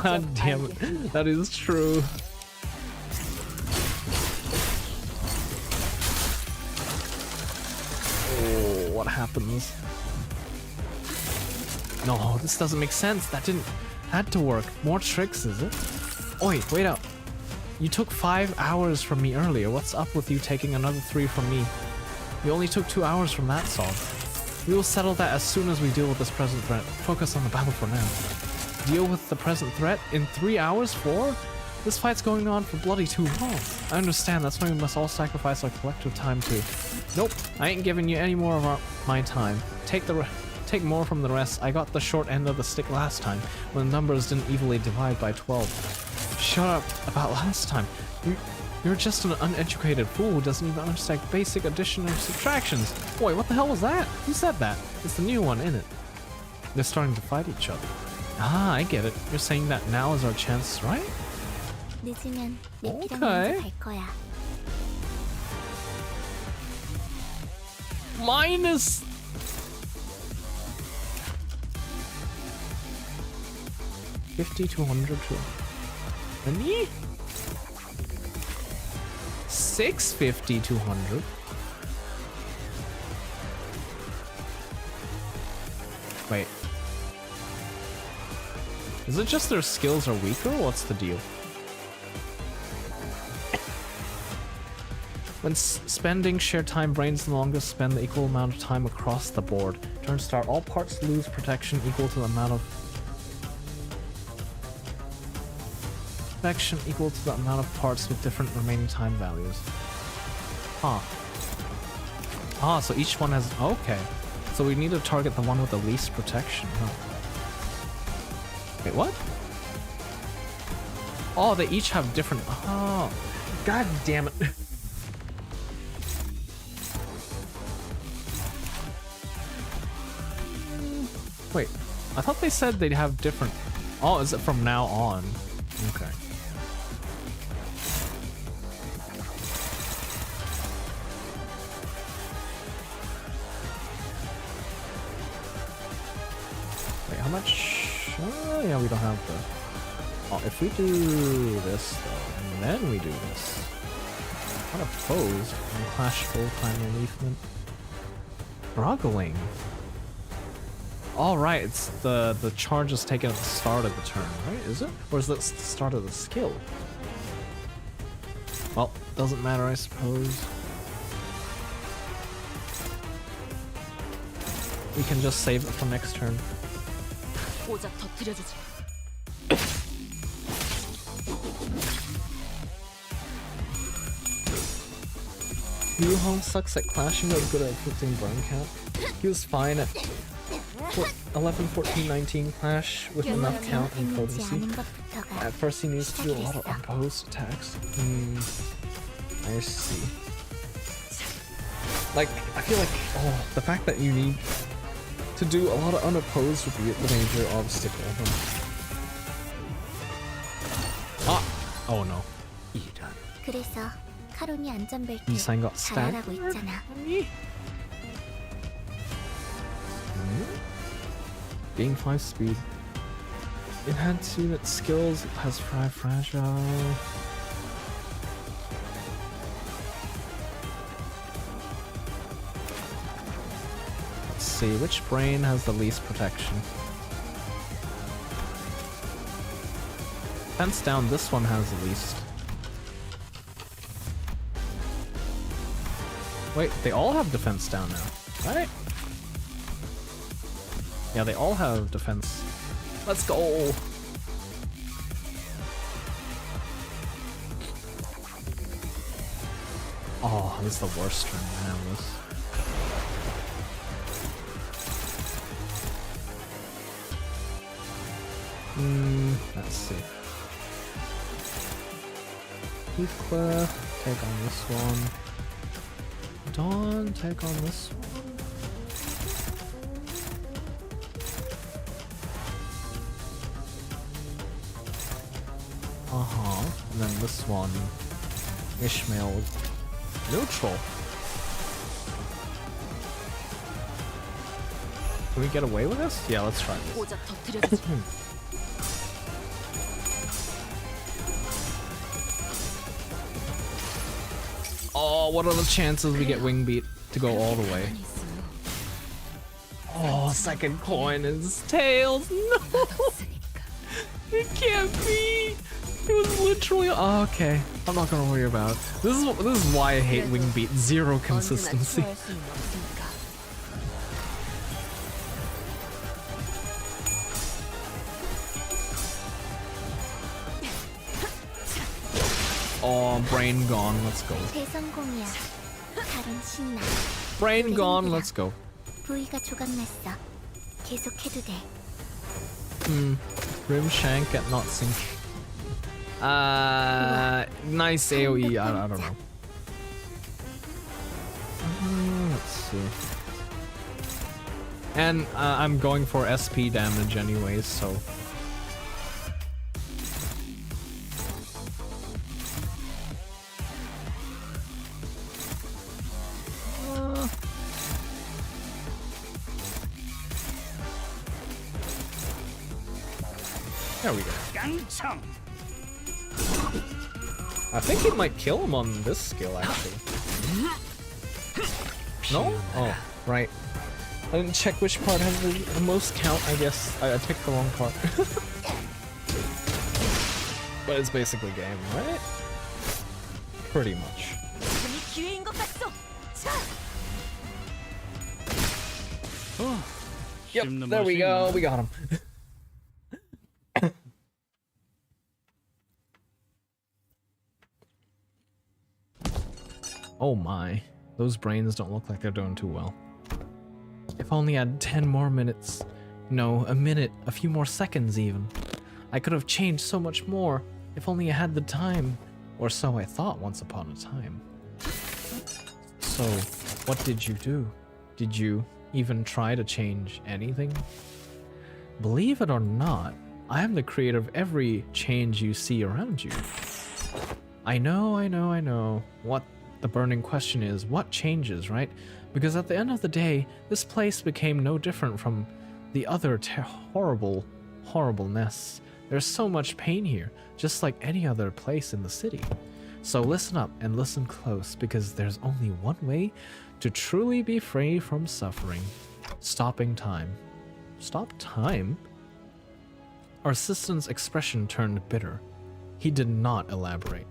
God damn it, that is true. Oh, what happens? No, this doesn't make sense. That had to work. More tricks, is it? Oi, wait up. You took 5 hours from me earlier. What's up with you taking another 3 from me? You only took 2 hours from that solve. We will settle that as soon as we deal with this present threat. Focus on the battle for now. Deal with the present threat in 3 hours? 4? This fight's going on for bloody too long. I understand, that's why we must all sacrifice our collective time too. Nope, I ain't giving you any more of my time. Take more from the rest. I got the short end of the stick last time, when the numbers didn't evenly divide by 12. Shut up about last time. You're just an uneducated fool who doesn't even understand basic addition and subtractions. Boy, what the hell was that? Who said that? It's the new one, innit? They're starting to fight each other. Ah, I get it. You're saying that now is our chance, right? 늦으면 내 피랑 Okay. 먼저 갈 거야. Minus... $50 to $100 to... Any? 650 to 100. Wait. Is it just their skills are weaker? What's the deal? When spending shared time, brains no longer spend the equal amount of time across the board. Turn start. All parts lose protection equal to the amount of equal to the amount of parts with different remaining time values. Huh. Ah, so each one has... Okay. So we need to target the one with the least protection, huh? Wait, what? Oh, they each have different... Oh. God damn it. Wait. I thought they said they'd have different... Oh, is it from now on? Okay. Wait, how much? Oh, yeah, we don't have the... Oh, if we do this, though, and then we do this... Unopposed and Clash full-time reliefment. Struggling. All right, it's the charge is taken at the start of the turn, right? Is it? Or is it the start of the skill? Well, doesn't matter, I suppose. We can just save it for next turn. 고작 터뜨려주지. Yu-Hong sucks at clashing but good at inflicting burn count. He was fine at 11, 14, 19 clash with enough count and potency. At first he needs to do a lot of unopposed attacks. I see. Like, I feel like, the fact that you need to do a lot of unopposed would be the major obstacle. Ah! Oh no. 이런. 그래서 카론이 안전벨트 Isan got 잘하라고 staggered. 있잖아. Gain 5 speed. Enhanced unit skills has fragile. Let's see, which brain has the least protection? Fence down, this one has the least. Wait, they all have defense down now, right? Yeah, they all have defense. Let's go! Oh, this is the worst turn to have this. Let's see. Heathcliff, take on this one. Dawn, take on this one. And then this one, Ishmael, neutral. Can we get away with this? Yeah, let's try this. 고작 터뜨려주지. Oh, what are the chances we get wing beat to go all the way? Oh, second coin is tails. No, it can't be. It was literally okay. I'm not gonna worry about it. This is why I hate wing beat. Zero consistency. Oh, brain gone. Let's go. 대성공이야. 카론 신나. Brain gone. Let's go. 부위가 조각났어. 계속해도 돼. Grim shank at not sync. Nice AoE. I don't know. Let's see. And I'm going for SP damage anyways, so. There we go. I think it might kill him on this skill, actually. No? Oh, right. I didn't check which part has the most count, I guess. I picked the wrong part. But it's basically game, right? Pretty much. 기회인 것 같소. 자, Yep, there we go. We got him. Oh my, those brains don't look like they're doing too well. If only I had 10 more minutes. No, a minute, a few more seconds even. I could have changed so much more if only I had the time. Or so I thought once upon a time. So, what did you do? Did you even try to change anything? Believe it or not, I am the creator of every change you see around you. I know. What the burning question is, what changes, right? Because at the end of the day, this place became no different from the other horribleness. There's so much pain here, just like any other place in the city. So listen up and listen close, because there's only one way to truly be free from suffering. Stopping time. Stop time? Our assistant's expression turned bitter. He did not elaborate.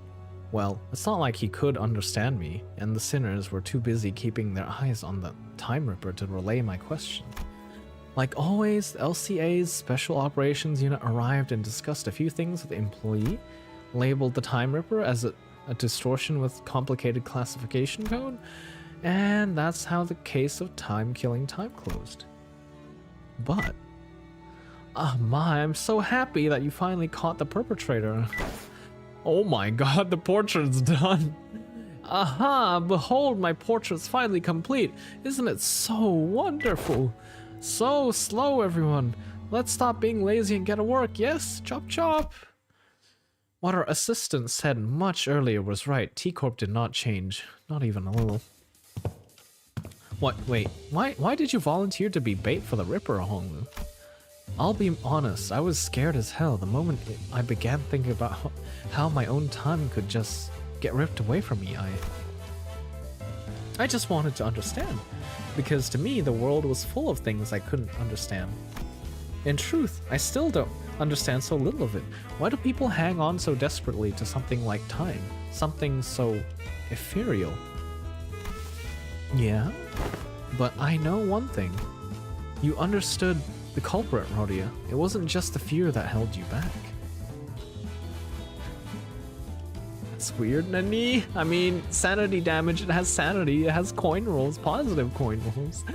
Well, it's not like he could understand me, and the sinners were too busy keeping their eyes on the Time Ripper to relay my question. Like always, the LCA's Special Operations Unit arrived and discussed a few things with the employee, labeled the Time Ripper as a distortion with complicated classification code, and that's how the case of time killing time closed. But Ah, my, I'm so happy that you finally caught the perpetrator. Oh my god, the portrait's done. Aha, behold, my portrait's finally complete. Isn't it so wonderful? So slow, everyone. Let's stop being lazy and get to work, yes? Chop chop. What our assistant said much earlier was right. T-Corp did not change. Not even a little. What? Wait. Why did you volunteer to be bait for the Ripper, Honglu? I'll be honest, I was scared as hell the moment I began thinking about how my own time could just get ripped away from me. I just wanted to understand, because to me the world was full of things I couldn't understand. In truth, I still don't understand so little of it. Why do people hang on so desperately to something like time? Something so ethereal? Yeah, but I know one thing. You understood the culprit, Rodia. It wasn't just the fear that held you back. That's weird, Nani. I mean, sanity damage, it has sanity, it has coin rolls, positive coin rolls.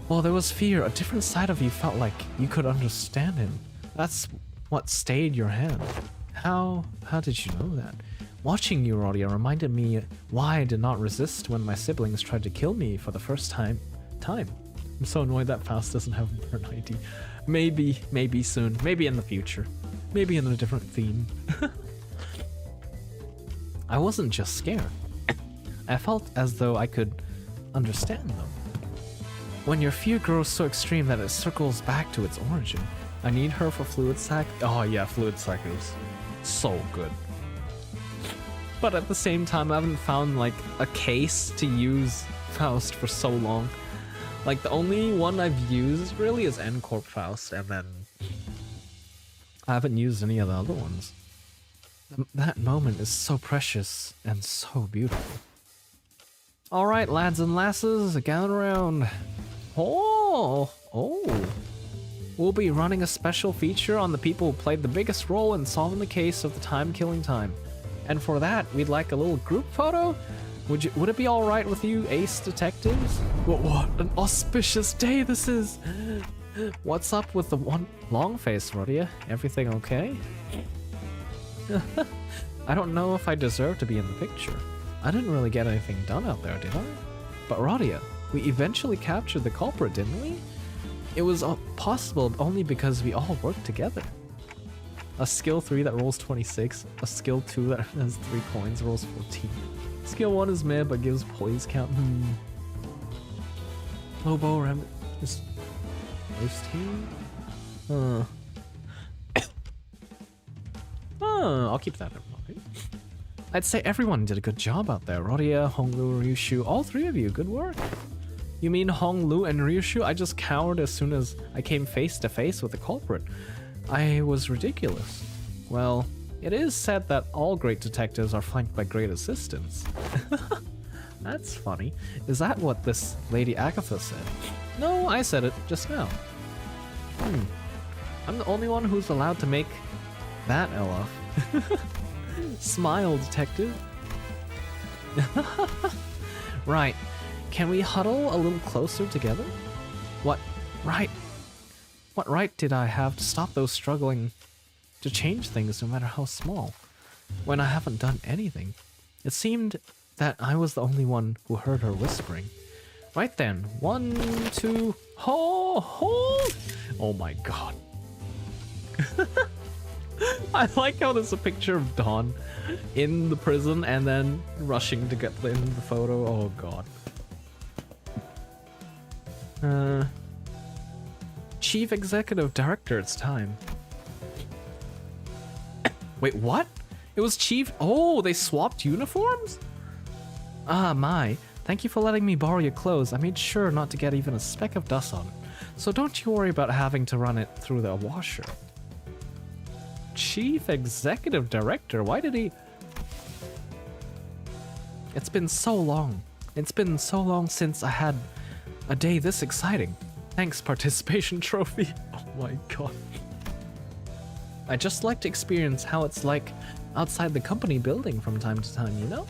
Well, there was fear. A different side of you felt like you could understand him. That's what stayed your hand. How did you know that? Watching you, Rodia, reminded me why I did not resist when my siblings tried to kill me for the first time. I'm so annoyed that Faust doesn't have burn ID. Maybe soon. Maybe in the future. Maybe in a different theme. I wasn't just scared. I felt as though I could understand them. When your fear grows so extreme that it circles back to its origin. I need her for fluid sac. Oh yeah, fluid sac is so good. But at the same time, I haven't found like a case to use Faust for so long. Like the only one I've used really is N-Corp Faust, and then I haven't used any of the other ones. That moment is so precious and so beautiful. Alright, lads and lasses, gather around. Oh! We'll be running a special feature on the people who played the biggest role in solving the case of the time-killing time. And for that, we'd like a little group photo? Would it be alright with you, ace detectives? What an auspicious day this is! What's up with the one long face, Rodia? Everything okay? I don't know if I deserve to be in the picture. I didn't really get anything done out there, did I? But Rodia, we eventually captured the culprit, didn't we? It was possible only because we all worked together. A skill 3 that rolls 26, a skill 2 that has 3 coins rolls 14. Skill 1 is mid but gives poise count. Lobo Ram is post here? I'll keep that in mind. I'd say everyone did a good job out there. Rodia, Honglu, Ryushu, all 3 of you, good work. You mean Honglu and Ryushu? I just cowered as soon as I came face to face with the culprit. I was ridiculous. Well, it is said that all great detectives are flanked by great assistants. That's funny. Is that what this Lady Agatha said? No, I said it just now. I'm the only one who's allowed to make that Ella. Smile, detective. Right. Can we huddle a little closer together? What right did I have to stop those struggling to change things no matter how small, when I haven't done anything? It seemed that I was the only one who heard her whispering. Right then, 1, 2, ho! Oh my god. I like how there's a picture of Dawn in the prison and then rushing to get in the photo. Oh god. Chief Executive Director, it's time. Wait, what? It was Chief... Oh, they swapped uniforms? Ah, my. Thank you for letting me borrow your clothes. I made sure not to get even a speck of dust on it. So don't you worry about having to run it through the washer. Chief Executive Director? Why did he... It's been so long. It's been so long since I had a day this exciting. Thanks, participation trophy. Oh my god. I just like to experience how it's like outside the company building from time to time, you know?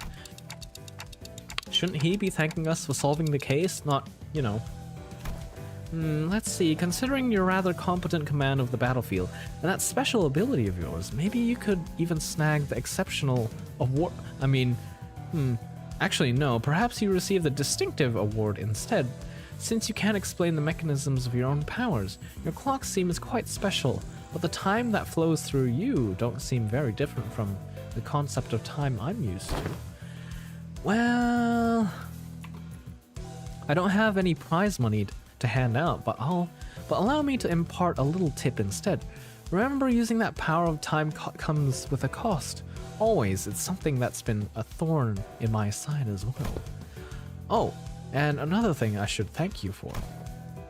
Shouldn't he be thanking us for solving the case, not, you know, Let's see, considering your rather competent command of the battlefield and that special ability of yours, maybe you could even snag the exceptional award. Actually, no, perhaps you receive the distinctive award instead. Since you can't explain the mechanisms of your own powers, your clock seems quite special, but the time that flows through you don't seem very different from the concept of time I'm used to. Well, I don't have any prize money to hand out, but allow me to impart a little tip instead. Remember, using that power of time comes with a cost. Always, it's something that's been a thorn in my side as well. Oh, and another thing I should thank you for.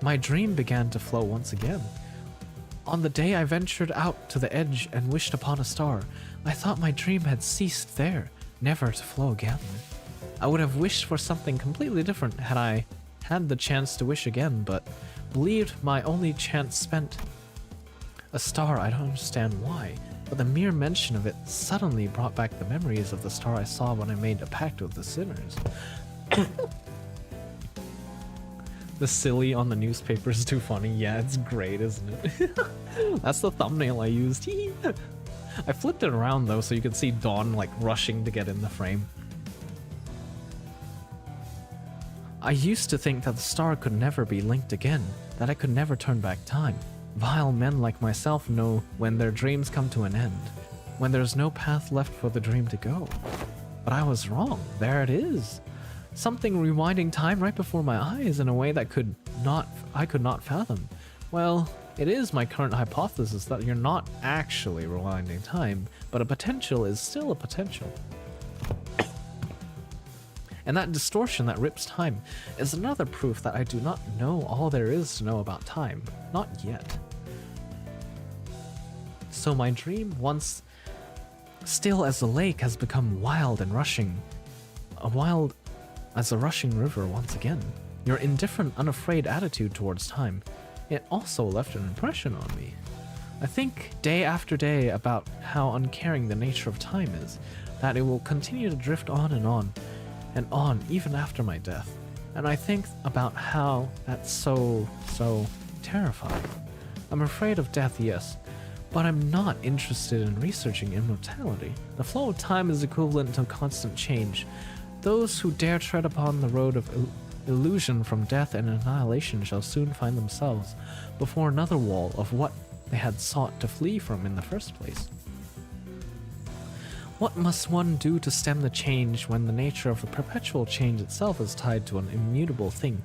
My dream began to flow once again. On the day I ventured out to the edge and wished upon a star, I thought my dream had ceased there, never to flow again. I would have wished for something completely different had I had the chance to wish again, but believed my only chance spent. A star, I don't understand why, but the mere mention of it suddenly brought back the memories of the star I saw when I made a pact with the sinners. The silly on the newspaper is too funny. Yeah, it's great, isn't it? That's the thumbnail I used. I flipped it around though so you could see Dawn like rushing to get in the frame. I used to think that the star could never be linked again, that I could never turn back time. Vile men like myself know when their dreams come to an end, when there's no path left for the dream to go. But I was wrong. There it is. Something rewinding time right before my eyes in a way that I could not fathom. Well, it is my current hypothesis that you're not actually rewinding time, but a potential is still a potential. And that distortion that rips time is another proof that I do not know all there is to know about time. Not yet. So my dream, once still as the lake, has become wild and rushing. Wild as a rushing river once again. Your indifferent, unafraid attitude towards time, it also left an impression on me. I think day after day about how uncaring the nature of time is, that it will continue to drift on and on even after my death. And I think about how that's so terrifying. I'm afraid of death, yes, but I'm not interested in researching immortality. The flow of time is equivalent to constant change. Those who dare tread upon the road of illusion from death and annihilation shall soon find themselves before another wall of what they had sought to flee from in the first place. What must one do to stem the change when the nature of the perpetual change itself is tied to an immutable thing,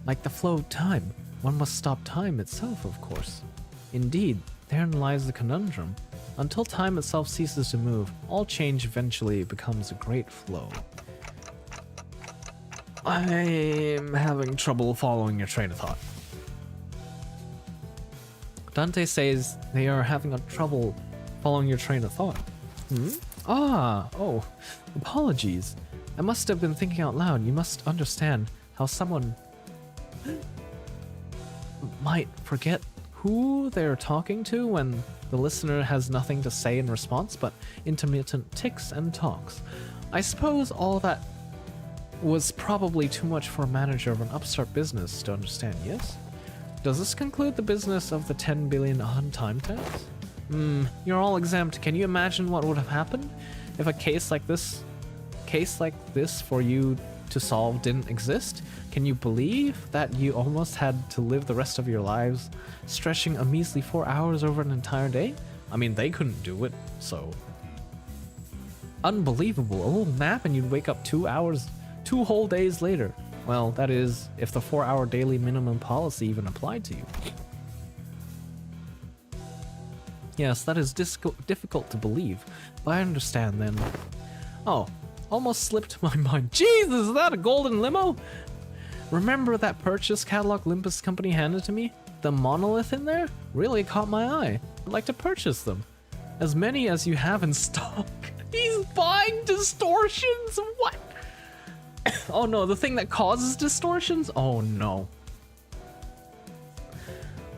like the flow of time? One must stop time itself, of course. Indeed, therein lies the conundrum. Until time itself ceases to move, all change eventually becomes a great flow. I'm having trouble following your train of thought. Dante says they are having trouble following your train of thought. Oh, apologies. I must have been thinking out loud. You must understand how someone might forget who they're talking to when the listener has nothing to say in response but intermittent ticks and talks. I suppose all that was probably too much for a manager of an upstart business to understand, yes? Does this conclude the business of the 10 billion on time tax? You're all exempt. Can you imagine what would have happened if a case like this for you to solve didn't exist? Can you believe that you almost had to live the rest of your lives stretching a measly 4 hours over an entire day? I mean, they couldn't do it, so... Unbelievable. A little nap and you'd wake up 2 whole days later. Well, that is, if the 4-hour daily minimum policy even applied to you. Yes, that is difficult to believe, but I understand then. Oh, almost slipped my mind. Jesus, is that a golden limo? Remember that purchase catalog Limbus Company handed to me? The monolith in there really caught my eye. I'd like to purchase them. As many as you have in stock. He's buying distortions? What? Oh no, the thing that causes distortions? Oh no.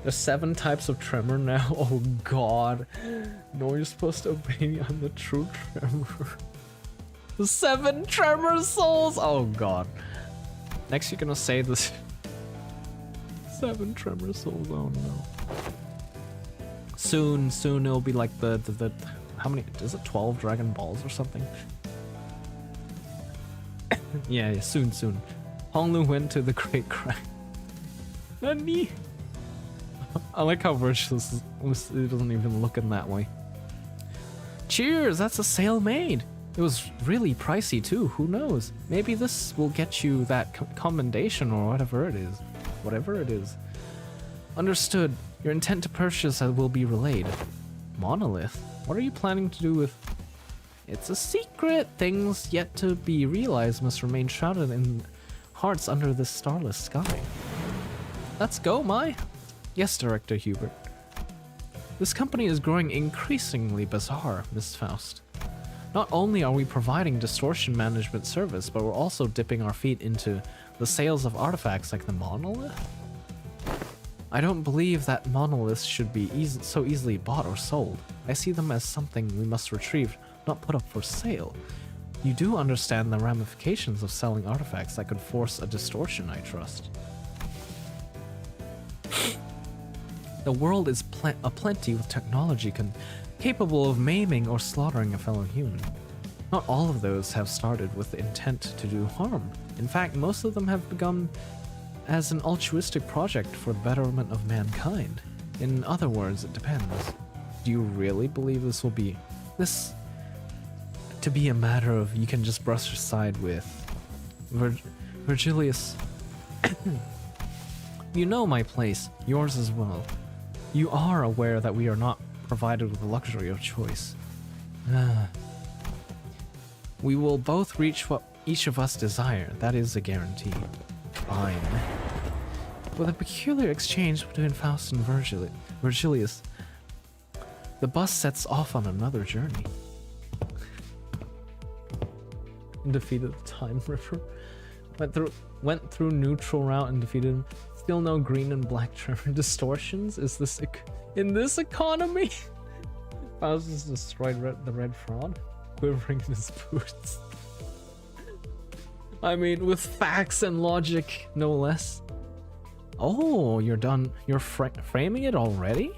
There's 7 types of tremor now. Oh god. No, you're supposed to obey on the true tremor. The 7 tremor souls! Oh god. Next you're gonna say this 7 Tremor Souls, oh no. Soon it'll be like the how many, is it 12 Dragon Balls or something? yeah, soon. Honglu went to the Great Crack. Nani? I like how Virtuous it doesn't even look in that way. Cheers, that's a sale made. It was really pricey too, who knows? Maybe this will get you that commendation or whatever it is. Whatever it is. Understood. Your intent to purchase will be relayed. Monolith? What are you planning to do with... It's a secret! Things yet to be realized must remain shrouded in hearts under this starless sky. Let's go, Mai! Yes, Director Hubert. This company is growing increasingly bizarre, Miss Faust. Not only are we providing distortion management service, but we're also dipping our feet into the sales of artifacts like the monolith. I don't believe that monoliths should be so easily bought or sold. I see them as something we must retrieve, not put up for sale. You do understand the ramifications of selling artifacts that could force a distortion, I trust. The world is aplenty with technology capable of maiming or slaughtering a fellow human. Not all of those have started with the intent to do harm. In fact, most of them have begun as an altruistic project for the betterment of mankind. In other words, it depends. Do you really believe this will be to be a matter of you can just brush aside with Virgilius? You know my place, yours as well. You are aware that we are not provided with the luxury of choice. We will both reach what each of us desire, that is a guarantee. Fine. With a peculiar exchange between Faust and Virgilius, the bus sets off on another journey. Defeated the Time River. Went through neutral route and defeated him. Still no green and black Tremor distortions? Is this in this economy? Faust has destroyed the red fraud, quivering in his boots. I mean, with facts and logic, no less. Oh, you're done. You're framing it already?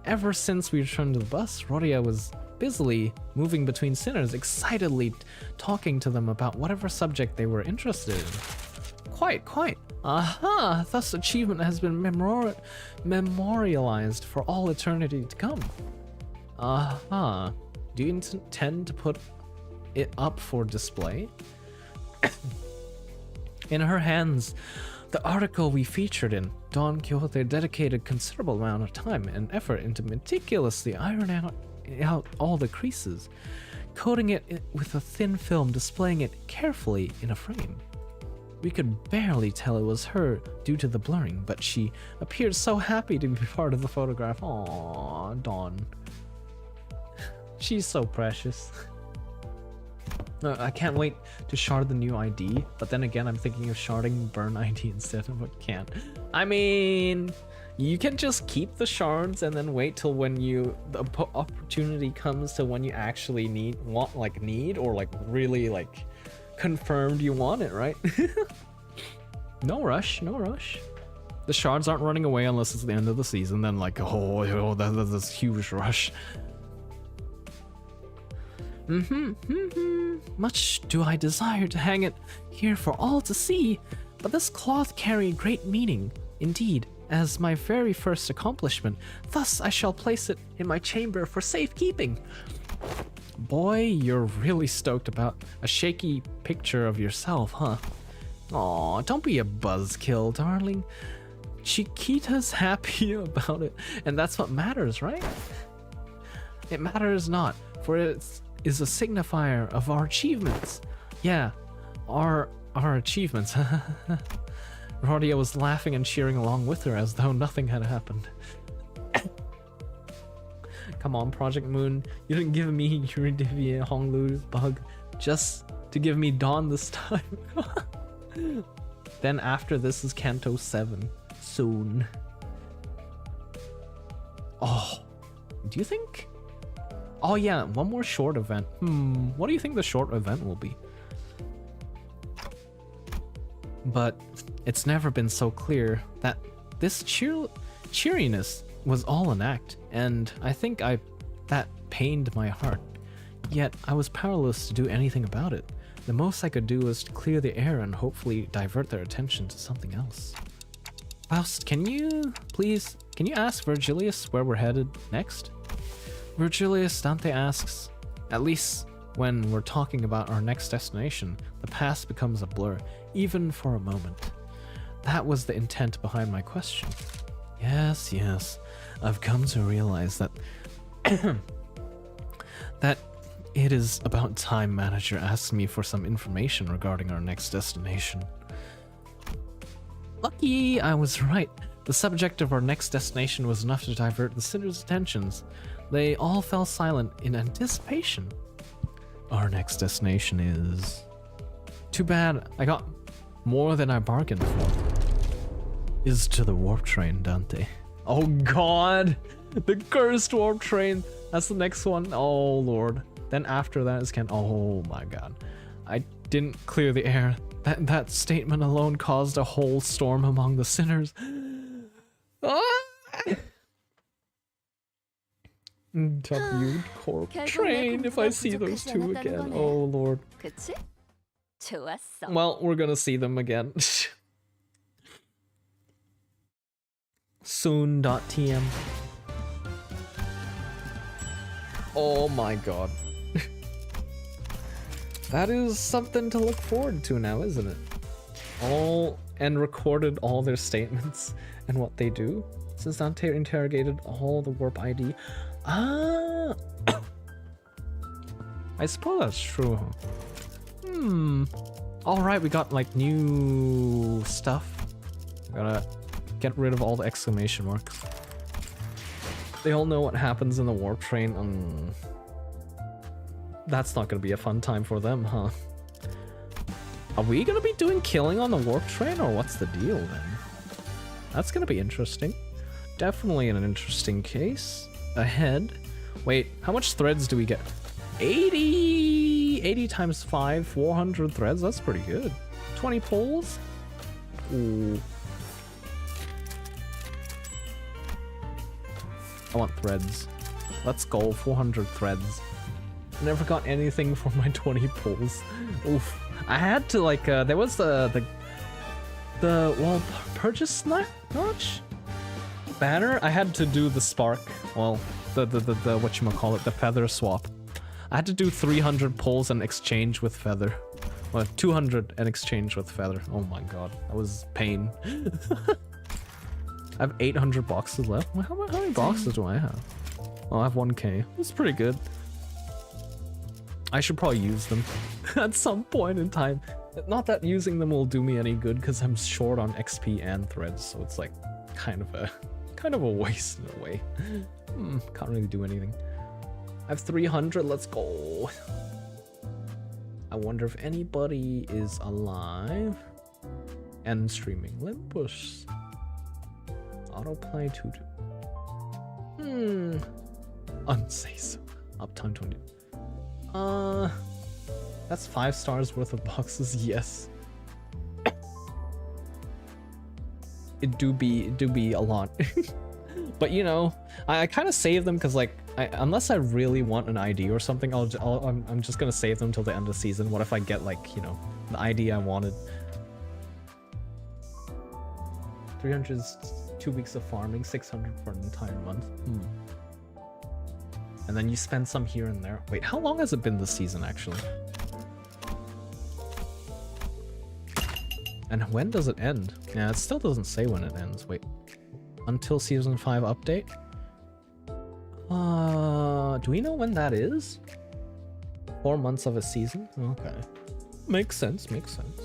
Ever since we returned to the bus, Rodia was busily moving between sinners, excitedly talking to them about whatever subject they were interested in. Quite. Aha! Thus achievement has been memorialized for all eternity to come. Aha. Do you intend to put it up for display? In her hands, the article we featured in Don Quixote dedicated considerable amount of time and effort into meticulously ironing out all the creases, coating it with a thin film, displaying it carefully in a frame. We could barely tell it was her due to the blurring, but she appeared so happy to be part of the photograph. Aww, Dawn. She's so precious. I can't wait to shard the new ID, but then again, I'm thinking of sharding burn ID instead of what can't. I mean, you can just keep the shards and then wait till when the opportunity comes to when you actually need or like really like confirmed you want it, right? No rush. The shards aren't running away unless it's the end of the season, then like, that's this huge rush. Much do I desire to hang it here for all to see, but this cloth carried great meaning, indeed, as my very first accomplishment. Thus I shall place it in my chamber for safekeeping. Boy, you're really stoked about a shaky picture of yourself, huh? Aw, don't be a buzzkill, darling. Chiquita's happy about it, and that's what matters, right? It matters not, for it is a signifier of our achievements. Yeah, our achievements. Rodia was laughing and cheering along with her as though nothing had happened. Come on, Project Moon, you didn't give me Eurydice Honglu's bug just to give me Dawn this time. Then after this is Kanto 7. Soon. Oh, do you think? Oh yeah, one more short event. What do you think the short event will be? But it's never been so clear that this cheeriness was all an act, and I think that pained my heart. Yet I was powerless to do anything about it. The most I could do was to clear the air and hopefully divert their attention to something else. Faust, can you ask Virgilius where we're headed next? Virgilius, Dante asks. At least when we're talking about our next destination, the past becomes a blur, even for a moment. That was the intent behind my question. Yes, I've come to realize that that it is about time manager asked me for some information regarding our next destination. Lucky I was right. The subject of our next destination was enough to divert the sinners' attentions. They all fell silent in anticipation. Our next destination is... Too bad I got more than I bargained for. Is to the warp train, Dante. Oh god! The cursed warp train! That's the next one. Oh lord. Then after that is oh my god. I didn't clear the air. That statement alone caused a whole storm among the sinners. W Corp train if I see those two again. Oh lord. 그치? 좋았어. Well, we're gonna see them again. Soon.tm. Oh my god. That is something to look forward to now, isn't it? And recorded all their statements and what they do. Since Dante interrogated all the warp ID. Ah! I suppose that's true. Alright, we got like new stuff. Gotta get rid of all the exclamation marks. They all know what happens in the warp train. That's not gonna be a fun time for them, huh? Are we gonna be doing killing on the warp train, or what's the deal then? That's gonna be interesting. Definitely an interesting case. Ahead. Wait, how much threads do we get? 80! 80 times 5, 400 threads, that's pretty good. 20 pulls? Ooh. I want threads. Let's go, 400 threads. Never got anything for my 20 pulls. Oof. I had to like, there was the well, purchase notch? Banner? I had to do the spark. Well, the whatchamacallit, the feather swap. I had to do 300 pulls and exchange with feather. Well, 200 and exchange with feather. Oh my god, that was pain. I have 800 boxes left. How many boxes do I have? Oh, I have 1k. That's pretty good. I should probably use them at some point in time. Not that using them will do me any good because I'm short on XP and threads, so it's like kind of a waste in a way. Can't really do anything. I have 300. Let's go. I wonder if anybody is alive and streaming. Limbus. Autoplay tutu. Unsay so. Uptime 20. That's 5 stars worth of boxes. Yes. It do be a lot. But you know, I kind of save them because like unless I really want an ID or something, I'm just gonna save them till the end of the season. What if I get like, you know, the ID I wanted? 300 is 2 weeks of farming, 600 for an entire month. And then you spend some here and there. Wait, how long has it been this season actually? And when does it end? Yeah, it still doesn't say when it ends. Wait. Until season 5 update? Do we know when that is? 4 months of a season? Okay. Makes sense, makes sense.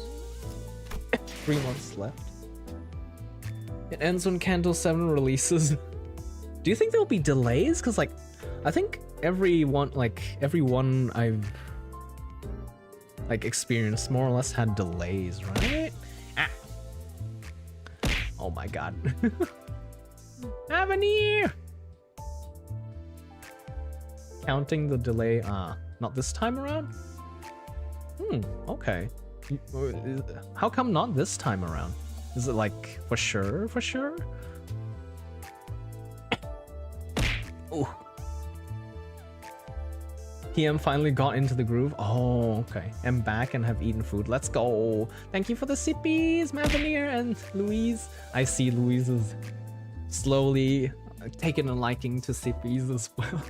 3 months left. It ends when Candle 7 releases. Do you think there'll be delays? Because like, I think everyone I've like experienced more or less had delays, right? Ah. Oh my god. Avenir! Counting the delay, not this time around? Okay. How come not this time around? Is it like for sure? For sure? Oh. PM finally got into the groove. Oh, okay. I'm back and have eaten food. Let's go. Thank you for the sippies, Mavenir and Louise. I see Louise is slowly taking a liking to sippies as well.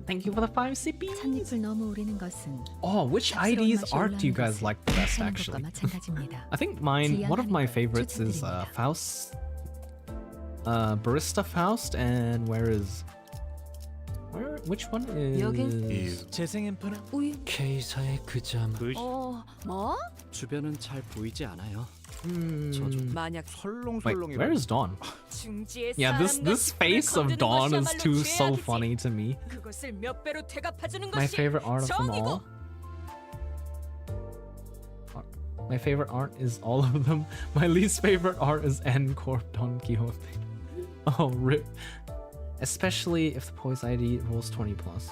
Thank you for the 5 sippies. 찻잎을 넘어 오르는 것은 Oh, which ID's art do you guys like the best actually? 마찬가지입니다. I think mine, one of my favorites is Faust, Barista Faust, and which one is? 재생 앰프는 우유. K사의 그 점. 뭐? 주변은 잘 보이지 않아요. 만약 Wait, where is Dawn? 중지의 Yeah, this face of Dawn is too so funny to me. 그것을 몇 배로 되갚아주는 My 것이 favorite art of them 정이고. all. My favorite art is all of them. My least favorite art is N Corp Don Quixote. Oh, rip. Especially if the Poise ID rolls 20 plus.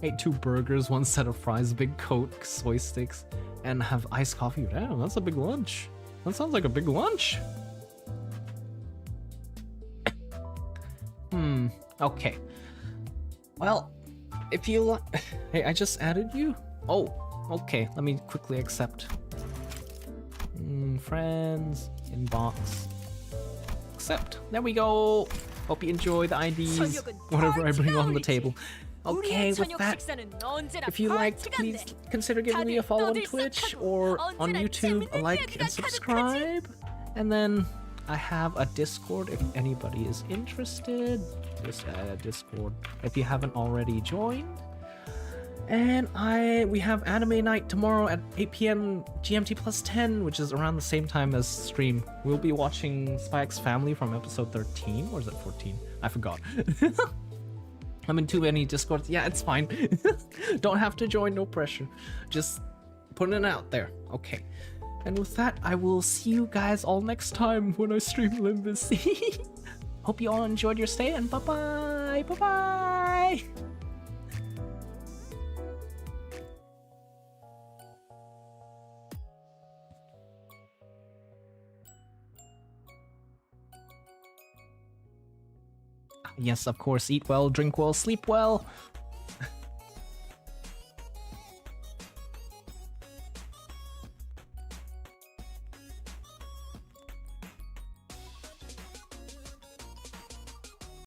Ate 2 burgers, 1 set of fries, big Coke, soy sticks, and have iced coffee. Damn, that's a big lunch. That sounds like a big lunch. Okay. Well, if you like... Hey, I just added you? Oh, okay. Let me quickly accept. Friends, inbox. Accept. There we go. Hope you enjoy the IDs, whatever I bring on the table. Okay, with that, if you liked, please consider giving me a follow on Twitch or on YouTube, a like and subscribe. And then I have a Discord if anybody is interested. Just add a Discord if you haven't already joined. And we have anime night tomorrow at 8 p.m. GMT plus 10, which is around the same time as stream. We'll be watching Spy X Family from episode 13, or is it 14? I forgot. I'm in too many Discords. Yeah, it's fine. Don't have to join, no pressure. Just putting it out there. Okay. And with that, I will see you guys all next time when I stream Limbus. Hope you all enjoyed your stay, and bye-bye! Bye-bye! Yes, of course, eat well, drink well, sleep well.